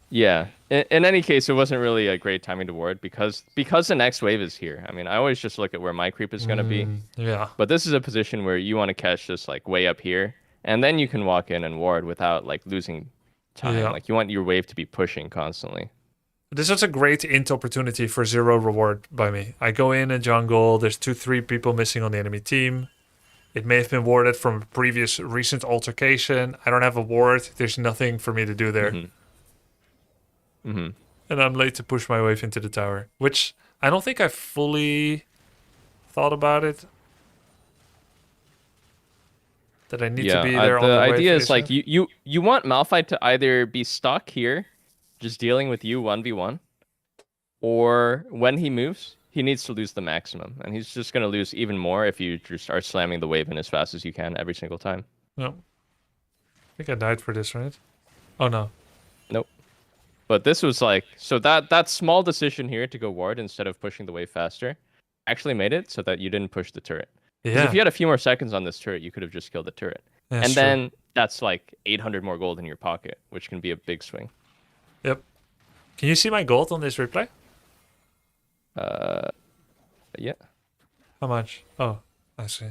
I: Yeah. In any case, it wasn't really a great timing to ward because the next wave is here. I mean, I always just look at where my creep is going to be.
A: Yeah.
I: But this is a position where you want to catch this like way up here, and then you can walk in and ward without like losing time.
A: Yeah.
I: Like you want your wave to be pushing constantly.
A: This was a great int opportunity for 0 reward by me. I go in jungle, there's 2-3 people missing on the enemy team. It may have been warded from a previous recent altercation. I don't have a ward, there's nothing for me to do there. And I'm late to push my wave into the tower, which I don't think I fully thought about it. That I need to be there on the wave.
I: The idea is
A: ASAP.
I: like you want Malphite to either be stuck here, just dealing with you 1v1, or when he moves, he needs to lose the maximum, and he's just gonna lose even more if you just start slamming the wave in as fast as you can every single time.
A: No. I think I died for this, right? Oh no.
I: Nope. But this was like, so that small decision here to go ward instead of pushing the wave faster actually made it so that you didn't push the turret. Because
A: Yeah.
I: if you had a few more seconds on this turret, you could have just killed the turret.
A: That's
I: and
A: true.
I: then that's like 800 more gold in your pocket, which can be a big swing.
A: Yep. Can you see my gold on this replay?
I: Yeah.
A: How much? Oh, I see.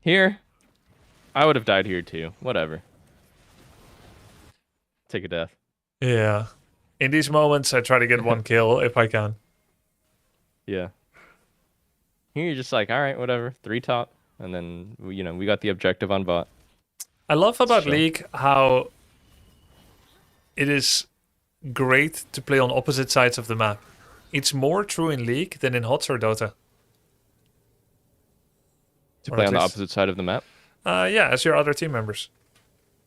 I: Here, I would have died here too. Whatever. Take a death.
A: Yeah. In these moments, I try to get one kill if I can.
I: Yeah. Here you're just like, all right, whatever. 3 top. And then, we got the objective on bot.
A: I love about
I: Sure.
A: League how it is great to play on opposite sides of the map. It's more true in League than in HOTS or Dota.
I: To
A: Or
I: play
A: at
I: on the
A: least-
I: opposite side of the map.
A: Yeah, as your other team members.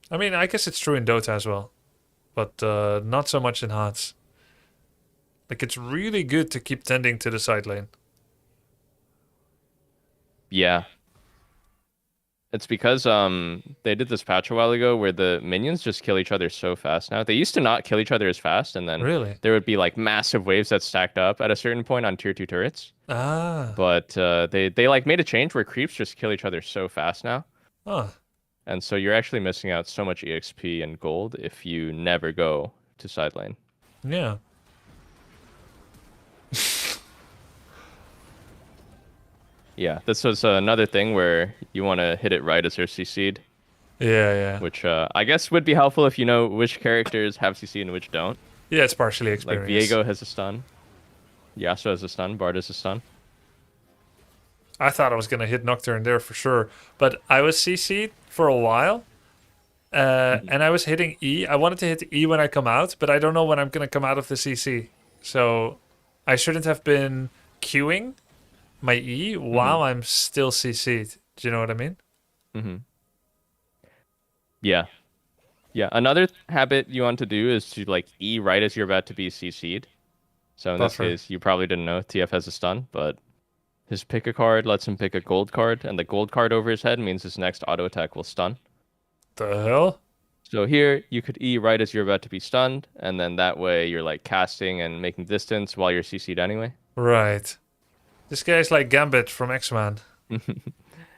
A: I mean, I guess it's true in Dota as well. But not so much in HOTS. Like, it's really good to keep tending to the side lane.
I: Yeah. It's because they did this patch a while ago where the minions just kill each other so fast now. They used to not kill each other as fast, and then
A: Really?
I: there would be like massive waves that stacked up at a certain point on tier 2 turrets.
A: Ah.
I: But they like made a change where creeps just kill each other so fast now.
A: Huh.
I: And so you're actually missing out so much EXP and gold if you never go to side lane.
A: Yeah.
I: Yeah, this was another thing where you want to hit it right as they're CC'd,
A: Yeah.
I: which I guess would be helpful if you know which characters have CC and which don't.
A: Yeah, it's partially
I: Like
A: experience.
I: Viego has a stun, Yasuo has a stun, Bard has a stun.
A: I thought I was going to hit Nocturne there for sure. But I was CC'd for a while. And I was hitting E. I wanted to hit E when I come out, but I don't know when I'm going to come out of the CC. So I shouldn't have been queuing my E while I'm still CC'd. Do you know what I mean?
I: Yeah. Yeah, another habit you want to do is to like E right as you're about to be CC'd. So in
A: Buffer.
I: this case, you probably didn't know TF has a stun, but his pick a card lets him pick a gold card, and the gold card over his head means his next auto attack will stun.
A: The hell?
I: So here, you could E right as you're about to be stunned, and then that way you're like casting and making distance while you're CC'd anyway.
A: Right. This guy's like Gambit from X-Man.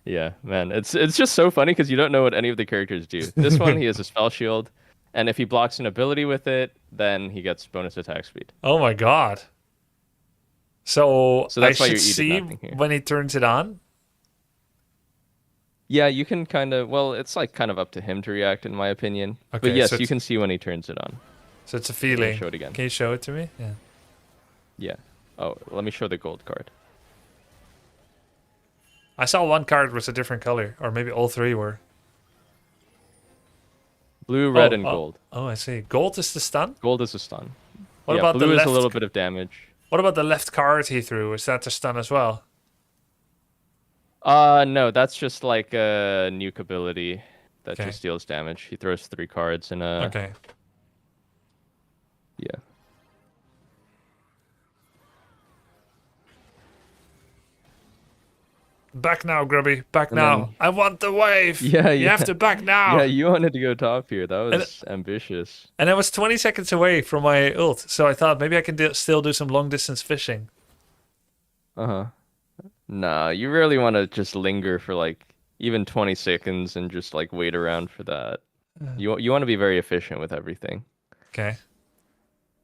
I: Yeah, man, it's just so funny because you don't know what any of the characters do. This one, he has a spell shield, and if he blocks an ability with it, then he gets bonus attack speed.
A: Oh my god. So
I: So that's
A: I
I: why
A: should
I: you're E did
A: see
I: nothing here.
A: when he turns it on?
I: Yeah, you can kind of, well, it's like kind of up to him to react, in my opinion.
A: Okay,
I: But yes,
A: so
I: you
A: it's-
I: can see when he turns it on.
A: So it's a feeling.
I: show it again.
A: Can you show it to me? Yeah.
I: Yeah. Oh, let me show the gold card.
A: I saw one card was a different color, or maybe all three were.
I: Blue, red, and gold.
A: Oh, I see. Gold is the stun?
I: Gold is a stun.
A: What
I: yeah,
A: about
I: blue
A: the
I: is
A: left?
I: a little bit of damage.
A: What about the left card he threw? Is that the stun as well?
I: No, that's just like a nuke ability that
A: Okay.
I: just deals damage. He throws 3 cards in a...
A: Okay.
I: Yeah.
A: Back now, Grubby. Back
I: And
A: now.
I: then-
A: I want the wave.
I: Yeah,
A: You have
I: yeah.
A: to back now.
I: Yeah, you wanted to go top here. That was ambitious.
A: And I was 20 seconds away from my ult, so I thought maybe I can still do some long distance fishing.
I: Uh-huh. Nah, you really want to just linger for like even 20 seconds and just like wait around for that. You want to be very efficient with everything.
A: Okay.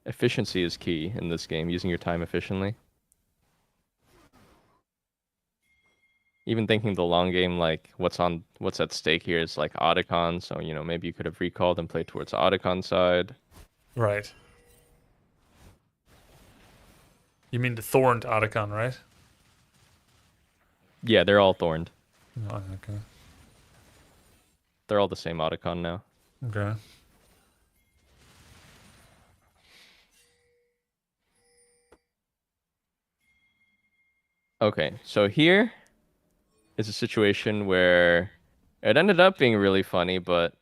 I: Efficiency is key in this game, using your time efficiently. Even thinking the long game, like what's at stake here is like Otacon, so you know maybe you could have recalled and played towards Otacon side.
A: Right. You mean the thorned Otacon, right?
I: Yeah, they're all thorned.
A: Oh, okay.
I: They're all the same Otacon now.
A: Okay.
I: Okay, so here is a situation where it ended up being really funny, but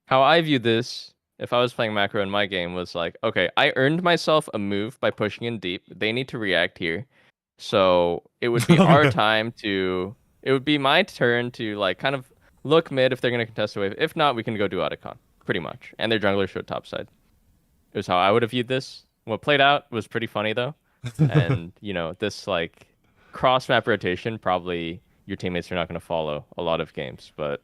I: how I view this, if I was playing macro in my game, was like, okay, I earned myself a move by pushing in deep. They need to react here. So it would be it would be my turn to like kind of look mid if they're going to contest a wave. If not, we can go do Otacon, pretty much. And their jungler showed top side. It was how I would have viewed this. What played out was pretty funny though. And, you know, this like cross map rotation, probably your teammates are not going to follow a lot of games. But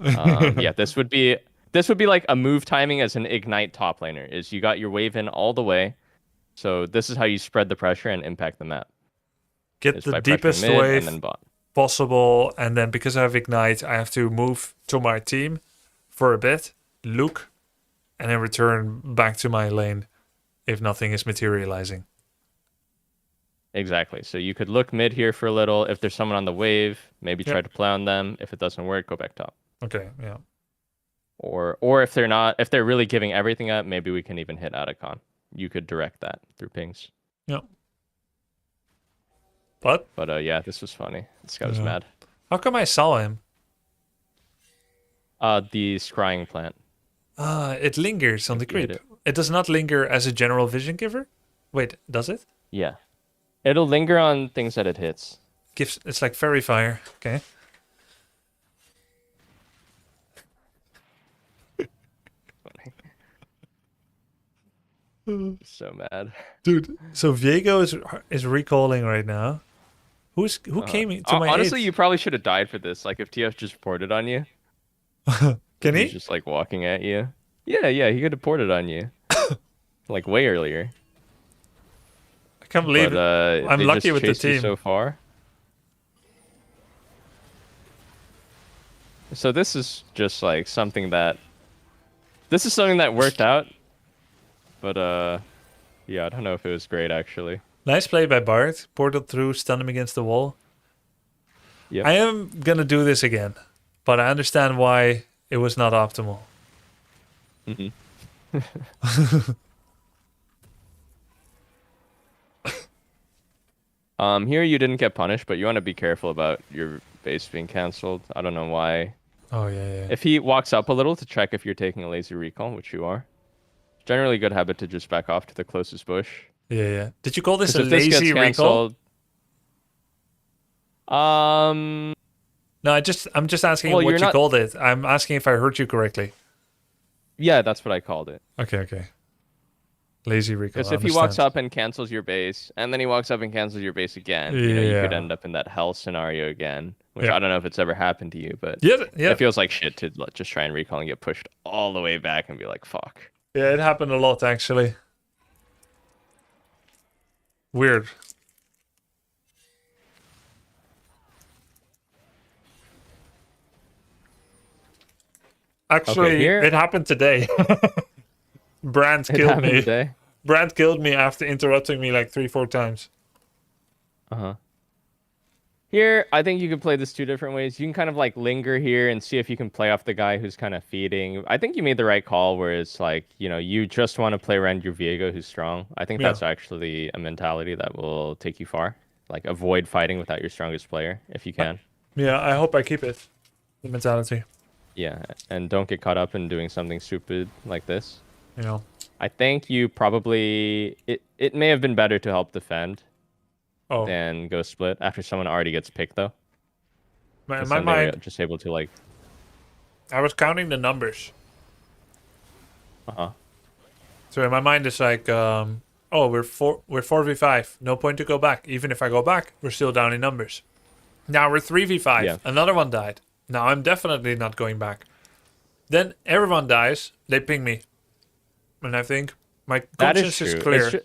I: yeah, this would be like a move timing as an ignite top laner. Is you got your wave in all the way. So this is how you spread the pressure and impact the map.
A: Get the deepest wave possible, and then because I have ignite, I have to move to my team for a bit, look, and then return back to my lane if nothing is materializing.
I: Exactly. So you could look mid here for a little. If there's someone on the wave, maybe try to play on them. If it doesn't work, go back top.
A: Okay, yeah.
I: Or if they're really giving everything up, maybe we can even hit Otacon. You could direct that through pings.
A: Yeah. But
I: yeah, this was funny. This guy was mad.
A: How come I saw him?
I: The scrying plant.
A: It lingers on the creep.
I: It.
A: It does not linger as a general vision giver? Wait, does it?
I: Yeah. It'll linger on things that it hits.
A: It's like fairy fire. Okay.
I: So mad.
A: Dude, so Viego is recalling right now. Who came to my
I: honestly,
A: aid?
I: you probably should have died for this. Like if TF just ported on you.
A: Can he?
I: He's just like walking at you. Yeah, he could have ported on you. Like way earlier.
A: I can't believe
I: it.
A: I'm lucky with the
I: chased you
A: team.
I: so far. So this is just like something that worked out. But yeah, I don't know if it was great actually.
A: Nice play by Bart. Portaled through, stunned him against the wall.
I: Yeah.
A: I am gonna do this again, but I understand why it was not optimal.
I: Here you didn't get punished, but you want to be careful about your base being cancelled. I don't know why.
A: Oh yeah.
I: If he walks up a little to check if you're taking a lazy recall, which you are, generally good habit to just back off to the closest bush.
A: Yeah. Did you call this a
I: 'Cause if this
A: lazy
I: gets
A: recall?
I: cancelled,
A: No, I'm just asking
I: Well,
A: what
I: you're
A: you
I: not-
A: called it. I'm asking if I heard you correctly.
I: yeah, that's what I called it.
A: Okay. Lazy recall.
I: Because if he walks up and cancels your base, and then he walks up and cancels your base again, you know, you could
A: Yeah.
I: end up in that hell scenario again. Which
A: Yeah.
I: I don't know if it's ever happened to you, but
A: Yeah.
I: it feels like shit to just try and recall and get pushed all the way back and be like, fuck.
A: Yeah, it happened a lot actually. Weird. Actually,
I: here-
A: it happened today. Brand
I: It
A: killed
I: happened
A: me.
I: today.
A: Brand killed me after interrupting me like 3-4 times.
I: Uh-huh. Here, I think you could play this two different ways. You can kind of like linger here and see if you can play off the guy who's kind of feeding. I think you made the right call where it's like, you know, you just want to play around your Viego who's strong. I think
A: Yeah.
I: that's actually a mentality that will take you far. Like avoid fighting without your strongest player if you can.
A: Yeah, I hope I keep it. The mentality.
I: Yeah, and don't get caught up in doing something stupid like this.
A: You know.
I: I think you probably it may have been better to help defend
A: Oh,
I: than go split after someone already gets picked though.
A: in
I: 'Cause
A: my
I: then they're
A: mind,
I: just able to like
A: I was counting the numbers.
I: uh-huh.
A: So in my mind, it's like, oh, we're 4v5. No point to go back. Even if I go back, we're still down in numbers. Now we're 3v5.
I: Yeah.
A: Another one died. Now I'm definitely not going back. Then everyone dies. They ping me. And I think my
I: That is
A: conscience is
I: true.
A: clear.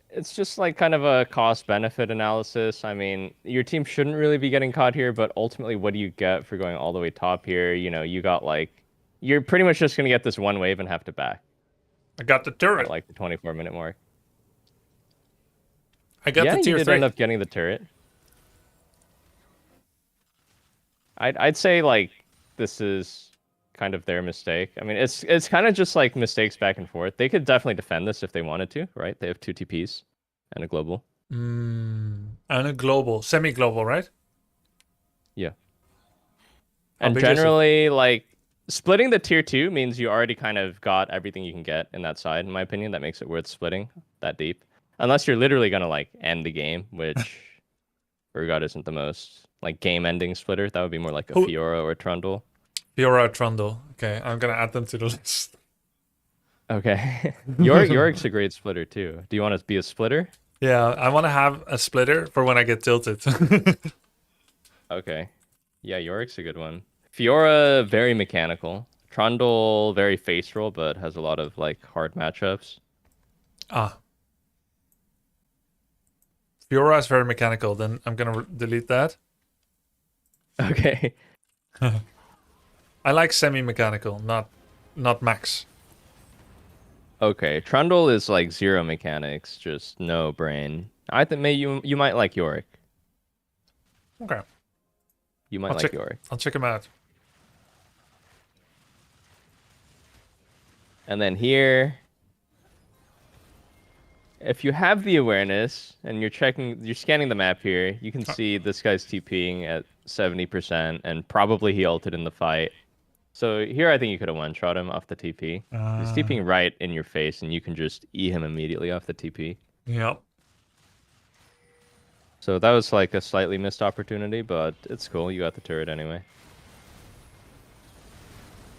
I: It's just like kind of a cost-benefit analysis. I mean, your team shouldn't really be getting caught here, but ultimately, what do you get for going all the way top here? You know, you got like, you're pretty much just gonna get this one wave and have to back
A: I got the turret.
I: at like the 24-minute mark.
A: I got
I: Yeah,
A: the
I: you
A: tier
I: did
A: 3.
I: end up getting the turret. I'd say like this is kind of their mistake. I mean, it's kind of just like mistakes back and forth. They could definitely defend this if they wanted to, right? They have 2 TPs and a global.
A: And a global. Semi-global, right?
I: Yeah.
A: How
I: And
A: big is it?
I: generally, like, splitting the tier 2 means you already kind of got everything you can get in that side, in my opinion. That makes it worth splitting that deep. Unless you're literally going to, like, end the game, which Urgot isn't the most, like, game-ending splitter. That would be more like a
A: Who-
I: Fiora or a Trundle.
A: Fiora Trundle. Okay, I'm going to add them to the list.
I: Okay. Yorik's a great splitter, too. Do you want to be a splitter?
A: Yeah, I want to have a splitter for when I get tilted.
I: Okay. Yeah, Yorik's a good one. Fiora, very mechanical. Trundle, very face roll, but has a lot of, like, hard matchups.
A: Ah. Fiora is very mechanical. Then I'm going to delete that.
I: Okay.
A: I like semi-mechanical, not max.
I: Okay, Trundle is like 0 mechanics, just no brain. I think maybe you might like Yorick.
A: Okay,
I: You might
A: I'll
I: like
A: check-
I: Yorick.
A: I'll check him out.
I: And then here, if you have the awareness and you're scanning the map here, you can see this guy's TPing at 70% and probably he ulted in the fight. So here I think you could have one-shot him off the TP. He's TPing right in your face and you can just E him immediately off the TP.
A: Yep.
I: So that was like a slightly missed opportunity, but it's cool. You got the turret anyway.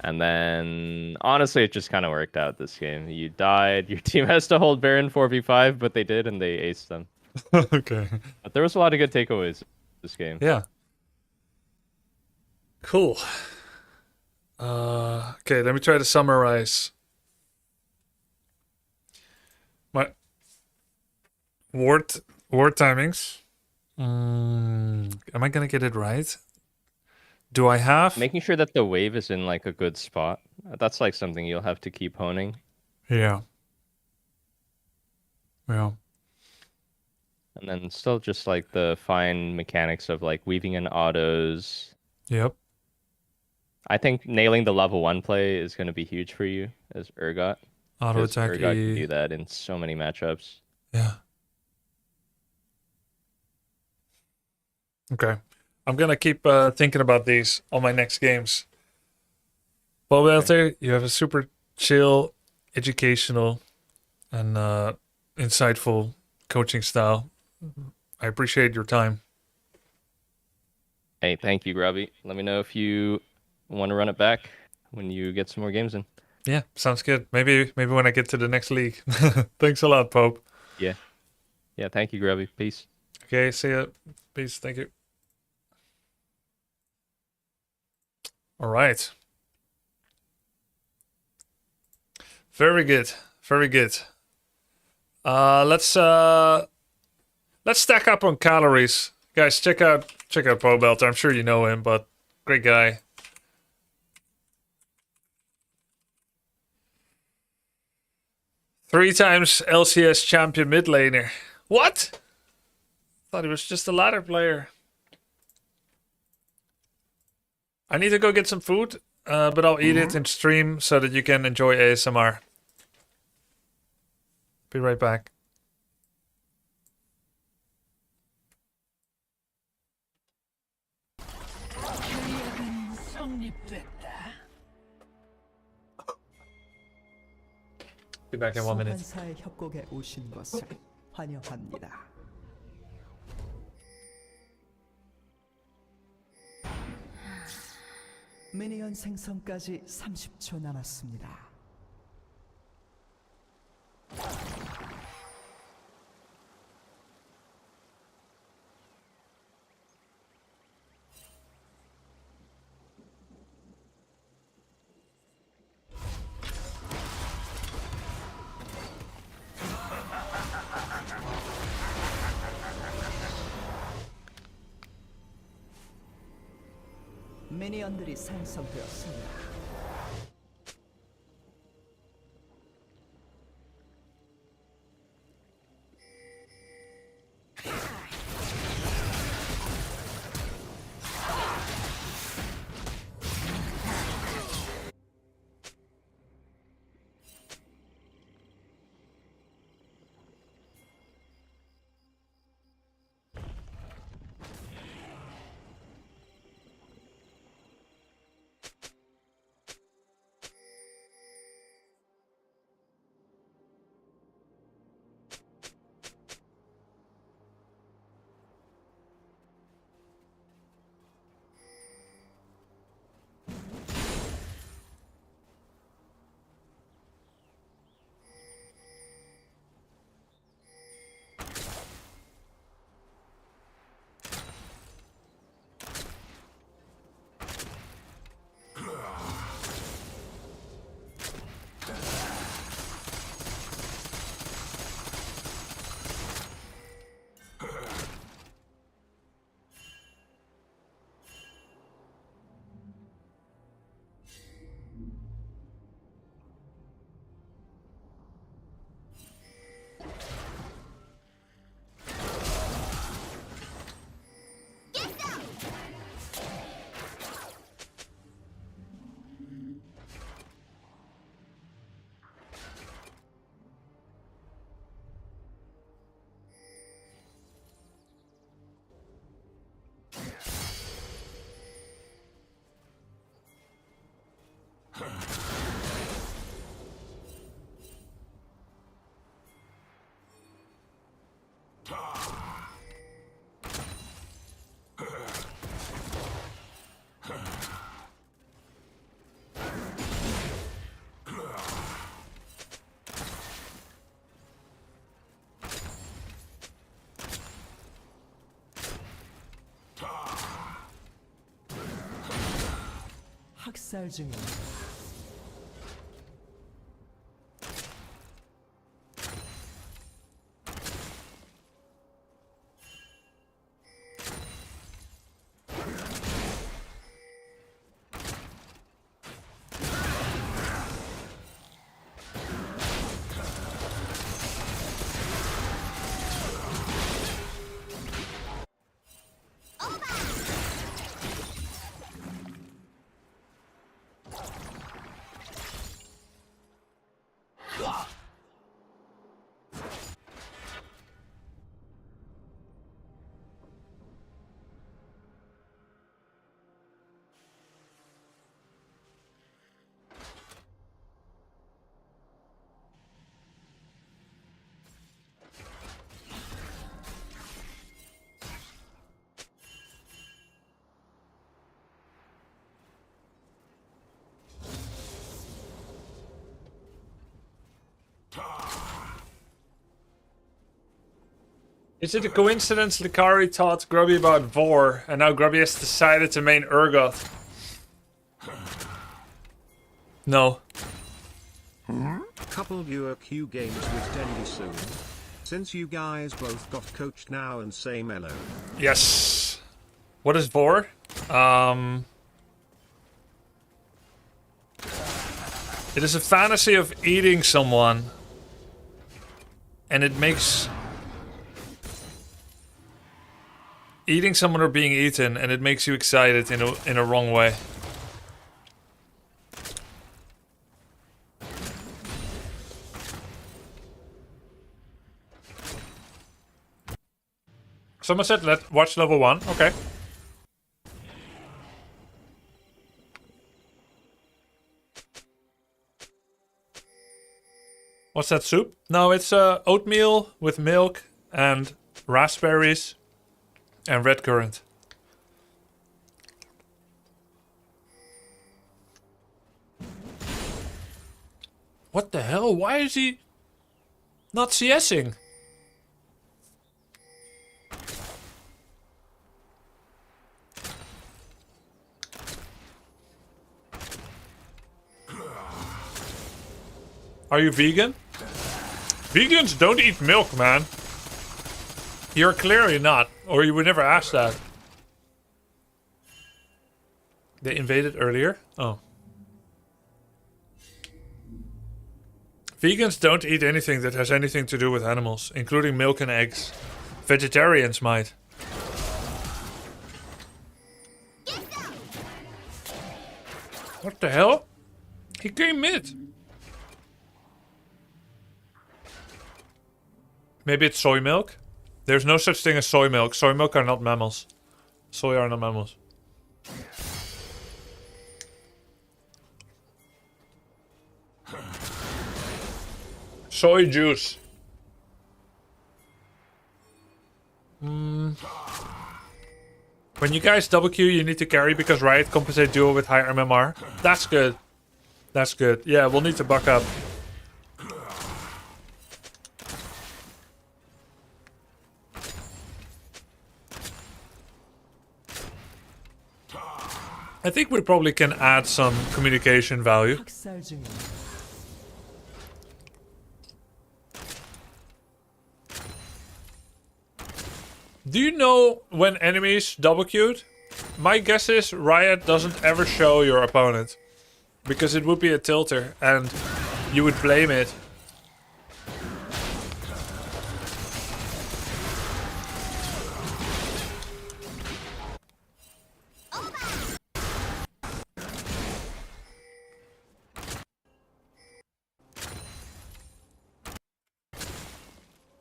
I: And then, honestly, it just kind of worked out this game. You died. Your team has to hold Baron 4v5, but they did, and they aced them.
A: Okay.
I: But there was a lot of good takeaways this game.
A: Yeah. Cool. Okay, let me try to summarize. My ward timings. Am I gonna get it right? Do I have?
I: Making sure that the wave is in like a good spot. That's like something you'll have to keep honing.
A: Yeah. Yeah.
I: And then still just like the fine mechanics of like weaving in autos.
A: Yep.
I: I think nailing the level 1 play is going to be huge for you as Urgot.
A: Auto
I: 'Cause
A: attack.
I: Urgot can do that in so many matchups.
A: Yeah. Okay. I'm gonna keep thinking about these on my next games. Bob Elter, you have a super chill, educational, and insightful coaching style. I appreciate your time.
I: Hey, thank you, Grubby. Let me know if you want to run it back when you get some more games in.
A: Yeah, sounds good. Maybe when I get to the next league. Thanks a lot, Pope.
I: Yeah. Yeah, thank you, Grubby. Peace.
A: Okay, see ya. Peace. Thank you. All right. Very good. Very good. Let's stack up on calories. Guys, check out Poe Belter. I'm sure you know him, but great guy. Three times LCS champion mid laner. What? Thought he was just a ladder player. I need to go get some food, but I'll eat it in stream so that you can enjoy ASMR. Be right back. Be back in 1 minute.
J: 소환사의 협곡에 오신 것을 환영합니다. 미니언 생성까지 30초 남았습니다. 미니언들이 생성되었습니다. 학살 중입니다.
A: Is it a coincidence Likari taught Grubby about Vor, and now Grubby has decided to main Urgot? No.
B: Couple viewer Q games with Dendy soon. Since you guys both got coached now and say mellow.
A: Yes. What is Vor? It is a fantasy of eating someone. And it makes eating someone or being eaten, and it makes you excited in a wrong way. Someone said let's watch level 1. Okay. What's that soup? No, it's oatmeal with milk and raspberries and red currant. What the hell? Why is he not CSing? Are you vegan? Vegans don't eat milk, man. You're clearly not, or you would never ask that. They invaded earlier? Oh. Vegans don't eat anything that has anything to do with animals, including milk and eggs. Vegetarians might. What the hell? He came mid. Maybe it's soy milk? There's no such thing as soy milk. Soy milk are not mammals. Soy are not mammals. Soy juice. When you guys double Q, you need to carry because Riot compensate duo with high MMR. That's good. That's good. Yeah, we'll need to buck up. I think we probably can add some communication value.
J: 학살 중입니다.
A: Do you know when enemies double queued? My guess is Riot doesn't ever show your opponent. Because it would be a tilter and you would blame it.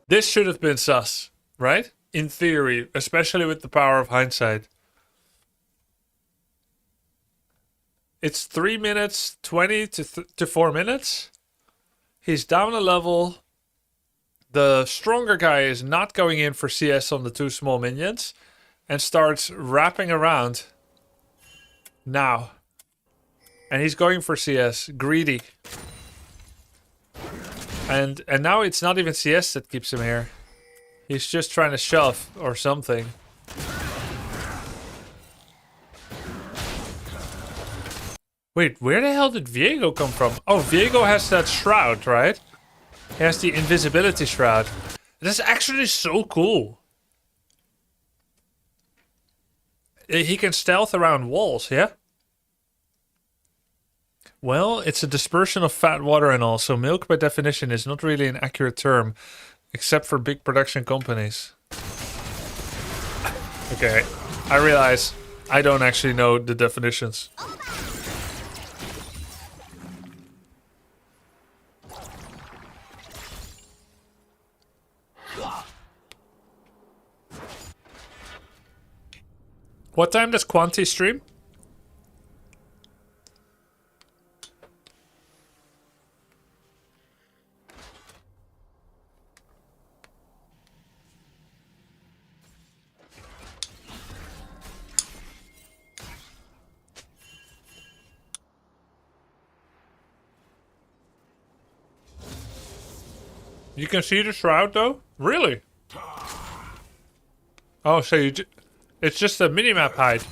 A: This should have been sus, right? In theory, especially with the power of hindsight. It's 3 minutes 20 to 4 minutes. He's down a level. The stronger guy is not going in for CS on the 2 small minions and starts wrapping around now. And he's going for CS, greedy. And now it's not even CS that keeps him here. He's just trying to shove or something. Wait, where the hell did Viego come from? Oh, Viego has that shroud, right? He has the invisibility shroud. That's actually so cool. He can stealth around walls, yeah? Well, it's a dispersion of fat water and all, so milk by definition is not really an accurate term, except for big production companies. Okay, I realize I don't actually know the definitions. What time does Quanti stream? You can see the shroud though? Really? Oh, so it's just a minimap hide.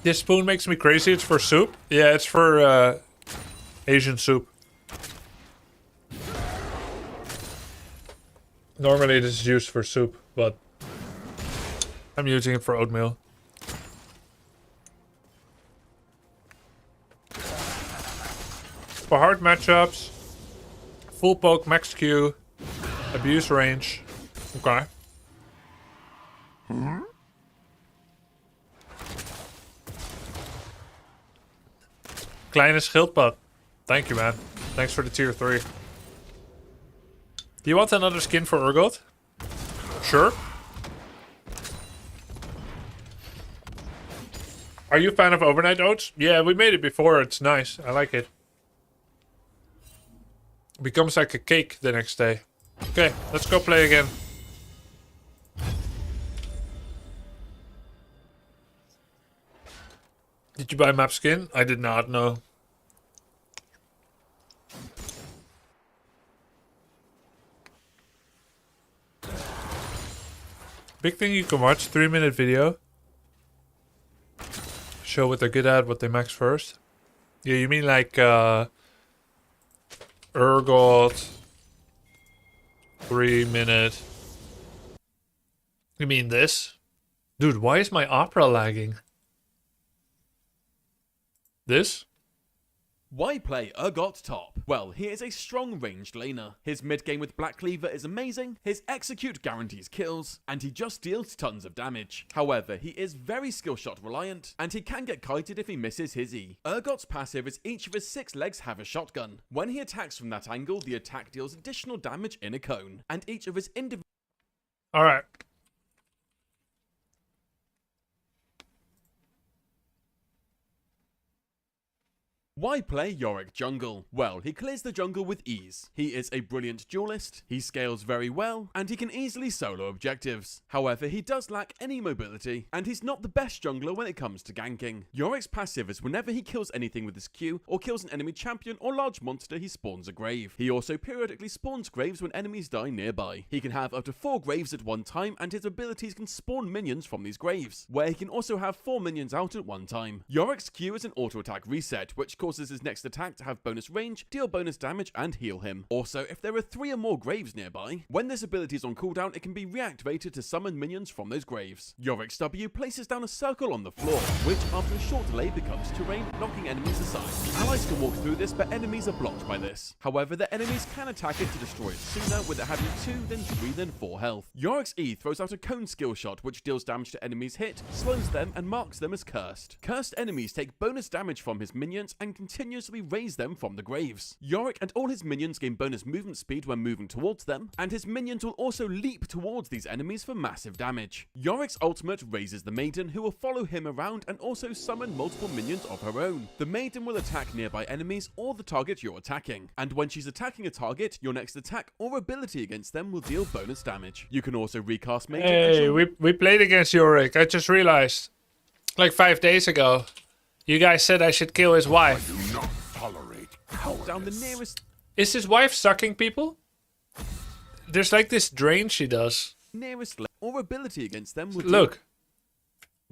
A: This spoon makes me crazy. It's for soup? Yeah, it's for Asian soup. Normally it is used for soup, but I'm using it for oatmeal. For hard matchups, full poke, max Q, Abuse range. Okay. Kleine schildpad. Thank you, man. Thanks for the tier 3. Do you want another skin for Urgot? Sure. Are you a fan of overnight oats? Yeah, we made it before. It's nice. I like it. Becomes like a cake the next day. Okay, let's go play again. Did you buy map skin? I did not, no. Big thing you can watch, 3-minute video. Show what they're good at, what they max first. Yeah, you mean like Urgot 3-minute. You mean this? Dude, why is my opera lagging? This?
K: Why play Urgot top? Well, he is a strong ranged laner. His mid game with Black Cleaver is amazing, his execute guarantees kills, and he just deals tons of damage. However, he is very skill shot reliant, and he can get kited if he misses his E. Urgot's passive is each of his 6 legs have a shotgun. When he attacks from that angle, the attack deals additional damage in a cone, and each of his individual...
A: Alright.
K: Why play Yorick jungle? Well, he clears the jungle with ease. He is a brilliant duelist, he scales very well, and he can easily solo objectives. However, he does lack any mobility, and he's not the best jungler when it comes to ganking. Yorick's passive is whenever he kills anything with his Q, or kills an enemy champion or large monster, he spawns a grave. He also periodically spawns graves when enemies die nearby. He can have up to 4 graves at one time, and his abilities can spawn minions from these graves, where he can also have 4 minions out at one time. Yorick's Q is an auto attack reset, which causes his next attack to have bonus range, deal bonus damage, and heal him. Also, if there are 3 or more graves nearby, when this ability is on cooldown, it can be reactivated to summon minions from those graves. Yorick's W places down a circle on the floor, which after a short delay becomes terrain, knocking enemies aside. Allies can walk through this, but enemies are blocked by this. However, the enemies can attack it to destroy it sooner, with it having 2, then 3, then 4 health. Yorick's E throws out a cone skill shot, which deals damage to enemies hit, slows them, and marks them as cursed. Cursed enemies take bonus damage from his minions and continuously raise them from the graves. Yorick and all his minions gain bonus movement speed when moving towards them, and his minions will also leap towards these enemies for massive damage. Yorick's ultimate raises the Maiden, who will follow him around and also summon multiple minions of her own. The Maiden will attack nearby enemies or the target you're attacking, and when she's attacking a target, your next attack or ability against them will deal bonus damage. You can also recast Maiden.
A: Hey, we played against Yorick. I just realized. Like 5 days ago. You guys said I should kill his wife.
E: I do not tolerate cowardice.
K: Down the nearest...
A: Is his wife sucking people? There's like this drain she does.
K: Nearest or ability against them will
A: Look.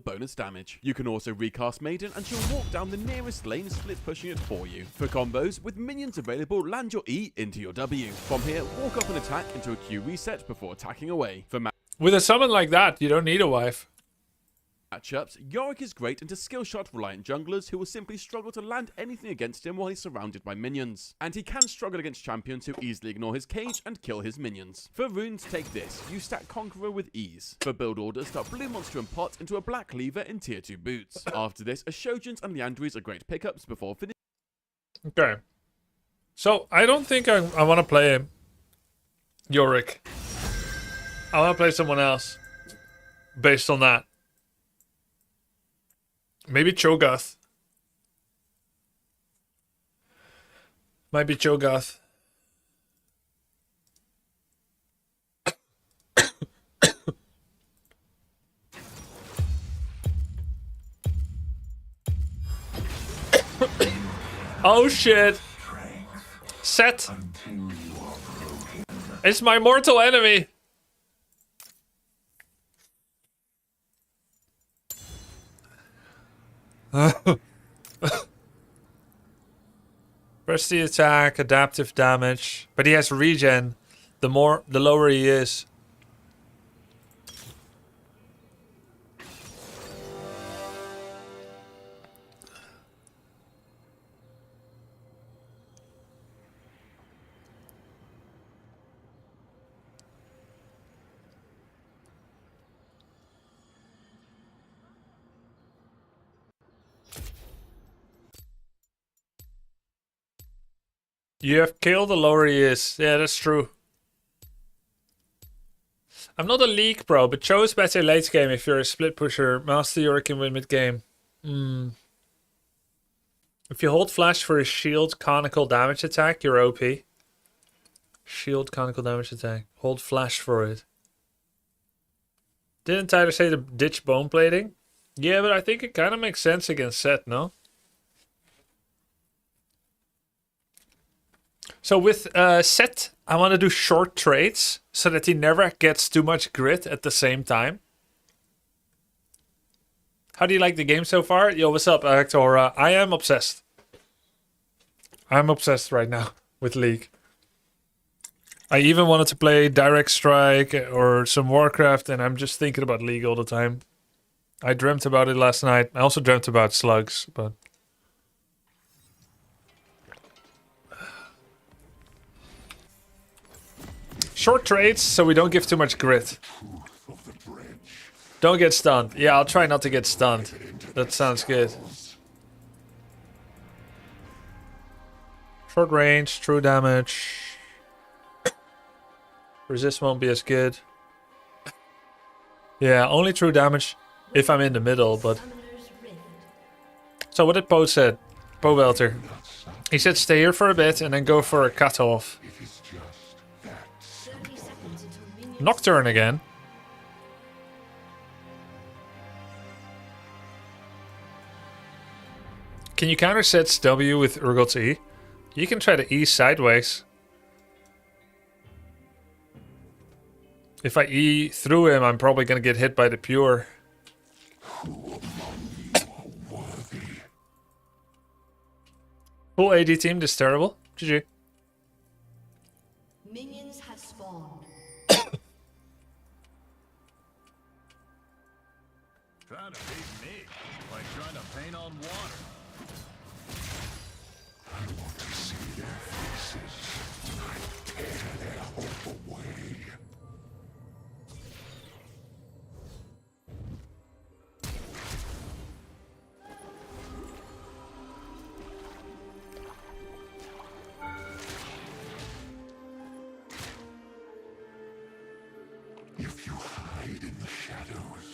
K: bonus damage. You can also recast Maiden and she'll walk down the nearest lane, split pushing it for you. For combos, with minions available, land your E into your W. From here, walk up and attack into a Q reset before attacking away. For
A: With a summon like that, you don't need a wife.
K: matchups, Yorick is great into skill shot reliant junglers who will simply struggle to land anything against him while he's surrounded by minions. And he can struggle against champions who easily ignore his cage and kill his minions. For runes, take this. You stack Conqueror with ease. For build orders, start Blue Monster and Pot into a Black Cleaver in tier 2 boots. After this, Ashojans and Liandry's are great pickups before finishing.
A: Okay. So, I don't think I want to play him. Yorick. I want to play someone else. Based on that. Maybe Cho'Gath. Might be Cho'Gath. Oh shit. Set. It's my mortal enemy. Press the attack, adaptive damage. But he has regen. The lower he is. You have killed the lower he is. Yeah, that's true. I'm not a League pro, but Cho is better late game if you're a split pusher. Master Yorick can win mid game. If you hold flash for a shield conical damage attack, you're OP. Shield conical damage attack. Hold flash for it. Didn't Tyler say to ditch bone plating? Yeah, but I think it kind of makes sense against Set, no? So with Set, I want to do short trades so that he never gets too much grit at the same time. How do you like the game so far? Yo, what's up, Hector? I am obsessed. I'm obsessed right now with League. I even wanted to play Direct Strike or some Warcraft, and I'm just thinking about League all the time. I dreamt about it last night. I also dreamt about slugs, but... Short trades, so we don't give too much grit. Don't get stunned. Yeah, I'll try not to get stunned. That sounds good. Short range, true damage. Resist won't be as good. Yeah, only true damage if I'm in the middle, but... So what did Poe said? Poe Welter. He said stay here for a bit and then go for a cutoff. Nocturne again. Can you counter Set's W with Urgot's E? You can try to E sideways. If I E through him, I'm probably going to get hit by the pure. Full AD team, this is terrible. GG.
H: Minions have spawned.
C: Trying to beat me, like trying to paint on water.
E: I want to see their faces. I tear their hope away. If you hide in the shadows,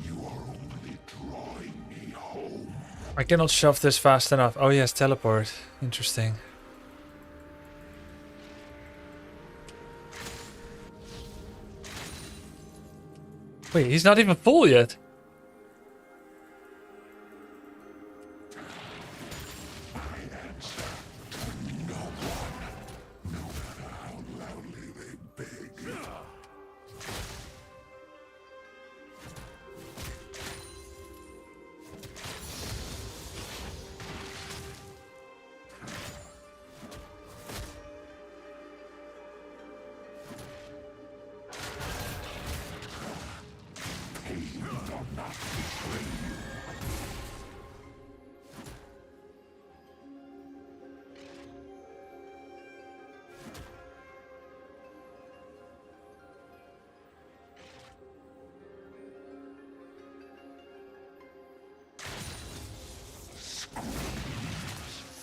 E: you are only drawing me home.
A: I cannot shove this fast enough. Oh yes, teleport. Interesting. Wait, he's not even full yet.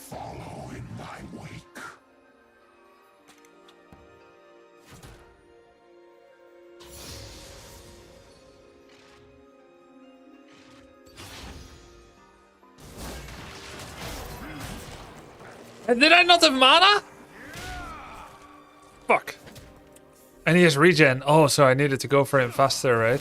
E: Follow in my wake.
A: And did I not have mana? Fuck. And he has regen. Oh, so I needed to go for him faster, right?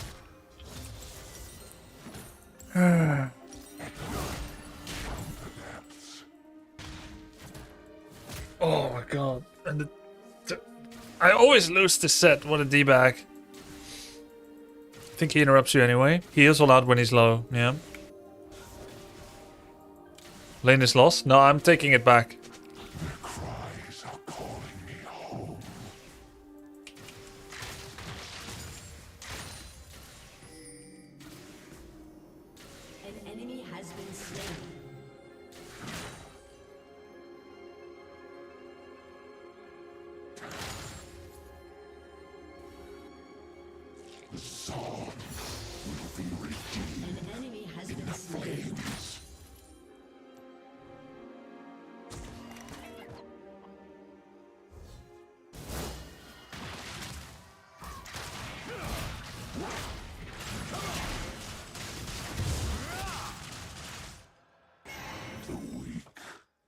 A: Oh my god. And I always lose this set. What a D-bag. I think he interrupts you anyway. He heals a lot when he's low. Yeah. Lane is lost? No, I'm taking it back.
E: Their cries are calling me home.
H: An enemy has been slain.
E: The sword will be redeemed
H: An enemy has
E: in
H: been
E: the
H: slain.
E: flames.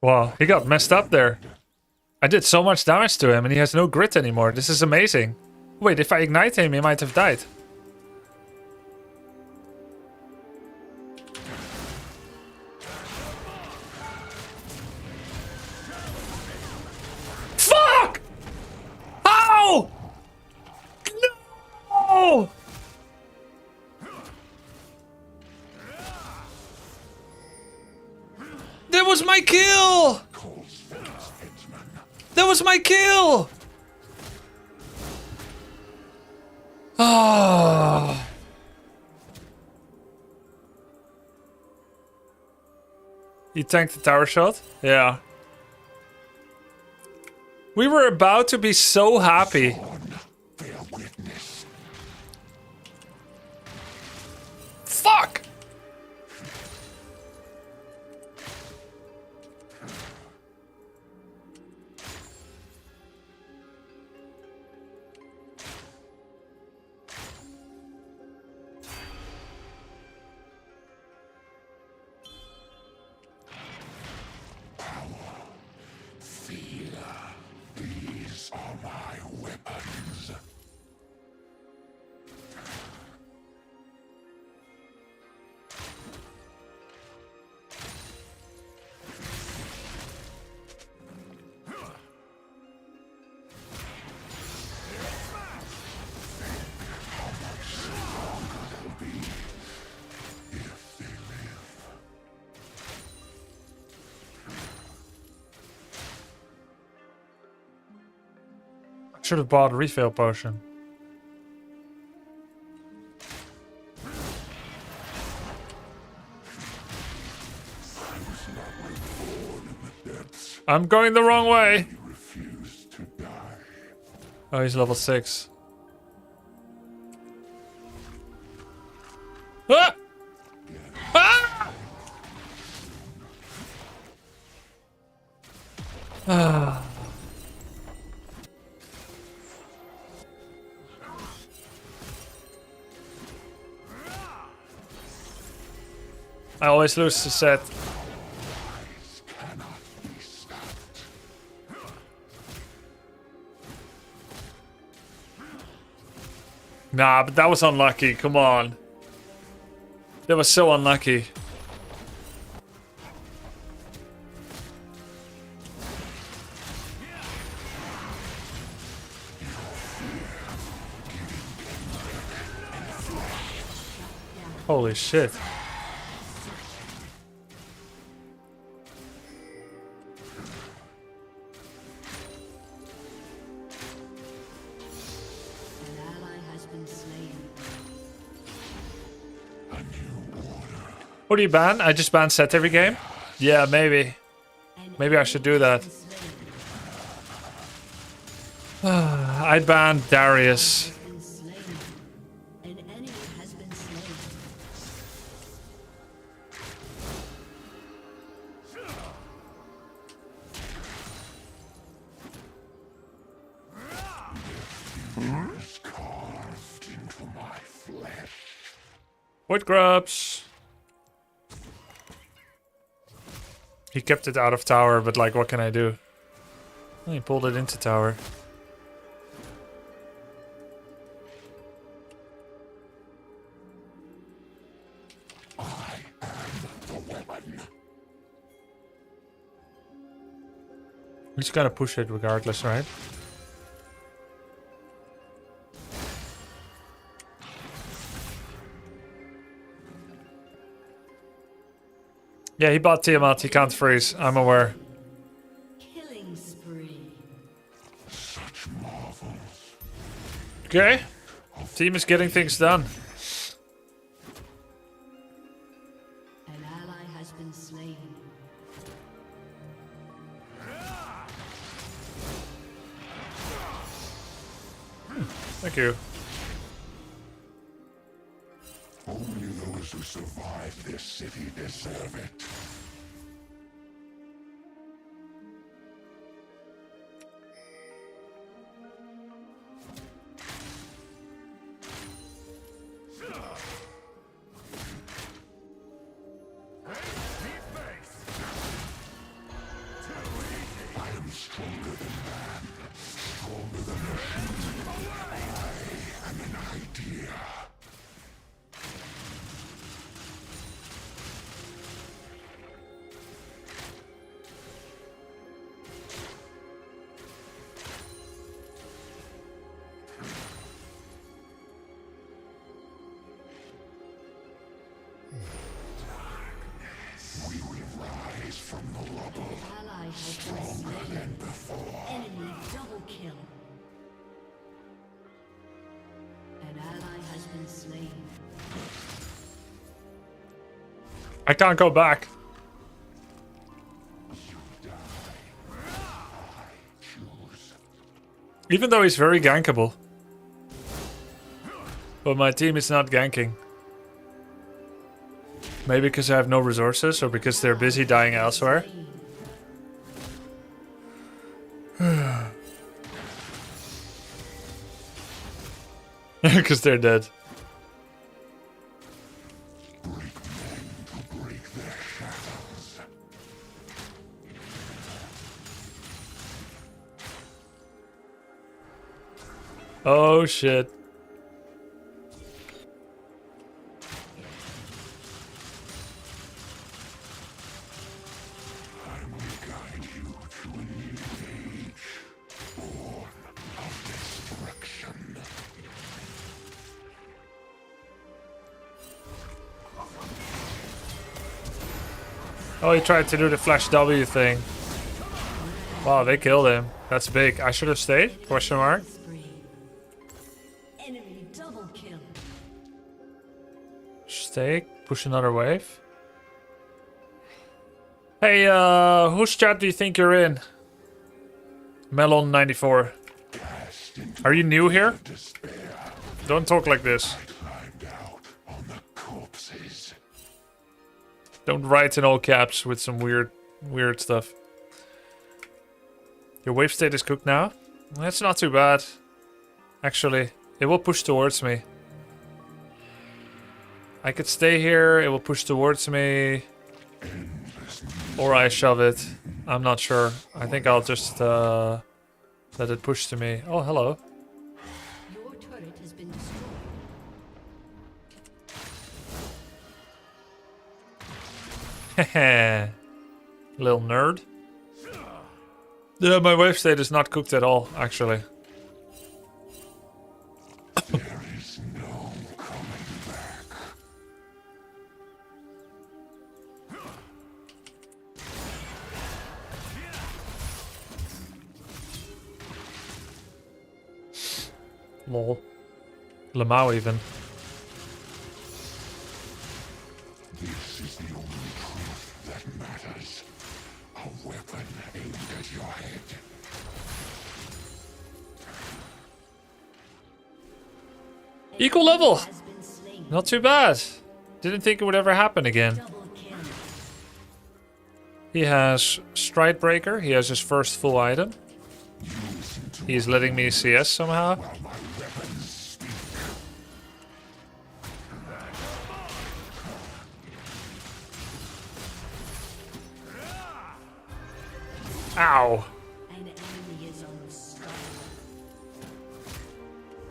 A: Wow, he got messed up there. I did so much damage to him and he has no grit anymore. This is amazing. Wait, if I ignite him, he might have died. Fuck! How? No! That was my kill! That was my kill! Oh. You tanked the tower shot? Yeah. We were about to be so happy. Fuck!
E: These are my weapons.
A: Should have bought a refill potion. I'm going the wrong way. Oh, he's level 6. Ah! Ah! Ah. I always lose the set. Nah, but that was unlucky. Come on. That was so unlucky. Holy shit. What do you ban? I just ban set every game? Yeah, maybe. Maybe I should do that. I banned Darius. What grubs? He kept it out of tower, but like, what can I do? Well, he pulled it into tower. We just gotta push it regardless, right? Yeah, he bought Tiamat. He can't freeze. I'm aware.
H: Killing spree.
E: Such marvels.
A: Okay. Team is getting things done.
H: An ally has been slain.
A: Thank you.
E: Only those who survive this city deserve it. We will rise from the rubble,
H: Ally has been
E: stronger
H: slain.
E: than before.
H: Enemy double kill. An ally has been slain.
A: I can't go back. Even though he's very gankable. But my team is not ganking. Maybe because I have no resources or because they're busy dying elsewhere. Because they're dead. Oh shit.
E: I will guide you to a new age, born of destruction.
A: Oh, he tried to do the Flash W thing. Wow, they killed him. That's big. I should have stayed? Question mark.
H: Enemy double kill.
A: Stay. Push another wave. Hey, whose chat do you think you're in? Melon94. Are you new here? Don't talk like this. Don't write in all caps with some weird stuff. Your wave state is cooked now? That's not too bad. Actually, it will push towards me. I could stay here, it will push towards me. Or I shove it. I'm not sure. I think I'll just let it push to me. Oh, hello.
H: Your turret has been destroyed.
A: Heh. Little nerd. Yeah, my wave state is not cooked at all, actually.
E: There is no coming back.
A: Lol. Lamau even.
E: This is the only truth that matters. A weapon aimed at your head.
A: Equal level! Not too bad. Didn't think it would ever happen again. He has Stride Breaker. He has his first full item. He's letting me CS somehow. Ow.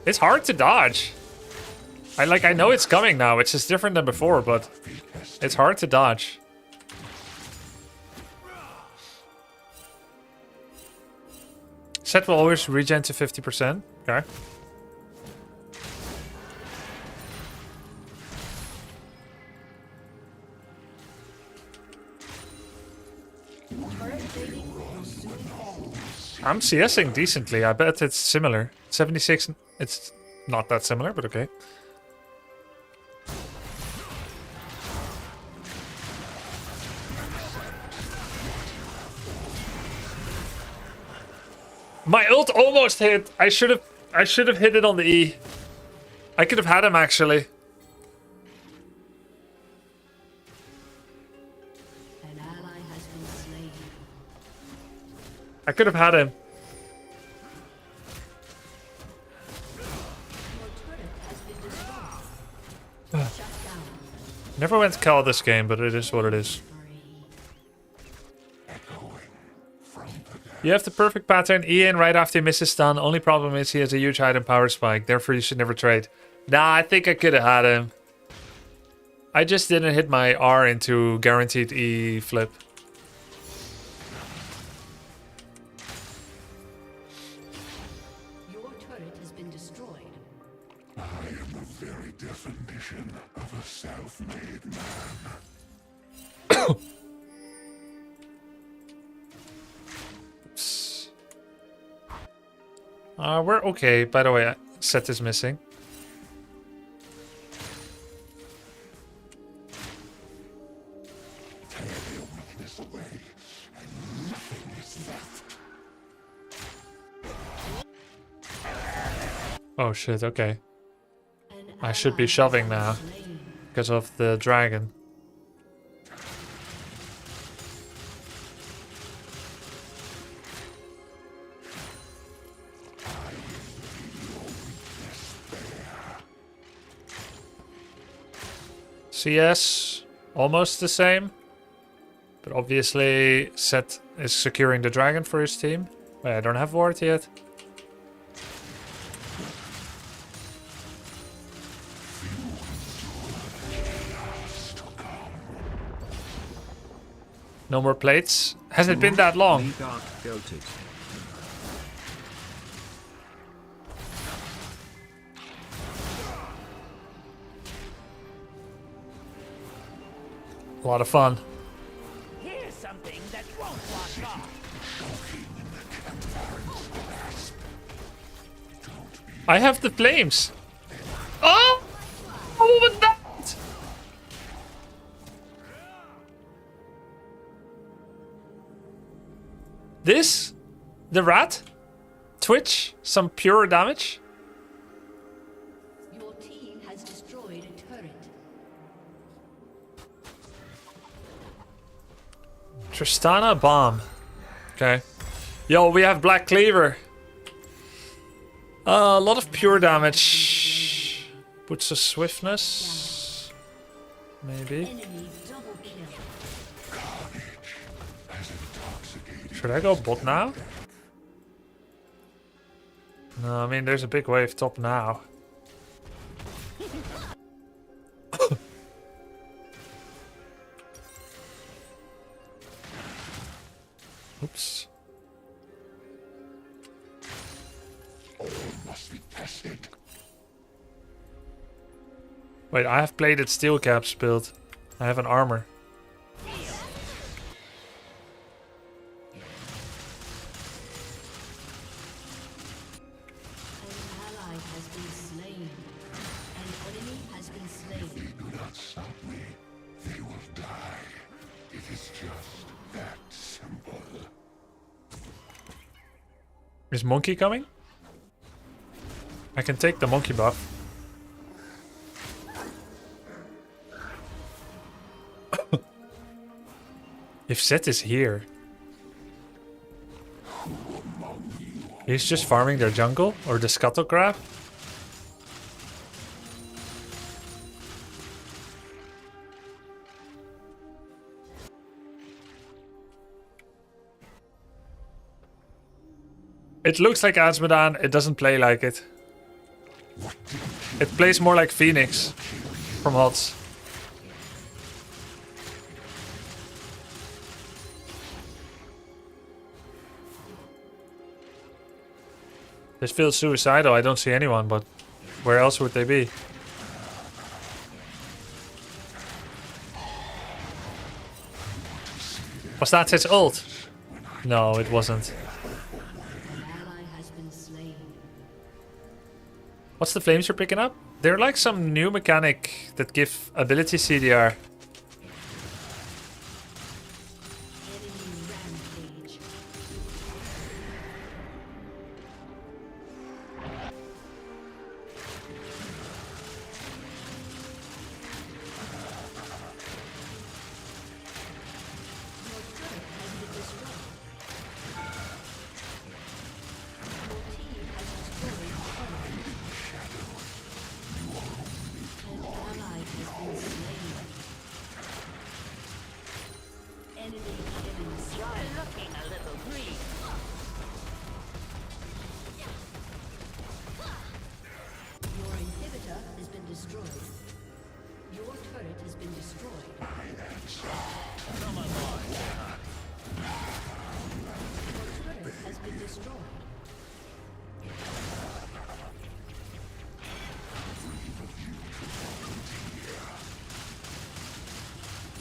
A: It's hard to dodge. I know it's coming now. It's just different than before, but it's hard to dodge. Set will always regen to 50%. Okay. I'm CSing decently. I bet it's similar. 76. It's not that similar, but okay. My ult almost hit. I should have hit it on the E. I could have had him actually.
H: An ally has been slain.
A: I could have had him. Never went to call this game, but it is what it is. You have the perfect pattern. E in right after he misses stun. Only problem is he has a huge height and power spike. Therefore, you should never trade. Nah, I think I could have had him. I just didn't hit my R into guaranteed E flip.
H: Your turret has been destroyed.
E: I am the very definition of of a self-made man.
A: Oops. We're okay. By the way, set is missing.
E: Tear your weakness away, and nothing is left.
A: Oh shit, okay. I should be shoving now because of the dragon. CS, almost the same. But obviously, Seth is securing the dragon for his team. Wait, I don't have ward yet. No more plates. Has it been that long? A lot of fun.
G: Here's something that won't wash off.
A: I have the flames. Oh! What was that? This? The rat? Twitch? Some pure damage?
H: Your team has destroyed a turret.
A: Tristana bomb. Okay. Yo, we have Black Cleaver. A lot of pure damage. Puts a swiftness. Maybe.
H: Enemy double kill.
A: Should I go bot now? No, I mean there's a big wave top now. Oops.
E: All must be tested.
A: Wait, I have plated steel caps built. I have an armor. Is monkey coming? I can take the monkey buff. If Seth is here, he's just farming their jungle or the scuttle crab. It looks like Azmodan, it doesn't play like it. It plays more like Phoenix from HOTS. This feels suicidal, I don't see anyone, but where else would they be? Was that his ult? No, it wasn't. What's the flames you're picking up? They're like some new mechanic that give ability CDR.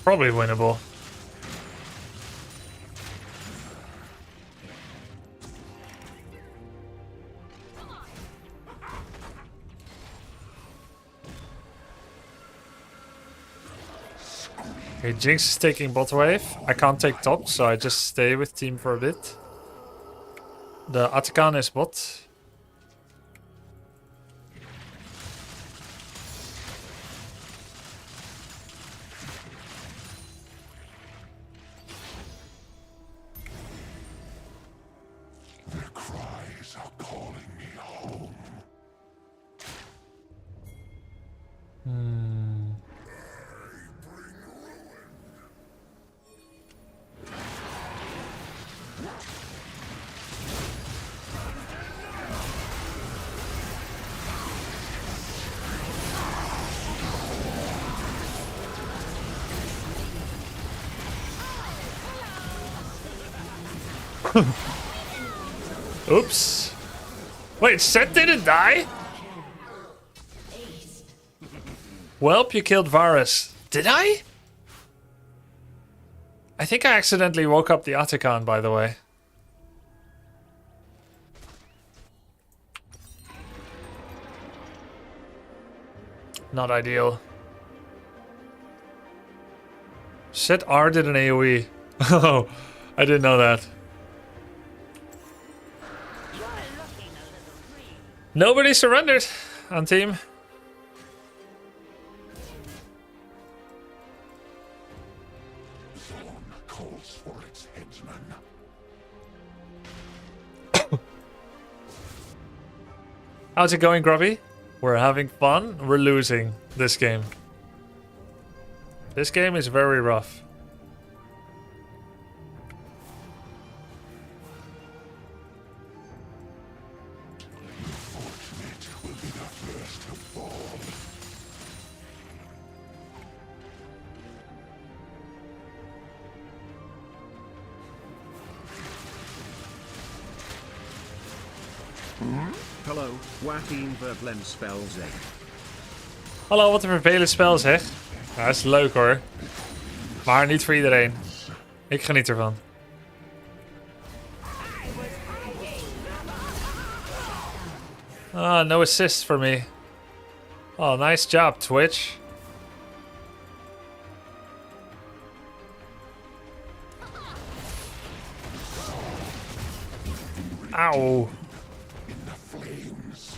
A: Probably winnable. Okay, Jinx is taking bot wave. I can't take top, so I just stay with team for a bit. The Atakan is bot.
E: Their cries are calling me home.
A: Oops. Wait, Seth didn't die? Welp, you killed Varus. Did I? I think I accidentally woke up the Atakan, by the way. Not ideal. Set R did an AoE. Oh, I didn't know that. Nobody surrendered on team.
E: Zone calls for its headsman.
A: How's it going, Grubby? We're having fun. We're losing this game. This game is very rough.
E: Fortunate will be the first to fall.
B: Hallo, Joaquin Verglen spells egg.
A: Hallo, wat een vervelend spel zeg. Ja, dat is leuk hoor. Maar niet voor iedereen. Ik geniet ervan. Ah, no assist for me. Oh, nice job, Twitch. Ow.
E: In the flames.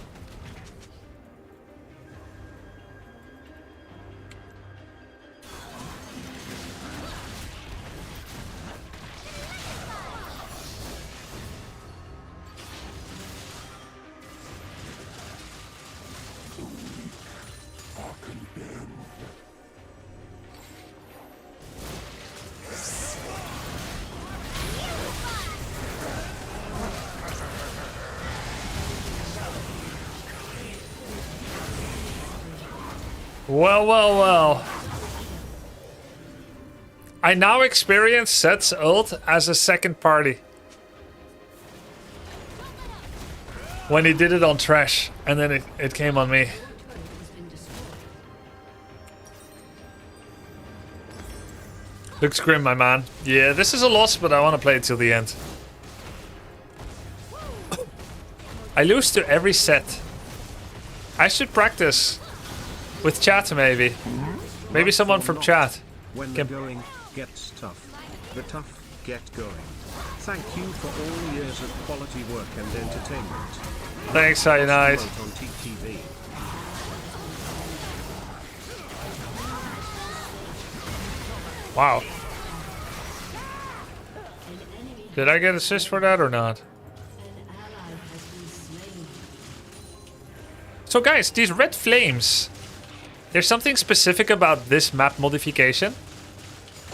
E: The weak are condemned.
A: Well, well, well. I now experience Set's ult as a second party. When he did it on Trash, and then it came on me. Looks grim, my man. Yeah, this is a loss, but I want to play it till the end. I lose to every set. I should practice. With chat, maybe. Maybe someone from chat.
B: When the going gets tough, the tough get going. Thank you for all years of quality work and entertainment.
A: Thanks, Cyanide.
B: On TTV.
A: Wow. Did I get assist for that or not? So guys, these red flames. There's something specific about this map modification.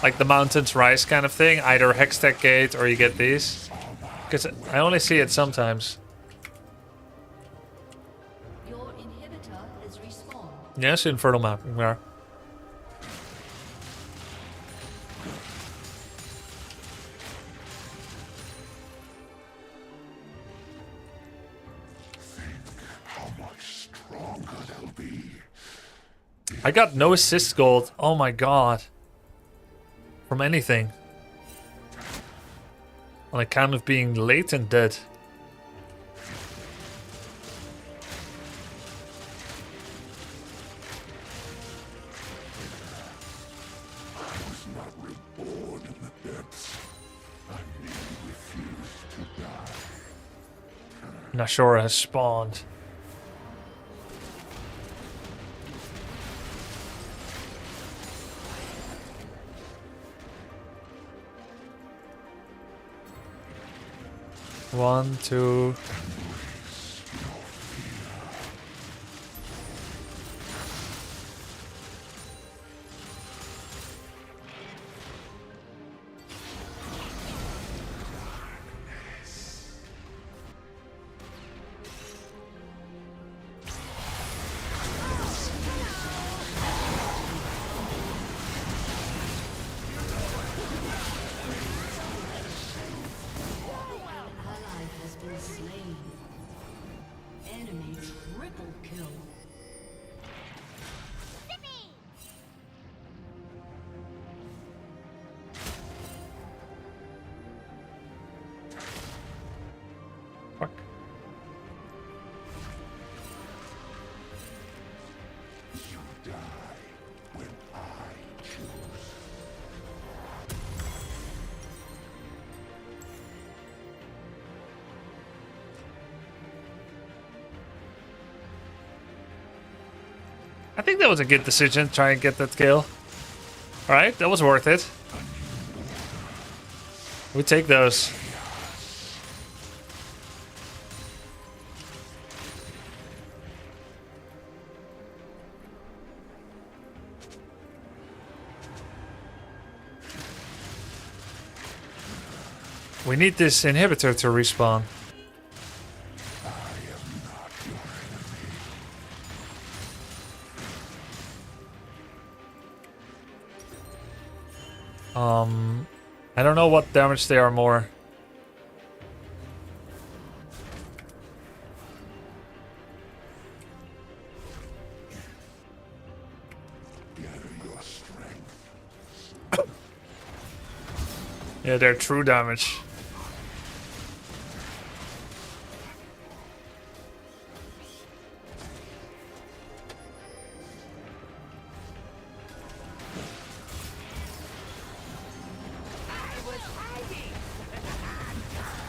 A: Like the mountains rise kind of thing. Either Hextech Gate or you get these. Because I only see it sometimes.
H: Your inhibitor is respawned.
A: Yes, Infernal map. Yeah.
E: How much stronger they'll be.
A: I got no assist gold. Oh my god. from anything. On account of being late and dead. Nashora has spawned. One, two. I think that was a good decision, try and get that kill. Alright, that was worth it. We take those. We need this inhibitor to respawn. I don't know what damage they are more. Yeah, they're true damage.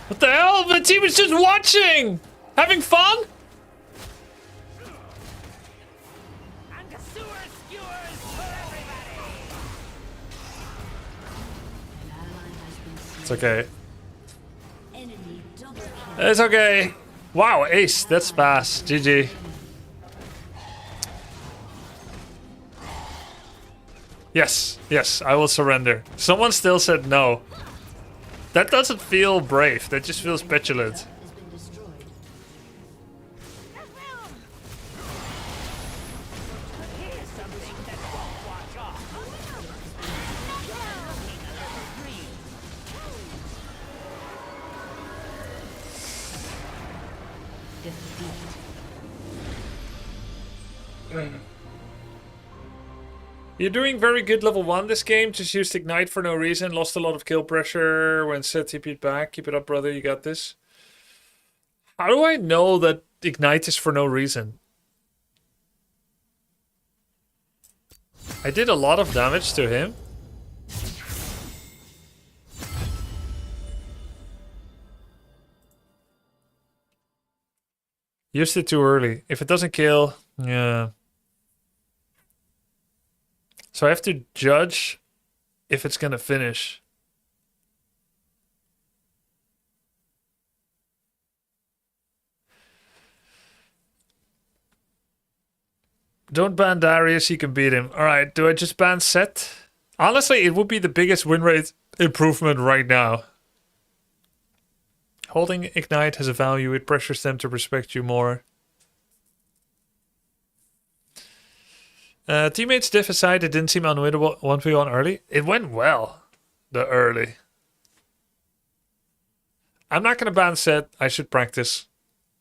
A: What the hell? The team is just watching! Having fun? It's okay. It's okay. Wow, ace. That's fast. GG. Yes, yes, I will surrender. Someone still said no. That doesn't feel brave. That just feels petulant. You're doing very good level 1 this game. Just used Ignite for no reason. Lost a lot of kill pressure when set TP'd back. Keep it up, brother. You got this. How do I know that Ignite is for no reason? I did a lot of damage to him. Used it too early. If it doesn't kill, yeah. So I have to judge if it's gonna finish. Don't ban Darius, you can beat him. Alright, do I just ban Set? Honestly, it would be the biggest win rate improvement right now. Holding Ignite has a value, it pressures them to respect you more. Teammates diff aside, it didn't seem unwinnable 1v1 early. It went well, the early. I'm not going to ban Set. I should practice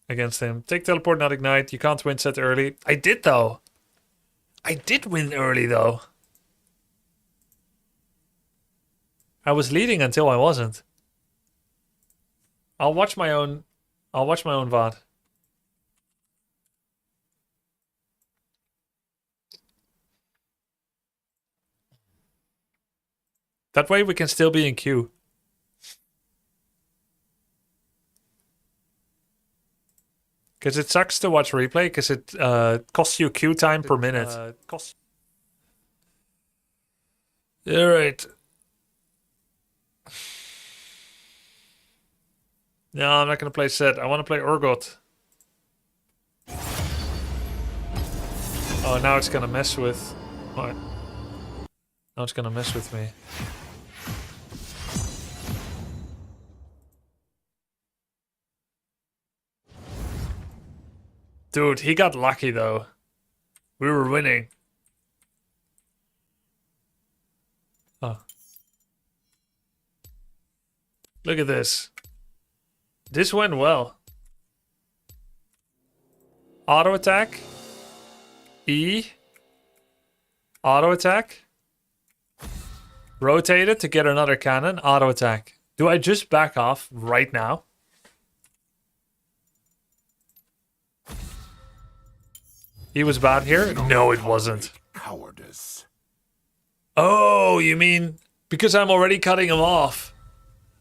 A: against him. Take teleport, not Ignite. You can't win Set early. I did, though. I did win early, though. I was leading until I wasn't. I'll watch my own VOD. That way we can still be in queue. Because it sucks to watch replay because it costs you queue time per minute. Alright. No, I'm not going to play Set. I want to play Urgot. Oh, now it's going to mess with... What? Now it's going to mess with me. Dude, he got lucky though. We were winning. Oh. Look at this. This went well. Auto attack. E. Auto attack. Rotate it to get another cannon. Auto attack. Do I just back off right now? He was bad here? No, it wasn't.
E: Cowardice.
A: Oh, you mean because I'm already cutting him off?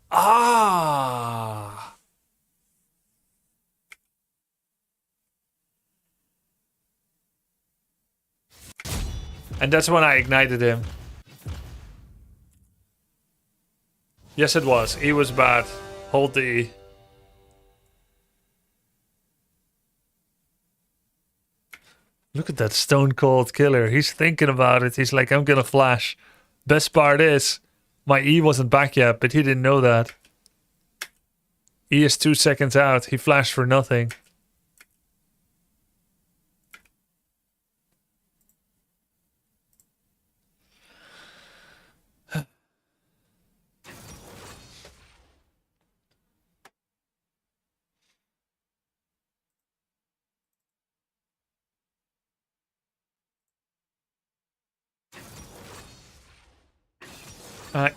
A: Ah. And that's when I ignited him. Yes, it was. He was bad. Hold the E. Look at that stone cold killer. He's thinking about it. He's like, I'm gonna flash. Best part is, my E wasn't back yet, but he didn't know that. E is 2 seconds out. He flashed for nothing.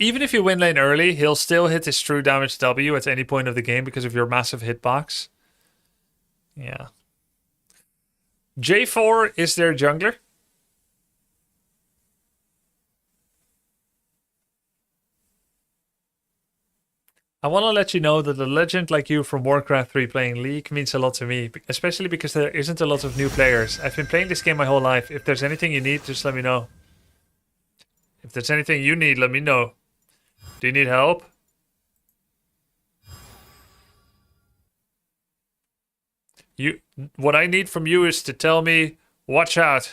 A: Even if you win lane early, he'll still hit his true damage W at any point of the game because of your massive hitbox. Yeah. J4 is their jungler. I want to let you know that a legend like you from Warcraft 3 playing League means a lot to me, especially because there isn't a lot of new players. I've been playing this game my whole life. If there's anything you need, just let me know. If there's anything you need, let me know. Do you need help? What I need from you is to tell me, watch out.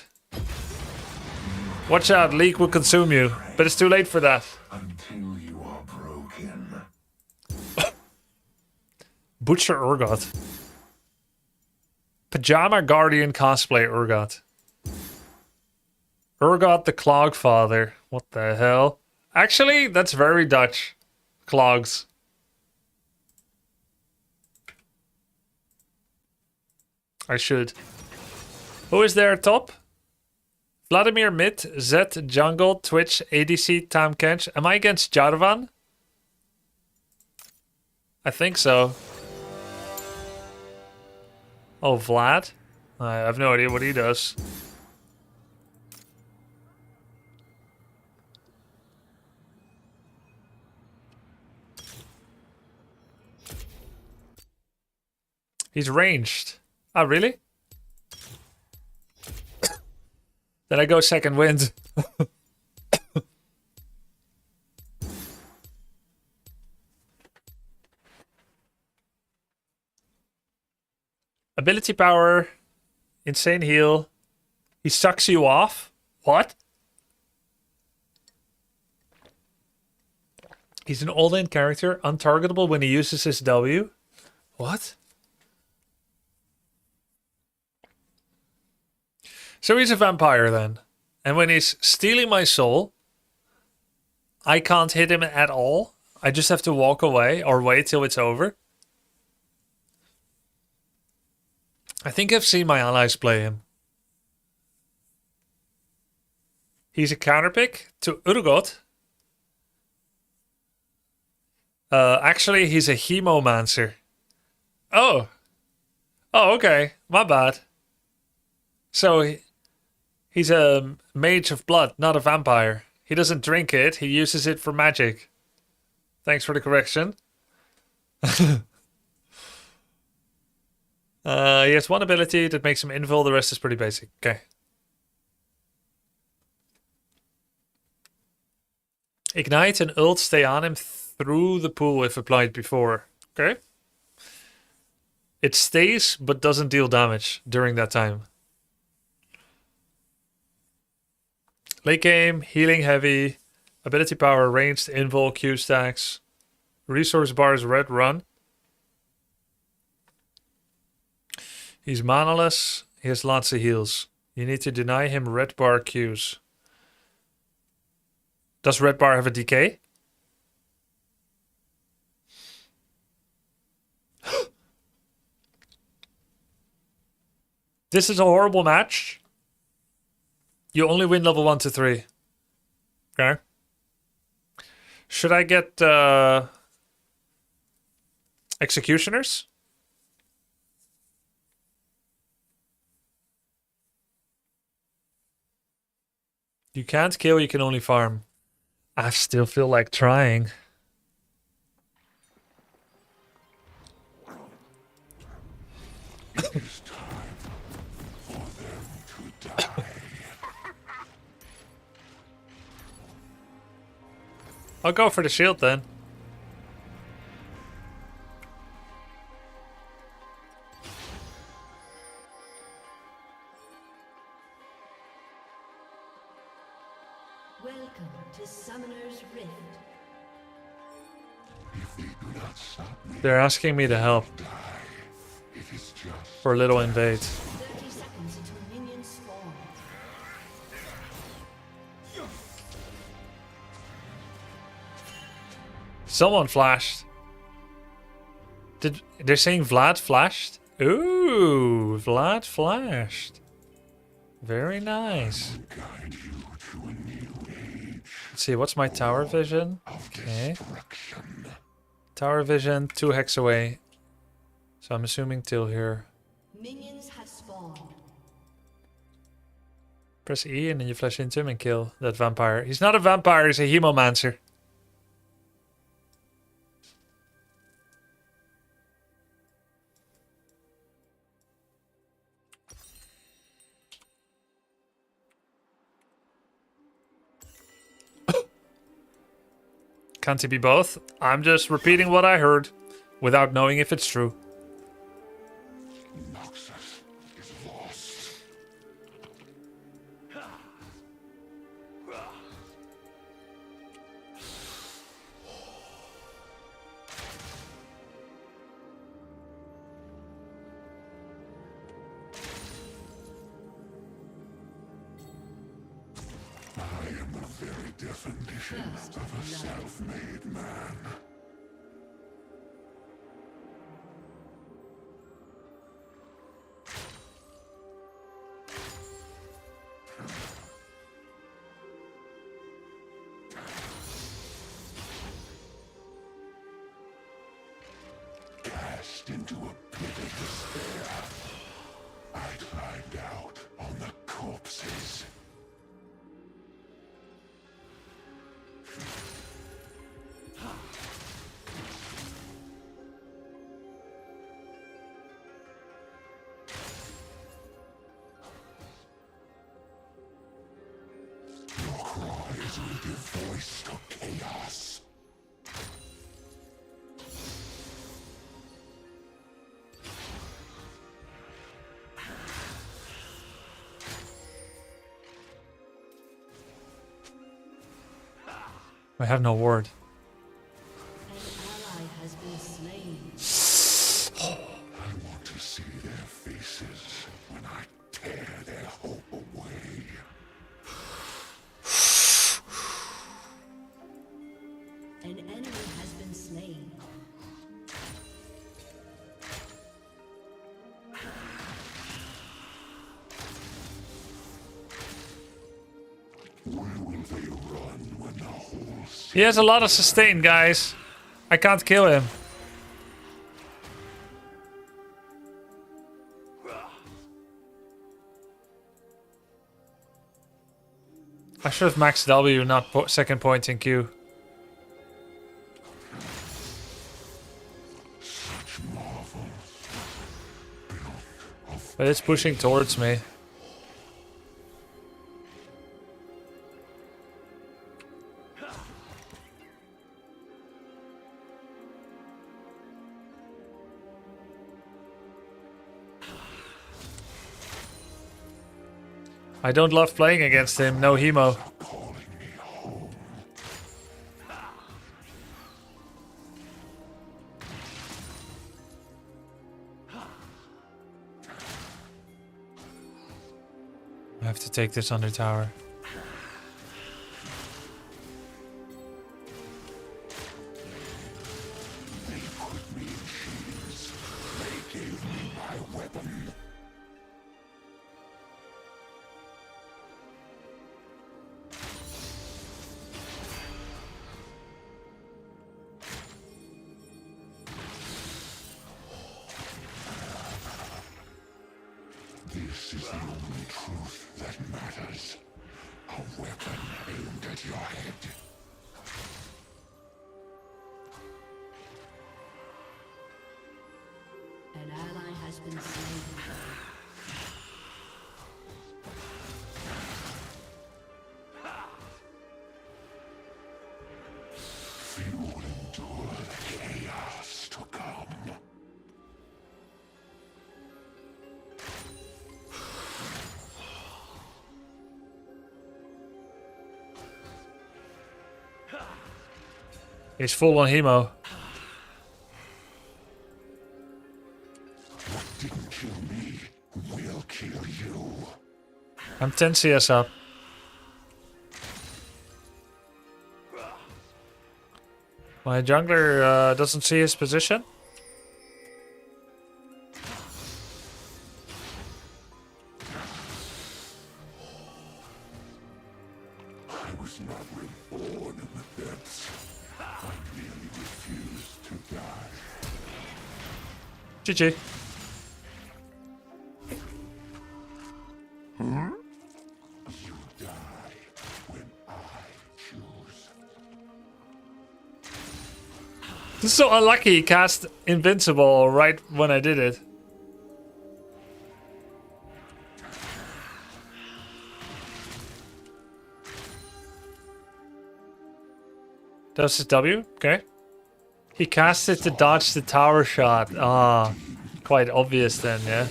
A: Watch out, Leak will consume you. But it's too late for that.
E: Until you are broken.
A: Butcher Urgot. Pajama Guardian cosplay Urgot. Urgot the Clogfather. What the hell? Actually, that's very Dutch. Clogs. I should. Who is there top? Vladimir mid, Zed jungle, Twitch, ADC, Tam Kench. Am I against Jarvan? I think so. Oh, Vlad? I have no idea what he does. He's ranged. Oh, really? Then I go second wind. Ability power. Insane heal. He sucks you off. What? He's an all-in character, untargetable when he uses his W. What? So he's a vampire then. And when he's stealing my soul, I can't hit him at all. I just have to walk away or wait till it's over. I think I've seen my allies play him. He's a counterpick to Urgot. Actually, he's a hemomancer. Oh. Oh, okay. My bad. So he's a mage of blood, not a vampire. He doesn't drink it. He uses it for magic. Thanks for the correction. He has one ability that makes him invul. The rest is pretty basic. Okay. Ignite and ult stay on him through the pool if applied before. Okay. It stays but doesn't deal damage during that time. Late game, healing heavy, ability power, ranged, invul, Q stacks, resource bars, red run. He's manaless. He has lots of heals. You need to deny him red bar Qs. Does red bar have a decay? This is a horrible match. You only win level 1 to 3. Okay. Should I get executioners? You can't kill, you can only farm. I still feel like trying.
E: It is time for them to die.
A: I'll go for the shield then.
H: Welcome to Summoner's Rift.
E: If they do not stop me,
A: They're asking me to help
E: it is just
A: for a little invade.
H: 30 seconds until minions spawn.
A: Someone flashed. They're saying Vlad flashed? Ooh, Vlad flashed. Very nice.
E: guide you to a new age
A: Let's see, what's my tower vision?
E: of
A: Okay.
E: destruction.
A: Tower vision, 2 hex away. So I'm assuming till here.
H: Minions have spawned.
A: Press E and then you flash into him and kill that vampire. He's not a vampire, he's a hemomancer. Can't he be both? I'm just repeating what I heard without knowing if it's true.
E: Noxus is lost. I am the very definition of a self-made man. Cast into a pit of despair, I climbed out on the corpses. Your cries will give voice to chaos.
A: I have no ward.
H: An ally has been slain.
E: I want to see their faces when I tear their hope away.
H: An enemy has been slain.
E: Where will they run when the whole
A: He has a lot of sustain, guys. I can't kill him. I should have maxed W, not second point in Q. But it's pushing towards me. I don't love playing against him, no hemo. I have to take this under tower.
E: They put me in chains. They gave me my weapon. This is the only truth that matters. A weapon aimed at your head.
H: An ally has been slain.
E: Few will endure the chaos to come.
A: He's full on hemo.
E: What didn't kill me will kill you.
A: I'm 10 CS up. My jungler doesn't see his position.
E: I was not reborn in the depths. I merely refused to die.
A: GG.
E: You die when I choose.
A: This is so unlucky. He cast Invincible right when I did it. That was his W? Okay. He cast it to dodge the tower shot. Ah, quite obvious then, yeah.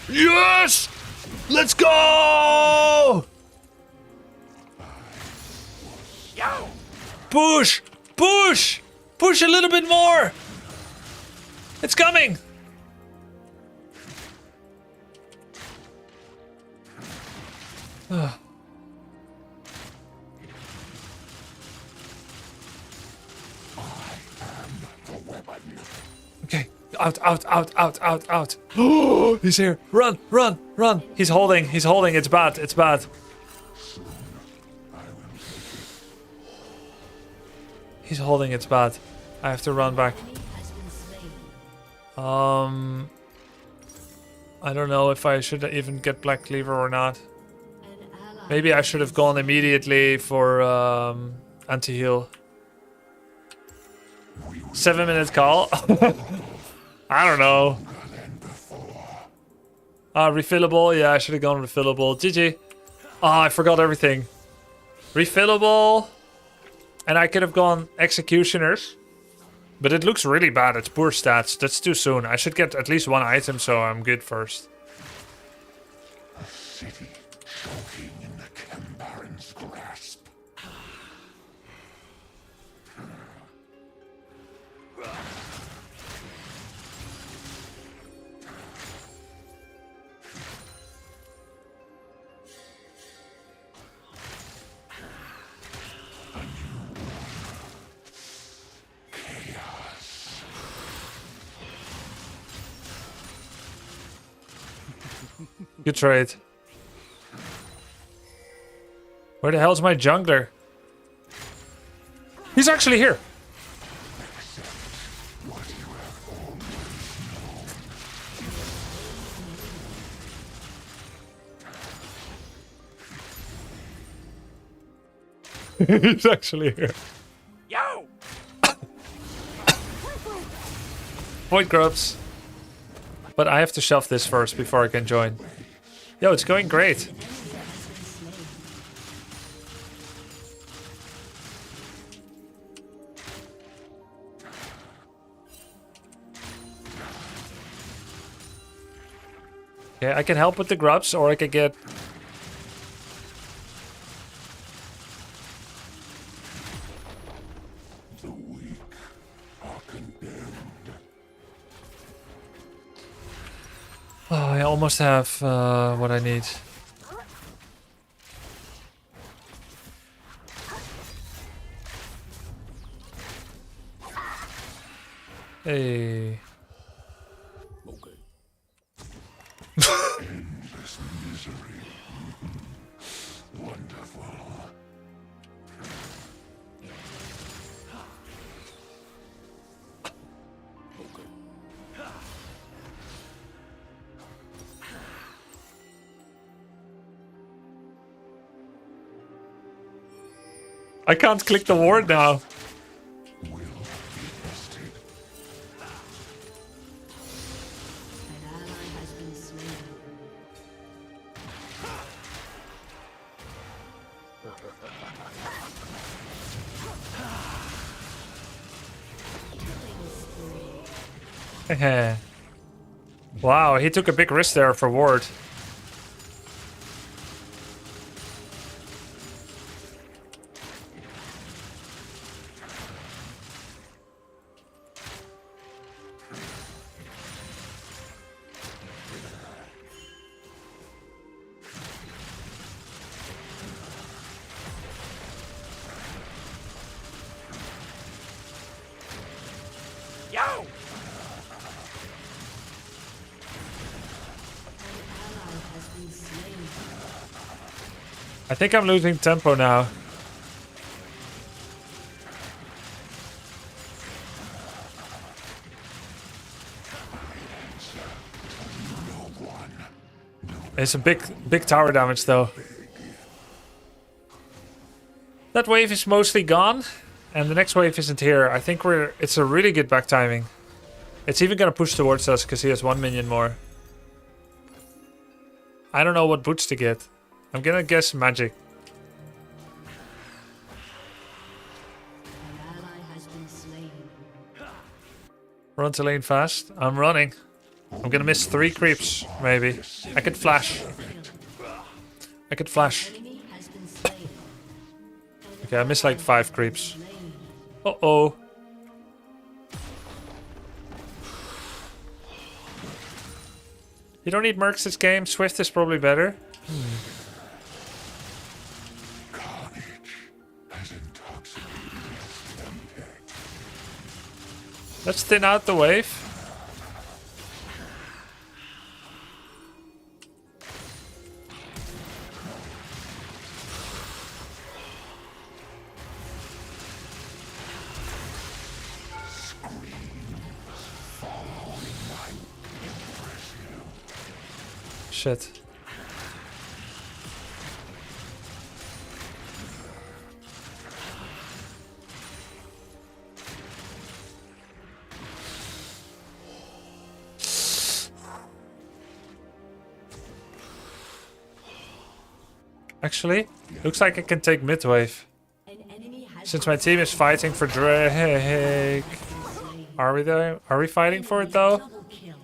A: Yes! Let's go! Push! Push! Push a little bit more! It's coming! Okay. Out, out, out, out, out, out. Oh, he's here. Run, run, run. He's holding, he's holding. It's bad, it's bad. He's holding, it's bad. I have to run back. I don't know if I should even get Black Cleaver or not. Maybe I should have gone immediately for anti-heal. 7-minute call. I don't know. Refillable. Yeah, I should have gone refillable. GG. Ah, I forgot everything. Refillable. And I could have gone executioners. But it looks really bad. It's poor stats. That's too soon. I should get at least one item so I'm good first.
E: A city choking in the Kembaran's grasp.
A: Good trade. Where the hell's my jungler? He's actually here. He's actually here.
G: Yo!
A: Void grubs. But I have to shove this first before I can join. Yo, it's going great. Okay, I can help with the grubs, or I can get...
E: The weak are condemned.
A: Oh, I almost have what I need. Hey.
E: Endless misery. Wonderful.
A: I can't click the ward now.
H: An ally has been slain.
A: Wow, he took a big risk there for ward.
G: Yo!
A: I think I'm losing tempo now. It's a big tower damage though. That wave is mostly gone, and the next wave isn't here. I think it's a really good back timing. It's even gonna push towards us because he has 1 minion more. I don't know what boots to get. I'm gonna guess magic.
H: An ally has been slain.
A: Run to lane fast. I'm running. I'm gonna miss 3 creeps, maybe. I could flash. I could flash.
H: Enemy has been slain.
A: Okay, I missed like 5 creeps. Uh-oh. You don't need mercs this game. Swift is probably better.
E: Carnage has intoxicated them.
A: Let's thin out the wave. Shit. Actually, looks like I can take mid wave.
H: An enemy has
A: Since my team is fighting for Drake. Are we there? Are we fighting for it though?
H: double kill.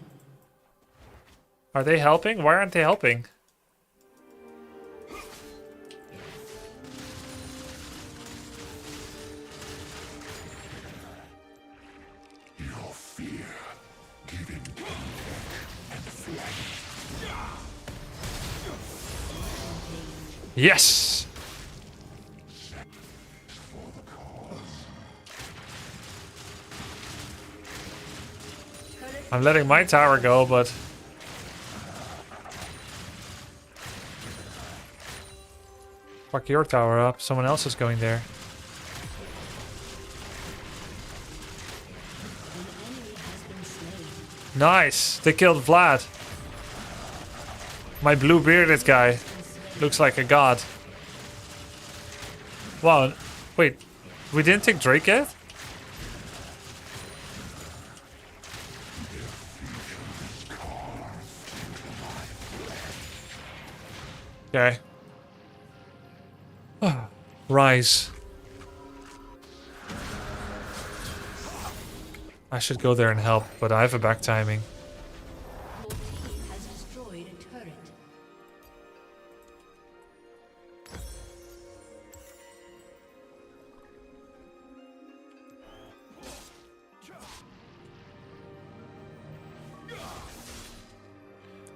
A: Are they helping? Why aren't they helping?
E: Your fear, giving and flesh.
A: Yes!
E: For the cause.
A: I'm letting my tower go, but Fuck your tower up. Someone else is going there. Nice! They killed Vlad. My blue bearded guy looks like a god. Wow. Wait. We didn't take Drake yet? Okay. Rise. I should go there and help, but I have a back timing.
H: Your team has destroyed a turret.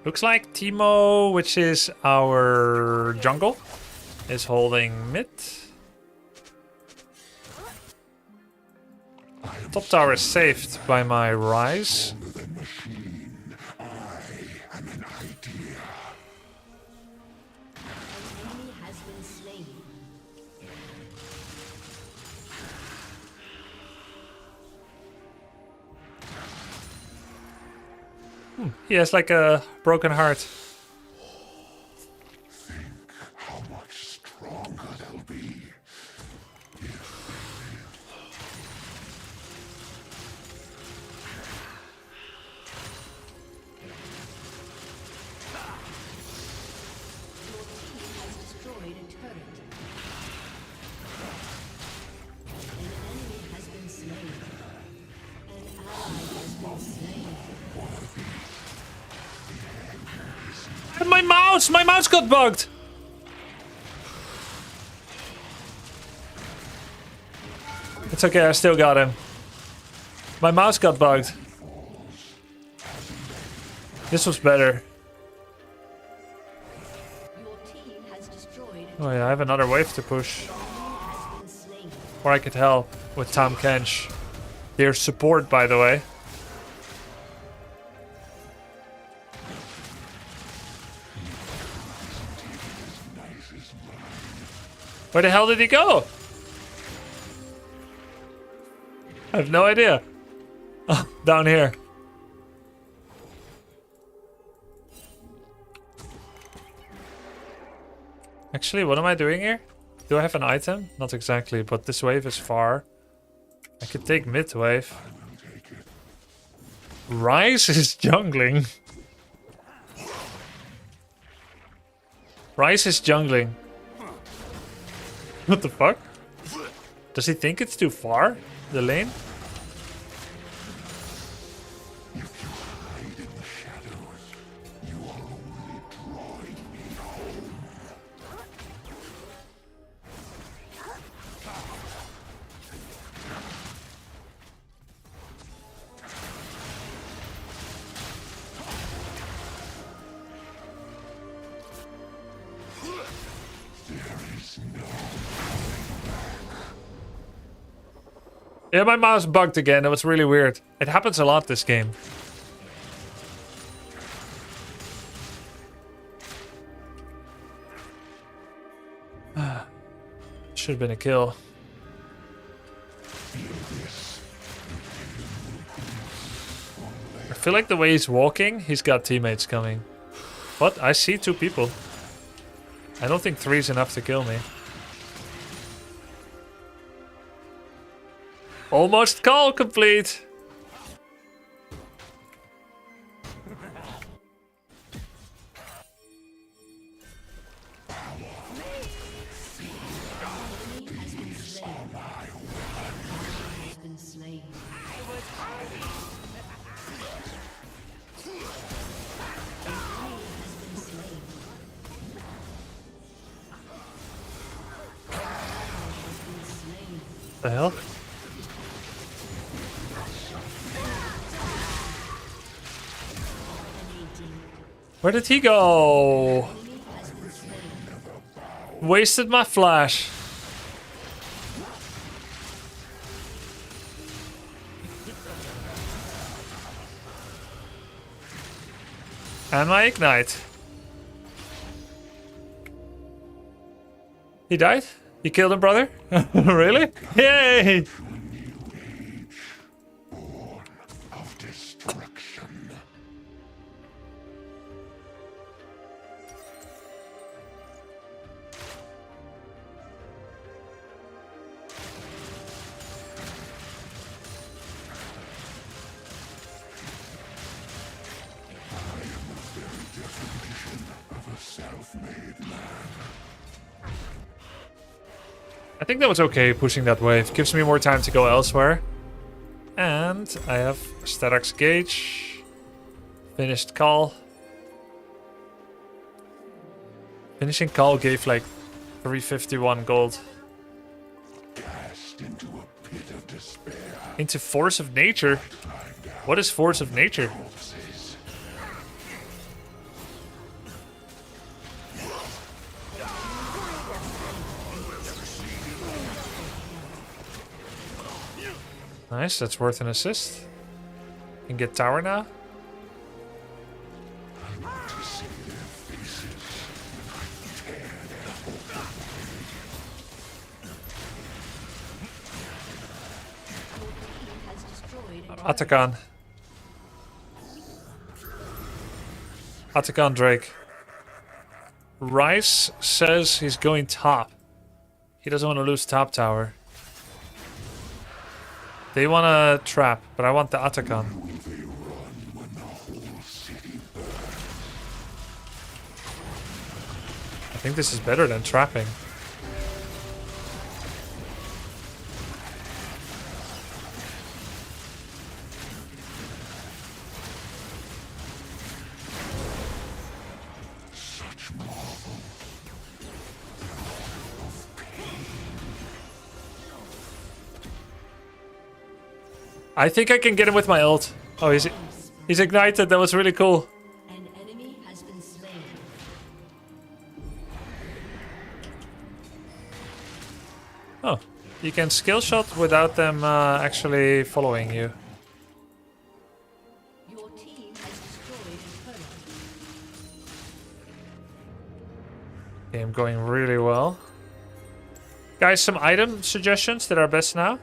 A: Looks like Timo, which is our jungle, is holding mid. Top tower is saved by my Rise.
H: Enemy has been slain.
A: He has like a broken heart.
E: How much stronger they'll be.
H: Your team has destroyed a turret. An enemy has been slain. An ally has been slain.
A: And my mouse got bugged. It's okay, I still got him. My mouse got bugged. This was better.
H: Your team has destroyed a
A: Oh yeah, I have another wave to push.
H: has been slain.
A: Or I could help with Tom Kench. Their support, by the way. Where the hell did he go? I have no idea. Oh, down here. Actually, what am I doing here? Do I have an item? Not exactly, but this wave is far. I could take mid wave. Rise is jungling. Rise is jungling. What the fuck? Does he think it's too far? The lane? Yeah, my mouse bugged again. It was really weird. It happens a lot this game. Should have been a kill. I feel like the way he's walking, he's got teammates coming. What? I see 2 people. I don't think 3 is enough to kill me. Almost call complete.
H: Has been slain.
A: The hell? Where did he go? Wasted my flash. And my ignite. He died? You killed him, brother? Really? Yay!
E: Born of destruction. I am the very definition of a self-made man.
A: I think that was okay pushing that wave. Gives me more time to go elsewhere. And I have Sterax Gauge. Finished call. Finishing call gave like 351 gold.
E: Cast into a pit of despair.
A: Into Force of Nature? What is Force of Nature?
E: Corpses.
A: Nice, that's worth an assist. Can get tower now.
E: To see their faces. Tear their hope
A: Atakan. Atakan Drake. Rice says he's going top. He doesn't want to lose top tower. They want a trap, but I want the Atakan. I think this is better than trapping. I think I can get him with my ult. Oh, he's ignited. That was really cool.
H: An enemy has been slain.
A: Oh, you can skill shot without them actually following you.
H: Your team has destroyed a turret.
A: Game going really well. Guys, some item suggestions that are best now?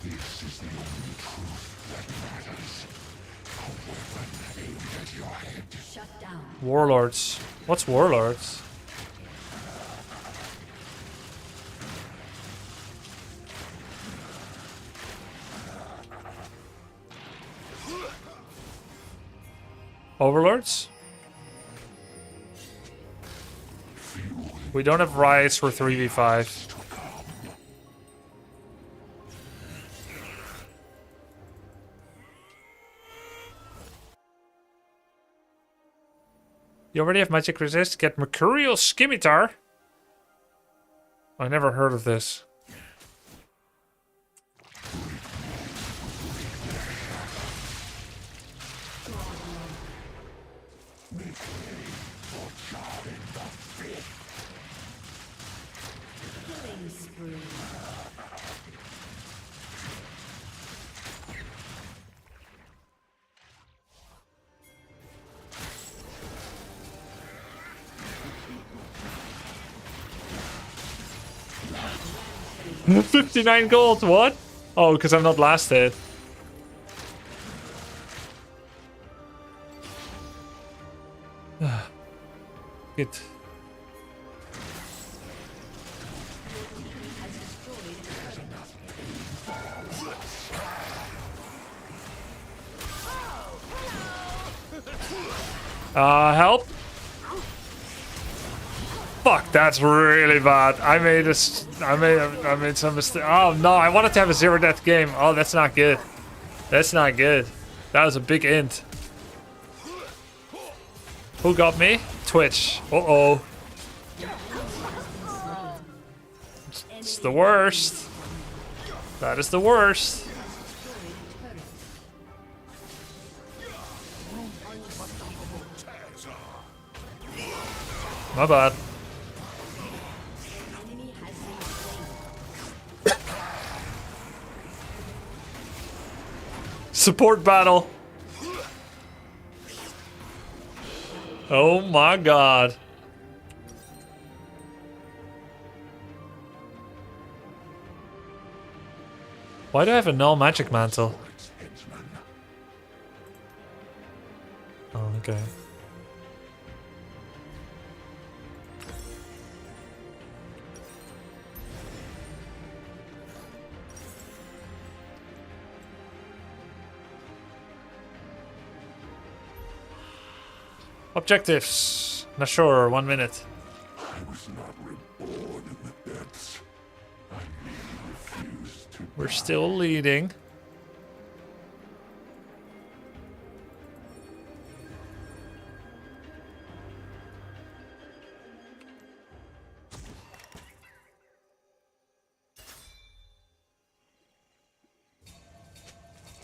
E: This is the only truth that matters. A weapon aimed at your head.
H: Shut down.
A: Warlords. What's Warlords? Overlords? We don't have riots for 3v5. You already have magic resist? Get Mercurial Scimitar? I never heard of this.
H: Killing spree.
A: 59 gold, what? Oh, because I'm not last hit. Good. Help. Fuck, that's really bad. I made some mistake. Oh no, I wanted to have a zero death game. Oh, that's not good. That's not good. That was a big int. Who got me? Twitch. Uh-oh. It's the worst. That is the worst. My bad. Support battle. Oh my god. Why do I have a null magic mantle? Oh, okay. Objectives. Not sure, 1 minute.
E: I was not reborn in the depths. I merely refused to.
A: We're still leading.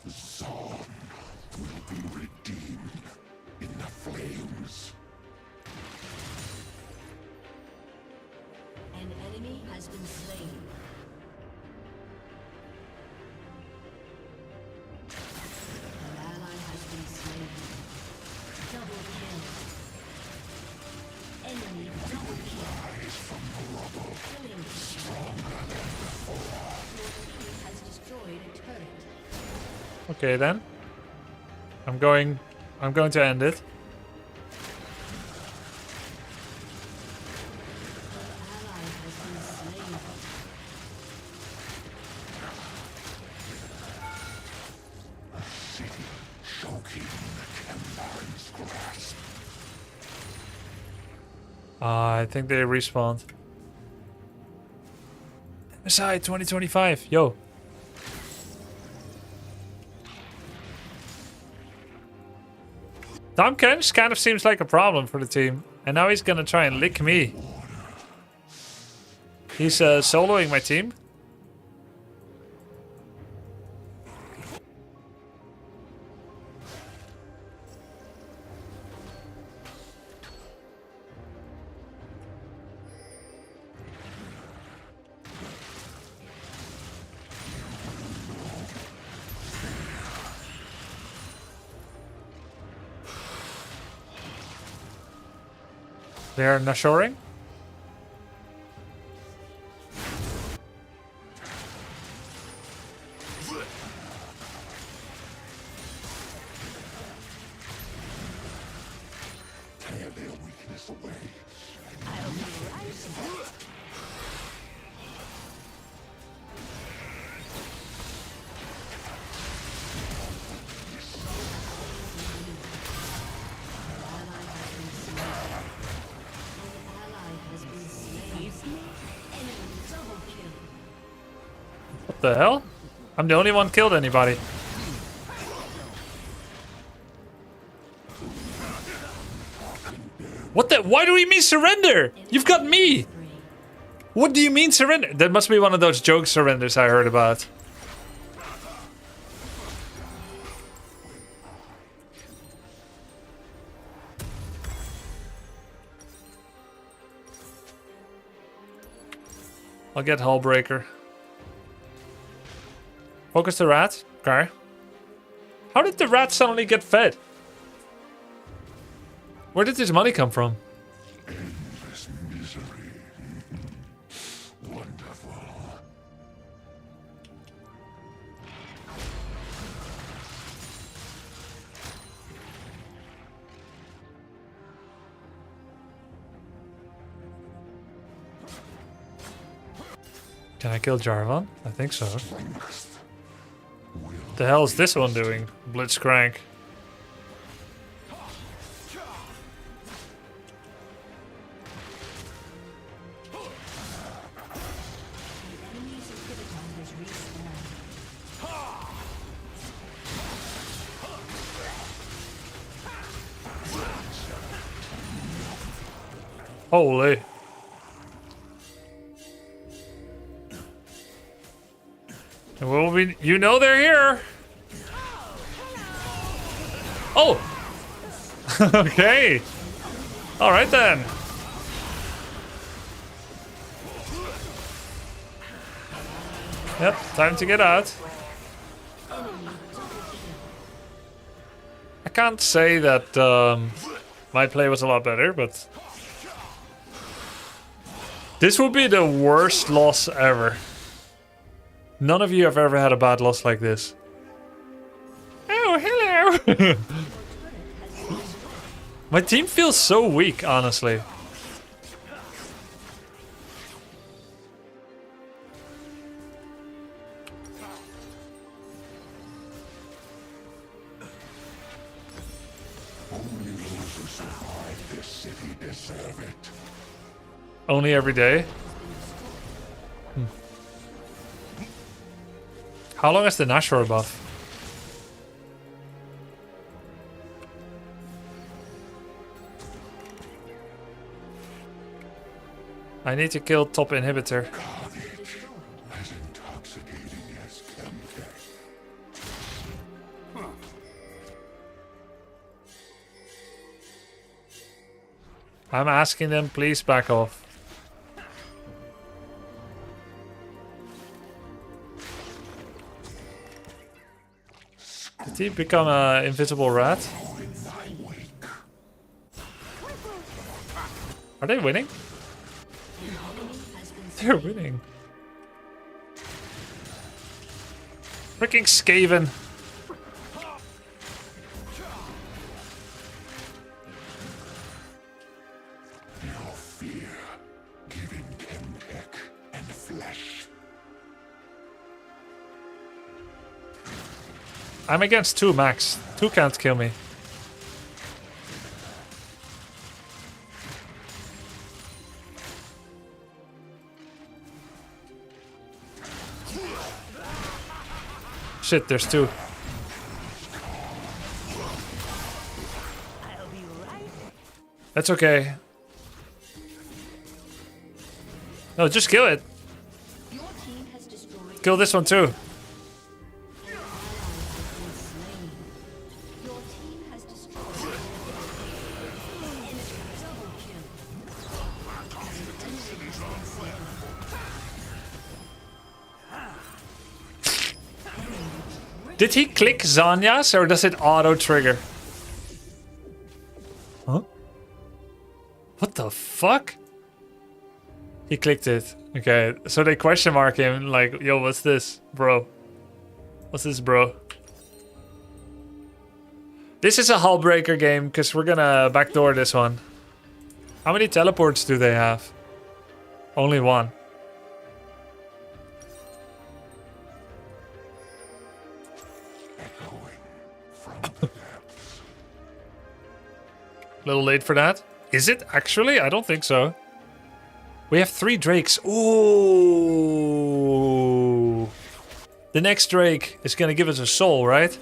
E: The song will be redeemed in the flames.
H: An enemy has been slain. An ally has been slain. Double kill. Enemy double kill.
E: Rise from the rubble.
H: Killing stronger than before. Your team has destroyed a turret.
A: Okay then. I'm going to end it.
H: Ally has been slain.
E: City choking the Kembar's grasp.
A: I think they respawned. MSI 2025. Yo. Tom Kench kind of seems like a problem for the team. And now he's gonna try and lick me. He's soloing my team. They're Nashoring.
E: Tear their weakness away.
G: I'll be right back.
A: What the hell? I'm the only one killed anybody. What the? Why do we mean surrender? You've got me. What do you mean surrender? That must be one of those joke surrenders I heard about. I'll get Hullbreaker. Focus the rat. Okay. How did the rat suddenly get fed? Where did this money come from?
E: Endless misery. Wonderful.
A: Can I kill Jarvan? I think so. The hell is this one doing? Blitzcrank. Holy. Well, you know they're here. Oh. Okay. All right then. Yep, time to get out. I can't say that My play was a lot better, but this would be the worst loss ever. None of you have ever had a bad loss like this. Oh, hello! My team feels so weak, honestly.
E: Only those who survive this city deserve it.
A: Only every day? How long is the Nashor buff? I need to kill top inhibitor.
E: Carnage, as intoxicating as Chemtech.
A: I'm asking them, please back off. Did he become an invisible rat? Are they winning? They're winning. Freaking Skaven.
E: Your fear, giving Chemtech and flesh.
A: I'm against 2 max. 2 can't kill me. Shit, there's 2. That's okay. No, just kill it. Kill this one too. Did he click Zanya's or does it auto trigger? Huh? What the fuck? He clicked it. Okay, so they question mark him like, yo, what's this, bro? What's this, bro? This is a hull breaker game because we're gonna backdoor this one. How many teleports do they have? Only 1. Little late for that. Is it actually? I don't think so. We have 3 drakes. Ooh. The next drake is gonna give us a soul, right?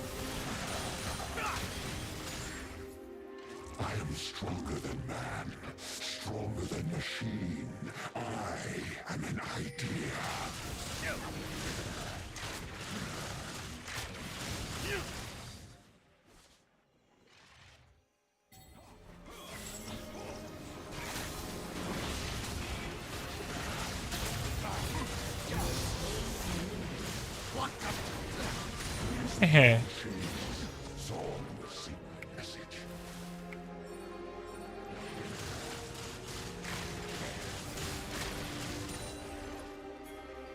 E: I am stronger than man, stronger than machine. I am an idea.
A: Heh.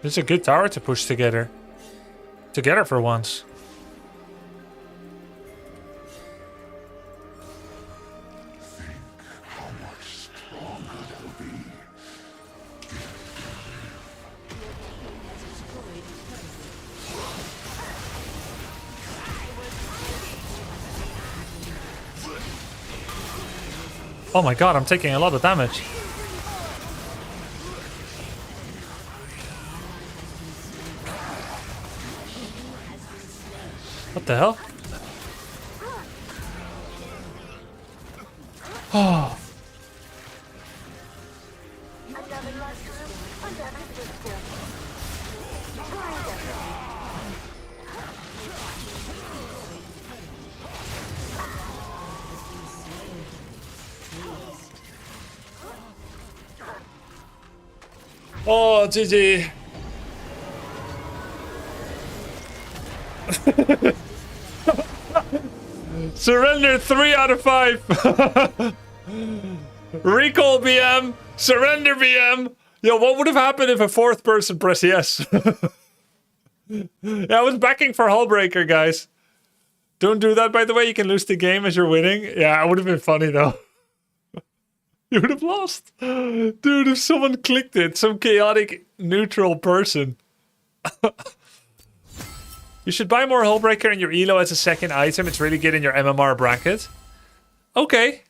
A: It's a good tower to push together. Together for once. Oh my god, I'm taking a lot of damage. What the hell? Oh. Oh, GG. Surrender 3 out of 5. Recall BM! Surrender BM! Yo, what would have happened if a fourth person pressed yes? Yeah, I was backing for Hullbreaker, guys. Don't do that, by the way. You can lose the game as you're winning. Yeah, it would have been funny, though. You would have lost. Dude, if someone clicked it, some chaotic neutral person. You should buy more Hullbreaker in your elo as a second item. It's really good in your MMR bracket. Okay.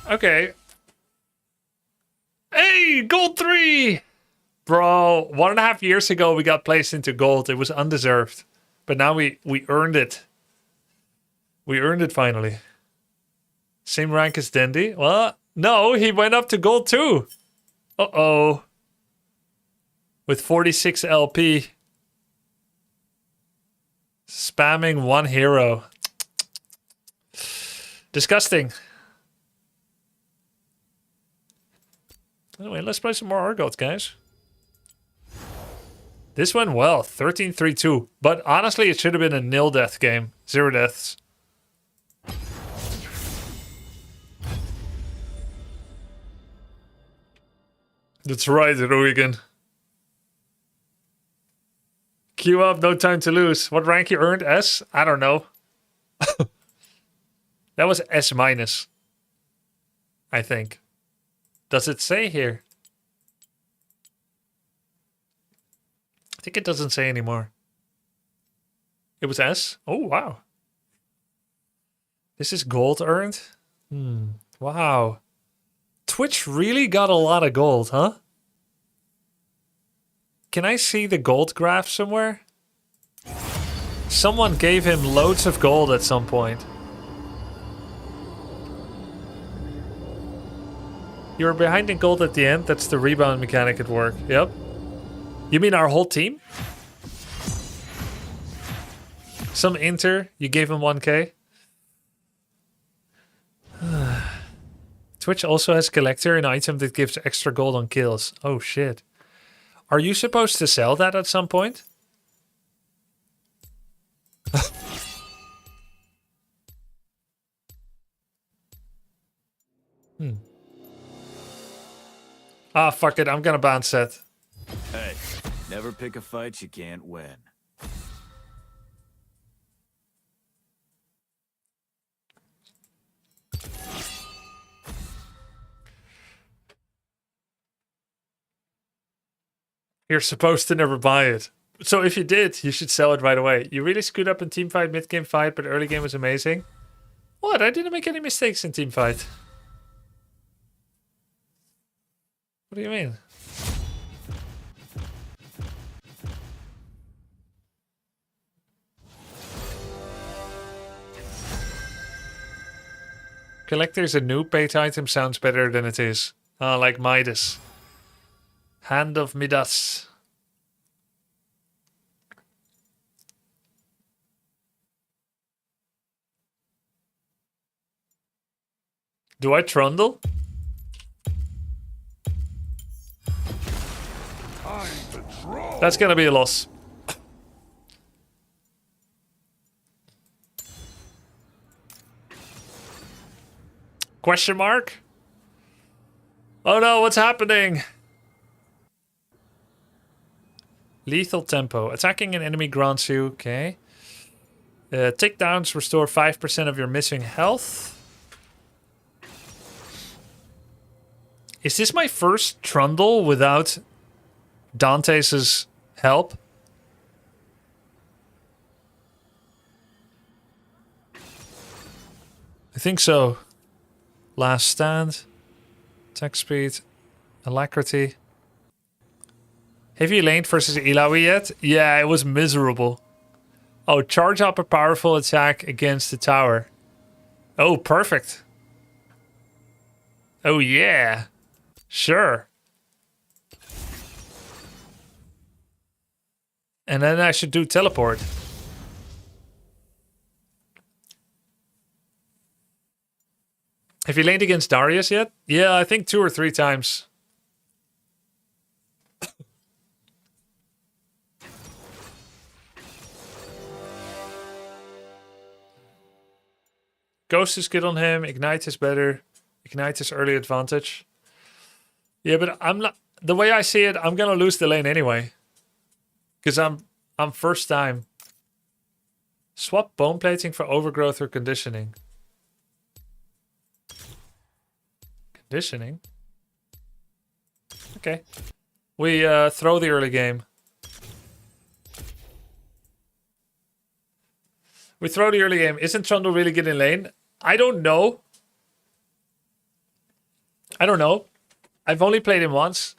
A: Okay. Hey, gold 3! Bro, 1.5 years ago we got placed into gold. It was undeserved. But now we earned it. We earned it finally. Same rank as Dendy? Well, no, he went up to gold too. Uh-oh. With 46 LP. Spamming one hero. Disgusting. Anyway, let's play some more Argot, guys. This went well. 13-3-2. But honestly, it should have been a nil death game. 0 deaths. That's right, Ruigan. Queue up, no time to lose. What rank you earned? S? I don't know. That was S minus. I think. Does it say here? I think it doesn't say anymore. It was S? Oh, wow. This is gold earned? Wow. Twitch really got a lot of gold, huh? Can I see the gold graph somewhere? Someone gave him loads of gold at some point. You were behind in gold at the end. That's the rebound mechanic at work. Yep. You mean our whole team? Some inter, you gave him 1k. Twitch also has collector, an item that gives extra gold on kills. Oh shit. Are you supposed to sell that at some point? Ah, fuck it. I'm gonna ban Seth.
L: Hey, never pick a fight you can't win.
A: You're supposed to never buy it. So if you did, you should sell it right away. You really screwed up in team fight, mid game fight, but early game was amazing. What? I didn't make any mistakes in team fight. What do you mean? Collector's a noob bait item sounds better than it is. Like Midas. Hand of Midas. Do I trundle? That's gonna be a loss. Question mark? Oh no, what's happening? Lethal tempo. Attacking an enemy grants you, okay. Takedowns restore 5% of your missing health. Is this my first trundle without Dante's help? I think so. Last stand. Attack speed. Alacrity. Have you laned versus Ilawi yet? Yeah, it was miserable. Oh, charge up a powerful attack against the tower. Oh, perfect. Oh, yeah. Sure. And then I should do teleport. Have you laned against Darius yet? Yeah, I think 2 or 3 times. Ghost is good on him. Ignite is better. Ignite is early advantage. Yeah, but I'm not. The way I see it, I'm gonna lose the lane anyway. Cause I'm first time. Swap bone plating for overgrowth or conditioning. Conditioning. Okay. We throw the early game. We throw the early game. Isn't Trundle really good in lane? I don't know. I don't know. I've only played him once.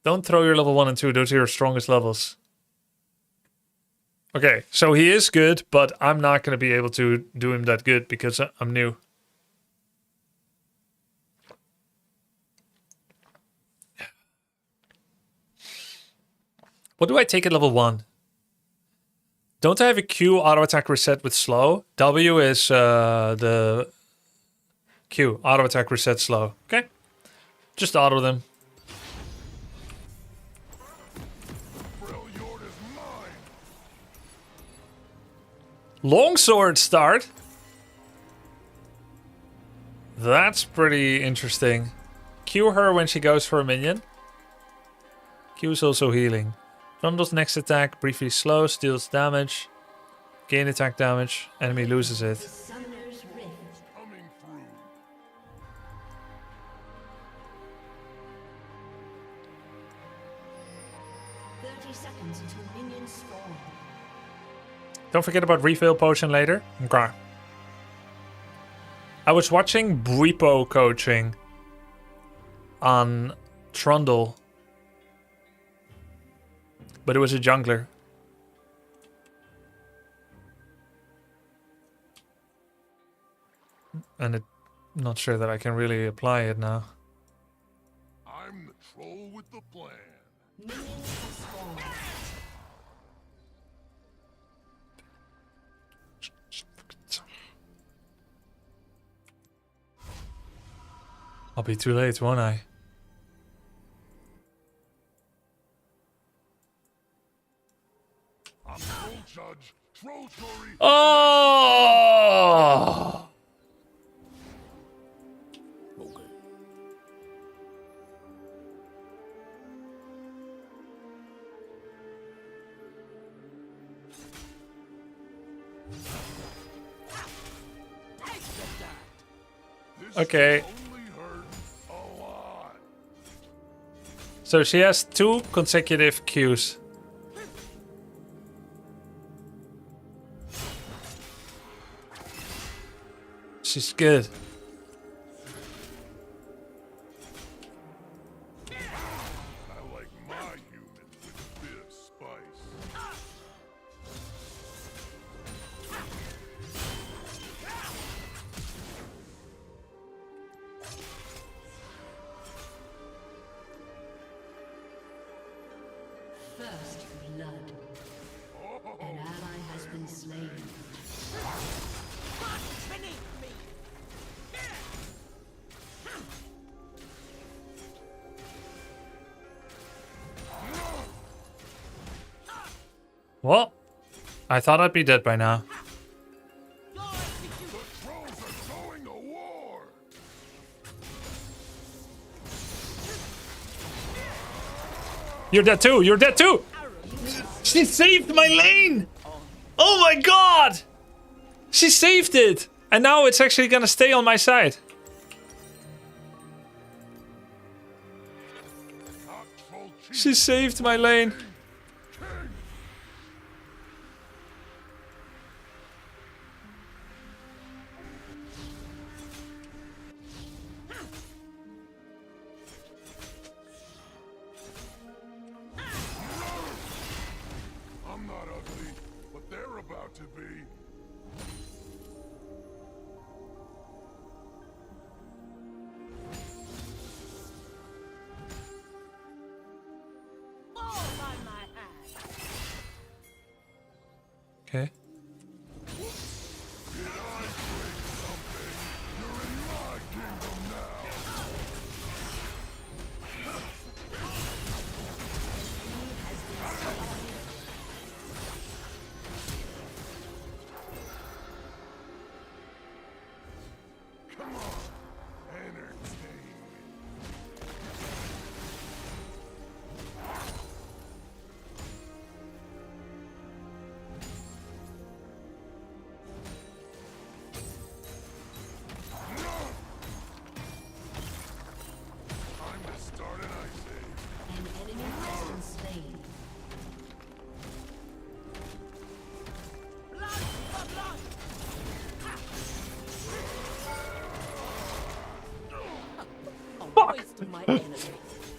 A: Don't throw your level 1 and 2. Those are your strongest levels. Okay, so he is good, but I'm not going to be able to do him that good because I'm new. What do I take at level 1? Don't I have a Q auto attack reset with slow? W is the Q auto attack reset slow. Okay, just auto them. Longsword start. That's pretty interesting. Q her when she goes for a minion. Q is also healing. Trundle's next attack, briefly slow, steals damage. Gain attack damage, enemy loses it.
H: Summoner's Rift.
E: Coming through.
H: 30 seconds until minions spawn.
A: Don't forget about refill potion later. Okay. I was watching Bripo coaching on Trundle. But it was a jungler. And I'm not sure that I can really apply it now.
E: I'm the troll with the plan.
H: Minions have spawned.
A: I'll be too late, won't I?
E: I'm troll judge, troll jury.
A: Oh!
E: Okay.
A: Okay.
E: Only hurt a lot.
A: So she has 2 consecutive Qs. She's good.
E: I like my humans with a bit of spice.
H: First blood. An ally has been slain.
A: Well, I thought I'd be dead by now.
E: The trolls are going to war.
A: You're dead too! You're dead too! She saved my lane! Oh my god! She saved it! And now it's actually gonna stay on my side. She saved my lane.
E: I'm not ugly, but they're about to be.
A: Okay.
E: Did I break something? You're in my kingdom now.
A: Fuck.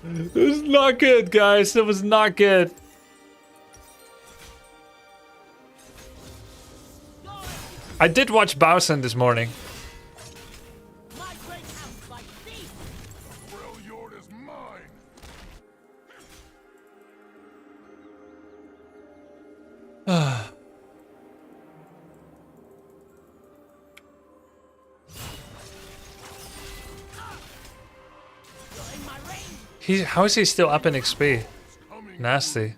A: It was not good, guys. It was not good. I did watch Bowsen this morning.
E: Freljord is mine.
A: How is he still up in XP? Nasty.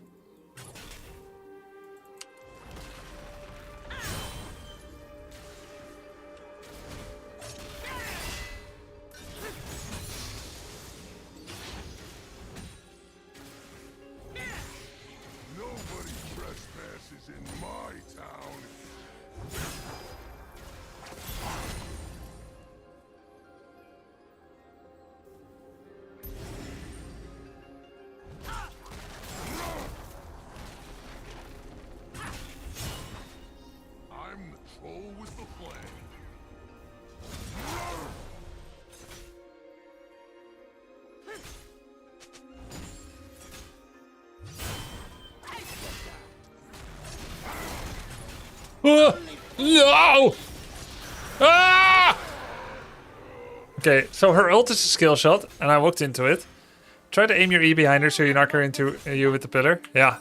E: Nobody trespasses in my town. I'm the troll with the plan.
A: No! Ah! Okay, so her ult is a skill shot, and I walked into it. Try to aim your E behind her so you knock her into you with the pillar. Yeah.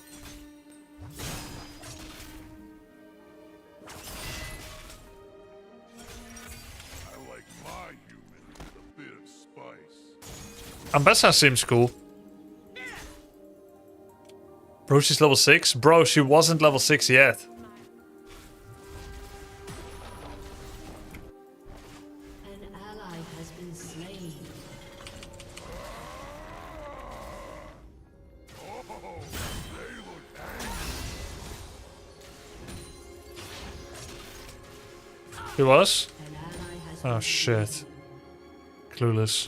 E: I like my human with a bit of spice.
A: Ambessa seems cool. Bro, she's level 6? Bro, she wasn't level 6 yet.
H: An ally has been slain.
E: Oh, they look angry.
A: She was?
H: An ally has
A: Oh
H: been
A: shit. Clueless.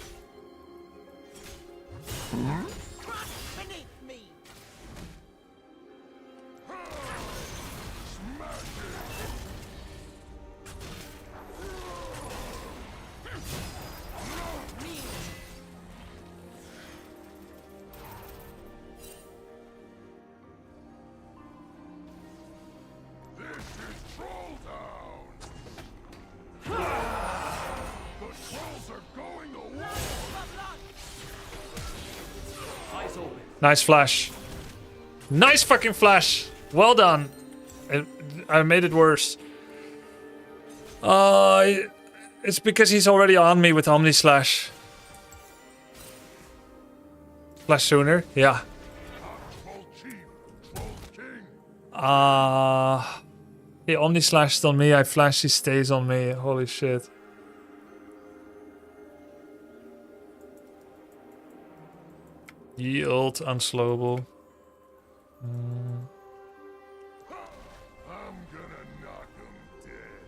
E: This is Troll Town. The trolls are going to war.
A: Nice flash. Nice fucking flash. Well done. I made it worse. It's because he's already on me with Omni Slash. Flash sooner? Yeah.
E: Troll chief, troll king.
A: He Omni Slashed on me. I flash, he stays on me. Holy shit. Yield, unslowable.
E: I'm gonna knock him dead.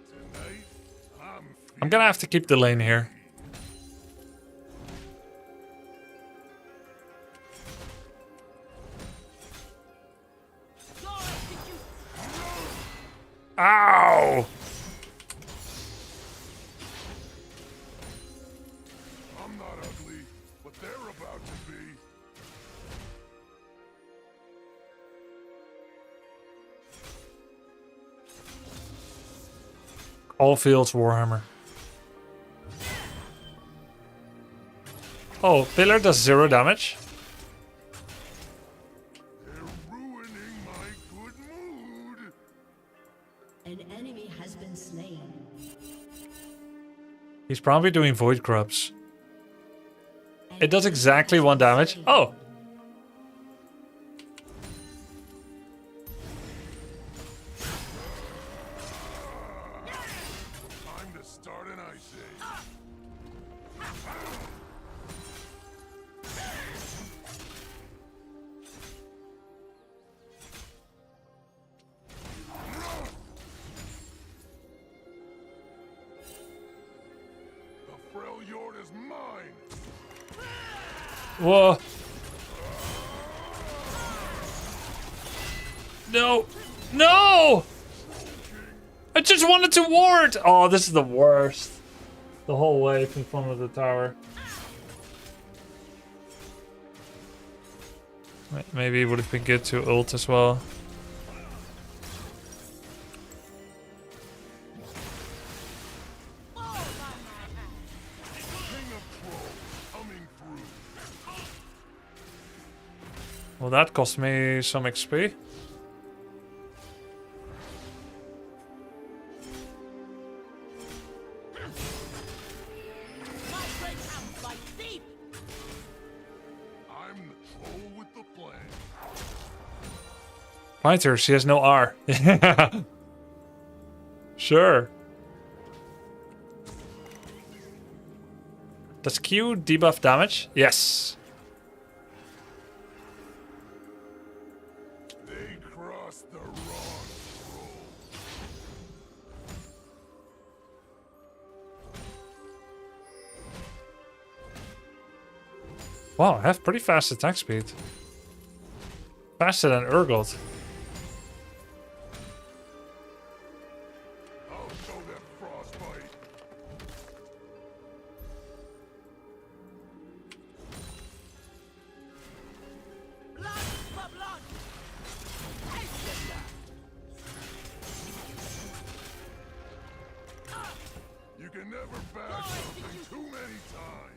E: Tonight,
A: I'm gonna have to keep the lane here. Ow!
E: I'm not ugly, but they're about to be.
A: All fields Warhammer. Oh, Pillar does 0 damage.
E: They're ruining my good mood.
H: An enemy has been slain.
A: He's probably doing Void Grubs. It does exactly 1 damage. Oh!
E: Time to start an ice age. The Freljord Fjord is mine.
A: Whoa. No. No! I just wanted to ward! Oh, this is the worst. The whole way in front of the tower. Maybe it would have been good to ult as well. Well, that cost me some XP. Fighter, she has no R. Sure. Does Q debuff damage? Yes.
E: They crossed the wrong
A: Wow, I have pretty fast attack speed. Faster than Urgot.
E: I'll show them frostbite. You can never bash something too many times.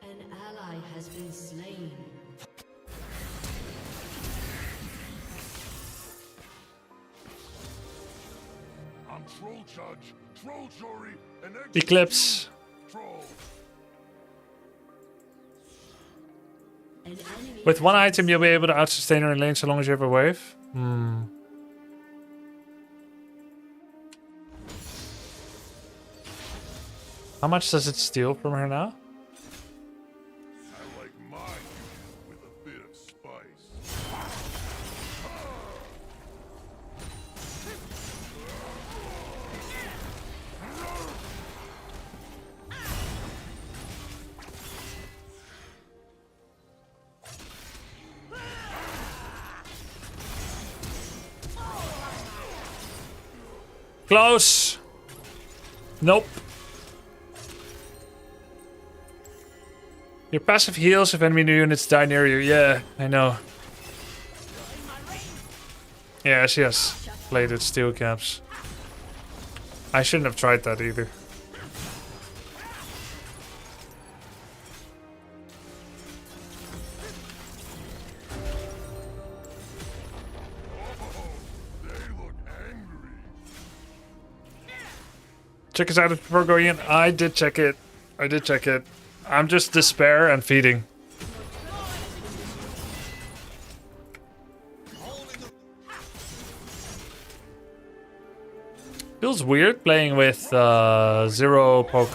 H: An ally has been slain.
E: I'm Troll Judge, Troll Jury, and
A: Eclipse.
E: Troll.
H: An enemy
A: With one item, you'll be able to out-sustain her in lane so long as you have a wave. Hmm. How much does it steal from her now?
E: I like my union with a bit of spice.
A: Close. Nope. Your passive heals if enemy units die near you. Yeah, I know. Yeah, she has plated steel caps. I shouldn't have tried that either. Check us out before going in. I did check it. I did check it. I'm just despair and feeding. Feels weird playing with zero poke.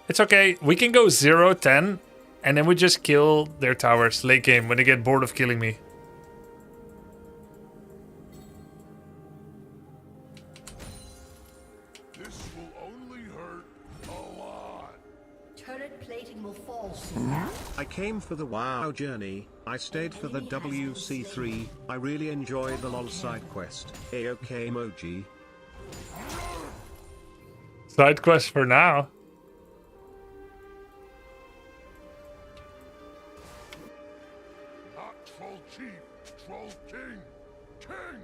A: It's okay. We can go 0-10 and then we just kill their towers late game when they get bored of killing me.
H: turret plating will fall soon.
B: I came for the WoW journey, I stayed for the WC3, I really enjoyed the LOL side quest. AOK emoji.
A: Side quest for now.
E: Not Troll Chief, Troll King. King!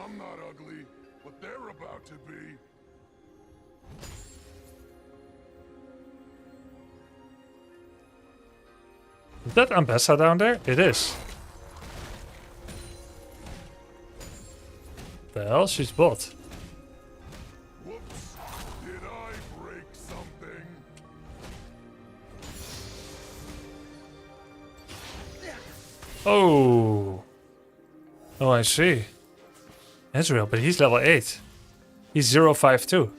E: I'm not ugly, but they're about to be.
A: Is that Ambessa down there? It is. The hell? She's bot.
E: Whoops. Did I break something?
A: Oh. Oh, I see. Ezreal, but he's level 8. He's 052.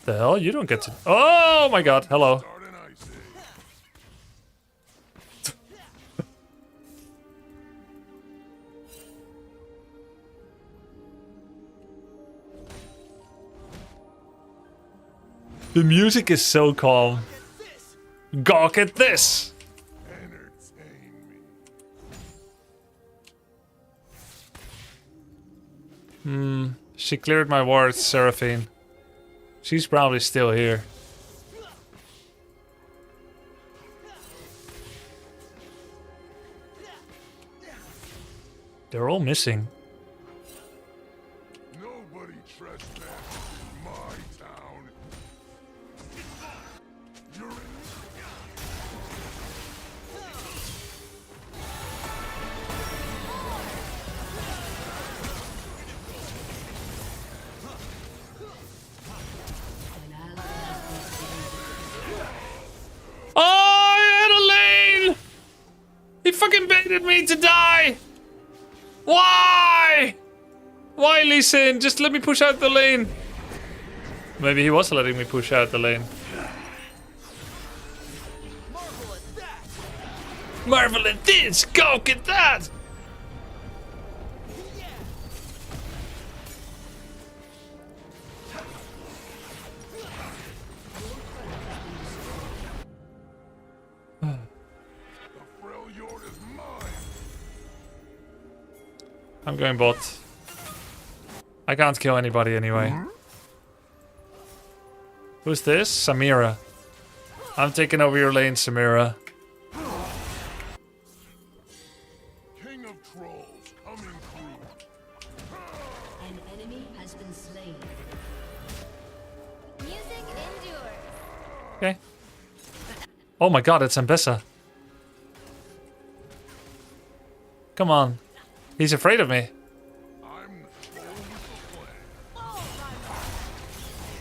A: The hell? You don't get to... Oh my god, hello. The music is so calm. Gawk at this! She cleared my wards, Seraphine. She's probably still here. They're all missing.
E: Nobody trespasses in my town. You're in.
A: Oh, I had a lane! He fucking baited me to die! Why? Why, Lee Sin? Just let me push out the lane. Maybe he was letting me push out the lane. Marvel at this! Go get that! I'm going bot. I can't kill anybody anyway. Who's this? Samira. I'm taking over your lane, Samira.
E: King of trolls coming through.
H: An enemy has been slain.
M: Music endures.
A: Okay. Oh my god, it's Ambessa. Come on. He's afraid of me.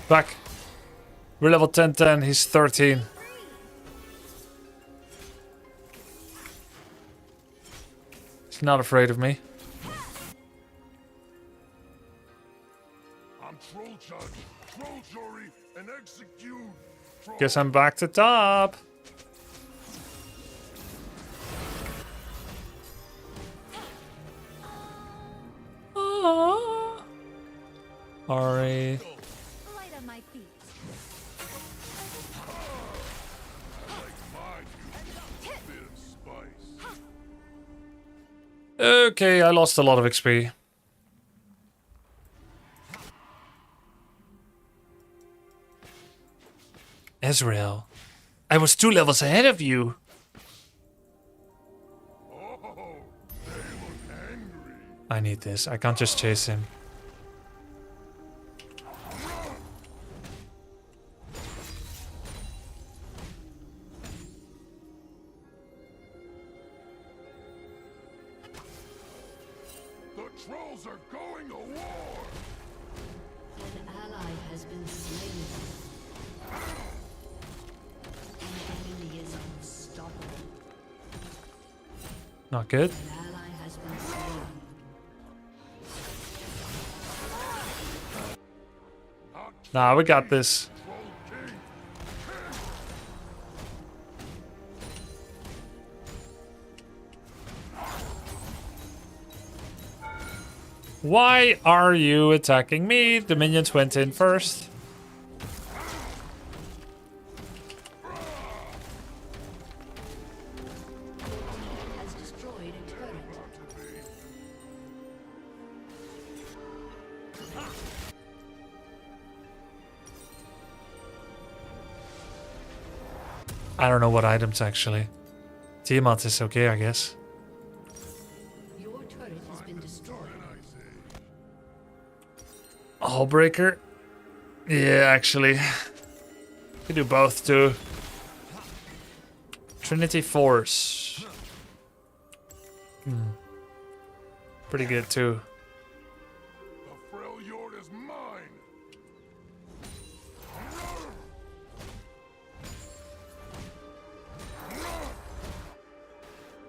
A: Back. We're level 10-10, he's 13. He's not afraid of me.
E: I'm troll judge, troll jury, and execute.
A: Guess I'm back to top. Sorry.
M: Light on my feet.
A: Okay, I lost a lot of XP. Ezreal, I was 2 levels ahead of you. I need this. I can't just chase him.
E: The trolls are going to war.
H: An ally has been slain. An enemy is unstoppable.
A: Not good.
H: An ally has been slain.
A: Nah, we got this. Why are you attacking me? The minions went in first.
H: Has destroyed a turret.
A: I don't know what items actually. Tiamat is okay, I guess.
H: Your turret has been destroyed.
A: Hullbreaker? Yeah, actually. We do both too. Trinity Force. Pretty good too.
E: The Freljord is mine.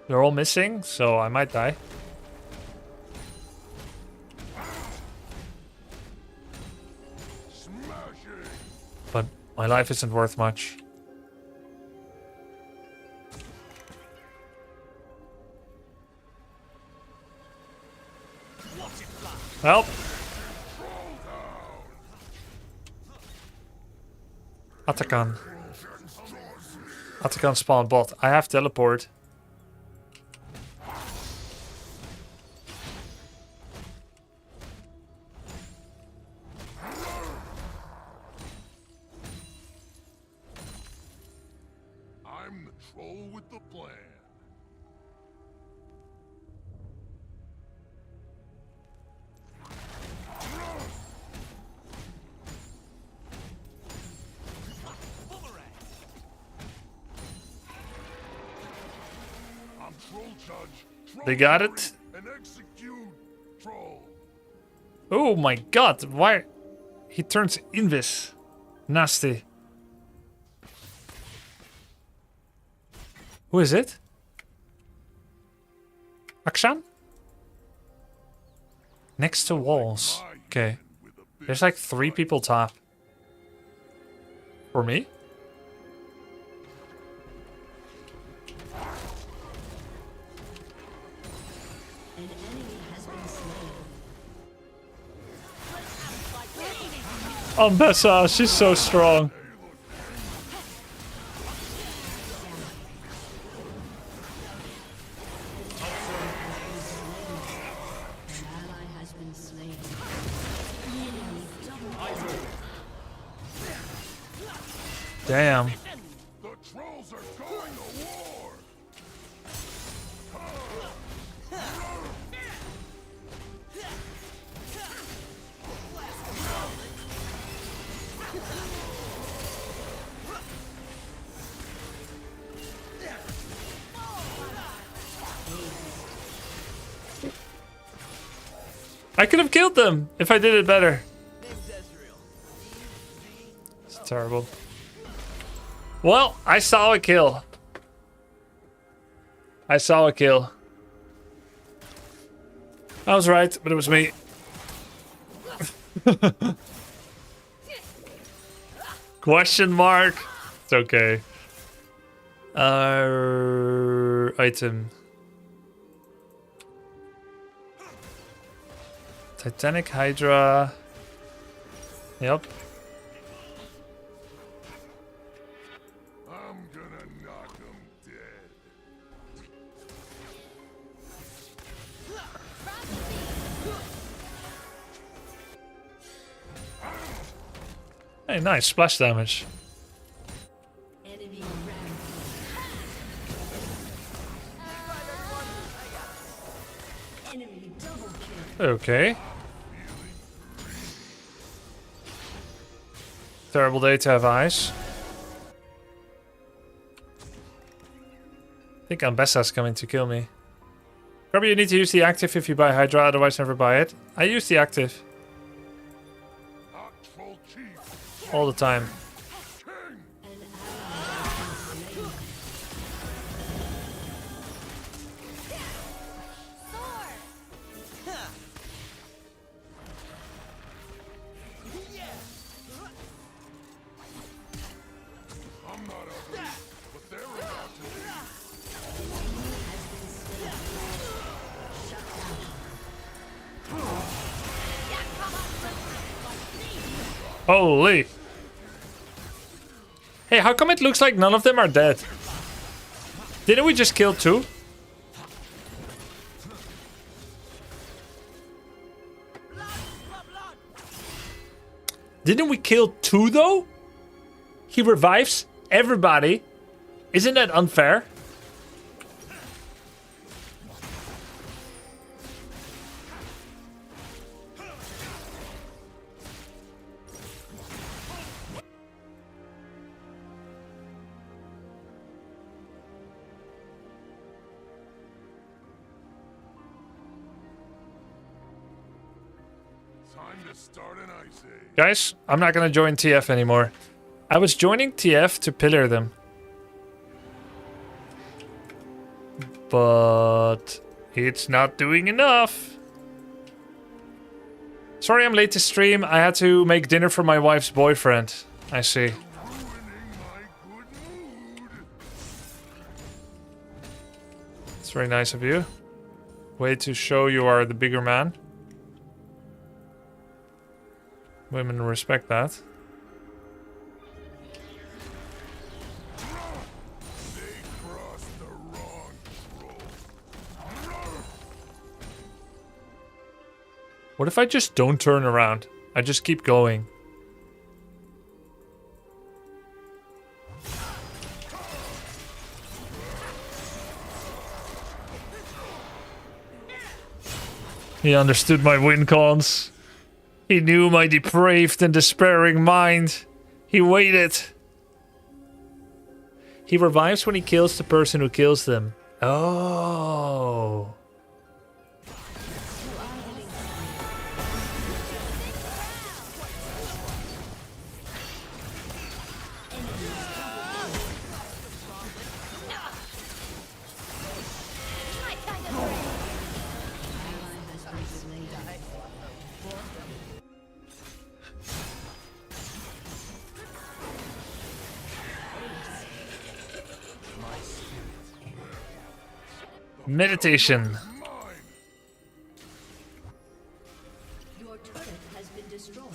A: They're all missing, so I might die. But my life isn't worth much. Help! Atakan. Atakan spawn bot. I have teleport.
E: I'm the troll with the plan. I'm troll judge.
A: They got it?
E: And execute troll.
A: Oh my god, why? He turns invis. Nasty. Who is it? Akshan? Next to walls. Okay. There's like 3 people top. For me?
H: An enemy has been slain.
A: Oh, Bessa, she's so strong.
H: An ally has been slain.
A: Damn.
E: The trolls are going to war.
A: I could have killed them if I did it better. It's terrible. Well, I saw a kill. I saw a kill. I was right, but it was me. Question mark. It's okay. Item. Titanic Hydra. Yep.
E: I'm gonna knock 'em dead.
A: Hey, nice splash damage.
H: Enemy rampage. Enemy double kill.
A: Okay. Terrible day to have eyes. I think Ambessa's coming to kill me. Probably you need to use the active if you buy Hydra, otherwise never buy it. I use the active. All the time.
E: I'm not ugly, but they're about to be.
A: Holy. Hey, how come it looks like none of them are dead? Didn't we just kill 2? Didn't we kill 2 though? He revives everybody. Isn't that unfair?
E: Time to start an ice age.
A: Guys, I'm not gonna join TF anymore. I was joining TF to pillar them. But it's not doing enough. Sorry I'm late to stream. I had to make dinner for my wife's boyfriend. I see. It's very nice of you. Way to show you are the bigger man. Women respect that. What if I just don't turn around? I just keep going. He understood my win cons. He knew my depraved and despairing mind. He waited. He revives when he kills the person who kills them. Oh. Meditation.
H: Your turret has been destroyed.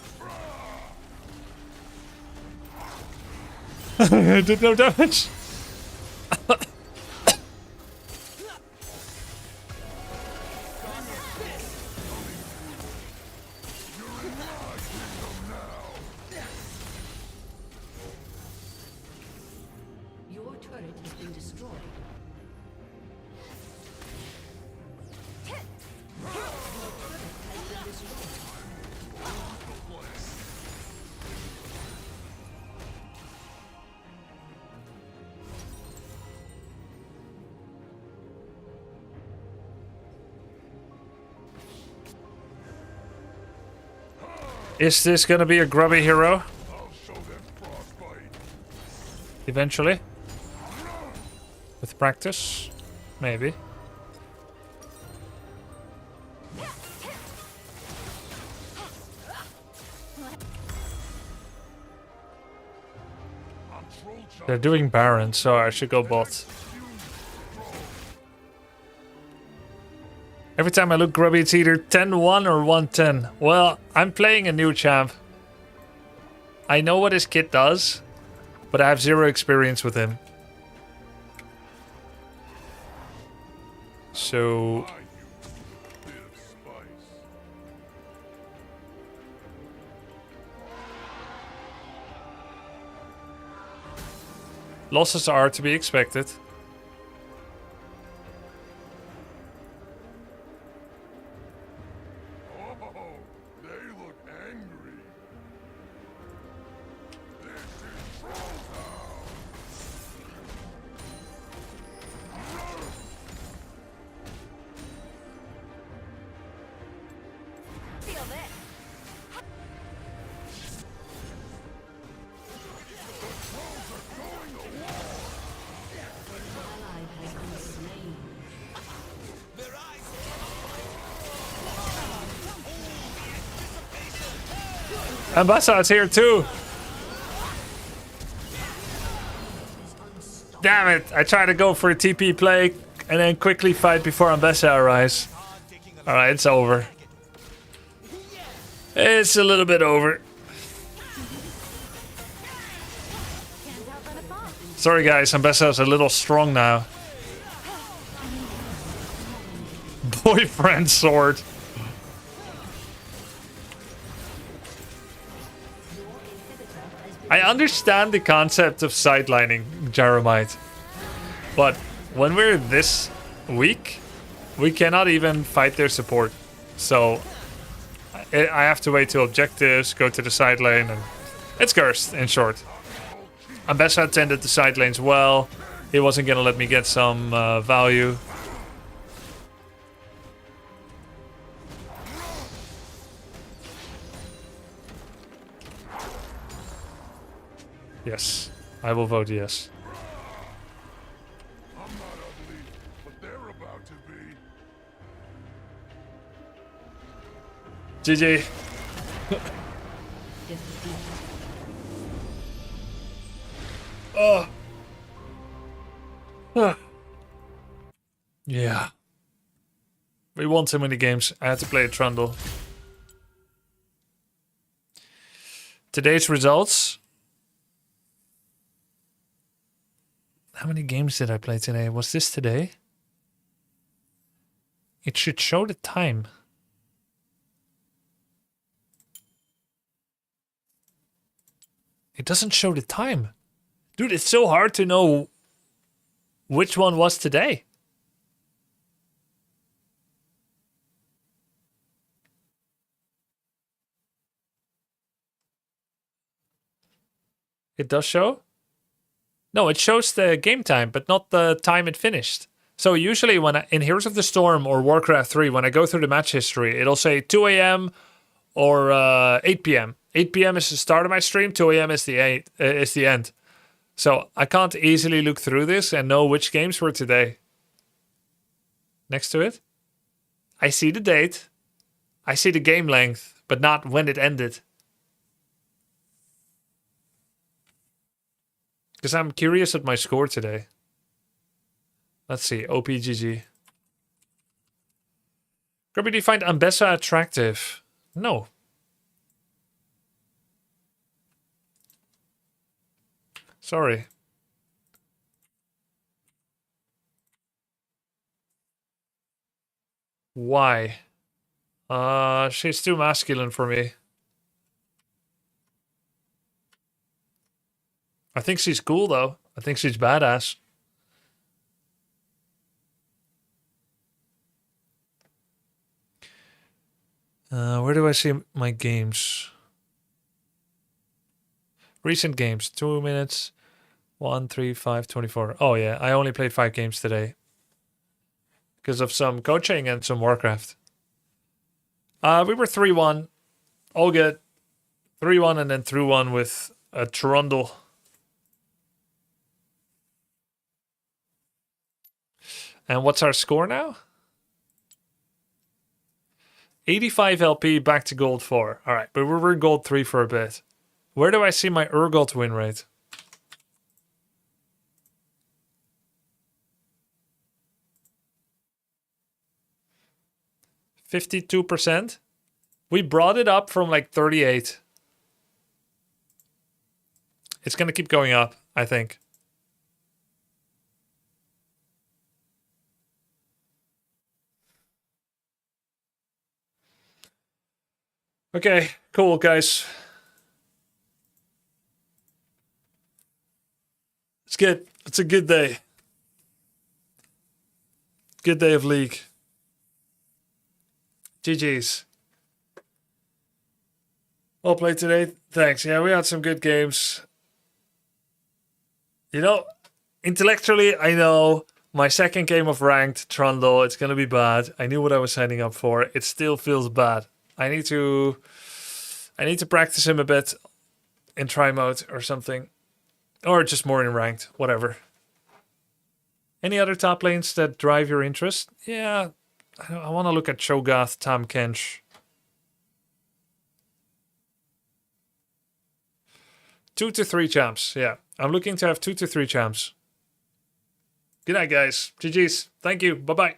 A: I did no damage.
H: Your turret has been destroyed.
A: Is this gonna be a grubby hero? Eventually. With practice? Maybe. They're doing Baron, so I should go bot. Every time I look grubby, it's either 10-1 or 1-10. Well, I'm playing a new champ. I know what his kit does, but I have zero experience with him. So... losses are to be expected. Ambassador's here too. Damn it! I tried to go for a TP play and then quickly fight before Ambassador arrives. Alright, it's over. It's a little bit over. Sorry guys, Ambassador's a little strong now. Boyfriend sword. I understand the concept of sidelining Jaromite, but when we're this weak, we cannot even fight their support. So I have to wait till objectives, go to the side lane, and it's cursed, in short. Ambessa attended the side lanes well. He wasn't gonna let me get some value. Yes, I will vote yes.
E: I'm not ugly, but they're a
A: GG. Oh. Yeah. We won so many games. I had to play a Trundle. Today's results. How many games did I play today? Was this today? It should show the time. It doesn't show the time. Dude, it's so hard to know which one was today. It does show? No, it shows the game time, but not the time it finished. So usually when in Heroes of the Storm or Warcraft 3, when I go through the match history, it'll say 2 a.m. or 8 p.m. 8 p.m. is the start of my stream, 2 a.m. is the end. So I can't easily look through this and know which games were today. Next to it, I see the date, I see the game length, but not when it ended. Because I'm curious at my score today. Let's see, OPGG. Grubby, do you find Ambessa attractive? No. Sorry. Why? She's too masculine for me. I think she's cool though. I think she's badass. Where do I see my games? Recent games, 2 minutes, 1, 3, 5, 24. Oh yeah, I only played 5 games today. Because of some coaching and some Warcraft. We were 3-1. All good. 3-1 and then through one with a Trundle. And what's our score now? 85 LP back to gold 4. All right, but we were gold 3 for a bit. Where do I see my Urgot win rate? %. We brought it up from like 38. It's going to keep going up, I think. Okay, cool, guys. It's good. It's a good day. Good day of League. GG's. Well played today. Thanks. Yeah, we had some good games. You know, intellectually, I know my second game of ranked Trundle, it's going to be bad. I knew what I was signing up for. It still feels bad. I need to practice him a bit in try mode or something. Or just more in ranked, whatever. Any other top lanes that drive your interest? Yeah, I want to look at Cho'Gath, Tahm Kench. 2 to 3 champs, yeah. I'm looking to have 2 to 3 champs. Good night, guys. GG's. Thank you. Bye-bye.